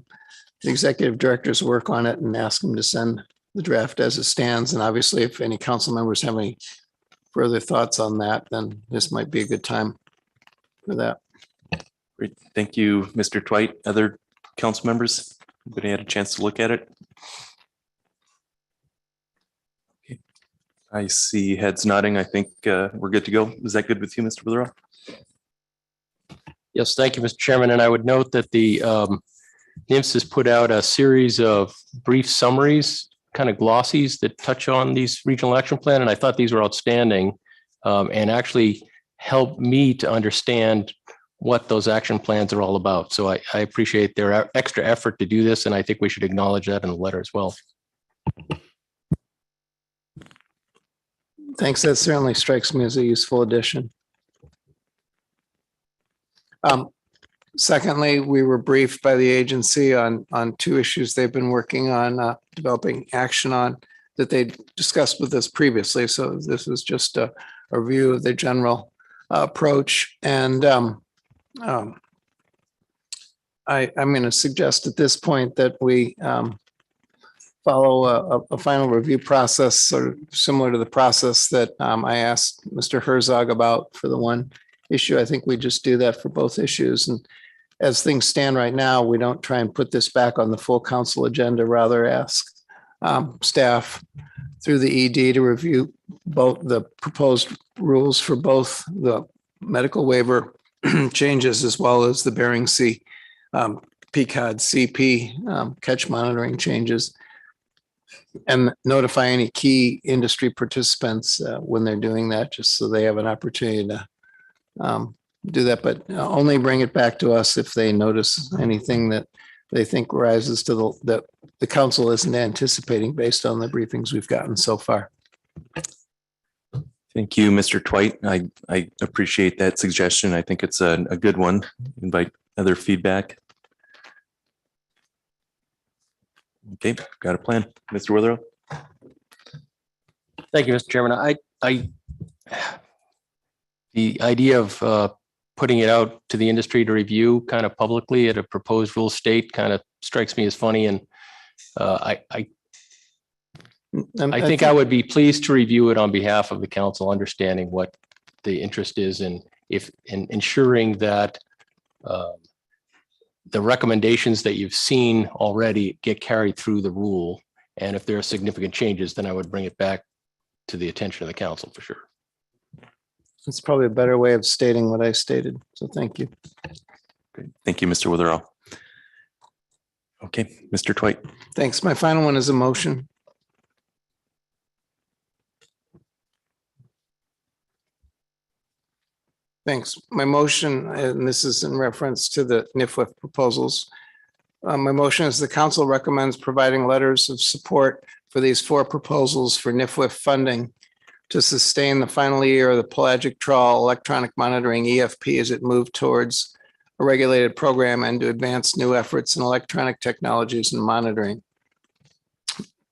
executive director's work on it and ask them to send the draft as it stands. And obviously, if any council members have any further thoughts on that, then this might be a good time for that. Great. Thank you, Mr. Twite. Other council members, anybody had a chance to look at it? Okay. I see heads nodding. I think we're good to go. Is that good with you, Mr. Butera? Yes, thank you, Mr. Chairman. And I would note that the NIMS has put out a series of brief summaries, kind of glossies that touch on these regional action plan. And I thought these were outstanding and actually help me to understand what those action plans are all about. So I appreciate their extra effort to do this. And I think we should acknowledge that in the letter as well. Thanks. That certainly strikes me as a useful addition. Secondly, we were briefed by the agency on two issues they've been working on developing action on. that they discussed with us previously. So this is just a review of the general approach. And I'm going to suggest at this point that we follow a final review process, sort of similar to the process that I asked Mr. Herzog about for the one issue. I think we just do that for both issues. And as things stand right now, we don't try and put this back on the full council agenda, rather ask staff through the ED to review both the proposed rules for both the medical waiver changes as well as the Bering Sea PCOD CP catch monitoring changes, and notify any key industry participants when they're doing that, just so they have an opportunity to do that, but only bring it back to us if they notice anything that they think rises to that the council isn't anticipating based on the briefings we've gotten so far. Thank you, Mr. Twite. I appreciate that suggestion. I think it's a good one. Invite other feedback. Okay, got a plan. Mr. Withrow. Thank you, Mr. Chairman. The idea of putting it out to the industry to review kind of publicly at a proposed rule state kind of strikes me as funny. And I think I would be pleased to review it on behalf of the council, understanding what the interest is in ensuring that the recommendations that you've seen already get carried through the rule. And if there are significant changes, then I would bring it back to the attention of the council for sure. It's probably a better way of stating what I stated. So thank you. Great. Thank you, Mr. Witherell. Okay, Mr. Twite. Thanks. My final one is a motion. Thanks. My motion, and this is in reference to the NIFWF proposals. My motion is the council recommends providing letters of support for these 4 proposals for NIFWF funding to sustain the final year of the pelagic trawl electronic monitoring EFP as it moved towards a regulated program and to advance new efforts in electronic technologies and monitoring.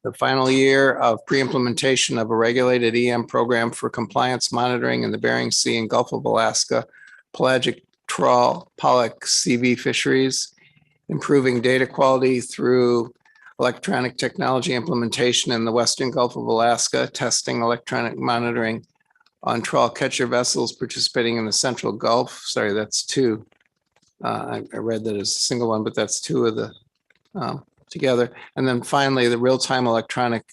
The final year of pre-implementation of a regulated EM program for compliance monitoring in the Bering Sea and Gulf of Alaska, pelagic trawl, pollock CV fisheries, improving data quality through electronic technology implementation in the Western Gulf of Alaska, testing electronic monitoring on trawl catcher vessels participating in the Central Gulf. Sorry, that's 2. I read that as a single one, but that's 2 of the together. And then finally, the real-time electronic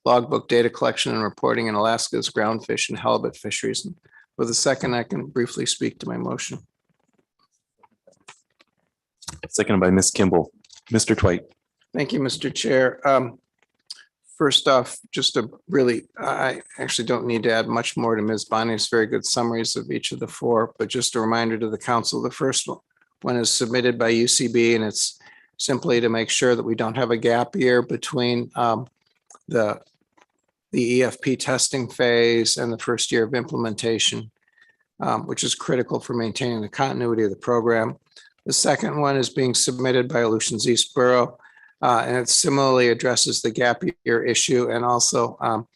logbook data collection and reporting in Alaska's groundfish and halibut fisheries. With a second, I can briefly speak to my motion. Seconded by Ms. Kimball. Mr. Twite. Thank you, Mr. Chair. First off, just to really, I actually don't need to add much more to Ms. Bonnie's very good summaries of each of the 4, but just a reminder to the council, the first one is submitted by UCB, and it's simply to make sure that we don't have a gap year between the EFP testing phase and the first year of implementation, which is critical for maintaining the continuity of the program. The second one is being submitted by Aleutians East Borough, and it similarly addresses the gap year issue and also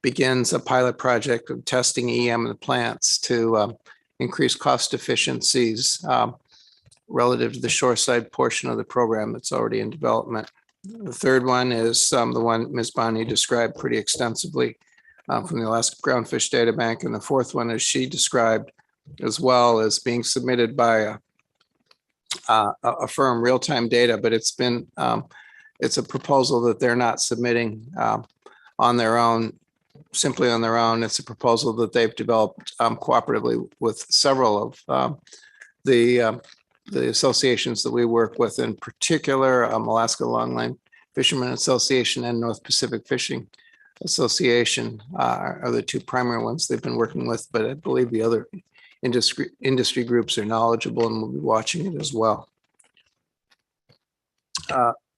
begins a pilot project of testing EM in the plants to increase cost efficiencies relative to the shoreside portion of the program that's already in development. The third one is the one Ms. Bonnie described pretty extensively from the Alaska Groundfish Data Bank. And the fourth one, as she described as well, as being submitted by a firm, Real-Time Data, but it's a proposal that they're not submitting on their own, simply on their own. It's a proposal that they've developed cooperatively with several of the associations that we work with, in particular, Alaska Longline Fishermen Association and North Pacific Fishing Association are the 2 primary ones they've been working with, but I believe the other industry groups are knowledgeable and will be watching it as well.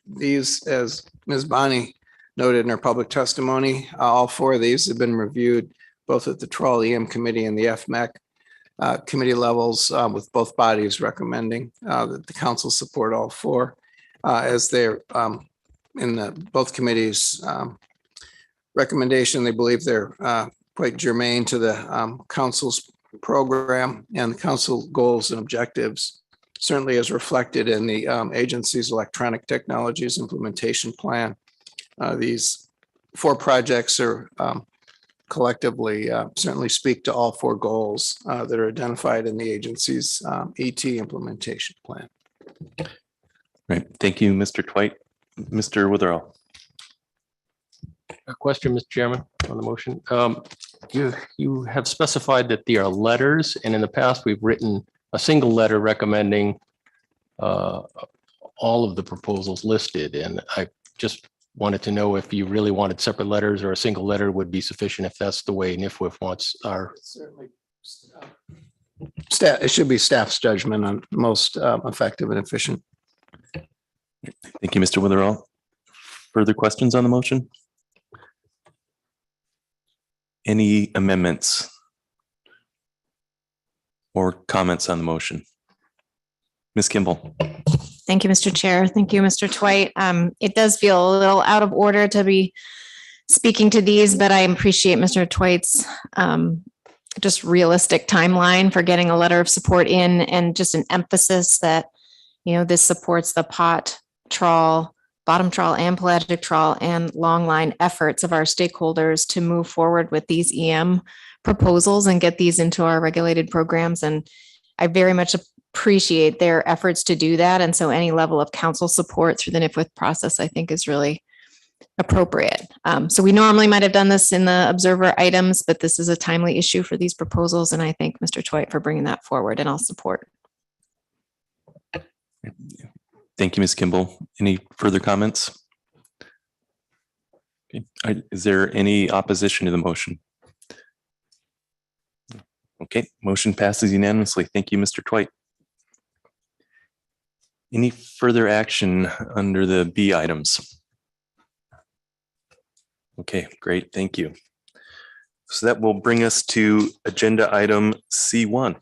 These, as Ms. Bonnie noted in her public testimony, all 4 of these have been reviewed both at the Trawl EM Committee and the FMAC committee levels, with both bodies recommending that the council support all 4 as they're in both committees recommendation. They believe they're quite germane to the council's program and the council goals and objectives, certainly as reflected in the agency's electronic technologies implementation plan. These 4 projects are collectively certainly speak to all 4 goals that are identified in the agency's ET implementation plan. Right. Thank you, Mr. Twite. Mr. Witherell. A question, Mr. Chairman, on the motion. You have specified that there are letters, and in the past, we've written a single letter recommending all of the proposals listed. And I just wanted to know if you really wanted separate letters or a single letter would be sufficient if that's the way NIFWF wants our. Certainly. Staff, it should be staff's judgment on most effective and efficient. Thank you, Mr. Witherell. Further questions on the motion? Any amendments or comments on the motion? Ms. Kimball. Thank you, Mr. Chair. Thank you, Mr. Twite. It does feel a little out of order to be speaking to these, but I appreciate Mr. Twite's just realistic timeline for getting a letter of support in, and just an emphasis that, you know, this supports the pot, trawl, bottom trawl and pelagic trawl and long line efforts of our stakeholders to move forward with these EM proposals and get these into our regulated programs. And I very much appreciate their efforts to do that. And so any level of council support through the NIFWF process, I think, is really appropriate. So we normally might have done this in the observer items, but this is a timely issue for these proposals. And I thank Mr. Twite for bringing that forward, and I'll support. Thank you, Ms. Kimball. Any further comments? Okay. Is there any opposition to the motion? Okay, motion passes unanimously. Thank you, Mr. Twite. Any further action under the B items? Okay, great. Thank you. So that will bring us to agenda item C1.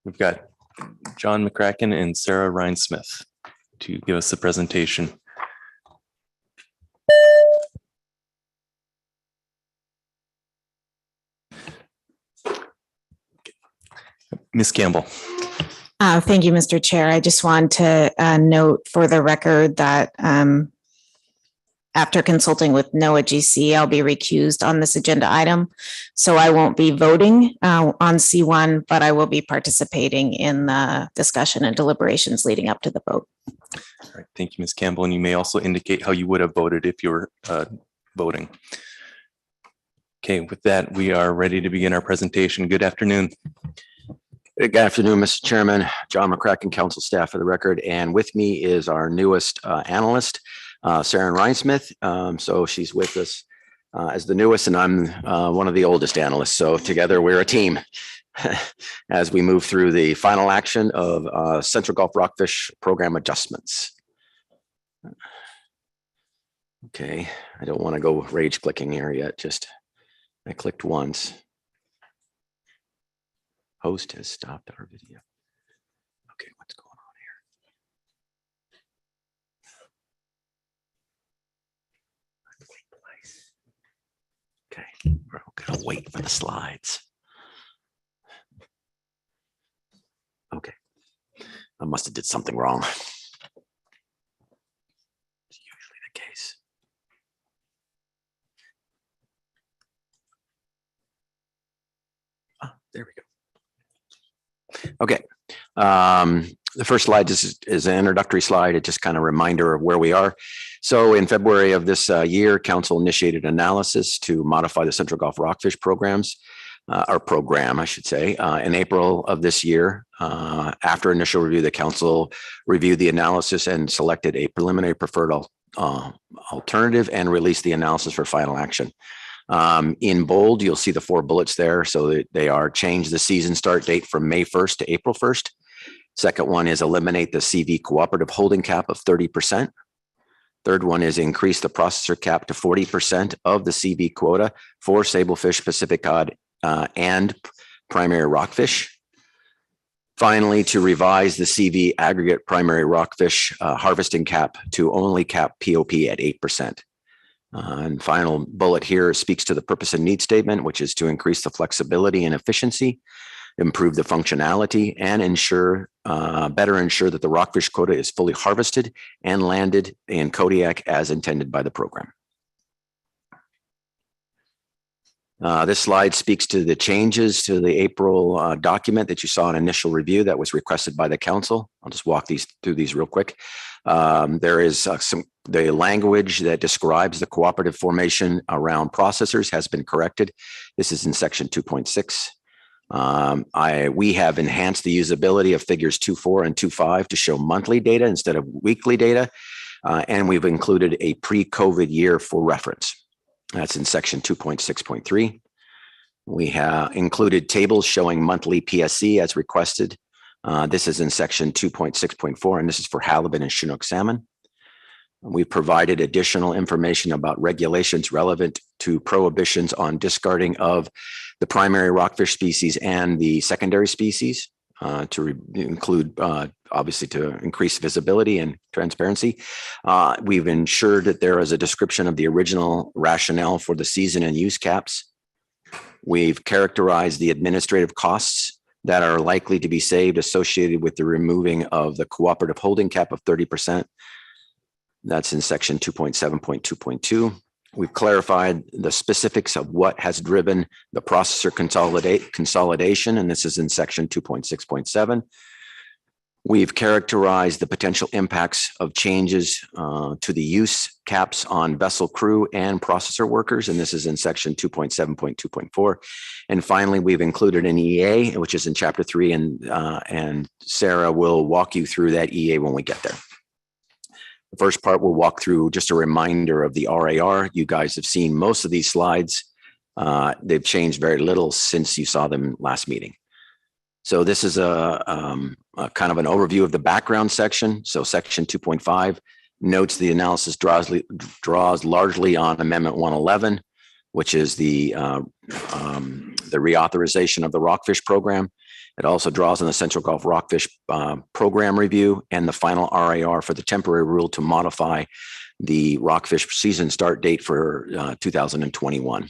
We've got John McCracken and Sarah Rhinesmith to give us the presentation. Ms. Campbell. Thank you, Mr. Chair. I just want to note for the record that after consulting with NOAA GC, I'll be recused on this agenda item. So I won't be voting on C1, but I will be participating in the discussion and deliberations leading up to the vote. All right, thank you, Ms. Campbell. And you may also indicate how you would have voted if you were voting. Okay, with that, we are ready to begin our presentation. Good afternoon. Good afternoon, Mr. Chairman. John McCracken, council staff for the record. And with me is our newest analyst, Sarah Rhinesmith. So she's with us as the newest, and I'm one of the oldest analysts. So together we're a team as we move through the final action of Central Gulf Rockfish Program adjustments. Okay, I don't want to go rage clicking here yet. Just I clicked once. Host has stopped our video. Okay, what's going on here? Okay, we're gonna wait for the slides. Okay, I must have did something wrong. It's usually the case. Ah, there we go. Okay, the first slide is an introductory slide. It's just kind of a reminder of where we are. So in February of this year, council initiated analysis to modify the Central Gulf Rockfish programs, or program, I should say. In April of this year, after initial review, the council reviewed the analysis and selected a preliminary preferred alternative and released the analysis for final action. In bold, you'll see the 4 bullets there. So they are change the season start date from May 1st to April 1st. Second one is eliminate the CV cooperative holding cap of 30%. Third one is increase the processor cap to 40% of the CV quota for sablefish, Pacific cod, and primary rockfish. Finally, to revise the CV aggregate primary rockfish harvesting cap to only cap POP at 8%. And final bullet here speaks to the purpose and need statement, which is to increase the flexibility and efficiency, improve the functionality, and better ensure that the rockfish quota is fully harvested and landed in Kodiak as intended by the program. This slide speaks to the changes to the April document that you saw in initial review that was requested by the council. I'll just walk through these real quick. There is the language that describes the cooperative formation around processors has been corrected. This is in section 2.6. We have enhanced the usability of figures 2.4 and 2.5 to show monthly data instead of weekly data. And we've included a pre-COVID year for reference. That's in section 2.6.3. We have included tables showing monthly PSC as requested. This is in section 2.6.4, and this is for halibut and Chinook salmon. We've provided additional information about regulations relevant to prohibitions on discarding of the primary rockfish species and the secondary species to include, obviously, to increase visibility and transparency. We've ensured that there is a description of the original rationale for the season and use caps. We've characterized the administrative costs that are likely to be saved associated with the removing of the cooperative holding cap of 30%. That's in section 2.7.2.2. We've clarified the specifics of what has driven the processor consolidation, and this is in section 2.6.7. We've characterized the potential impacts of changes to the use caps on vessel crew and processor workers, and this is in section 2.7.2.4. And finally, we've included an EA, which is in chapter 3, and Sarah will walk you through that EA when we get there. The first part we'll walk through just a reminder of the RAR. You guys have seen most of these slides. They've changed very little since you saw them last meeting. So this is a kind of an overview of the background section. So section 2.5 notes the analysis draws largely on Amendment 111, which is the reauthorization of the rockfish program. It also draws on the Central Gulf Rockfish Program Review and the final RAR for the temporary rule to modify the rockfish season start date for 2021.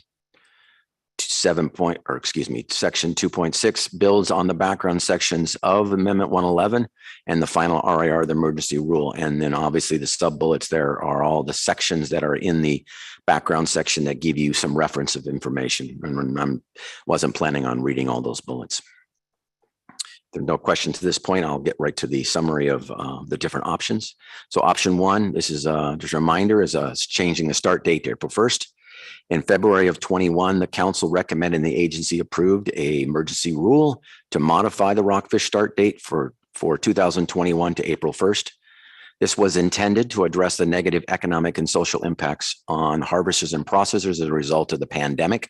Section 2.6 builds on the background sections of Amendment 111 and the final RAR, the emergency rule. And then obviously the sub bullets there are all the sections that are in the background section that give you some reference of information. And I wasn't planning on reading all those bullets. There's no question to this point. I'll get right to the summary of the different options. So option one, this is just a reminder, is changing the start date to April 1st. In February of 21, the council recommended and the agency approved a emergency rule to modify the rockfish start date for 2021 to April 1st. This was intended to address the negative economic and social impacts on harvesters and processors as a result of the pandemic.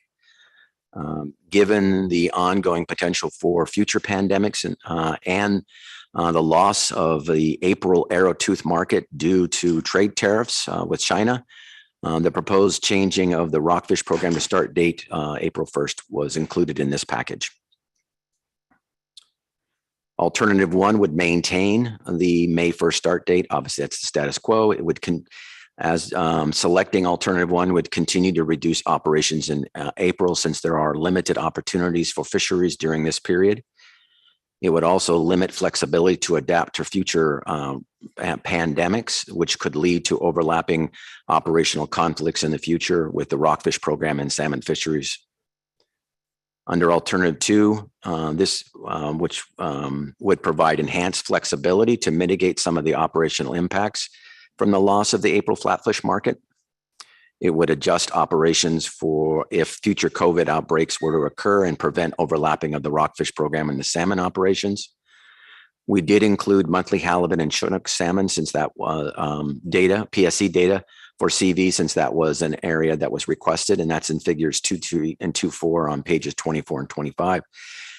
Given the ongoing potential for future pandemics and the loss of the April arrowtooth market due to trade tariffs with China, the proposed changing of the rockfish program to start date April 1st was included in this package. Alternative one would maintain the May 1st start date. Obviously, that's the status quo. It would selecting alternative one would continue to reduce operations in April since there are limited opportunities for fisheries during this period. It would also limit flexibility to adapt to future pandemics, which could lead to overlapping operational conflicts in the future with the rockfish program and salmon fisheries. Under alternative two, which would provide enhanced flexibility to mitigate some of the operational impacts from the loss of the April flatfish market. It would adjust operations for if future COVID outbreaks were to occur and prevent overlapping of the rockfish program and the salmon operations. We did include monthly halibut and Chinook salmon since that was PSC data for CV, since that was an area that was requested, and that's in figures 2.2 and 2.4 on pages 24 and 25.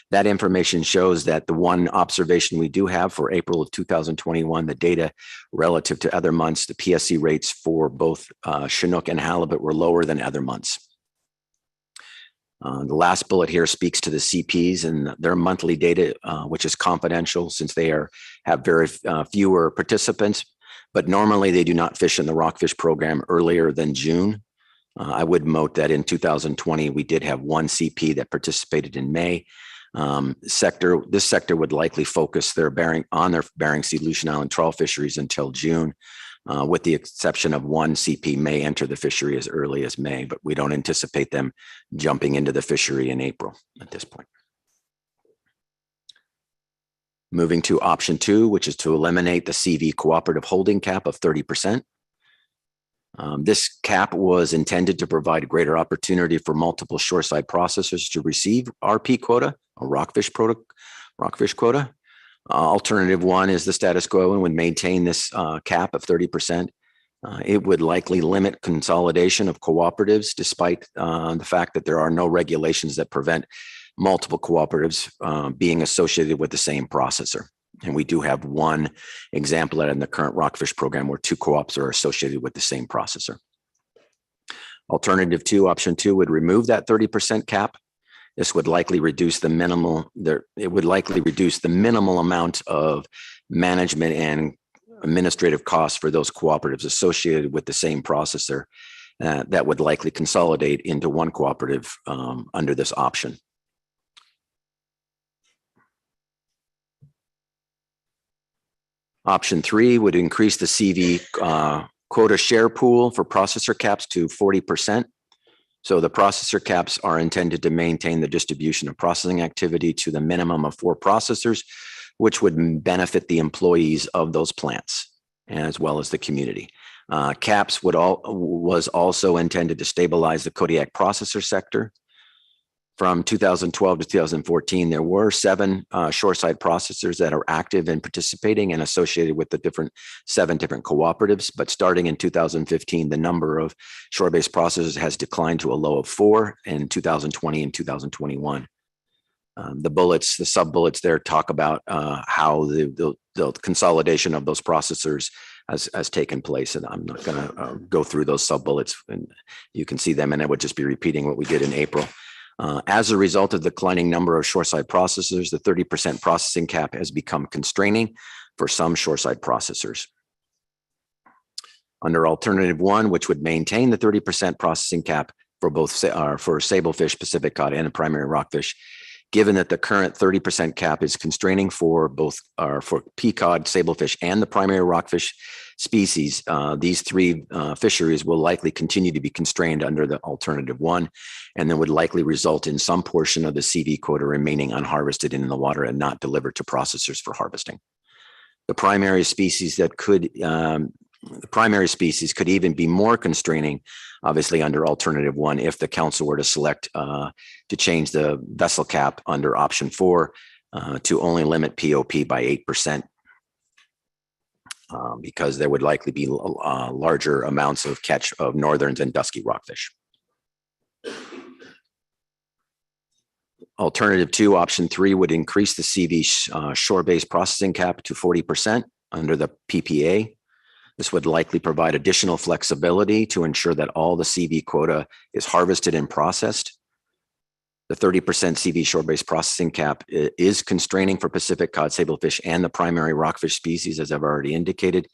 That information shows that the one observation we do have for April of 2021, the data relative to other months, the PSC rates for both Chinook and halibut were lower than other months. The last bullet here speaks to the CPs and their monthly data, which is confidential since they have very fewer participants, but normally they do not fish in the rockfish program earlier than June. I would note that in 2020, we did have one CP that participated in May. This sector would likely focus their Bering Sea, Aleutian Island trawl fisheries until June, with the exception of one CP may enter the fishery as early as May, but we don't anticipate them jumping into the fishery in April at this point. Moving to option 2, which is to eliminate the CV cooperative holding cap of 30%. This cap was intended to provide greater opportunity for multiple shoreside processors to receive RP quota or rockfish quota. Alternative 1 is the status quo and would maintain this cap of 30%. It would likely limit consolidation of cooperatives, despite the fact that there are no regulations that prevent multiple cooperatives being associated with the same processor. And we do have one example in the current rockfish program where 2 co-ops are associated with the same processor. Alternative 2, option 2, would remove that 30% cap. This would likely reduce the minimal amount of management and administrative costs for those cooperatives associated with the same processor that would likely consolidate into one cooperative under this option. Option 3 would increase the CV quota share pool for processor caps to 40%. So the processor caps are intended to maintain the distribution of processing activity to the minimum of 4 processors, which would benefit the employees of those plants as well as the community. Caps was also intended to stabilize the Kodiak processor sector. From 2012 to 2014, there were 7 shoreside processors that are active and participating and associated with the 7 different cooperatives. But starting in 2015, the number of shore-based processors has declined to a low of 4 in 2020 and 2021. The sub-bullets there talk about how the consolidation of those processors has taken place. And I'm not going to go through those sub-bullets, and you can see them, and I would just be repeating what we did in April. As a result of the declining number of shoreside processors, the 30% processing cap has become constraining for some shoreside processors. Under alternative 1, which would maintain the 30% processing cap for both for sablefish, Pacific cod, and primary rockfish, given that the current 30% cap is constraining for both for peacod, sablefish, and the primary rockfish species, these 3 fisheries will likely continue to be constrained under the alternative 1, and then would likely result in some portion of the CV quota remaining unharvested in the water and not delivered to processors for harvesting. The primary species could even be more constraining, obviously, under alternative 1, if the council were to select to change the vessel cap under option 4 to only limit POP by 8%. Because there would likely be larger amounts of catch of northerns and dusky rockfish. Alternative 2, option 3, would increase the CV shore-based processing cap to 40% under the PPA. This would likely provide additional flexibility to ensure that all the CV quota is harvested and processed. The 30% CV shore-based processing cap is constraining for Pacific cod, sablefish, and the primary rockfish species, as I've already indicated.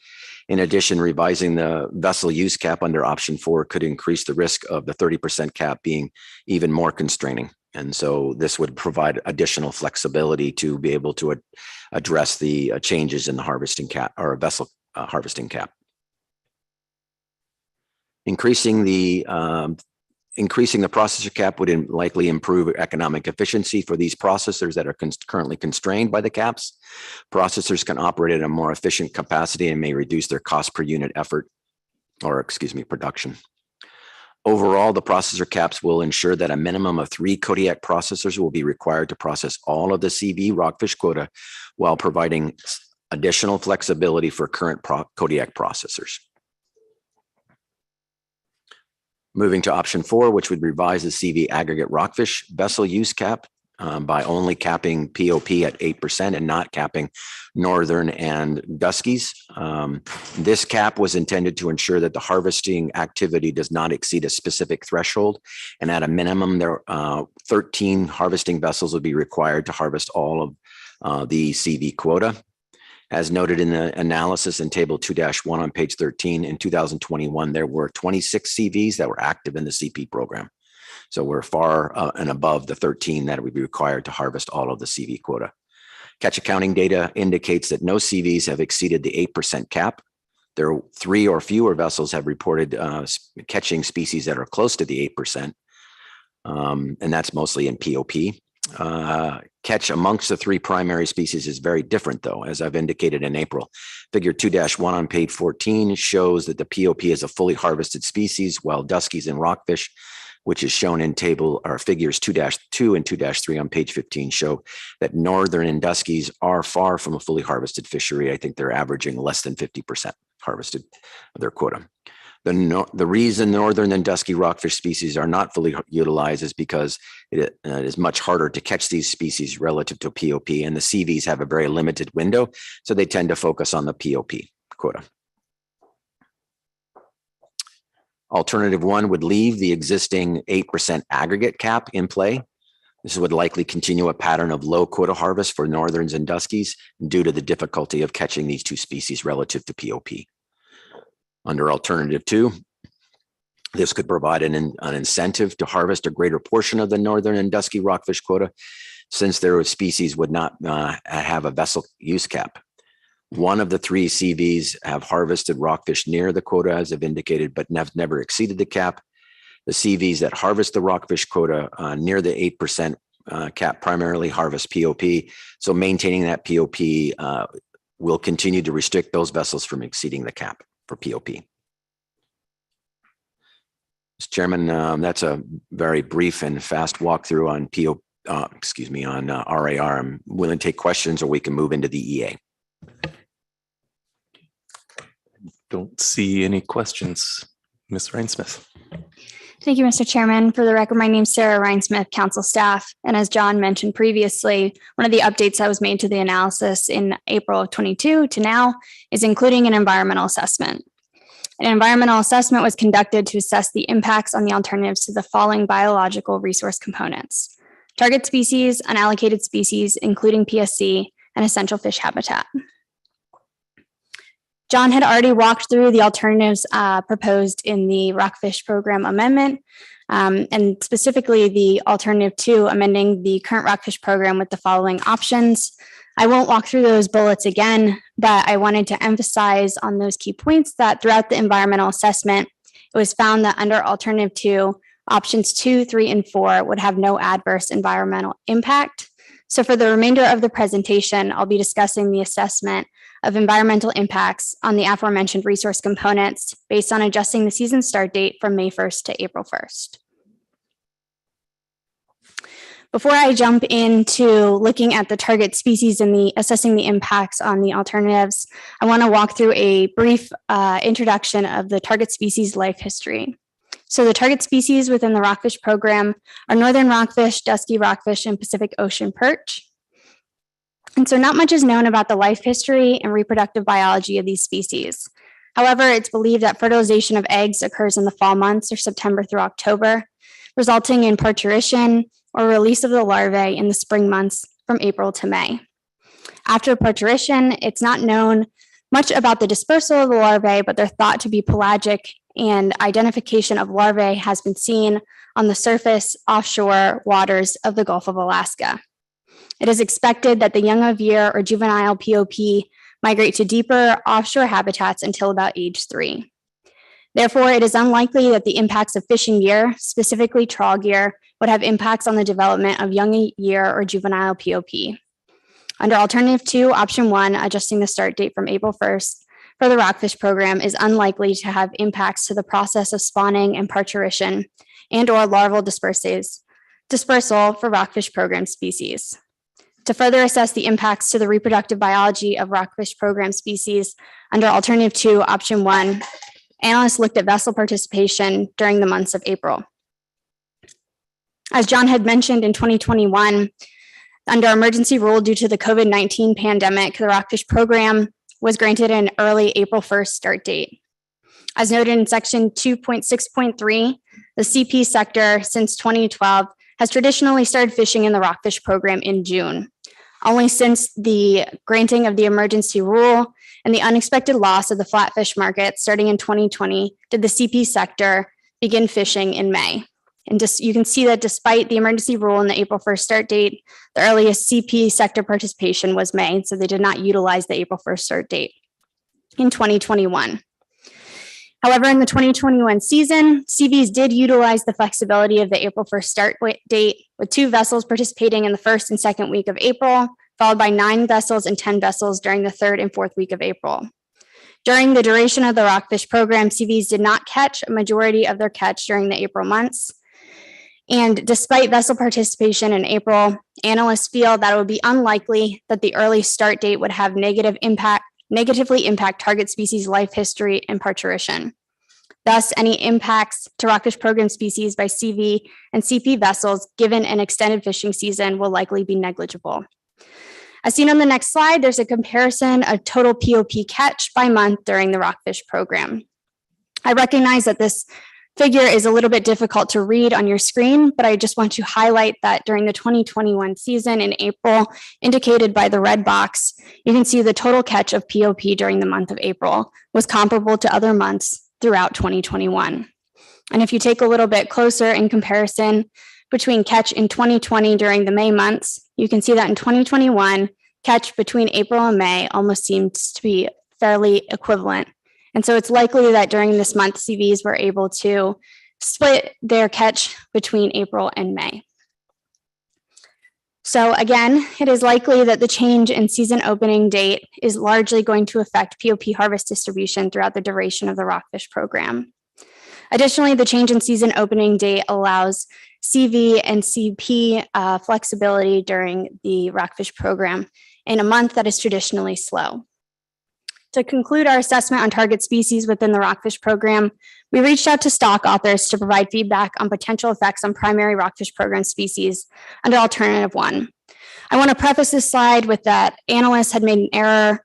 In addition, revising the vessel use cap under option 4 could increase the risk of the 30% cap being even more constraining. And so this would provide additional flexibility to be able to address the changes in the harvesting cap or vessel harvesting cap. Increasing the processor cap would likely improve economic efficiency for these processors that are currently constrained by the caps. Processors can operate at a more efficient capacity and may reduce their cost per unit production. Overall, the processor caps will ensure that a minimum of 3 Kodiak processors will be required to process all of the CV rockfish quota while providing additional flexibility for current Kodiak processors. Moving to option 4, which would revise the CV aggregate rockfish vessel use cap by only capping POP at 8% and not capping northern and duskies. This cap was intended to ensure that the harvesting activity does not exceed a specific threshold, and at a minimum, 13 harvesting vessels would be required to harvest all of the CV quota. As noted in the analysis in table 2-1 on page 13, in 2021, there were 26 CVs that were active in the CP program. So we're far and above the 13 that would be required to harvest all of the CV quota. Catch accounting data indicates that no CVs have exceeded the 8% cap. There are 3 or fewer vessels have reported catching species that are close to the 8%, and that's mostly in POP. Catch amongst the 3 primary species is very different, though, as I've indicated in April. Figure 2-1 on page 14 shows that the POP is a fully harvested species, while duskies and rockfish, which is shown in table or figures 2-2 and 2-3 on page 15, show that northern and duskies are far from a fully harvested fishery. I think they're averaging less than 50% harvested of their quota. The reason northern and dusky rockfish species are not fully utilized is because it is much harder to catch these species relative to POP, and the CVs have a very limited window, so they tend to focus on the POP quota. Alternative 1 would leave the existing 8% aggregate cap in play. This would likely continue a pattern of low quota harvest for northerns and duskies due to the difficulty of catching these 2 species relative to POP. Under alternative 2, this could provide an incentive to harvest a greater portion of the northern and dusky rockfish quota, since their species would not have a vessel use cap. 1 of the 3 CVs have harvested rockfish near the quota, as I've indicated, but never exceeded the cap. The CVs that harvest the rockfish quota near the 8% cap primarily harvest POP, so maintaining that POP will continue to restrict those vessels from exceeding the cap for POP. Mr. Chairman, that's a very brief and fast walkthrough on on RAR. I'm willing to take questions, or we can move into the EA. Don't see any questions. Ms. Rhinesmith. Thank you, Mr. Chairman. For the record, my name is Sarah Rhinesmith, council staff. And as John mentioned previously, one of the updates that was made to the analysis in April of 22 to now is including an environmental assessment. An environmental assessment was conducted to assess the impacts on the alternatives to the following biological resource components: target species, unallocated species, including PSC, and essential fish habitat. John had already walked through the alternatives proposed in the rockfish program amendment, and specifically the alternative 2, amending the current rockfish program with the following options. I won't walk through those bullets again, but I wanted to emphasize on those key points that throughout the environmental assessment, it was found that under alternative 2, options 2, 3, and 4 would have no adverse environmental impact. So for the remainder of the presentation, I'll be discussing the assessment of environmental impacts on the aforementioned resource components based on adjusting the season start date from May 1st to April 1st. Before I jump into looking at the target species and assessing the impacts on the alternatives, I want to walk through a brief introduction of the target species life history. So the target species within the rockfish program are northern rockfish, dusky rockfish, and Pacific Ocean perch. And so not much is known about the life history and reproductive biology of these species. However, it's believed that fertilization of eggs occurs in the fall months, or September through October, resulting in parturition or release of the larvae in the spring months from April to May. After parturition, it's not known much about the dispersal of the larvae, but they're thought to be pelagic, and identification of larvae has been seen on the surface offshore waters of the Gulf of Alaska. It is expected that the young of year or juvenile POP migrate to deeper offshore habitats until about age 3. Therefore, it is unlikely that the impacts of fishing gear, specifically trawl gear, would have impacts on the development of young year or juvenile POP. Under alternative 2, option 1, adjusting the start date from April 1st for the rockfish program is unlikely to have impacts to the process of spawning and parturition and or larval dispersal for rockfish program species. To further assess the impacts to the reproductive biology of rockfish program species, under alternative 2, option 1, analysts looked at vessel participation during the months of April. As John had mentioned, in 2021, under emergency rule due to the COVID-19 pandemic, the rockfish program was granted an early April 1st start date. As noted in section 2.6.3, the CP sector since 2012 has traditionally started fishing in the rockfish program in June. Only since the granting of the emergency rule and the unexpected loss of the flatfish market starting in 2020 did the CP sector begin fishing in May. And just you can see that despite the emergency rule and the April 1st start date, the earliest CP sector participation was May, so they did not utilize the April 1st start date in 2021. However, in the 2021 season, CVs did utilize the flexibility of the April 1st start date, with 2 vessels participating in the first and second week of April, followed by 9 vessels and 10 vessels during the third and fourth week of April. During the duration of the rockfish program, CVs did not catch a majority of their catch during the April months. And despite vessel participation in April, analysts feel that it would be unlikely that the early start date would have negatively impact target species life history and parturition. Thus, any impacts to rockfish program species by CV and CP vessels given an extended fishing season will likely be negligible. As seen on the next slide, there's a comparison of total POP catch by month during the rockfish program. I recognize that this figure is a little bit difficult to read on your screen, but I just want to highlight that during the 2021 season in April, indicated by the red box, you can see the total catch of POP during the month of April was comparable to other months throughout 2021. And if you take a little bit closer in comparison between catch in 2020 during the May months, you can see that in 2021, catch between April and May almost seems to be fairly equivalent. And so it's likely that during this month, CVs were able to split their catch between April and May. So again, it is likely that the change in season opening date is largely going to affect POP harvest distribution throughout the duration of the rockfish program. Additionally, the change in season opening date allows CV and CP flexibility during the rockfish program in a month that is traditionally slow. To conclude our assessment on target species within the rockfish program, we reached out to stock authors to provide feedback on potential effects on primary rockfish program species under alternative 1. I want to preface this slide with that analysts had made an error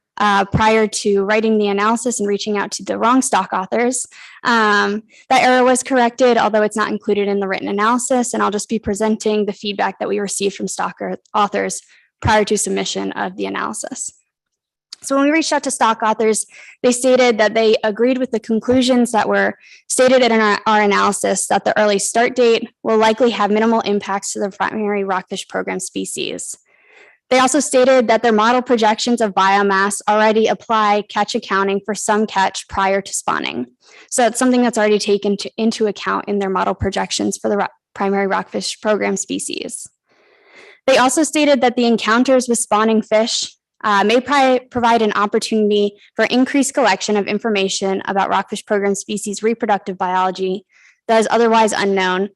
prior to writing the analysis and reaching out to the wrong stock authors. That error was corrected, although it's not included in the written analysis, and I'll just be presenting the feedback that we received from stock authors prior to submission of the analysis. So when we reached out to stock authors, they stated that they agreed with the conclusions that were stated in our analysis, that the early start date will likely have minimal impacts to the primary rockfish program species. They also stated that their model projections of biomass already apply catch accounting for some catch prior to spawning. So it's something that's already taken into account in their model projections for the primary rockfish program species. They also stated that the encounters with spawning fish may provide an opportunity for increased collection of information about rockfish program species reproductive biology that is otherwise unknown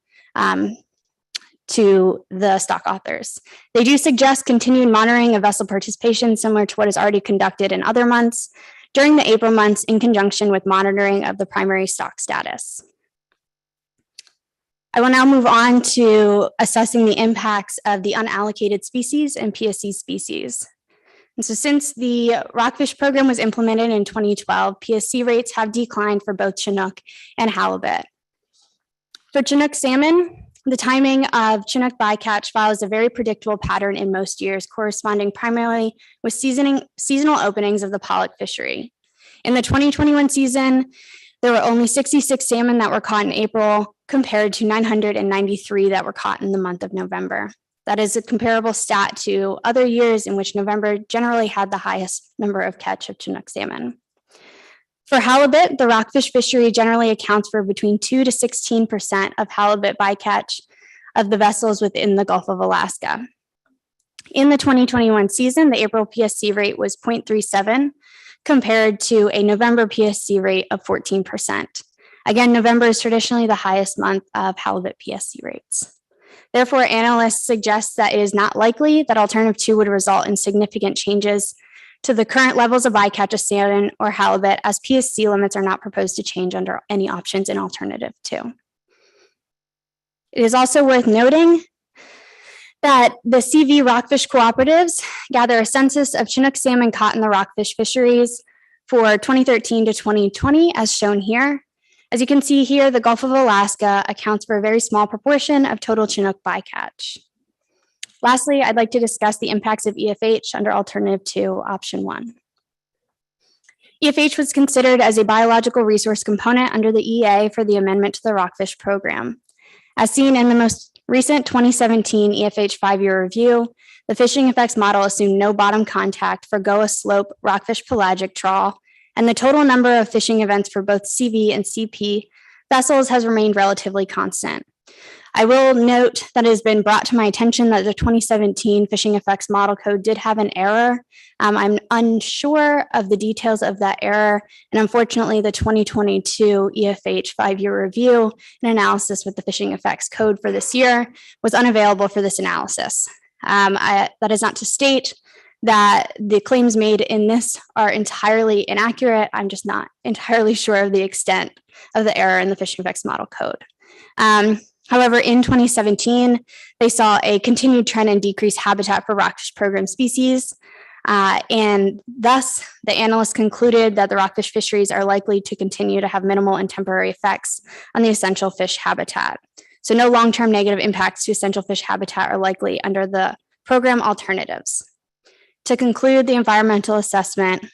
to the stock authors. They do suggest continued monitoring of vessel participation similar to what is already conducted in other months during the April months in conjunction with monitoring of the primary stock status. I will now move on to assessing the impacts of the unallocated species and PSC species. And so since the rockfish program was implemented in 2012, PSC rates have declined for both Chinook and halibut. For Chinook salmon, the timing of Chinook bycatch follows a very predictable pattern in most years, corresponding primarily with seasonal openings of the pollock fishery. In the 2021 season, there were only 66 salmon that were caught in April, compared to 993 that were caught in the month of November. That is a comparable stat to other years in which November generally had the highest number of catch of Chinook salmon. For halibut, the rockfish fishery generally accounts for between 2 to 16% of halibut bycatch of the vessels within the Gulf of Alaska. In the 2021 season, the April PSC rate was 0.37 compared to a November PSC rate of 14%. Again, November is traditionally the highest month of halibut PSC rates. Therefore, analysts suggest that it is not likely that alternative 2 would result in significant changes to the current levels of bycatch of salmon or halibut, as PSC limits are not proposed to change under any options in alternative 2. It is also worth noting that the CV rockfish cooperatives gather a census of Chinook salmon caught in the rockfish fisheries for 2013 to 2020, as shown here. As you can see here, the Gulf of Alaska accounts for a very small proportion of total Chinook bycatch. Lastly, I'd like to discuss the impacts of EFH under alternative 2, option 1. EFH was considered as a biological resource component under the EA for the amendment to the rockfish program. As seen in the most recent 2017 EFH 5-year review, the fishing effects model assumed no bottom contact for Goa slope rockfish pelagic trawl, and the total number of fishing events for both CV and CP vessels has remained relatively constant. I will note that it has been brought to my attention that the 2017 fishing effects model code did have an error. I'm unsure of the details of that error, and unfortunately the 2022 EFH 5-year review and analysis with the fishing effects code for this year was unavailable for this analysis. That is not to state that the claims made in this are entirely inaccurate. I'm just not entirely sure of the extent of the error in the fishing effects model code. However, in 2017, they saw a continued trend in decreased habitat for rockfish program species. And thus, the analysts concluded that the rockfish fisheries are likely to continue to have minimal and temporary effects on the essential fish habitat. So no long-term negative impacts to essential fish habitat are likely under the program alternatives. To conclude the environmental assessment,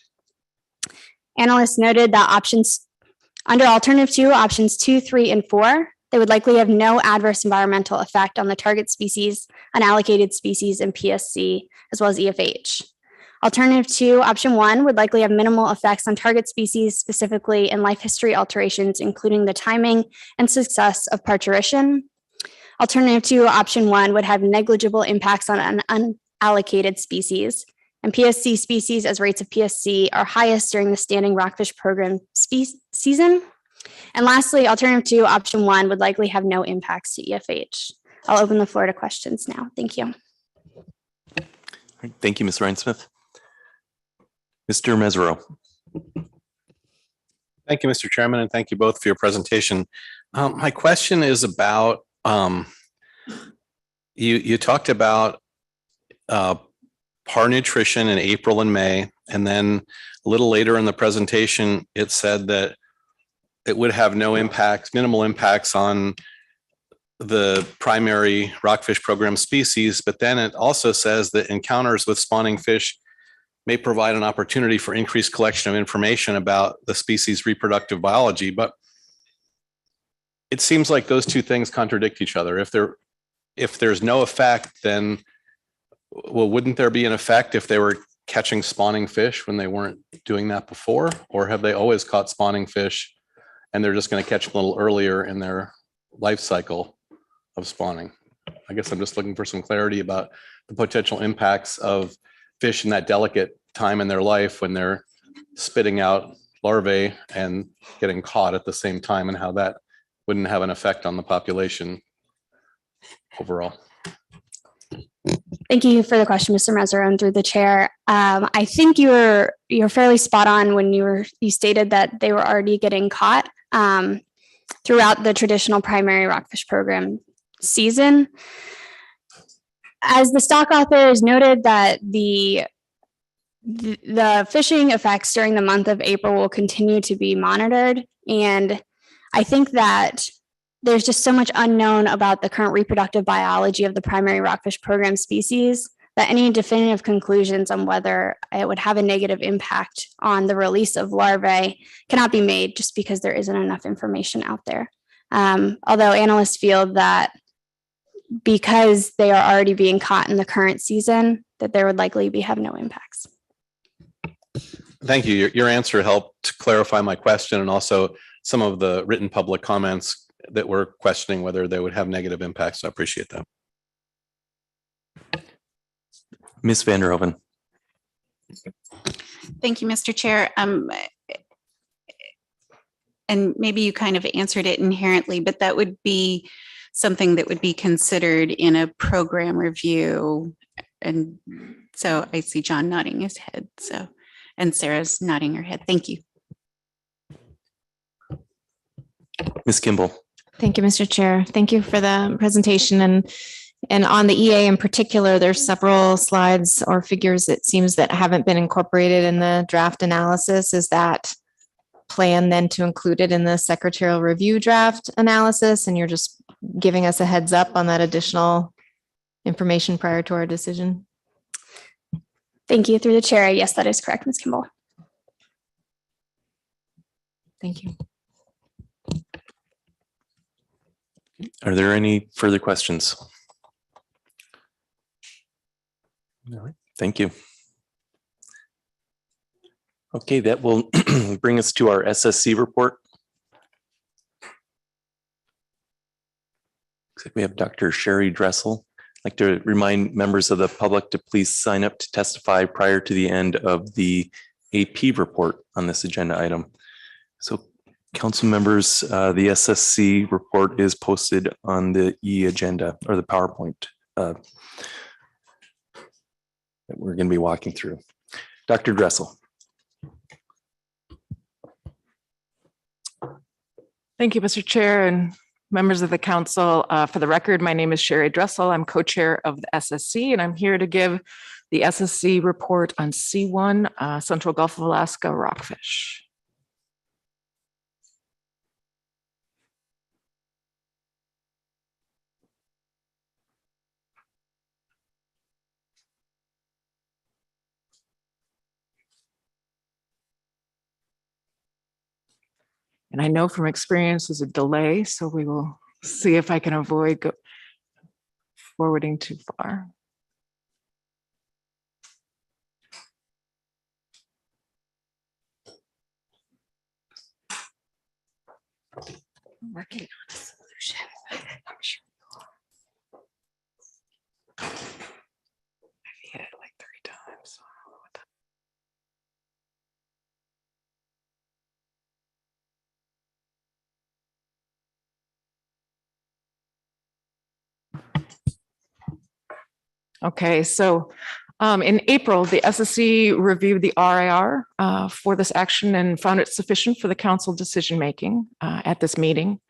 analysts noted that under alternative 2, options 2, 3, and 4, they would likely have no adverse environmental effect on the target species, unallocated species, and PSC, as well as EFH. Alternative 2, option 1, would likely have minimal effects on target species, specifically in life history alterations, including the timing and success of parturition. Alternative 2, option 1, would have negligible impacts on an unallocated species, and PSC species as rates of PSC are highest during the standing rockfish program season. And lastly, alternative 2, option 1, would likely have no impacts to EFH. I'll open the floor to questions now. Thank you. Thank you, Ms. Rhinesmith. Mr. Mesereau. Thank you, Mr. Chairman, and thank you both for your presentation. My question is about, you talked about par nutrition in April and May, and then a little later in the presentation, it said that it would have no impacts, minimal impacts on the primary rockfish program species, but then it also says that encounters with spawning fish may provide an opportunity for increased collection of information about the species' reproductive biology. But it seems like those two things contradict each other. If there's no effect, then, well, wouldn't there be an effect if they were catching spawning fish when they weren't doing that before? Or have they always caught spawning fish and they're just going to catch them a little earlier in their life cycle of spawning? I guess I'm just looking for some clarity about the potential impacts of fish in that delicate time in their life when they're spitting out larvae and getting caught at the same time, and how that wouldn't have an effect on the population overall. Thank you for the question, Mr. Mesereau, through the chair. I think you're fairly spot on when you stated that they were already getting caught throughout the traditional primary rockfish program season. As the stock authors noted that the fishing effects during the month of April will continue to be monitored. And I think that there's just so much unknown about the current reproductive biology of the primary rockfish program species that any definitive conclusions on whether it would have a negative impact on the release of larvae cannot be made just because there isn't enough information out there. Although analysts feel that because they are already being caught in the current season, that there would likely have no impacts. Thank you. Your answer helped clarify my question, and also some of the written public comments that were questioning whether they would have negative impacts. I appreciate that. Ms. Van der Hoeven. Thank you, Mr. Chair. And maybe you kind of answered it inherently, but that would be something that would be considered in a program review. And so I see John nodding his head. So, and Sarah's nodding her head. Thank you. Ms. Kimball. Thank you, Mr. Chair. Thank you for the presentation. And on the EA in particular, there's several slides or figures, it seems, that haven't been incorporated in the draft analysis. Is that plan then to include it in the secretarial review draft analysis? And you're just giving us a heads up on that additional information prior to our decision. Thank you. Through the chair. Yes, that is correct, Ms. Kimball. Thank you. Are there any further questions? All right, thank you. Okay, that will bring us to our SSC report. Looks like we have Dr. Sherry Dressel. I'd like to remind members of the public to please sign up to testify prior to the end of the AP report on this agenda item. So council members, the SSC report is posted on the agenda or the PowerPoint that we're going to be walking through. Dr. Dressel. Thank you, Mr. Chair and members of the council. For the record, my name is Sherry Dressel. I'm co-chair of the SSC, and I'm here to give the SSC report on C1 Central Gulf of Alaska rockfish. And I know from experience there's a delay, so we will see if I can avoid forwarding too far. I'm working on a solution. I'm sure you are. I've hit it like 3 times. So I don't know what Okay, so in April, the SSC reviewed the RIR for this action and found it sufficient for the council decision-making at this meeting.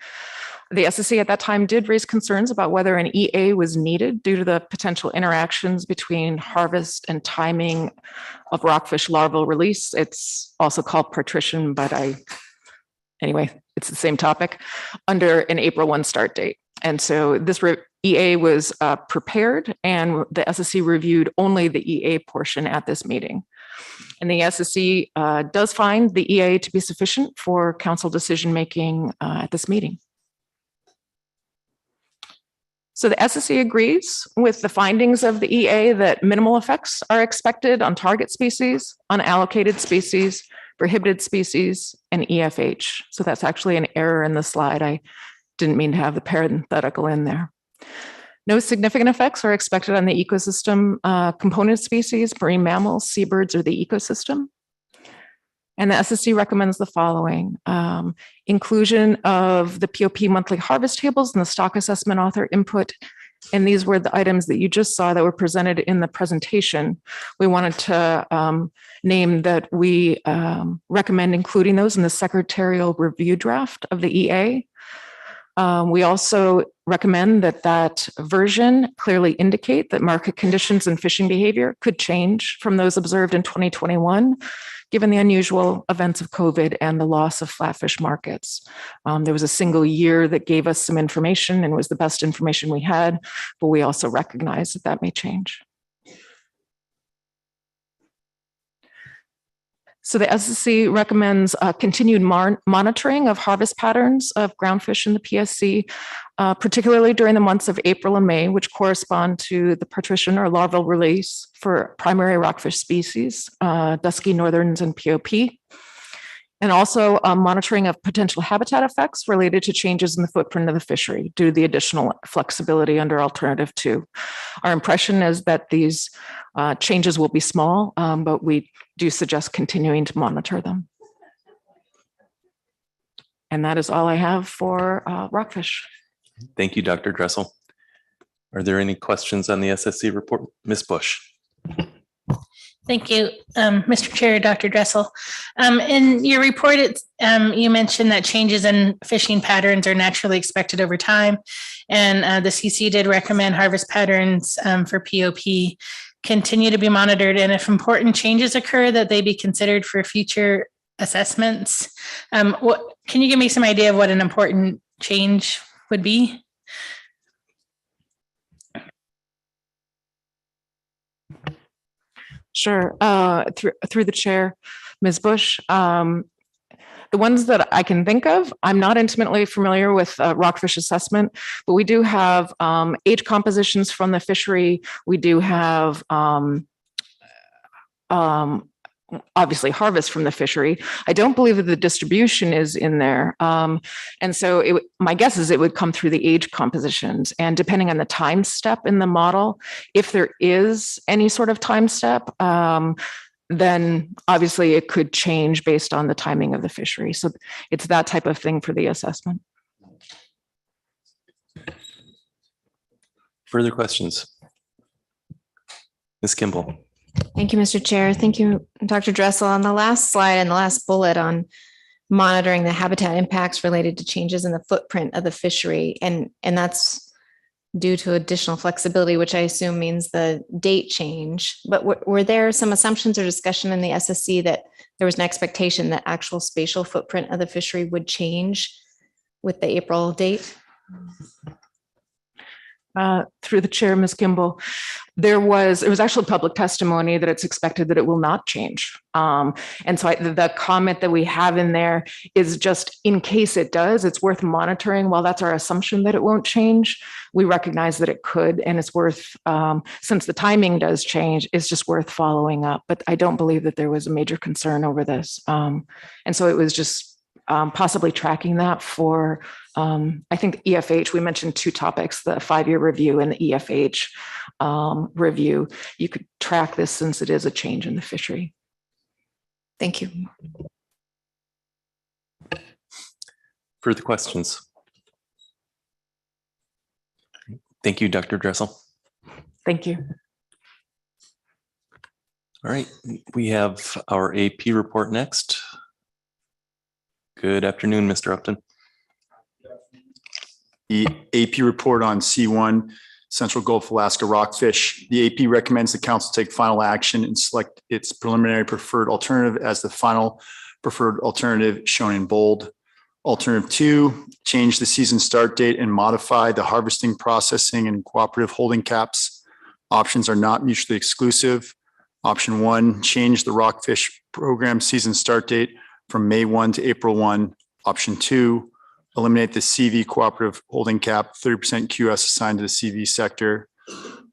The SSC at that time did raise concerns about whether an EA was needed due to the potential interactions between harvest and timing of rockfish larval release. It's also called patrition, but anyway, it's the same topic, under an April 1 start date. And so this EA was prepared, and the SSC reviewed only the EA portion at this meeting. And the SSC does find the EA to be sufficient for council decision-making at this meeting. So the SSC agrees with the findings of the EA that minimal effects are expected on target species, unallocated species, prohibited species, and EFH. So that's actually an error in the slide. I didn't mean to have the parenthetical in there. No significant effects are expected on the ecosystem component species, marine mammals, seabirds, or the ecosystem. And the SSC recommends the following: inclusion of the POP monthly harvest tables and the stock assessment author input. And these were the items that you just saw that were presented in the presentation. We wanted to name that we recommend including those in the secretarial review draft of the EA. We also recommend that version clearly indicate that market conditions and fishing behavior could change from those observed in 2021, given the unusual events of COVID and the loss of flatfish markets. There was a single year that gave us some information and was the best information we had, but we also recognize that that may change. So the SSC recommends continued monitoring of harvest patterns of groundfish in the PSC, particularly during the months of April and May, which correspond to the patrition or larval release for primary rockfish species, dusky northerns and POP. And also monitoring of potential habitat effects related to changes in the footprint of the fishery due to the additional flexibility under Alternative 2. Our impression is that these changes will be small, but we do suggest continuing to monitor them. And that is all I have for rockfish. Thank you, Dr. Dressel. Are there any questions on the SSC report? Ms. Bush. Thank you, Mr. Chair, Dr. Dressel. In your report, you mentioned that changes in fishing patterns are naturally expected over time. And the CC did recommend harvest patterns for POP continue to be monitored. And if important changes occur, that they be considered for future assessments. Can you give me some idea of what an important change would be? Sure. Through the chair, Ms. Bush. The ones that I can think of, I'm not intimately familiar with rockfish assessment, but we do have age compositions from the fishery. We do have obviously harvest from the fishery. I don't believe that the distribution is in there. And so my guess is it would come through the age compositions, and depending on the time step in the model, if there is any sort of time step, then obviously it could change based on the timing of the fishery. So it's that type of thing for the assessment. Further questions? Ms. Kimball. Thank you, Mr. Chair. Thank you, Dr. Dressel. On the last slide and the last bullet on monitoring the habitat impacts related to changes in the footprint of the fishery, and that's due to additional flexibility, which I assume means the date change. But were there some assumptions or discussion in the SSC that there was an expectation that actual spatial footprint of the fishery would change with the April date? Through the chair, Ms. Kimball, it was actually public testimony that it's expected that it will not change. And so the comment that we have in there is just in case it does, it's worth monitoring. While that's our assumption that it won't change, we recognize that it could, and it's worth, since the timing does change, it's just worth following up. But I don't believe that there was a major concern over this. And so it was just possibly tracking that for, I think EFH, we mentioned two topics, the 5-year review and the EFH review. You could track this since it is a change in the fishery. Thank you. Further questions? Thank you, Dr. Dressel. Thank you. All right, we have our AP report next. Good afternoon, Mr. Upton. The AP report on C1 Central Gulf Alaska rockfish. The AP recommends the council take final action and select its preliminary preferred alternative as the final preferred alternative shown in bold. Alternative 2, change the season start date and modify the harvesting, processing, and cooperative holding caps. Options are not mutually exclusive. Option 1, change the rockfish program season start date from May 1 to April 1. Option 2, eliminate the CV cooperative holding cap, 30% QS assigned to the CV sector.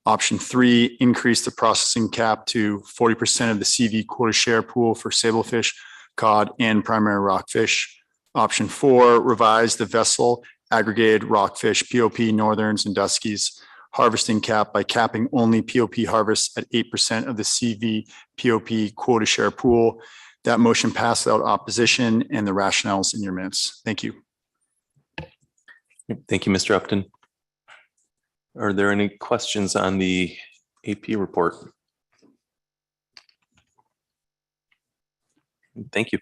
Option 3, increase the processing cap to 40% of the CV quota share pool for sablefish, cod, and primary rockfish. Option 4, revise the vessel aggregated rockfish, POP, northerns, and duskies harvesting cap by capping only POP harvests at 8% of the CV POP quota share pool. That motion passed without opposition, and the rationales in your minutes. Thank you. Thank you, Mr. Upton. Are there any questions on the AP report? Thank you.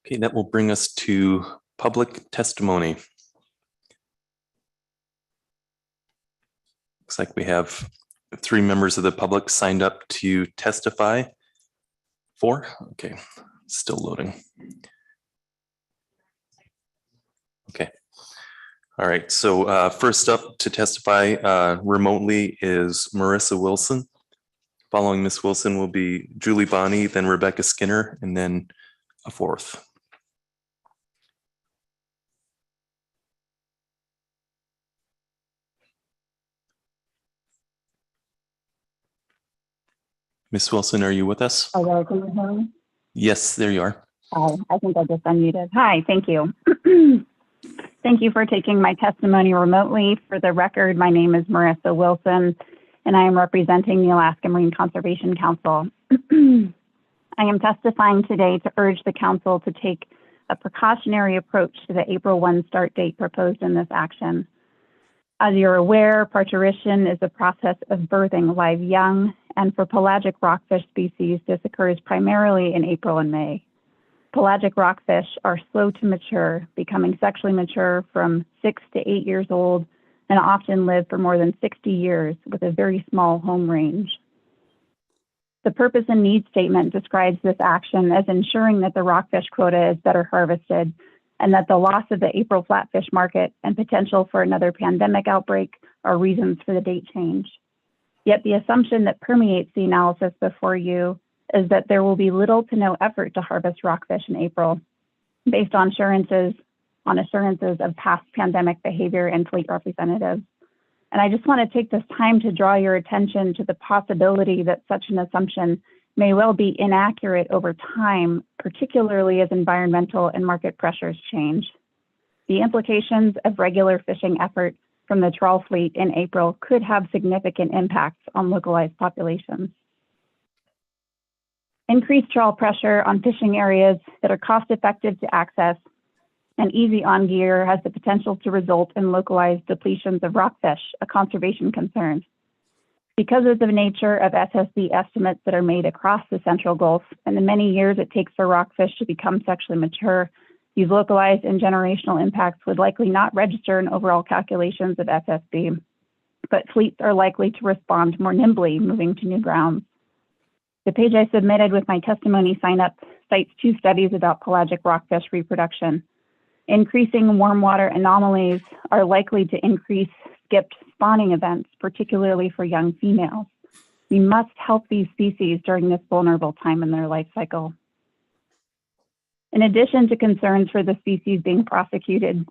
Okay, that will bring us to public testimony. Looks like we have 3 members of the public signed up to testify. 4? Okay, still loading. Okay. All right, so first up to testify remotely is Marissa Wilson. Following Ms. Wilson will be Julie Bonney, then Rebecca Skinner, and then a 4th. Ms. Wilson, are you with us? Hello, can you hear me? Yes, there you are. I think I just unmuted. Hi, thank you. Thank you for taking my testimony remotely. For the record, my name is Marissa Wilson, and I am representing the Alaska Marine Conservation Council. I am testifying today to urge the council to take a precautionary approach to the April 1 start date proposed in this action. As you're aware, parturition is a process of birthing live young, and for pelagic rockfish species, this occurs primarily in April and May. Pelagic rockfish are slow to mature, becoming sexually mature from 6 to 8 years old, and often live for more than 60 years with a very small home range. The purpose and need statement describes this action as ensuring that the rockfish quota is better harvested and that the loss of the April flatfish market and potential for another pandemic outbreak are reasons for the date change. Yet the assumption that permeates the analysis before you is that there will be little to no effort to harvest rockfish in April, based on assurances of past pandemic behavior and fleet representatives. And I just want to take this time to draw your attention to the possibility that such an assumption may well be inaccurate over time, particularly as environmental and market pressures change. The implications of regular fishing effort from the trawl fleet in April could have significant impacts on localized populations. Increased trawl pressure on fishing areas that are cost-effective to access and easy on gear has the potential to result in localized depletions of rockfish, a conservation concern. Because of the nature of SSC estimates that are made across the Central Gulf and the many years it takes for rockfish to become sexually mature, these localized and generational impacts would likely not register in overall calculations of SSC, but fleets are likely to respond more nimbly moving to new grounds. The page I submitted with my testimony sign-up cites 2 studies about pelagic rockfish reproduction. Increasing warm water anomalies are likely to increase skipped spawning events, particularly for young females. We must help these species during this vulnerable time in their life cycle. In addition to concerns for the species being prosecuted,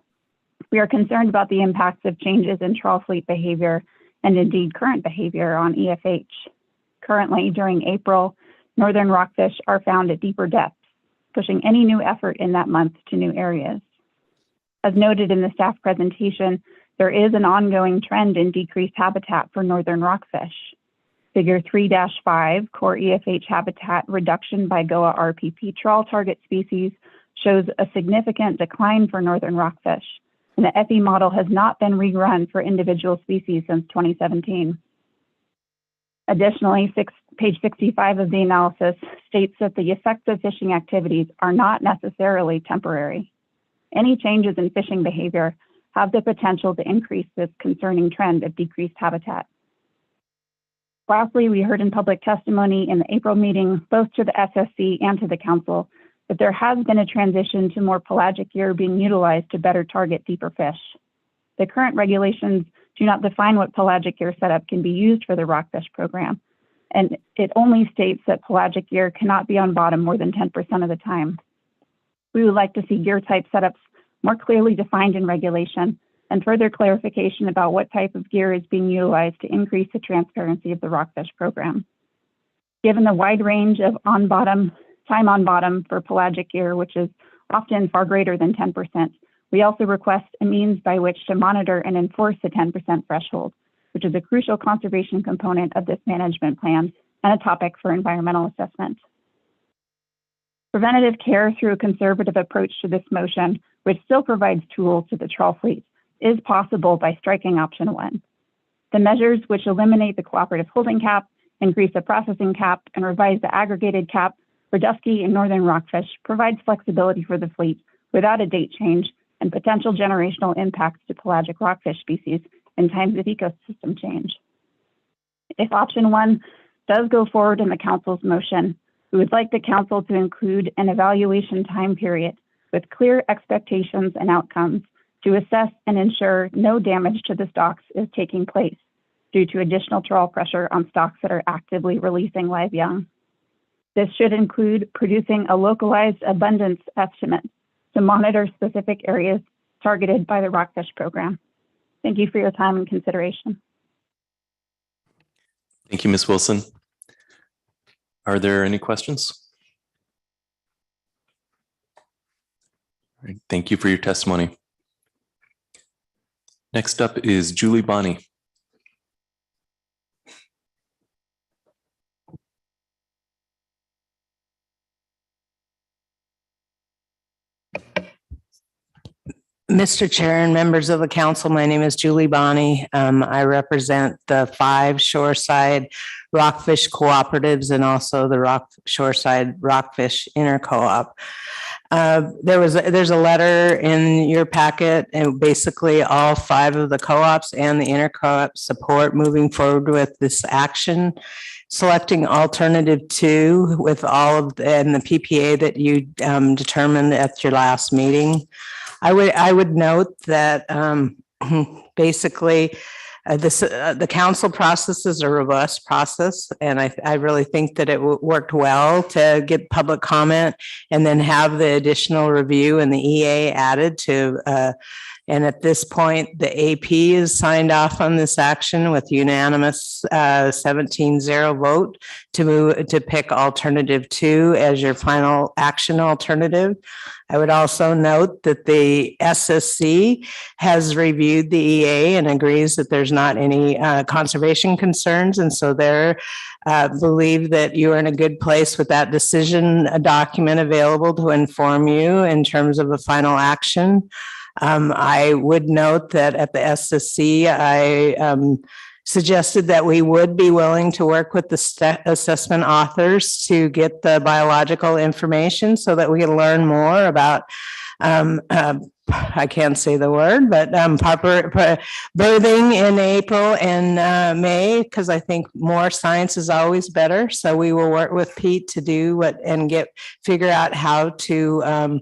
we are concerned about the impacts of changes in trawl fleet behavior and indeed current behavior on EFH. Currently, during April, northern rockfish are found at deeper depths, pushing any new effort in that month to new areas. As noted in the staff presentation, there is an ongoing trend in decreased habitat for northern rockfish. Figure 3-5, core EFH habitat reduction by GOA RPP trawl target species, shows a significant decline for northern rockfish, and the FE model has not been rerun for individual species since 2017. Additionally, page 65 of the analysis states that the effects of fishing activities are not necessarily temporary. Any changes in fishing behavior have the potential to increase this concerning trend of decreased habitat. Lastly, we heard in public testimony in the April meeting, both to the SSC and to the council, that there has been a transition to more pelagic gear being utilized to better target deeper fish. The current regulations do not define what pelagic gear setup can be used for the rockfish program, and it only states that pelagic gear cannot be on bottom more than 10% of the time. We would like to see gear type setups more clearly defined in regulation and further clarification about what type of gear is being utilized to increase the transparency of the rockfish program. Given the wide range of time on bottom for pelagic gear, which is often far greater than 10%, we also request a means by which to monitor and enforce the 10% threshold, which is a crucial conservation component of this management plan and a topic for environmental assessment. Preventative care through a conservative approach to this motion, which still provides tools to the trawl fleet, is possible by striking option 1. The measures which eliminate the cooperative holding cap, increase the processing cap, and revise the aggregated cap for dusky and northern rockfish provides flexibility for the fleet without a date change and potential generational impacts to pelagic rockfish species in times of ecosystem change. If option 1 does go forward in the council's motion, we would like the council to include an evaluation time period with clear expectations and outcomes to assess and ensure no damage to the stocks is taking place due to additional trawl pressure on stocks that are actively releasing live young. This should include producing a localized abundance estimate to monitor specific areas targeted by the rockfish program. Thank you for your time and consideration. Thank you, Ms. Wilson. Are there any questions? All right, thank you for your testimony. Next up is Julie Bonney. Mr. Chair and members of the council, my name is Julie Bonney. I represent the 5 shoreside rockfish cooperatives and also the shoreside rockfish inter-co-op. There's a letter in your packet, and basically all 5 of the co-ops and the inter-co-op support moving forward with this action, selecting alternative 2 with all of and the PPA that you determined at your last meeting. I would note that basically the council process is a robust process, and I really think that it worked well to get public comment and then have the additional review and the EA added to. And at this point, the AP is signed off on this action with unanimous 17-0 vote to move to pick alternative 2 as your final action alternative. I would also note that the SSC has reviewed the EA and agrees that there's not any conservation concerns. And so they're believe that you are in a good place with that decision document available to inform you in terms of a final action. I would note that at the SSC, I suggested that we would be willing to work with the assessment authors to get the biological information so that we can learn more about, I can't say the word, but birthing in April and May, because I think more science is always better. So we will work with Pete to do and figure out how to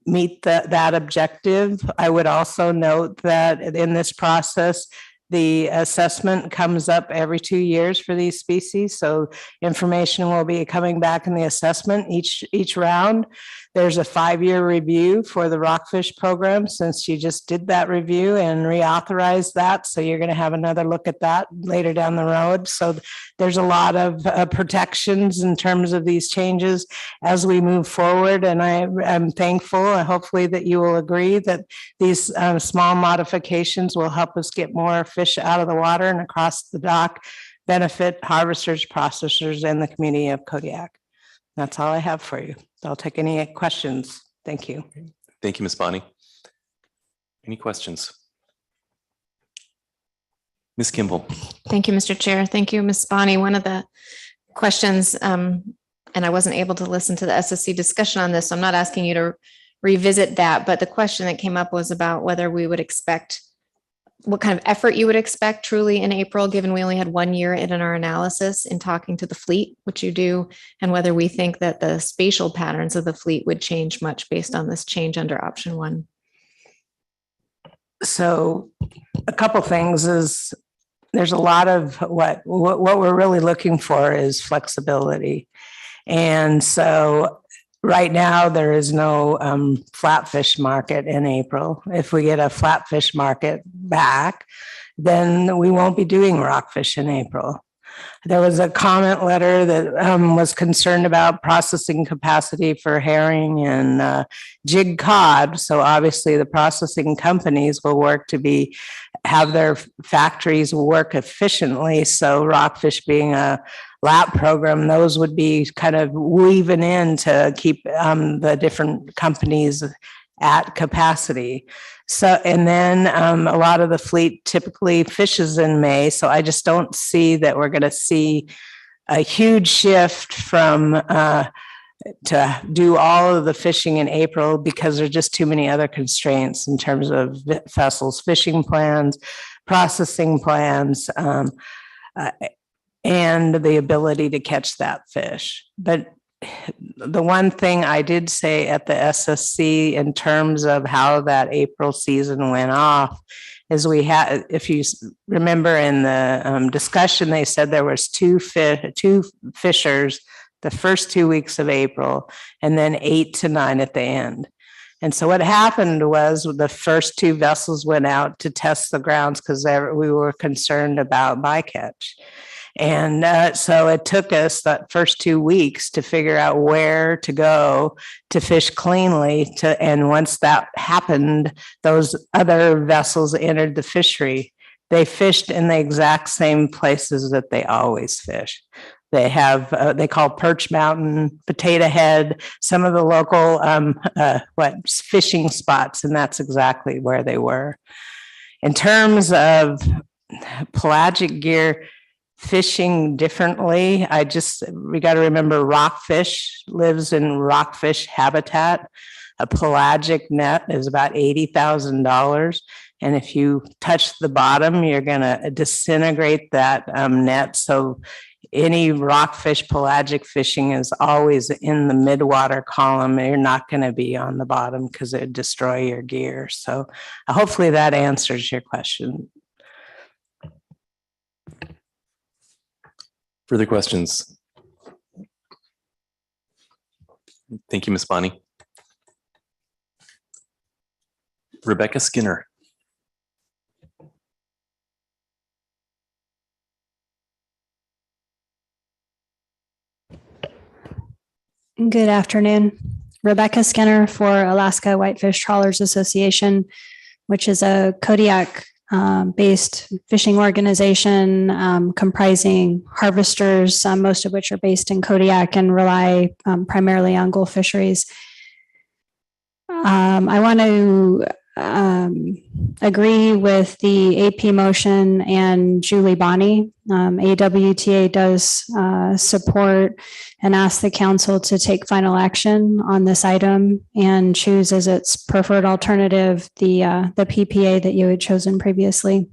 meet that objective. I would also note that in this process, the assessment comes up every 2 years for these species. So information will be coming back in the assessment each round. There's a 5-year review for the rockfish program since you just did that review and reauthorized that. So you're going to have another look at that later down the road. So there's a lot of protections in terms of these changes as we move forward. And I'm thankful, hopefully, that you will agree that these small modifications will help us get more fish out of the water and across the dock, benefit harvesters, processors, and the community of Kodiak. That's all I have for you. I'll take any questions. Thank you. Thank you, Ms. Bonnie. Any questions? Ms. Kimball. Thank you, Mr. Chair. Thank you, Ms. Bonnie. One of the questions, and I wasn't able to listen to the SSC discussion on this, so I'm not asking you to revisit that, but the question that came up was about whether we would expect, what kind of effort you would expect truly in April, given we only had 1 year in our analysis in talking to the fleet, which you do, and whether we think that the spatial patterns of the fleet would change much based on this change under option 1. So a couple things is there's a lot of what we're really looking for is flexibility. And so right now, there is no flatfish market in April. If we get a flatfish market back, then we won't be doing rockfish in April. There was a comment letter that was concerned about processing capacity for herring and jig cod. So obviously the processing companies will work to have their factories work efficiently. So rockfish being a LAP program, those would be kind of weaving in to keep the different companies at capacity. So, and then a lot of the fleet typically fishes in May. So I just don't see that we're going to see a huge shift from to do all of the fishing in April because there's just too many other constraints in terms of vessels, fishing plans, processing plans, and the ability to catch that fish. But the one thing I did say at the SSC in terms of how that April season went off is we had, if you remember in the discussion, they said there was two fishers the first 2 weeks of April and then 8 to 9 at the end. And so what happened was the first 2 vessels went out to test the grounds because we were concerned about bycatch. And so it took us that first 2 weeks to figure out where to go to fish cleanly. And once that happened, those other vessels entered the fishery. They fished in the exact same places that they always fish. They have, they call Perch Mountain, Potato Head, some of the local fishing spots, and that's exactly where they were. In terms of pelagic gear, fishing differently. We got to remember rockfish lives in rockfish habitat. A pelagic net is about $80,000. And if you touch the bottom, you're going to disintegrate that net. So any rockfish pelagic fishing is always in the midwater column. You're not going to be on the bottom because it would destroy your gear. So hopefully that answers your question. Further questions? Thank you, Ms. Bonnie. Rebecca Skinner. Good afternoon. Rebecca Skinner for Alaska Whitefish Trawlers Association, which is a Kodiak based fishing organization comprising harvesters, most of which are based in Kodiak and rely primarily on Gulf fisheries. I want to agree with the AP motion and Julie Bonney. AWTA does support and ask the council to take final action on this item and choose as its preferred alternative the PPA that you had chosen previously.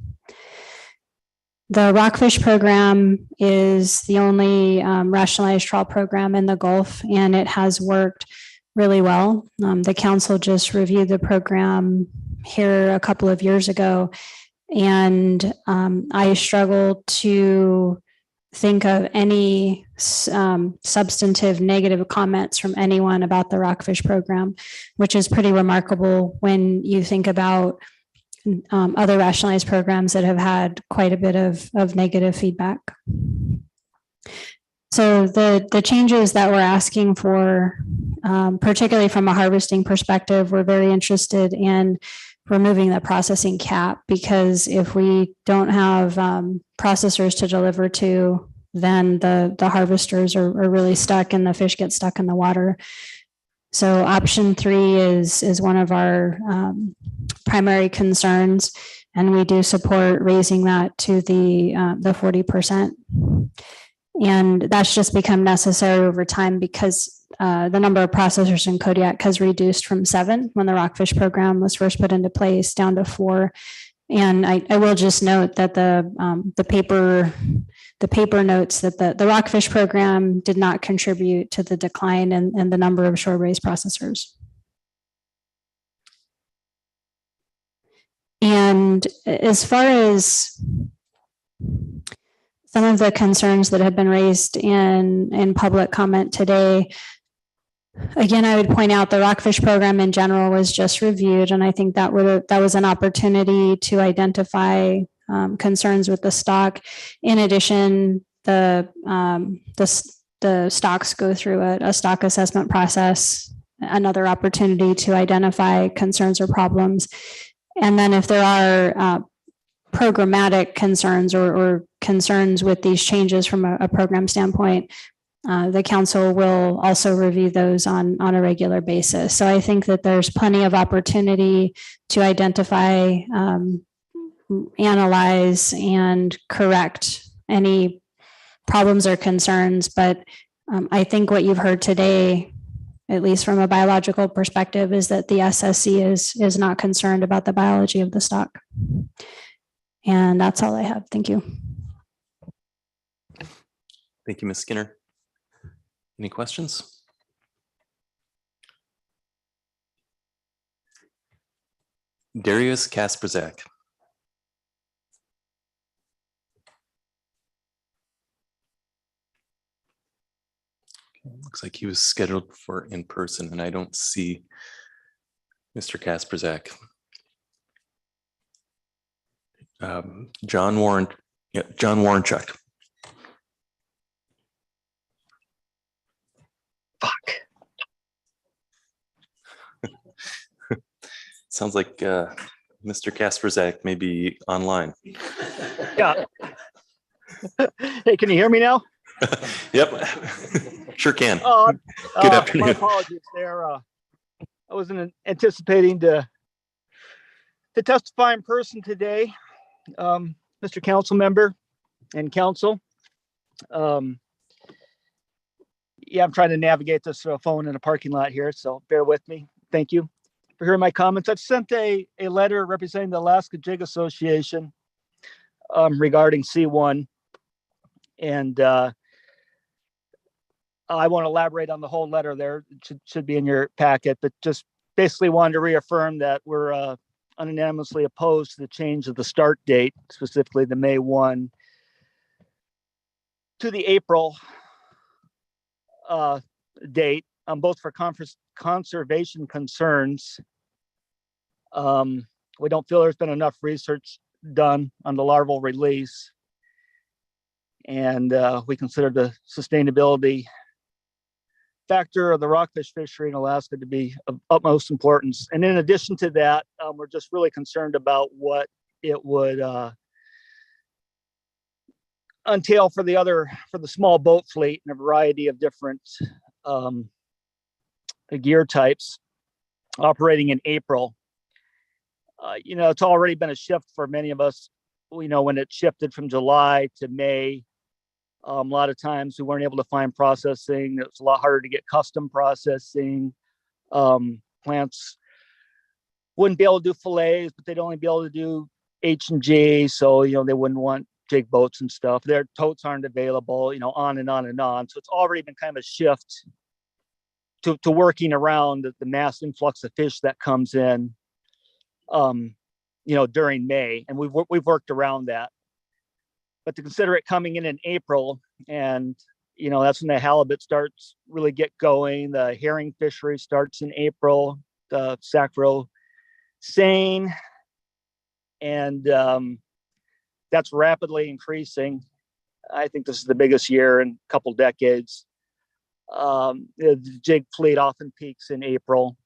The rockfish program is the only rationalized trawl program in the Gulf, and it has worked really well. The council just reviewed the program here a couple of years ago, and I struggled to think of any substantive negative comments from anyone about the rockfish program, which is pretty remarkable when you think about other rationalized programs that have had quite a bit of negative feedback. So the changes that we're asking for, particularly from a harvesting perspective, we're very interested in removing the processing cap, because if we don't have processors to deliver to, then the harvesters are really stuck and the fish get stuck in the water. So option 3 is one of our primary concerns, and we do support raising that to the 40%. And that's just become necessary over time because the number of processors in Kodiak has reduced from 7 when the rockfish program was first put into place down to 4. And I will just note that the paper notes that the rockfish program did not contribute to the decline in the number of shore raised processors. And as far as some of the concerns that have been raised in public comment today, again, I would point out the rockfish program in general was just reviewed, and I think that was an opportunity to identify concerns with the stock. In addition, the stocks go through a stock assessment process, another opportunity to identify concerns or problems. And then if there are programmatic concerns or concerns with these changes from a program standpoint, the council will also review those on a regular basis. So I think that there's plenty of opportunity to identify, analyze, and correct any problems or concerns. But I think what you've heard today, at least from a biological perspective, is that the SSC is not concerned about the biology of the stock. And that's all I have. Thank you. Thank you, Ms. Skinner. Any questions? Darius Kasperzak. Looks like he was scheduled for in person, and I don't see Mr. Kasperzak. John Warrenchuk. Fuck. Sounds like Mr. Kasperzak may be online. Yeah. Hey, can you hear me now? Yep, sure can. Good afternoon. My apologies there. I wasn't anticipating to testify in person today, Mr. Council Member and Council. Yeah, I'm trying to navigate this phone in a parking lot here, so bear with me. Thank you for hearing my comments. I've sent a letter representing the Alaska Jig Association regarding C1, and I won't elaborate on the whole letter there. It should be in your packet, but just basically wanted to reaffirm that we're unanimously opposed to the change of the start date, specifically the May 1, to the April date, both for conservation concerns. We don't feel there's been enough research done on the larval release. And we consider the sustainability factor of the rockfish fishery in Alaska to be of utmost importance. And in addition to that, we're just really concerned about what it would entail for the small boat fleet and a variety of different gear types operating in April. It's already been a shift for many of us. We know when it shifted from July to May, a lot of times we weren't able to find processing. It was a lot harder to get custom processing. Plants wouldn't be able to do fillets, but they'd only be able to do H&G. So, they wouldn't want jig boats and stuff. Their totes aren't available, on and on and on. So it's already been kind of a shift to working around the mass influx of fish that comes in, during May. And we've worked around that. But to consider it coming in April, and that's when the halibut starts really get going. The herring fishery starts in April, the sacro seine, and that's rapidly increasing. I think this is the biggest year in a couple decades. The jig fleet often peaks in April.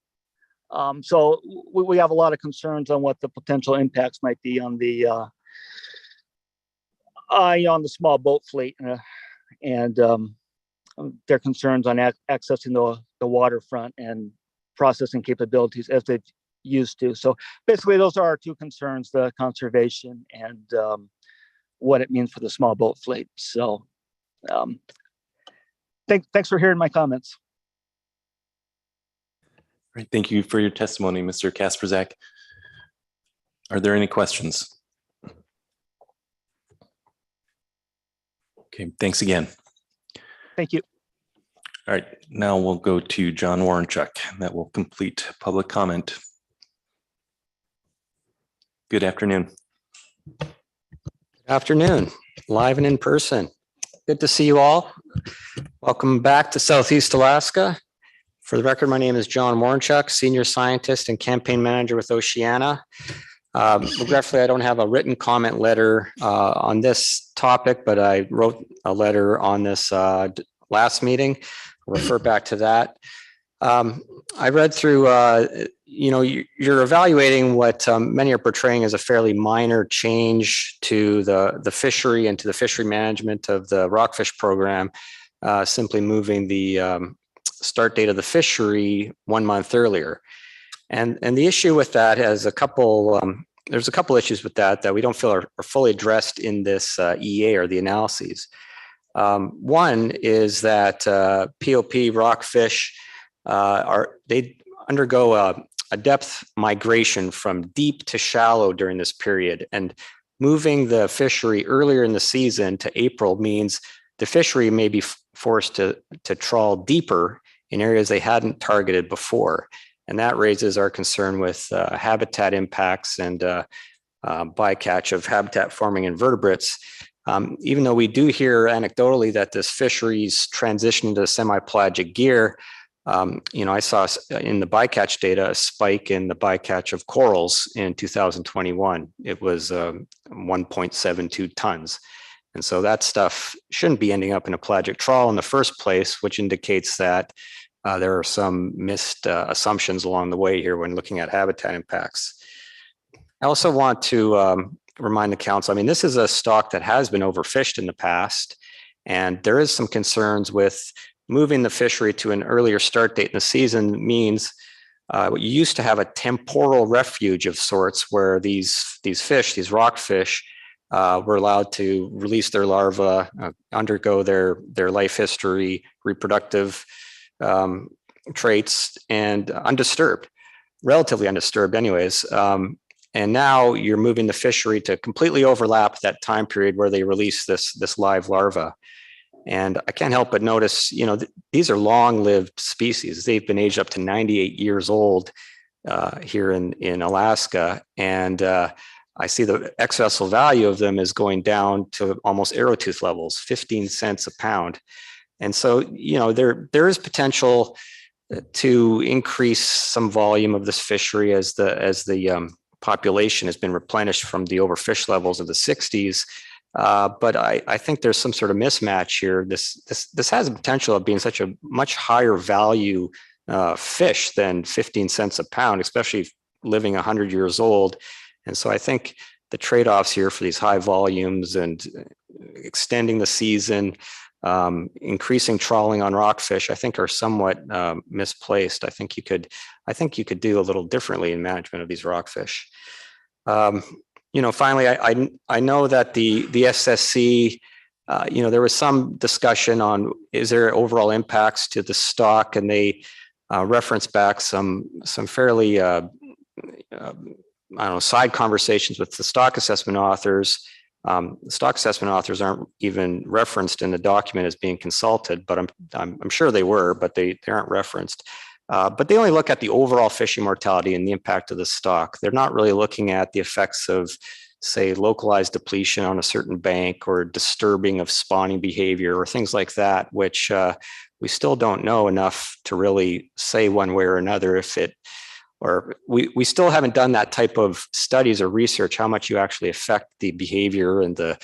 So we have a lot of concerns on what the potential impacts might be on the small boat fleet and their concerns on accessing the waterfront and processing capabilities as they've used to. So basically, those are our two concerns: the conservation and what it means for the small boat fleet. So thanks for hearing my comments. Great. Thank you for your testimony, Mr. Kasperzak. Are there any questions? Okay, thanks again. Thank you. All right, now we'll go to John Warrenchuk. That will complete public comment. Good afternoon. Good afternoon, live and in person. Good to see you all. Welcome back to Southeast Alaska. For the record, my name is John Warrenchuk, Senior Scientist and Campaign Manager with Oceana. Regretfully, I don't have a written comment letter on this topic, but I wrote a letter on this last meeting. I'll refer back to that. I read through, you're evaluating what many are portraying as a fairly minor change to the fishery and to the fishery management of the rockfish program, simply moving the start date of the fishery 1 month earlier. And the issue with that has there's a couple issues with that we don't feel are fully addressed in this EA or the analyses. One is that POP rockfish they undergo a depth migration from deep to shallow during this period, and moving the fishery earlier in the season to April means the fishery may be forced to trawl deeper in areas they hadn't targeted before. And that raises our concern with habitat impacts and bycatch of habitat forming invertebrates. Even though we do hear anecdotally that this fishery's transition to semi-pelagic gear, I saw in the bycatch data a spike in the bycatch of corals in 2021. It was 1.72 tons. And so that stuff shouldn't be ending up in a pelagic trawl in the first place, which indicates that there are some missed assumptions along the way here when looking at habitat impacts. I also want to remind the council, this is a stock that has been overfished in the past, and there is some concerns with moving the fishery to an earlier start date in the season means you used to have a temporal refuge of sorts where these fish, these rockfish, were allowed to release their larvae, undergo their life history, reproductive traits, and undisturbed, relatively undisturbed anyways. And now you're moving the fishery to completely overlap that time period where they release this live larva. And I can't help but notice, these are long-lived species. They've been aged up to 98 years old here in Alaska. And I see the ex-vessel value of them is going down to almost arrow tooth levels, 15 cents a pound. And so, there is potential to increase some volume of this fishery as the population has been replenished from the overfish levels of the 60s. But I think there's some sort of mismatch here. This has the potential of being such a much higher value fish than 15 cents a pound, especially living 100 years old. And so I think the trade-offs here for these high volumes and extending the season, increasing trawling on rockfish, I think are somewhat misplaced. I think you could do a little differently in management of these rockfish. Finally, I know that the SSC, there was some discussion on is there overall impacts to the stock, and they referenced back some fairly side conversations with the stock assessment authors. The stock assessment authors aren't even referenced in the document as being consulted, but I'm sure they were, but they aren't referenced. But they only look at the overall fishing mortality and the impact of the stock. They're not really looking at the effects of, say, localized depletion on a certain bank or disturbing of spawning behavior or things like that, which we still don't know enough to really say one way or another if it, or we still haven't done that type of studies or research, how much you actually affect the behavior and the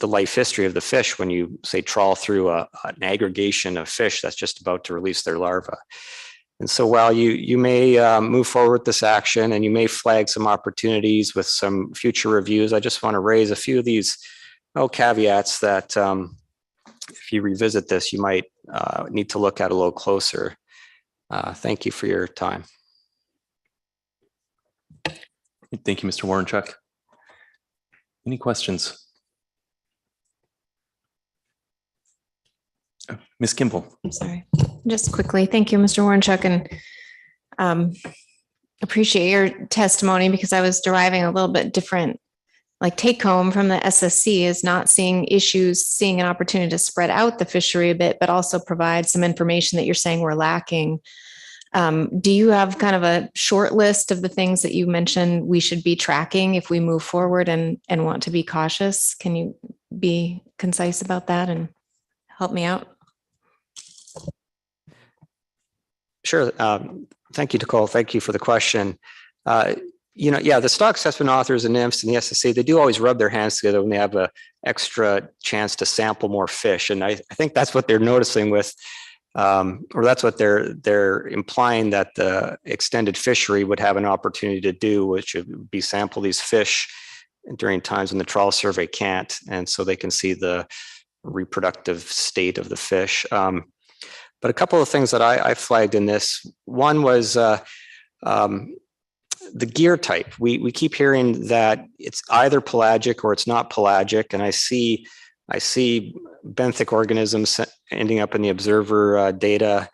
life history of the fish when you, say, trawl through an aggregation of fish that's just about to release their larvae. And so while you may move forward with this action and you may flag some opportunities with some future reviews, I just want to raise a few of these caveats that if you revisit this, you might need to look at a little closer. Thank you for your time. Thank you, Mr. Warrenchuk. Any questions? Ms. Kimball. I'm sorry. Just quickly, thank you, Mr. Warrenchuk, and appreciate your testimony, because I was deriving a little bit different, like, take home from the SSC is not seeing issues, seeing an opportunity to spread out the fishery a bit, but also provide some information that you're saying we're lacking. Do you have kind of a short list of the things that you mentioned we should be tracking if we move forward and want to be cautious? Can you be concise about that and help me out? Sure. Thank you, Nicole. Thank you for the question. The stock assessment authors and NIMS and the SSC, they do always rub their hands together when they have an extra chance to sample more fish. And I think that's what they're noticing with, or that's what they're implying that the extended fishery would have an opportunity to do, which would be sample these fish during times when the trawl survey can't. And so they can see the reproductive state of the fish. But a couple of things that I flagged in this, one was the gear type. We keep hearing that it's either pelagic or it's not pelagic. And I see benthic organisms ending up in the observer data.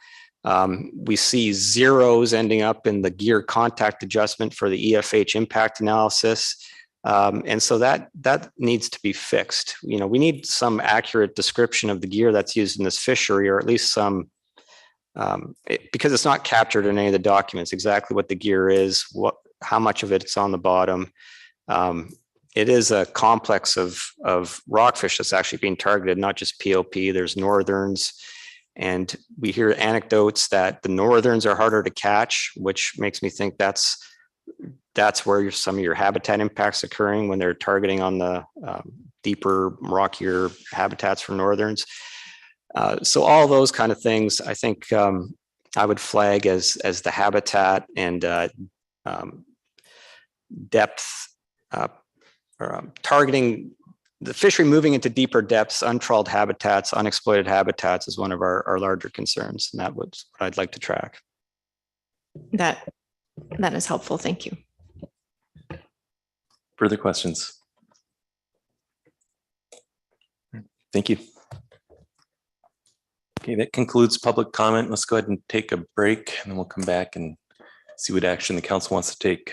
We see zeros ending up in the gear contact adjustment for the EFH impact analysis. And so that needs to be fixed. We need some accurate description of the gear that's used in this fishery, or at least some, because it's not captured in any of the documents, exactly what the gear is, how much of it's on the bottom. It is a complex of rockfish that's actually being targeted, not just POP. There's northerns, and we hear anecdotes that the northerns are harder to catch, which makes me think that's where some of your habitat impacts occurring when they're targeting on the deeper, rockier habitats for northerns. So all those kind of things, I think I would flag as the habitat and depth, targeting the fishery moving into deeper depths, untrawled habitats, unexploited habitats is one of our larger concerns. And that was what I'd like to track. That is helpful. Thank you. Further questions? Thank you. Okay, that concludes public comment. Let's go ahead and take a break, and then we'll come back and see what action the council wants to take.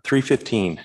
3:15.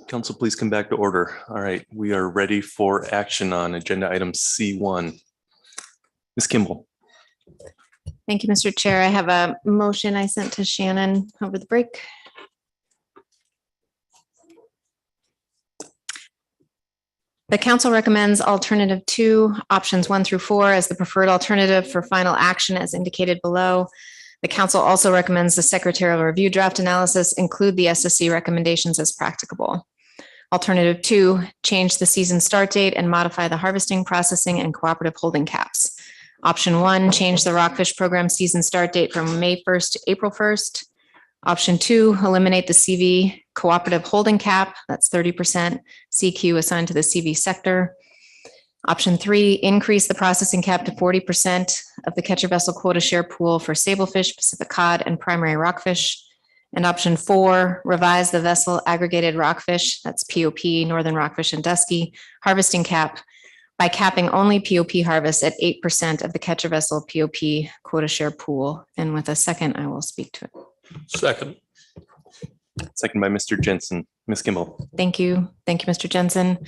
Council, please come back to order. All right, we are ready for action on agenda item C1. Ms. Kimball. Thank you, Mr. Chair. I have a motion I sent to Shannon over the break. The council recommends alternative 2, options 1 through 4 as the preferred alternative for final action as indicated below. The council also recommends the secretarial review draft analysis include the SSC recommendations as practicable. Alternative 2, change the season start date and modify the harvesting, processing, and cooperative holding caps. Option 1, change the rockfish program season start date from May 1st to April 1st. Option 2, eliminate the CV cooperative holding cap, that's 30% CQ assigned to the CV sector. Option 3, increase the processing cap to 40% of the catcher vessel quota share pool for sablefish, Pacific cod, and primary rockfish. And option 4, revise the vessel aggregated rockfish, that's POP, northern rockfish and dusky, harvesting cap by capping only POP harvest at 8% of the catcher vessel POP quota share pool. And with a second, I will speak to it. Second. Second by Mr. Jensen. Ms. Kimball. Thank you. Thank you, Mr. Jensen.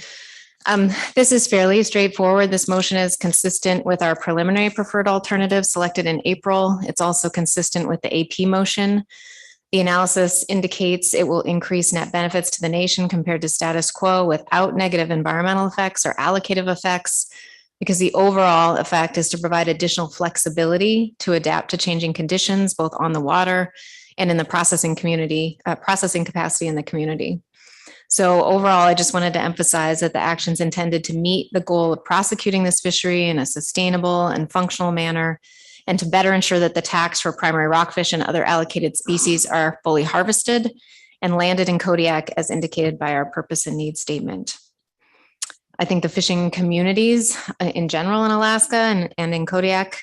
This is fairly straightforward. This motion is consistent with our preliminary preferred alternative selected in April. It's also consistent with the AP motion. The analysis indicates it will increase net benefits to the nation compared to status quo without negative environmental effects or allocative effects, because the overall effect is to provide additional flexibility to adapt to changing conditions, both on the water and in the processing capacity in the community. So overall, I just wanted to emphasize that the actions intended to meet the goal of prosecuting this fishery in a sustainable and functional manner, and to better ensure that the tax for primary rockfish and other allocated species are fully harvested and landed in Kodiak as indicated by our purpose and need statement. I think the fishing communities in general in Alaska and in Kodiak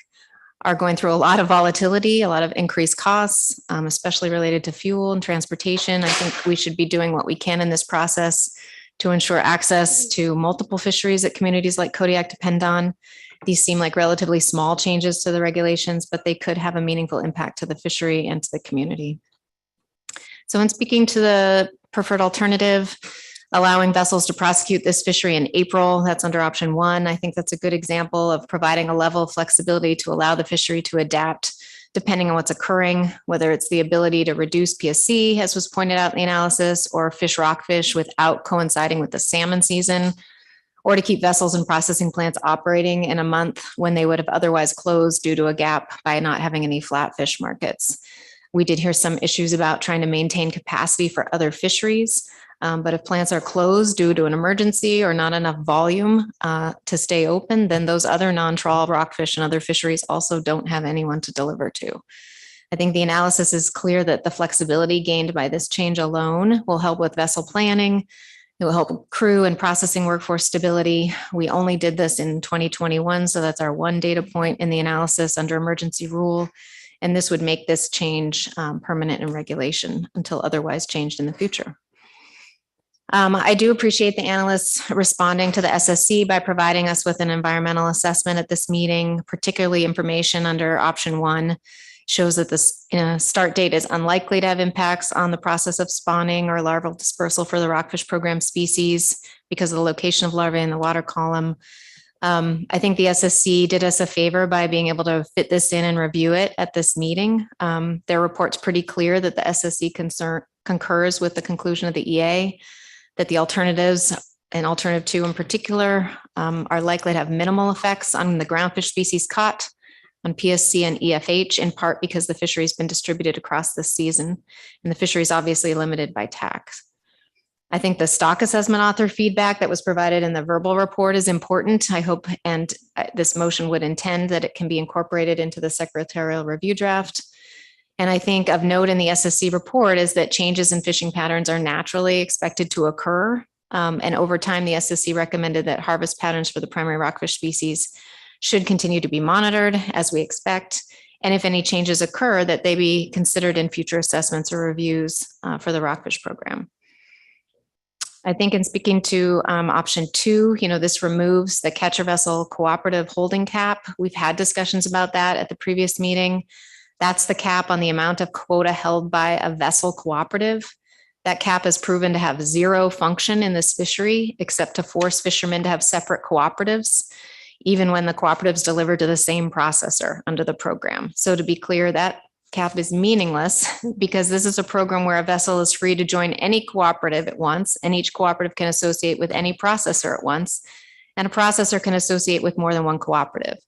are going through a lot of volatility, a lot of increased costs, especially related to fuel and transportation. I think we should be doing what we can in this process to ensure access to multiple fisheries that communities like Kodiak depend on. These seem like relatively small changes to the regulations, but they could have a meaningful impact to the fishery and to the community. So in speaking to the preferred alternative, allowing vessels to prosecute this fishery in April, that's under option 1. I think that's a good example of providing a level of flexibility to allow the fishery to adapt depending on what's occurring, whether it's the ability to reduce PSC, as was pointed out in the analysis, or fish rockfish without coinciding with the salmon season, or to keep vessels and processing plants operating in a month when they would have otherwise closed due to a gap by not having any flatfish markets. We did hear some issues about trying to maintain capacity for other fisheries. But if plants are closed due to an emergency or not enough volume to stay open, then those other non-trawl rockfish and other fisheries also don't have anyone to deliver to. I think the analysis is clear that the flexibility gained by this change alone will help with vessel planning. It will help crew and processing workforce stability. We only did this in 2021, so that's our one data point in the analysis under emergency rule. And this would make this change permanent in regulation until otherwise changed in the future. I do appreciate the analysts responding to the SSC by providing us with an environmental assessment at this meeting, particularly information under option 1 shows that the start date is unlikely to have impacts on the process of spawning or larval dispersal for the rockfish program species because of the location of larvae in the water column. I think the SSC did us a favor by being able to fit this in and review it at this meeting. Their report's pretty clear that the SSC concurs with the conclusion of the EA, that the alternatives and alternative 2 in particular are likely to have minimal effects on the groundfish species caught, on PSC and EFH, in part because the fishery has been distributed across this season, and the fishery is obviously limited by tax. I think the stock assessment author feedback that was provided in the verbal report is important. I hope, and this motion would intend that it can be incorporated into the secretarial review draft. And I think of note in the SSC report is that changes in fishing patterns are naturally expected to occur. And over time, the SSC recommended that harvest patterns for the primary rockfish species should continue to be monitored as we expect. And if any changes occur, that they be considered in future assessments or reviews for the rockfish program. I think in speaking to option 2, this removes the catcher vessel cooperative holding cap. We've had discussions about that at the previous meeting. That's the cap on the amount of quota held by a vessel cooperative That cap has proven to have zero function in this fishery, except to force fishermen to have separate cooperatives, even when the cooperatives deliver to the same processor under the program. So to be clear, that cap is meaningless because this is a program where a vessel is free to join any cooperative at once, and each cooperative can associate with any processor at once, and a processor can associate with more than one cooperative.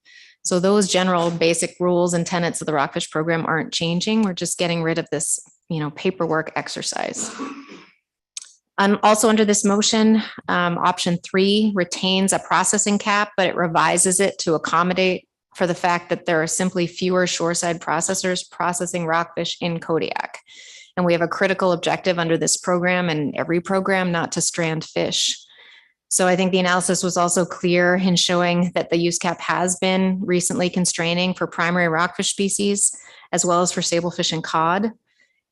So those general basic rules and tenets of the rockfish program aren't changing. We're just getting rid of this, paperwork exercise. Also under this motion, option 3 retains a processing cap, but it revises it to accommodate for the fact that there are simply fewer shoreside processors processing rockfish in Kodiak. And we have a critical objective under this program and every program not to strand fish. So I think the analysis was also clear in showing that the use cap has been recently constraining for primary rockfish species, as well as for sablefish and cod.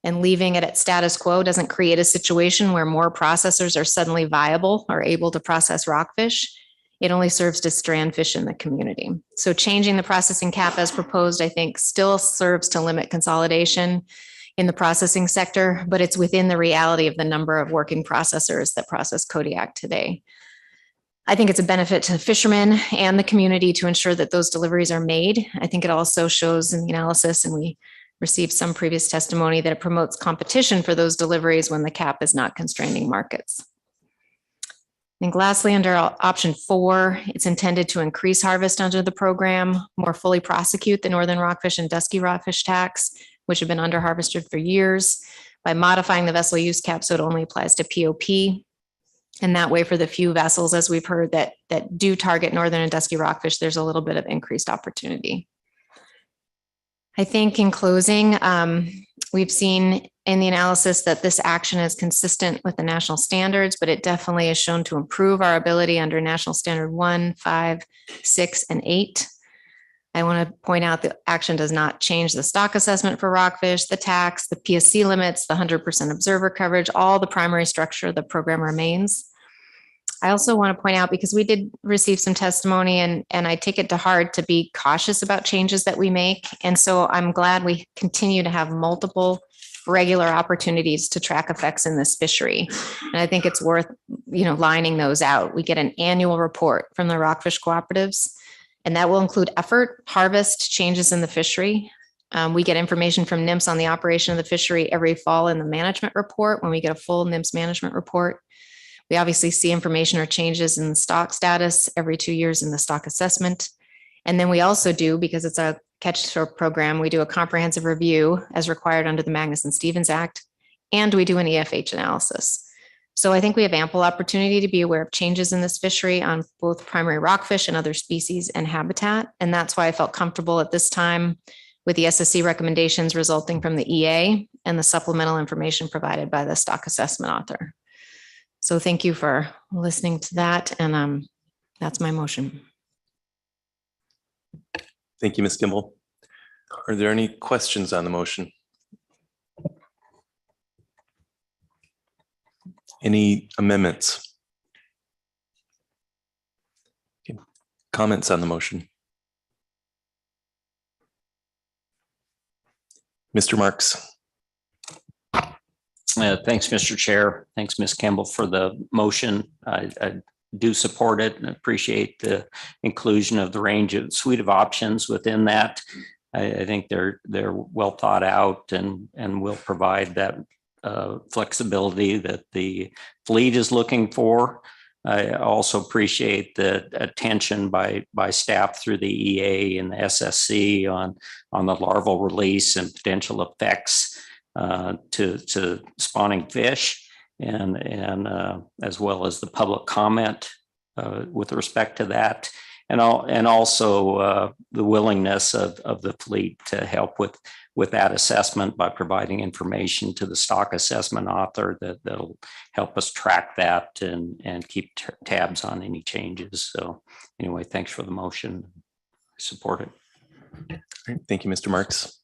And leaving it at status quo doesn't create a situation where more processors are suddenly viable or able to process rockfish. It only serves to strand fish in the community. So changing the processing cap as proposed, I think, still serves to limit consolidation in the processing sector, but it's within the reality of the number of working processors that process Kodiak today. I think it's a benefit to the fishermen and the community to ensure that those deliveries are made. I think it also shows in the analysis, and we received some previous testimony, that it promotes competition for those deliveries when the cap is not constraining markets. I think lastly, under option 4, it's intended to increase harvest under the program, more fully prosecute the northern rockfish and dusky rockfish tax, which have been under harvested for years, by modifying the vessel use cap so it only applies to POP. And that way, for the few vessels, as we've heard, that do target northern and dusky rockfish, there's a little bit of increased opportunity. I think in closing, we've seen in the analysis that this action is consistent with the national standards, but it definitely is shown to improve our ability under National Standard 1, 5, 6, and 8. I want to point out that action does not change the stock assessment for rockfish, the tax, the PSC limits, the 100% observer coverage, all the primary structure of the program remains. I also want to point out, because we did receive some testimony, and I take it to heart to be cautious about changes that we make. And so I'm glad we continue to have multiple regular opportunities to track effects in this fishery. And I think it's worth, lining those out. We get an annual report from the rockfish cooperatives, and that will include effort, harvest, changes in the fishery. We get information from NMFS on the operation of the fishery every fall in the management report when we get a full NMFS management report. We obviously see information or changes in the stock status every 2 years in the stock assessment. And then we also do, because it's a catch program, we do a comprehensive review as required under the Magnuson-Stevens Act, and we do an EFH analysis. So I think we have ample opportunity to be aware of changes in this fishery on both primary rockfish and other species and habitat. And that's why I felt comfortable at this time with the SSC recommendations resulting from the EA and the supplemental information provided by the stock assessment author. So thank you for listening to that. And that's my motion. Thank you, Ms. Kimball. Are there any questions on the motion? Any amendments? Okay. Comments on the motion? Mr. Marks. Thanks, Mr. Chair. Thanks, Ms. Campbell, for the motion. I do support it and appreciate the inclusion of the range of suite of options within that. I think they're well thought out and will provide that flexibility that the fleet is looking for. I also appreciate the attention by staff through the EA and the SSC on the larval release and potential effects to spawning fish, and as well as the public comment with respect to that, and also the willingness of the fleet to help with that assessment by providing information to the stock assessment author that'll help us track that and keep tabs on any changes. So anyway, thanks for the motion. I support it. All right, thank you, Mr. Marks.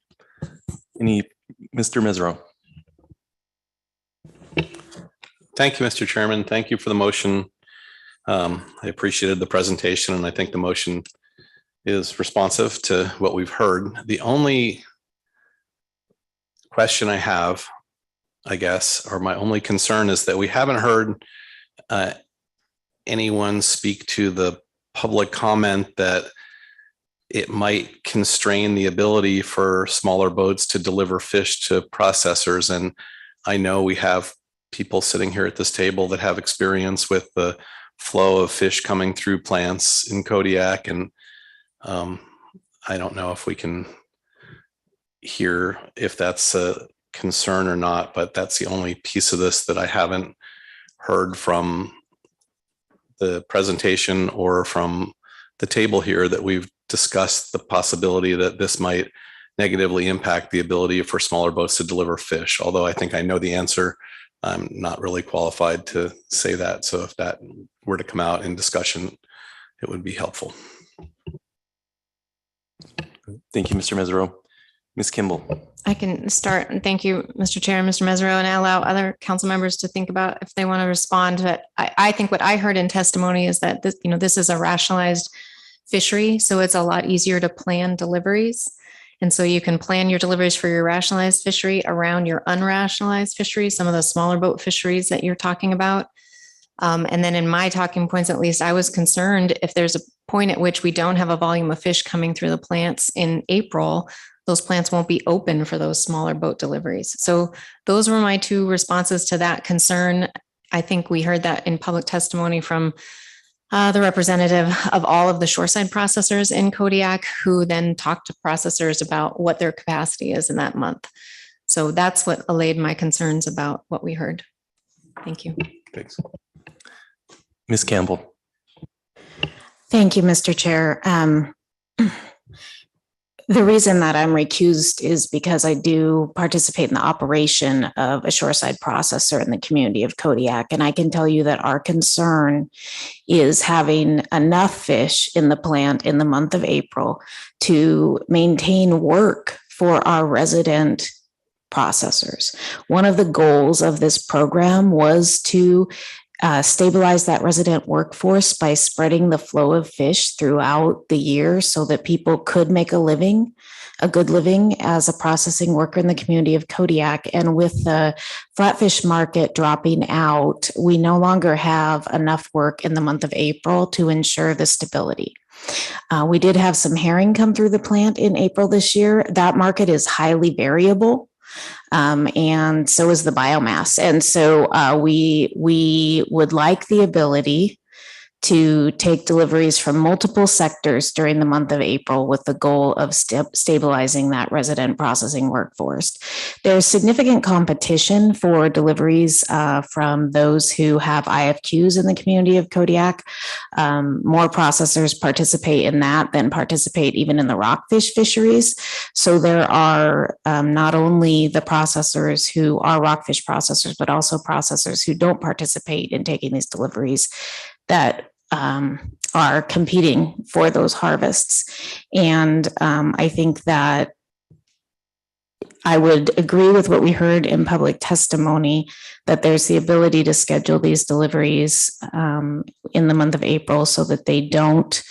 Mr. Mesereau. Thank you, Mr. Chairman. Thank you for the motion. I appreciated the presentation, and I think the motion is responsive to what we've heard. The only question I have I guess, or my only concern is that we haven't heard anyone speak to the public comment that it might constrain the ability for smaller boats to deliver fish to processors. And I know we have people sitting here at this table that have experience with the flow of fish coming through plants in Kodiak. And I don't know if we can hear if that's a concern or not, but that's the only piece of this that I haven't heard from the presentation or from the table here, that we've discussed the possibility that this might negatively impact the ability for smaller boats to deliver fish. Although I think I know the answer, I'm not really qualified to say that. So if that were to come out in discussion, it would be helpful. Thank you, Mr. Mesereau. Ms. Kimball. I can start, and thank you, Mr. Chair and Mr. Mesereau, and I allow other council members to think about if they want to respond. But I think what I heard in testimony is that this, this is a rationalized fishery, so it's a lot easier to plan deliveries. And so you can plan your deliveries for your rationalized fishery around your unrationalized fisheries, some of the smaller boat fisheries that you're talking about. And then in my talking points, at least, I was concerned if there's a point at which we don't have a volume of fish coming through the plants in April, those plants won't be open for those smaller boat deliveries. So those were my two responses to that concern. I think we heard that in public testimony from the representative of all of the shoreside processors in Kodiak, who then talked to processors about what their capacity is in that month. So that's what allayed my concerns about what we heard. Thank you. Thanks. Ms. Campbell. Thank you, Mr. Chair. The reason that I'm recused is because I do participate in the operation of a shoreside processor in the community of Kodiak. And I can tell you that our concern is having enough fish in the plant in the month of April to maintain work for our resident processors. One of the goals of this program was to stabilize that resident workforce by spreading the flow of fish throughout the year so that people could make a good living as a processing worker in the community of Kodiak. And with the flatfish market dropping out, we no longer have enough work in the month of April to ensure the stability. We did have some herring come through the plant in April this year. That market is highly variable. And so is the biomass. And so we would like the ability to take deliveries from multiple sectors during the month of April with the goal of stabilizing that resident processing workforce. There's significant competition for deliveries from those who have IFQs in the community of Kodiak. More processors participate in that than participate even in the rockfish fisheries. So there are not only the processors who are rockfish processors, but also processors who don't participate in taking these deliveries that are competing for those harvests. And I think that I would agree with what we heard in public testimony, that there's the ability to schedule these deliveries in the month of April so that they don't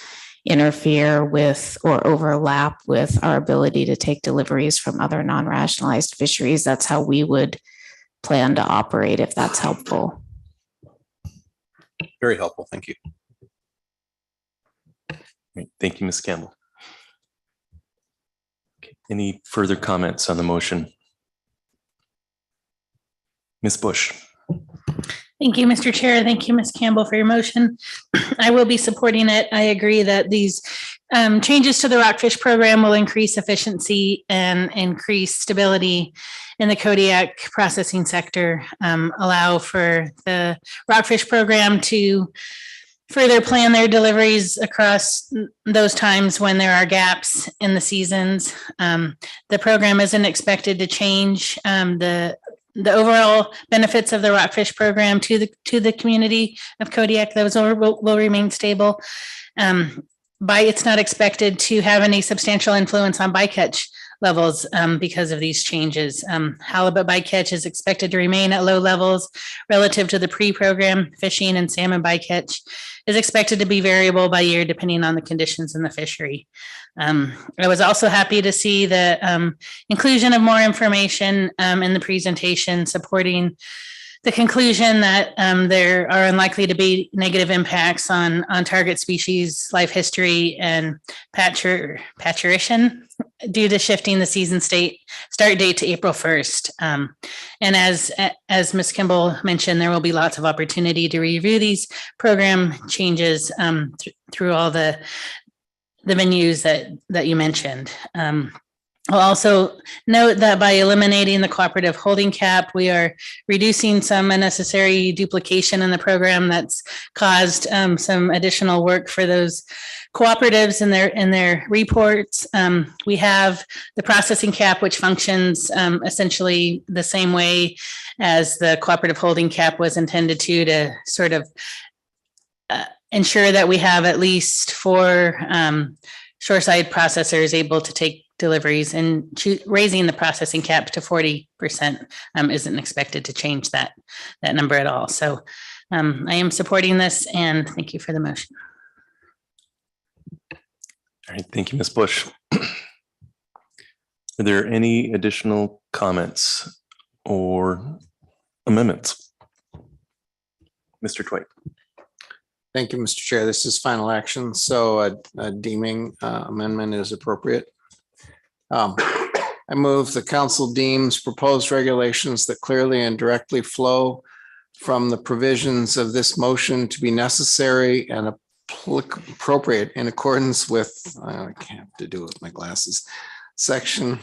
interfere with or overlap with our ability to take deliveries from other non-rationalized fisheries. That's how we would plan to operate, if that's helpful. Very helpful. Thank you. Great. Thank you, Ms. Campbell. Okay. Any further comments on the motion? Ms. Bush. Thank you, Mr. Chair. Thank you, Ms. Campbell, for your motion. I will be supporting it. I agree that these changes to the rockfish program will increase efficiency and increase stability in the Kodiak processing sector, allow for the rockfish program to further plan their deliveries across those times when there are gaps in the seasons. The program isn't expected to change the overall benefits of the rockfish program to the community of Kodiak. Those will remain stable. It's not expected to have any substantial influence on bycatch levels because of these changes. Halibut bycatch is expected to remain at low levels relative to the pre-program. Fishing and salmon bycatch is expected to be variable by year depending on the conditions in the fishery. I was also happy to see the inclusion of more information in the presentation supporting the conclusion that there are unlikely to be negative impacts on target species, life history, and paturation due to shifting the season start date to April 1st. And as Ms. Kimball mentioned, there will be lots of opportunity to review these program changes through all the venues that you mentioned. I'll also note that by eliminating the cooperative holding cap, we are reducing some unnecessary duplication in the program that's caused some additional work for those cooperatives in their reports. We have the processing cap, which functions essentially the same way as the cooperative holding cap was intended to sort of ensure that we have at least 4 shoreside processors able to take deliveries, and raising the processing cap to 40% isn't expected to change that number at all. So I am supporting this, and thank you for the motion. All right, thank you, Ms. Bush. Are there any additional comments or amendments? Mr. Twite. Thank you, Mr. Chair. This is final action, so a deeming amendment is appropriate. I move the council deems proposed regulations that clearly and directly flow from the provisions of this motion to be necessary and appropriate in accordance with, I can't have to do it with my glasses, section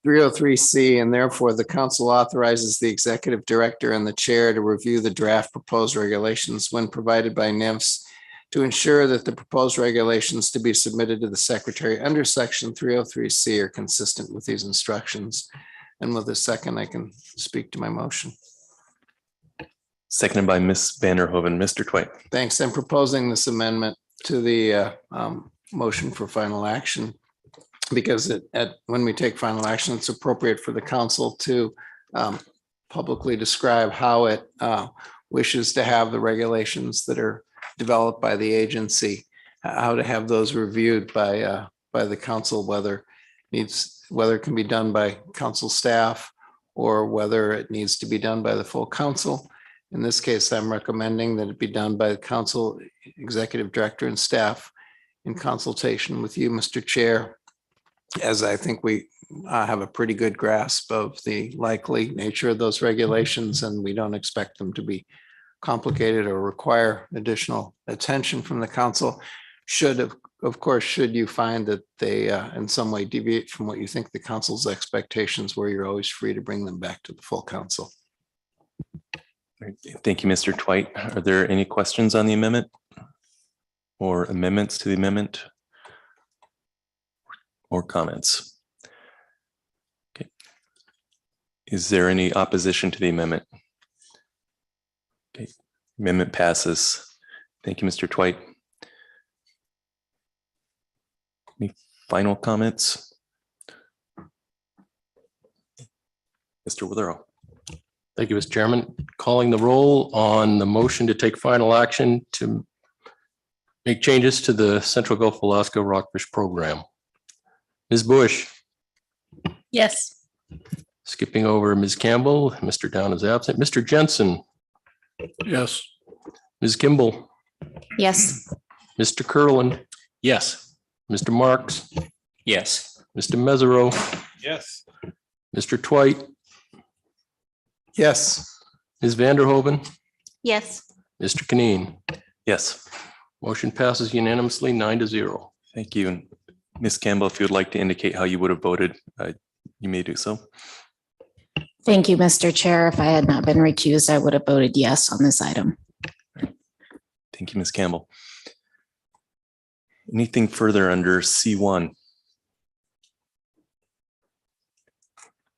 303C, and therefore the council authorizes the executive director and the chair to review the draft proposed regulations when provided by NMFS to ensure that the proposed regulations to be submitted to the secretary under section 303C are consistent with these instructions. And with a second, I can speak to my motion. Seconded by Ms. Vanderhoven. Mr. Twite. Thanks. I'm proposing this amendment to the motion for final action because when we take final action, it's appropriate for the council to publicly describe how it wishes to have the regulations that are developed by the agency, how to have those reviewed by the council, whether it can be done by council staff or whether it needs to be done by the full council. In this case, I'm recommending that it be done by the council executive director and staff in consultation with you, Mr. Chair, as I think we have a pretty good grasp of the likely nature of those regulations, and we don't expect them to be complicated or require additional attention from the council. Of course, should you find that they in some way deviate from what you think the council's expectations were, you're always free to bring them back to the full council. Thank you, Mr. Twite. Are there any questions on the amendment or amendments to the amendment or comments? Okay. Is there any opposition to the amendment? Okay. Amendment passes. Thank you, Mr. Twite. Any final comments? Mr. Withero. Thank you, Mr. Chairman. Calling the roll on the motion to take final action to make changes to the Central Gulf of Alaska Rockfish Program. Ms. Bush. Yes. Skipping over Ms. Campbell, Mr. Down is absent. Mr. Jensen. Yes. Ms. Kimball. Yes. Mr. Kurland. Yes. Mr. Marks. Yes. Mr. Mesereau. Yes. Mr. Twite. Yes. Ms. Vanderhoven. Yes. Mr. Canine. Yes. Motion passes unanimously 9-0. Thank you. And Ms. Campbell, if you would like to indicate how you would have voted, you may do so. Thank you, Mr. Chair. If I had not been recused, I would have voted yes on this item. Thank you, Ms. Campbell. Anything further under C1?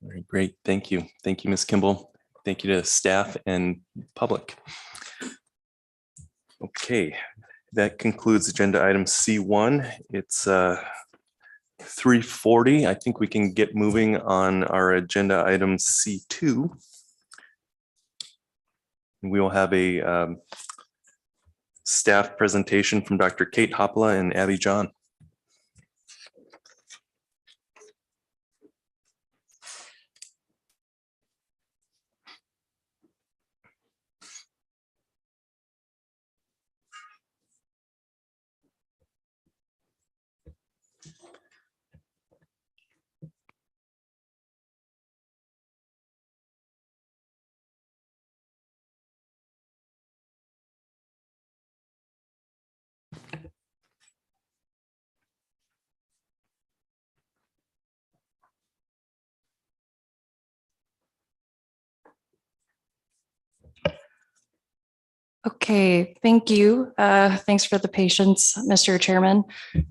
All right, great. Thank you. Thank you, Ms. Kimball. Thank you to staff and public. Okay, that concludes agenda item C1. It's 3:40. I think we can get moving on our agenda item C2. We will have a staff presentation from Dr. Kate Hopla and Abby John. Okay, thank you. Thanks for the patience, Mr. Chairman.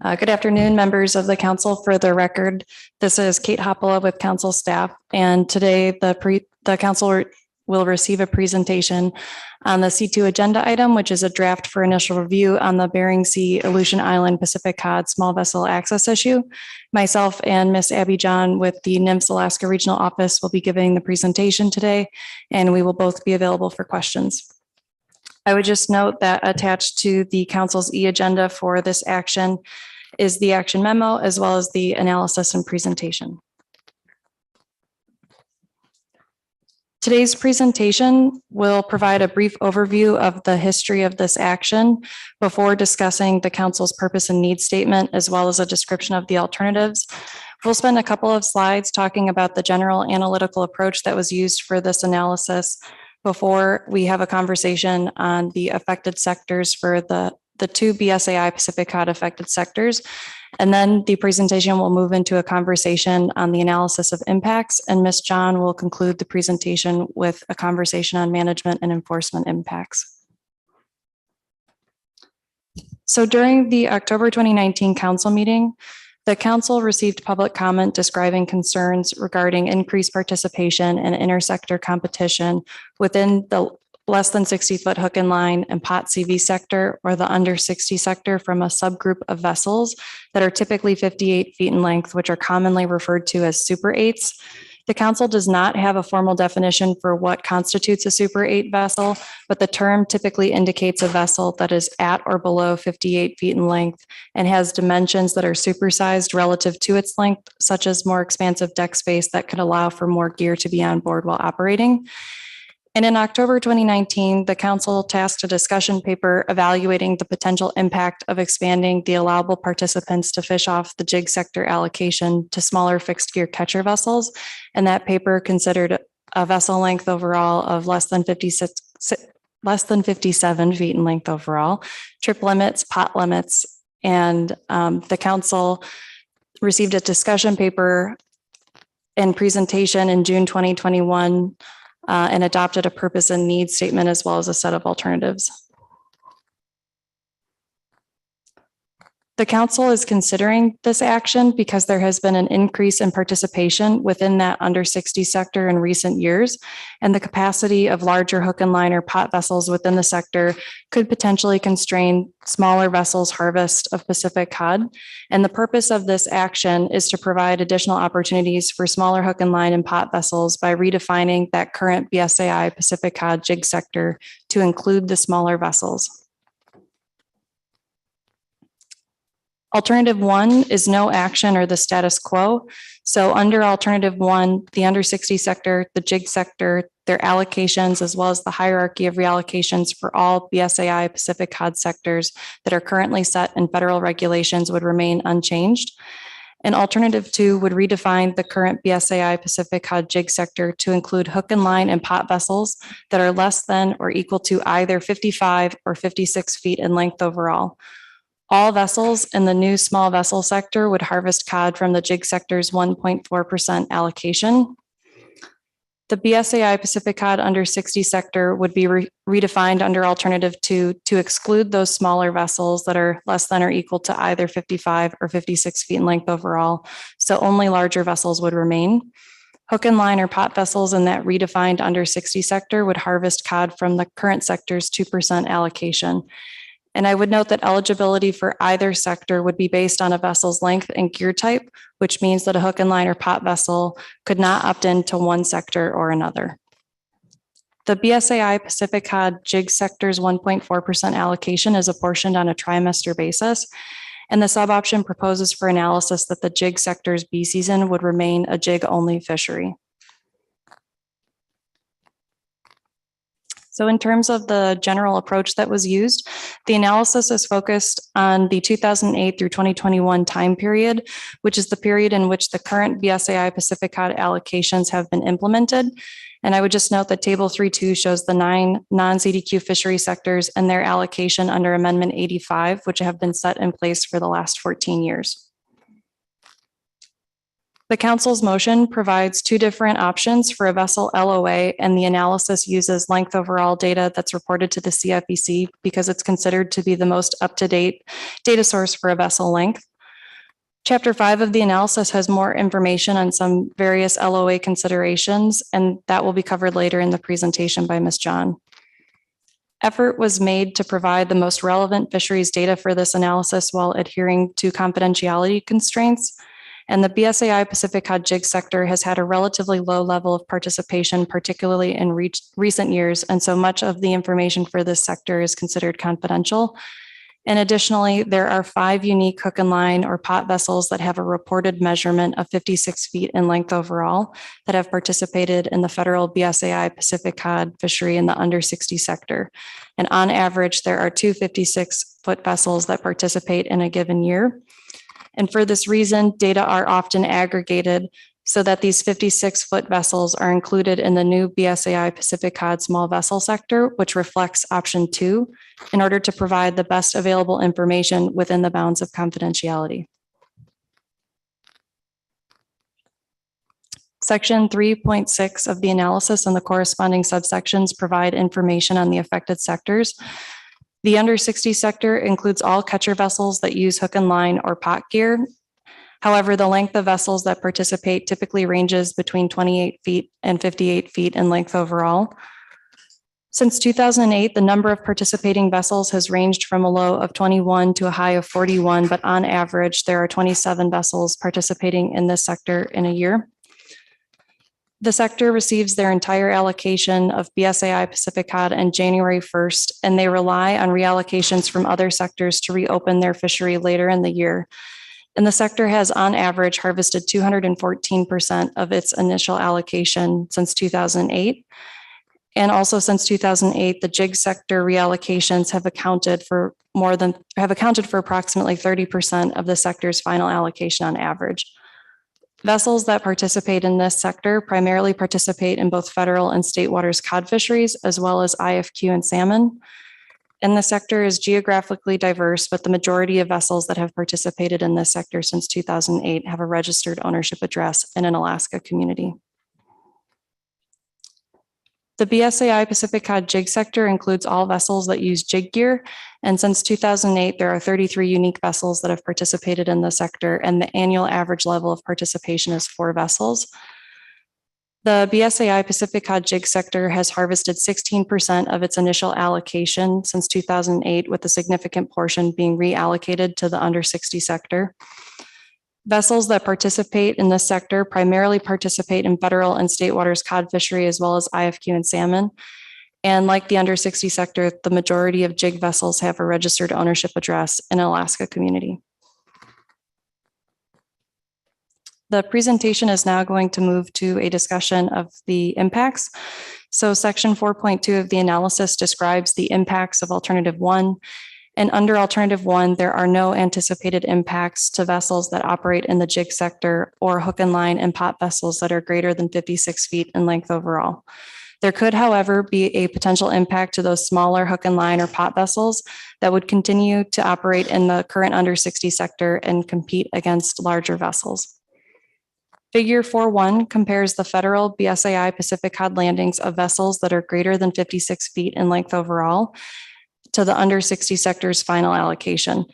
Good afternoon, members of the council. For the record, this is Kate Hopla with council staff, and today the council will receive a presentation on the C2 agenda item, which is a draft for initial review on the Bering Sea, Aleutian Island, Pacific Cod small vessel access issue. Myself and Miss Abby John with the NMFS Alaska Regional Office will be giving the presentation today, and we will both be available for questions. I would just note that attached to the council's e-agenda for this action is the action memo, as well as the analysis and presentation. Today's presentation will provide a brief overview of the history of this action before discussing the council's purpose and need statement, as well as a description of the alternatives. We'll spend a couple of slides talking about the general analytical approach that was used for this analysis before we have a conversation on the affected sectors for the two BSAI Pacific Cod affected sectors. And then the presentation will move into a conversation on the analysis of impacts, and Ms. John will conclude the presentation with a conversation on management and enforcement impacts. So during the October 2019 council meeting, the council received public comment describing concerns regarding increased participation and intersector competition within the less than 60-foot hook and line and pot CV sector, or the under 60 sector, from a subgroup of vessels that are typically 58 feet in length, which are commonly referred to as Super 8s. The council does not have a formal definition for what constitutes a Super 8 vessel, but the term typically indicates a vessel that is at or below 58 feet in length and has dimensions that are supersized relative to its length, such as more expansive deck space that could allow for more gear to be on board while operating. And in October 2019, the council tasked a discussion paper evaluating the potential impact of expanding the allowable participants to fish off the jig sector allocation to smaller fixed gear catcher vessels. And that paper considered a vessel length overall of less than 57 feet in length overall, trip limits, pot limits, and the council received a discussion paper and presentation in June 2021 and adopted a purpose and need statement, as well as a set of alternatives. The council is considering this action because there has been an increase in participation within that under 60 sector in recent years, and the capacity of larger hook and line or pot vessels within the sector could potentially constrain smaller vessels' harvest of Pacific cod. And the purpose of this action is to provide additional opportunities for smaller hook and line and pot vessels by redefining that current BSAI Pacific cod jig sector to include the smaller vessels. Alternative 1 is no action or the status quo. So under alternative 1, the under 60 sector, the jig sector, their allocations, as well as the hierarchy of reallocations for all BSAI Pacific cod sectors that are currently set in federal regulations would remain unchanged. And alternative 2 would redefine the current BSAI Pacific cod jig sector to include hook and line and pot vessels that are less than or equal to either 55 or 56 feet in length overall. All vessels in the new small vessel sector would harvest cod from the jig sector's 1.4% allocation. The BSAI Pacific cod under 60 sector would be redefined under alternative 2 to exclude those smaller vessels that are less than or equal to either 55 or 56 feet in length overall. So only larger vessels would remain. Hook and line or pot vessels in that redefined under 60 sector would harvest cod from the current sector's 2% allocation. And I would note that eligibility for either sector would be based on a vessel's length and gear type, which means that a hook and line or pot vessel could not opt into one sector or another. The BSAI Pacific Cod JIG sector's 1.4% allocation is apportioned on a trimester basis, and the sub-option proposes for analysis that the JIG sector's B season would remain a JIG-only fishery. So in terms of the general approach that was used, the analysis is focused on the 2008 through 2021 time period, which is the period in which the current BSAI Pacific Cod allocations have been implemented. And I would just note that Table 3.2 shows the 9 non-CDQ fishery sectors and their allocation under Amendment 85, which have been set in place for the last 14 years. The council's motion provides two different options for a vessel LOA, and the analysis uses length overall data that's reported to the CFEC because it's considered to be the most up-to-date data source for a vessel length. Chapter 5 of the analysis has more information on some various LOA considerations, and that will be covered later in the presentation by Ms. John. Effort was made to provide the most relevant fisheries data for this analysis while adhering to confidentiality constraints. And the BSAI Pacific Cod JIG sector has had a relatively low level of participation, particularly in recent years. And so much of the information for this sector is considered confidential. And additionally, there are 5 unique hook and line or pot vessels that have a reported measurement of 56 feet in length overall that have participated in the federal BSAI Pacific Cod fishery in the under 60 sector. And on average, there are 2 56-foot vessels that participate in a given year. And for this reason, data are often aggregated so that these 56-foot vessels are included in the new BSAI Pacific Cod small vessel sector, which reflects option 2, in order to provide the best available information within the bounds of confidentiality. Section 3.6 of the analysis and the corresponding subsections provide information on the affected sectors. The under 60 sector includes all catcher vessels that use hook and line or pot gear. However, the length of vessels that participate typically ranges between 28 feet and 58 feet in length overall. Since 2008, the number of participating vessels has ranged from a low of 21 to a high of 41, but on average, there are 27 vessels participating in this sector in a year. The sector receives their entire allocation of BSAI Pacific Cod on January 1st, and they rely on reallocations from other sectors to reopen their fishery later in the year. And the sector has on average harvested 214% of its initial allocation since 2008. And also since 2008, the JIG sector reallocations have accounted for approximately 30% of the sector's final allocation on average. Vessels that participate in this sector primarily participate in both federal and state waters cod fisheries, as well as IFQ and salmon. And the sector is geographically diverse, but the majority of vessels that have participated in this sector since 2008 have a registered ownership address in an Alaska community. The BSAI Pacific Cod JIG sector includes all vessels that use jig gear. And since 2008, there are 33 unique vessels that have participated in the sector, and the annual average level of participation is 4 vessels. The BSAI Pacific Cod JIG sector has harvested 16% of its initial allocation since 2008, with a significant portion being reallocated to the under 60 sector. Vessels that participate in this sector primarily participate in federal and state waters cod fishery, as well as IFQ and salmon. And like the under 60 sector, the majority of jig vessels have a registered ownership address in an Alaska community. The presentation is now going to move to a discussion of the impacts. So section 4.2 of the analysis describes the impacts of alternative 1. And under alternative 1, there are no anticipated impacts to vessels that operate in the jig sector or hook and line and pot vessels that are greater than 56 feet in length overall. There could, however, be a potential impact to those smaller hook and line or pot vessels that would continue to operate in the current under 60 sector and compete against larger vessels. Figure 4.1 compares the federal BSAI Pacific Cod landings of vessels that are greater than 56 feet in length overall to the under 60 sector's final allocation.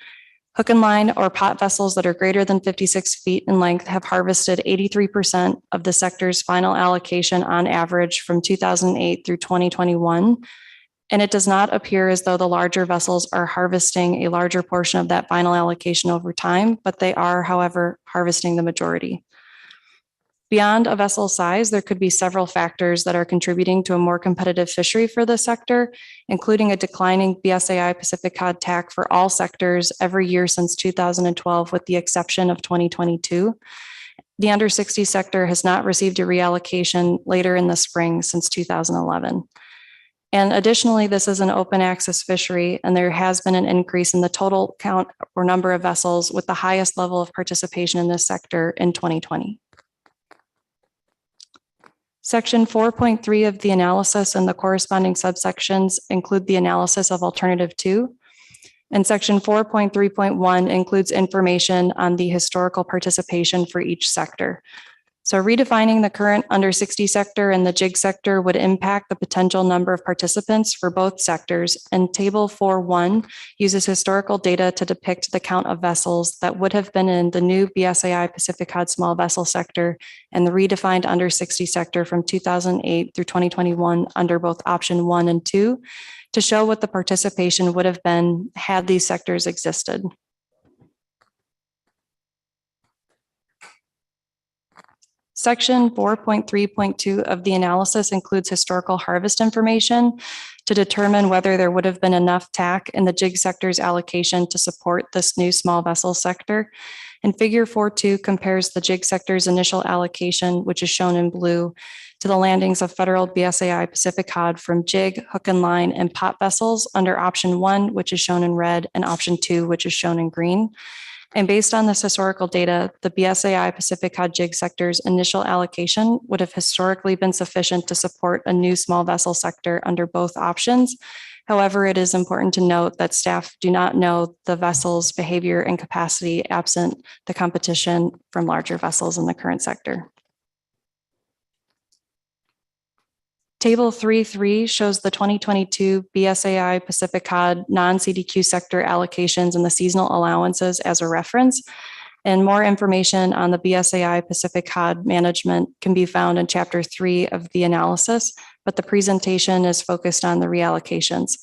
Hook and line or pot vessels that are greater than 56 feet in length have harvested 83% of the sector's final allocation on average from 2008 through 2021. And it does not appear as though the larger vessels are harvesting a larger portion of that final allocation over time, but they are, however, harvesting the majority. Beyond a vessel size, there could be several factors that are contributing to a more competitive fishery for this sector, including a declining BSAI Pacific cod TAC for all sectors every year since 2012, with the exception of 2022. The under 60 sector has not received a reallocation later in the spring since 2011. And additionally, this is an open access fishery, and there has been an increase in the total count or number of vessels, with the highest level of participation in this sector in 2020. Section 4.3 of the analysis and the corresponding subsections include the analysis of alternative 2. And section 4.3.1 includes information on the historical participation for each sector. So redefining the current under 60 sector and the jig sector would impact the potential number of participants for both sectors. And table 4.1 uses historical data to depict the count of vessels that would have been in the new BSAI Pacific cod small vessel sector and the redefined under 60 sector from 2008 through 2021 under both option 1 and 2 to show what the participation would have been had these sectors existed. Section 4.3.2 of the analysis includes historical harvest information to determine whether there would have been enough TAC in the jig sector's allocation to support this new small vessel sector. And figure 4.2 compares the jig sector's initial allocation, which is shown in blue, to the landings of federal BSAI Pacific cod from jig, hook and line, and pot vessels under option 1, which is shown in red, and option 2, which is shown in green. And based on this historical data, the BSAI Pacific cod jig sector's initial allocation would have historically been sufficient to support a new small vessel sector under both options. However, it is important to note that staff do not know the vessel's behavior and capacity absent the competition from larger vessels in the current sector. Table 3.3 shows the 2022 BSAI Pacific cod non-CDQ sector allocations and the seasonal allowances as a reference. And more information on the BSAI Pacific cod management can be found in Chapter 3 of the analysis, but the presentation is focused on the reallocations.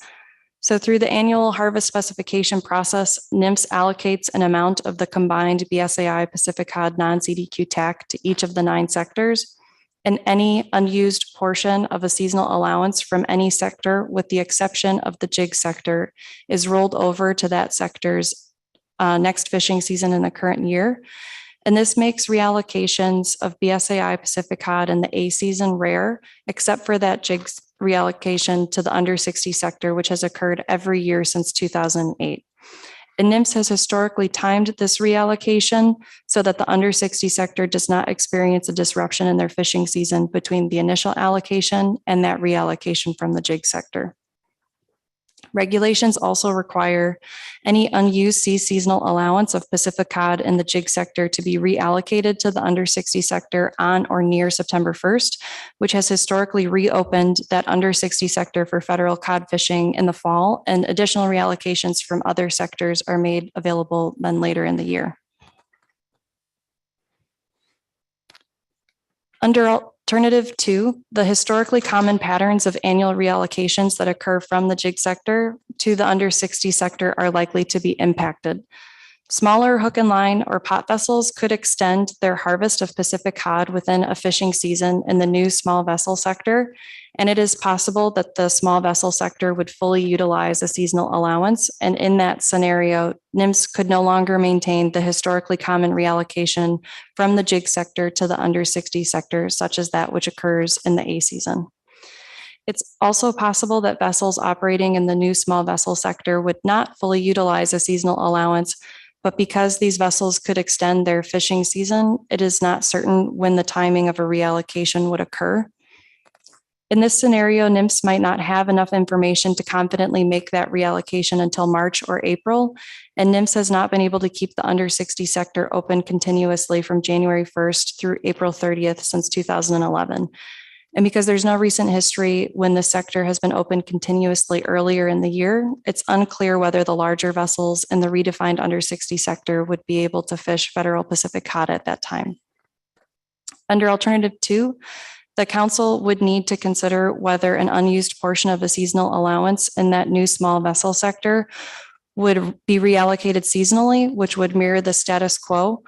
So through the annual harvest specification process, NMFS allocates an amount of the combined BSAI Pacific cod non-CDQ TAC to each of the 9 sectors. And any unused portion of a seasonal allowance from any sector, with the exception of the jig sector, is rolled over to that sector's next fishing season in the current year. And this makes reallocations of BSAI Pacific cod in the A season rare, except for that jig reallocation to the under 60 sector, which has occurred every year since 2008. And NMFS has historically timed this reallocation so that the under 60 sector does not experience a disruption in their fishing season between the initial allocation and that reallocation from the jig sector. Regulations also require any unused seasonal allowance of Pacific cod in the jig sector to be reallocated to the under 60 sector on or near September 1st, which has historically reopened that under 60 sector for federal cod fishing in the fall, and additional reallocations from other sectors are made available then later in the year. Under Alternative 2, the historically common patterns of annual reallocations that occur from the jig sector to the under 60 sector are likely to be impacted. Smaller hook and line or pot vessels could extend their harvest of Pacific cod within a fishing season in the new small vessel sector, and it is possible that the small vessel sector would fully utilize a seasonal allowance, and in that scenario, NMFS could no longer maintain the historically common reallocation from the jig sector to the under 60 sector, such as that which occurs in the A season. It's also possible that vessels operating in the new small vessel sector would not fully utilize a seasonal allowance, but because these vessels could extend their fishing season, it is not certain when the timing of a reallocation would occur. In this scenario, NMFS might not have enough information to confidently make that reallocation until March or April, and NMFS has not been able to keep the under 60 sector open continuously from January 1st through April 30th since 2011. And because there's no recent history when the sector has been open continuously earlier in the year, it's unclear whether the larger vessels in the redefined under 60 sector would be able to fish federal Pacific cod at that time. Under Alternative 2, The council would need to consider whether an unused portion of a seasonal allowance in that new small vessel sector would be reallocated seasonally, which would mirror the status quo,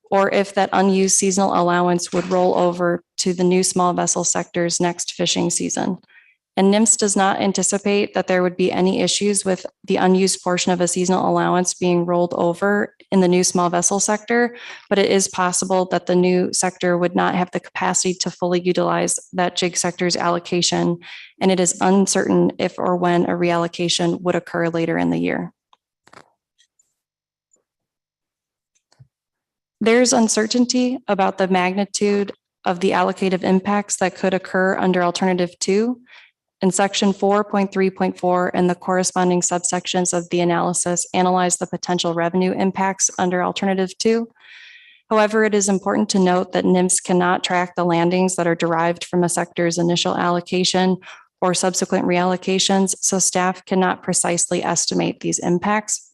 or if that unused seasonal allowance would roll over to the new small vessel sector's next fishing season. And NMFS does not anticipate that there would be any issues with the unused portion of a seasonal allowance being rolled over in the new small vessel sector, but it is possible that the new sector would not have the capacity to fully utilize that jig sector's allocation, and it is uncertain if or when a reallocation would occur later in the year. There's uncertainty about the magnitude of the allocative impacts that could occur under Alternative 2. In section 4.3.4 and the corresponding subsections of the analysis analyze the potential revenue impacts under Alternative 2. However, it is important to note that NMFS cannot track the landings that are derived from a sector's initial allocation or subsequent reallocations, so staff cannot precisely estimate these impacts.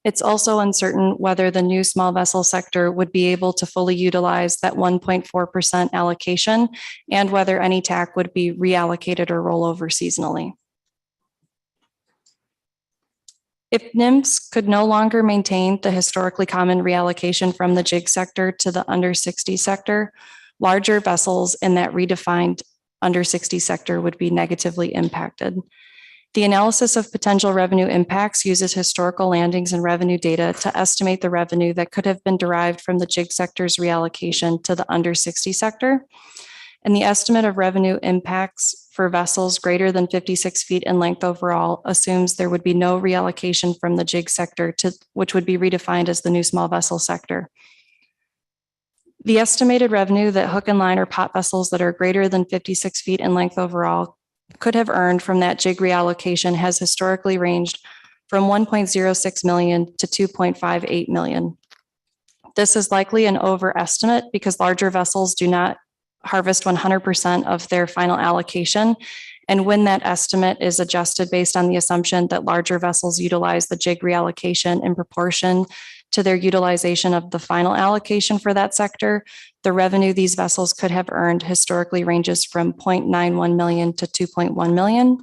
It's also uncertain whether the new small vessel sector would be able to fully utilize that 1.4% allocation and whether any TAC would be reallocated or roll over seasonally. If NMFS could no longer maintain the historically common reallocation from the jig sector to the under 60 sector, larger vessels in that redefined under 60 sector would be negatively impacted. The analysis of potential revenue impacts uses historical landings and revenue data to estimate the revenue that could have been derived from the jig sector's reallocation to the under 60 sector. And the estimate of revenue impacts for vessels greater than 56 feet in length overall assumes there would be no reallocation from the jig sector to which would be redefined as the new small vessel sector. The estimated revenue that hook and line or pot vessels that are greater than 56 feet in length overall could have earned from that jig reallocation has historically ranged from 1.06 million to 2.58 million. This is likely an overestimate because larger vessels do not harvest 100% of their final allocation. And when that estimate is adjusted based on the assumption that larger vessels utilize the jig reallocation in proportion to their utilization of the final allocation for that sector, the revenue these vessels could have earned historically ranges from 0.91 million to 2.1 million.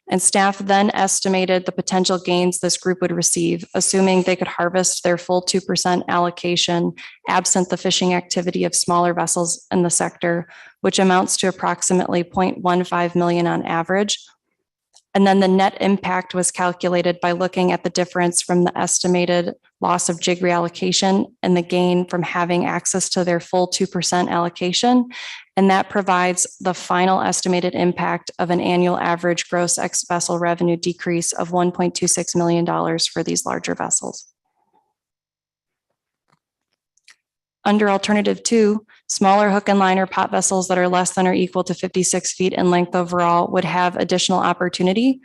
And staff then estimated the potential gains this group would receive, assuming they could harvest their full 2% allocation absent the fishing activity of smaller vessels in the sector, which amounts to approximately 0.15 million on average. And then the net impact was calculated by looking at the difference from the estimated loss of jig reallocation and the gain from having access to their full 2% allocation. And that provides the final estimated impact of an annual average gross ex-vessel revenue decrease of $1.26 million for these larger vessels. Under Alternative 2, smaller hook and line or pot vessels that are less than or equal to 56 feet in length overall would have additional opportunity,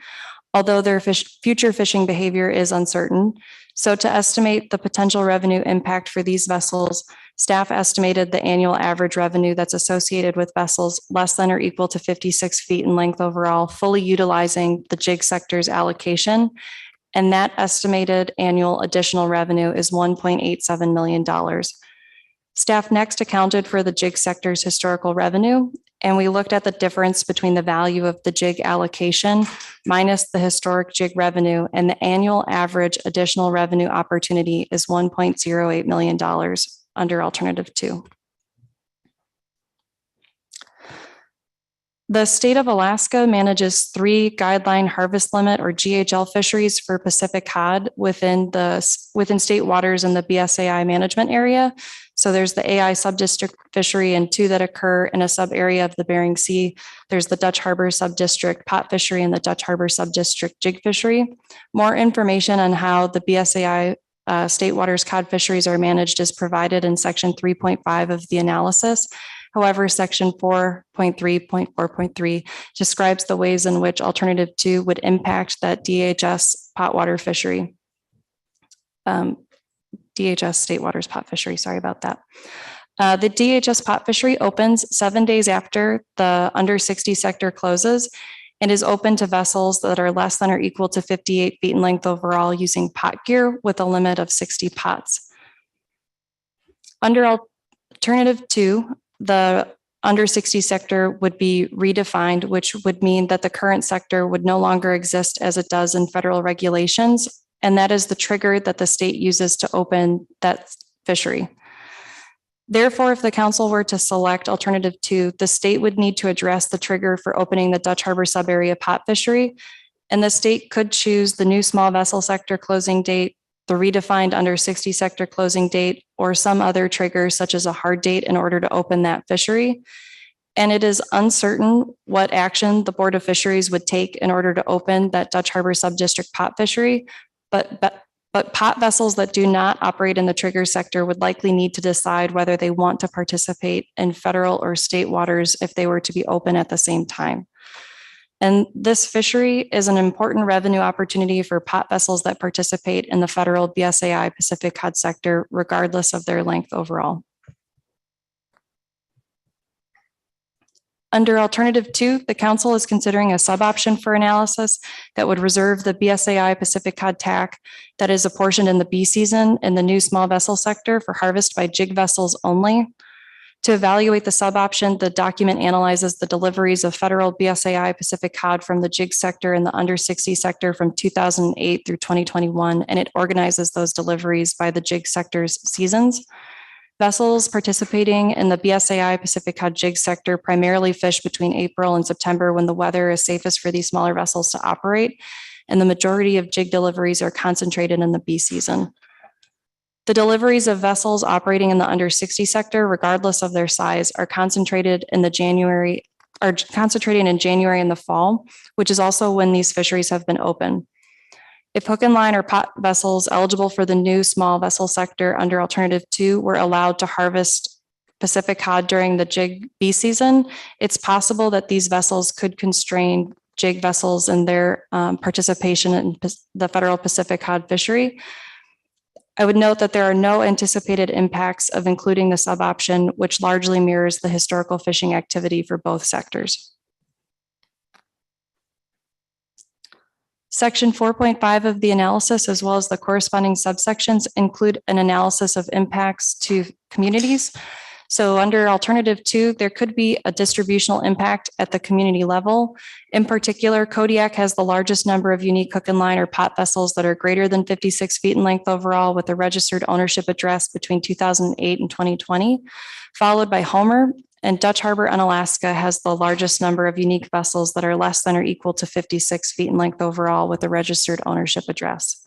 although their future fishing behavior is uncertain. So to estimate the potential revenue impact for these vessels, staff estimated the annual average revenue that's associated with vessels less than or equal to 56 feet in length overall, fully utilizing the jig sector's allocation. And that estimated annual additional revenue is $1.87 million. Staff next accounted for the jig sector's historical revenue, and we looked at the difference between the value of the jig allocation minus the historic jig revenue, and the annual average additional revenue opportunity is $1.08 million under Alternative 2. The state of Alaska manages 3 guideline harvest limit or GHL fisheries for Pacific cod within state waters in the BSAI management area. So there's the AI subdistrict fishery and 2 that occur in a sub area of the Bering Sea. There's the Dutch Harbor subdistrict pot fishery and the Dutch Harbor subdistrict jig fishery. More information on how the BSAI state waters cod fisheries are managed is provided in section 3.5 of the analysis. However, section 4.3.4.3 describes the ways in which Alternative 2 would impact that DHS pot water fishery. DHS state waters pot fishery, sorry about that. The DHS pot fishery opens 7 days after the under 60 sector closes and is open to vessels that are less than or equal to 58 feet in length overall using pot gear with a limit of 60 pots. Under Alternative 2, the under 60 sector would be redefined, which would mean that the current sector would no longer exist as it does in federal regulations. And that is the trigger that the state uses to open that fishery. Therefore, if the council were to select alternative 2, the state would need to address the trigger for opening the Dutch Harbor subarea pot fishery. And the state could choose the new small vessel sector closing date, the redefined under 60 sector closing date, or some other trigger such as a hard date in order to open that fishery. And it is uncertain what action the Board of Fisheries would take in order to open that Dutch Harbor subdistrict pot fishery. But pot vessels that do not operate in the trigger sector would likely need to decide whether they want to participate in federal or state waters if they were to be open at the same time. And this fishery is an important revenue opportunity for pot vessels that participate in the federal BSAI Pacific Cod sector, regardless of their length overall. Under alternative 2, the council is considering a sub-option for analysis that would reserve the BSAI Pacific Cod TAC that is apportioned in the B season in the new small vessel sector for harvest by jig vessels only. To evaluate the sub-option, the document analyzes the deliveries of federal BSAI Pacific Cod from the jig sector and the under 60 sector from 2008 through 2021, and it organizes those deliveries by the jig sector's seasons. Vessels participating in the BSAI Pacific Cod jig sector primarily fish between April and September when the weather is safest for these smaller vessels to operate, and the majority of jig deliveries are concentrated in the B season. The deliveries of vessels operating in the under 60 sector, regardless of their size, are concentrated in January and the fall, which is also when these fisheries have been open. If hook and line or pot vessels eligible for the new small vessel sector under alternative 2 were allowed to harvest Pacific cod during the jig B season, it's possible that these vessels could constrain jig vessels in their participation in the federal Pacific cod fishery. I would note that there are no anticipated impacts of including the sub-option, which largely mirrors the historical fishing activity for both sectors. Section 4.5 of the analysis, as well as the corresponding subsections, include an analysis of impacts to communities. So under alternative 2, there could be a distributional impact at the community level. In particular, Kodiak has the largest number of unique hook and line or pot vessels that are greater than 56 feet in length overall, with a registered ownership address between 2008 and 2020, followed by Homer. And Dutch Harbor, Unalaska, has the largest number of unique vessels that are less than or equal to 56 feet in length overall, with a registered ownership address.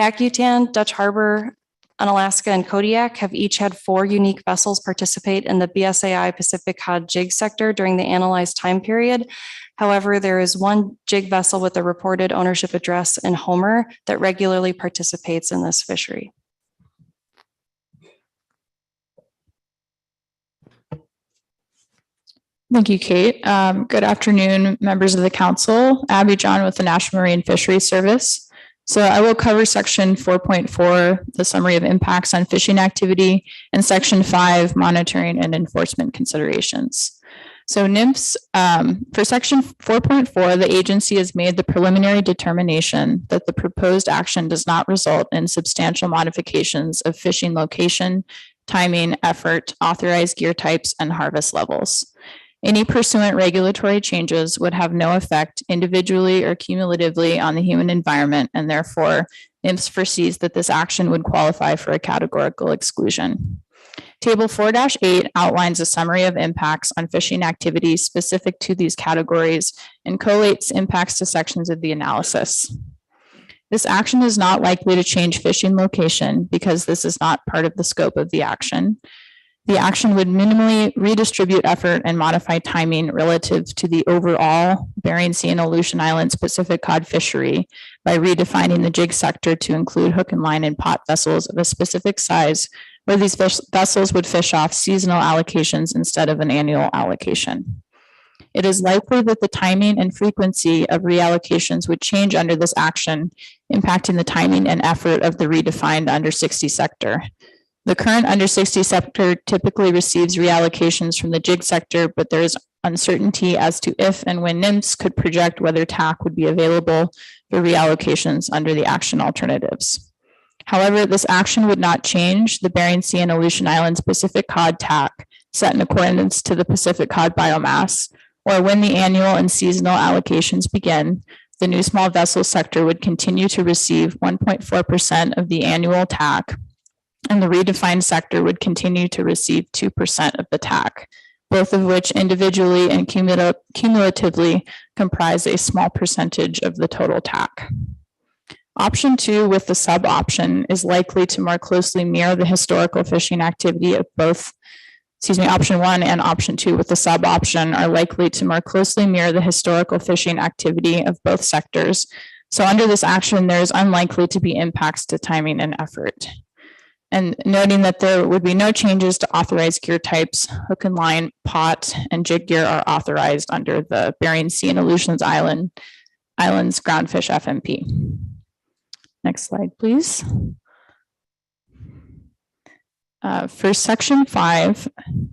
Accutan, Dutch Harbor, Unalaska, and Kodiak have each had 4 unique vessels participate in the BSAI Pacific Cod jig sector during the analyzed time period. However, there is 1 jig vessel with a reported ownership address in Homer that regularly participates in this fishery. Thank you, Kate. Good afternoon, members of the council. Abby John with the National Marine Fisheries Service. So I will cover section 4.4, the summary of impacts on fishing activity, and section 5, monitoring and enforcement considerations. So NMFS, for section 4.4, the agency has made the preliminary determination that the proposed action does not result in substantial modifications of fishing location, timing, effort, authorized gear types, and harvest levels. Any pursuant regulatory changes would have no effect individually or cumulatively on the human environment, and therefore NMFS foresees that this action would qualify for a categorical exclusion. Table 4-8 outlines a summary of impacts on fishing activities specific to these categories and collates impacts to sections of the analysis. This action is not likely to change fishing location because this is not part of the scope of the action. The action would minimally redistribute effort and modify timing relative to the overall Bering Sea and Aleutian Islands Pacific cod fishery by redefining the jig sector to include hook and line and pot vessels of a specific size, where these vessels would fish off seasonal allocations instead of an annual allocation. It is likely that the timing and frequency of reallocations would change under this action, impacting the timing and effort of the redefined under 60 sector. The current under 60 sector typically receives reallocations from the jig sector, but there is uncertainty as to if and when NMFS could project whether TAC would be available for reallocations under the action alternatives. However, this action would not change the Bering Sea and Aleutian Islands Pacific cod TAC, set in accordance to the Pacific cod biomass, or when the annual and seasonal allocations begin, the new small vessel sector would continue to receive 1.4% of the annual TAC, and the redefined sector would continue to receive 2% of the TAC, both of which individually and cumulatively comprise a small percentage of the total TAC. Option 2 with the sub-option is likely to more closely mirror the historical fishing activity of both, option 1 and option 2 with the sub-option are likely to more closely mirror the historical fishing activity of both sectors. So under this action, there is unlikely to be impacts to timing and effort. And noting that there would be no changes to authorized gear types, hook and line, pot, and jig gear are authorized under the Bering Sea and Aleutians Islands Groundfish FMP. Next slide, please. For section 5,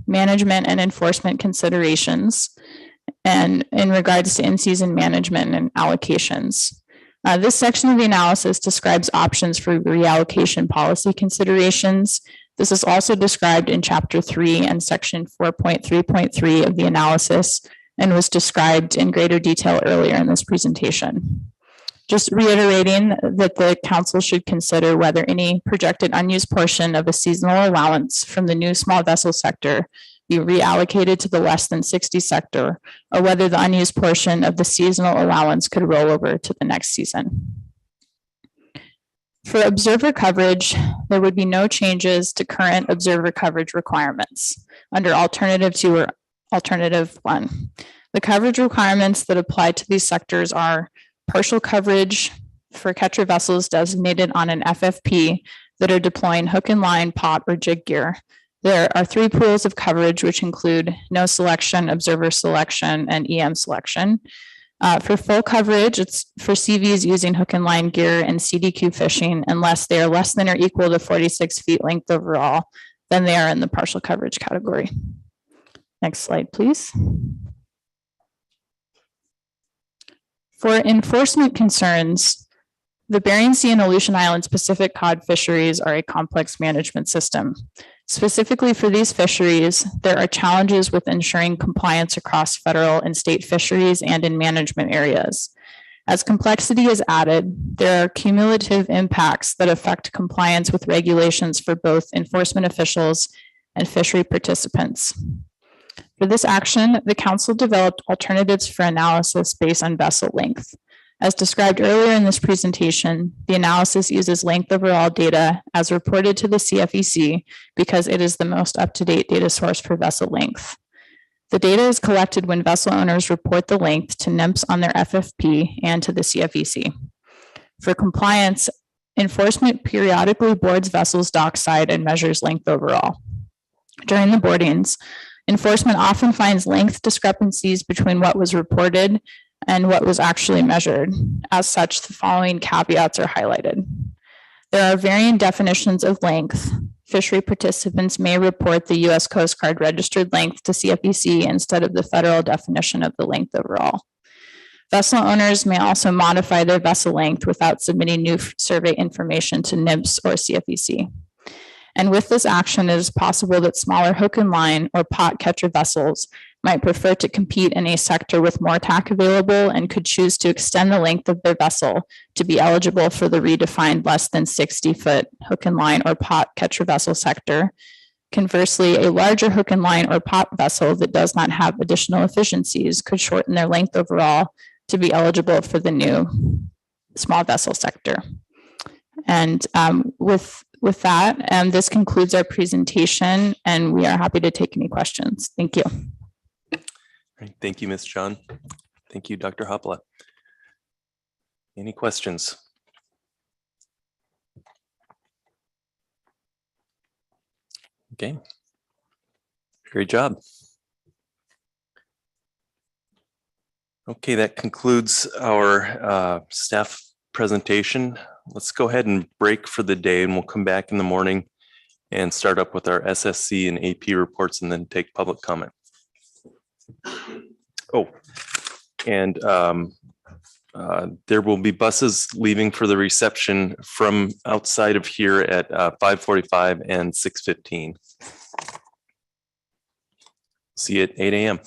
management and enforcement considerations, and in regards to in-season management and allocations. This section of the analysis describes options for reallocation policy considerations. This is also described in Chapter 3 and Section 4.3.3 of the analysis and was described in greater detail earlier in this presentation. Just reiterating that the council should consider whether any projected unused portion of a seasonal allowance from the new small vessel sector be reallocated to the less than 60 sector, or whether the unused portion of the seasonal allowance could roll over to the next season. For observer coverage, there would be no changes to current observer coverage requirements under Alternative 2 or Alternative 1. The coverage requirements that apply to these sectors are partial coverage for catcher vessels designated on an FFP that are deploying hook and line, pot, or jig gear. There are 3 pools of coverage, which include no selection, observer selection, and EM selection. For full coverage, it's for CVs using hook and line gear and CDQ fishing, unless they are less than or equal to 46 feet length overall, then they are in the partial coverage category. Next slide, please. For enforcement concerns, the Bering Sea and Aleutian Islands Pacific cod fisheries are a complex management system. Specifically for these fisheries, there are challenges with ensuring compliance across federal and state fisheries and in management areas. As complexity is added, there are cumulative impacts that affect compliance with regulations for both enforcement officials and fishery participants. For this action, the council developed alternatives for analysis based on vessel length. As described earlier in this presentation, the analysis uses length overall data as reported to the CFEC because it is the most up-to-date data source for vessel length. The data is collected when vessel owners report the length to NMFS on their FFP and to the CFEC. For compliance, enforcement periodically boards vessels dockside and measures length overall. During the boardings, enforcement often finds length discrepancies between what was reported and what was actually measured. As such, the following caveats are highlighted. There are varying definitions of length. Fishery participants may report the U.S. Coast Guard registered length to CFEC instead of the federal definition of the length overall. Vessel owners may also modify their vessel length without submitting new survey information to NMFS or CFEC. And with this action, it is possible that smaller hook and line or pot catcher vessels might prefer to compete in a sector with more TAC available and could choose to extend the length of their vessel to be eligible for the redefined less than 60-foot hook and line or pot catcher vessel sector. Conversely, a larger hook and line or pot vessel that does not have additional efficiencies could shorten their length overall to be eligible for the new small vessel sector. And with that, this concludes our presentation, and we are happy to take any questions. Thank you. Great. Thank you, Ms. John. Thank you, Dr. Hopla. Any questions? Okay. Great job. Okay, that concludes our staff presentation. Let's go ahead and break for the day, and we'll come back in the morning and start up with our SSC and AP reports and then take public comment. Oh, and there will be buses leaving for the reception from outside of here at 5:45 and 6:15. See you at 8 a.m.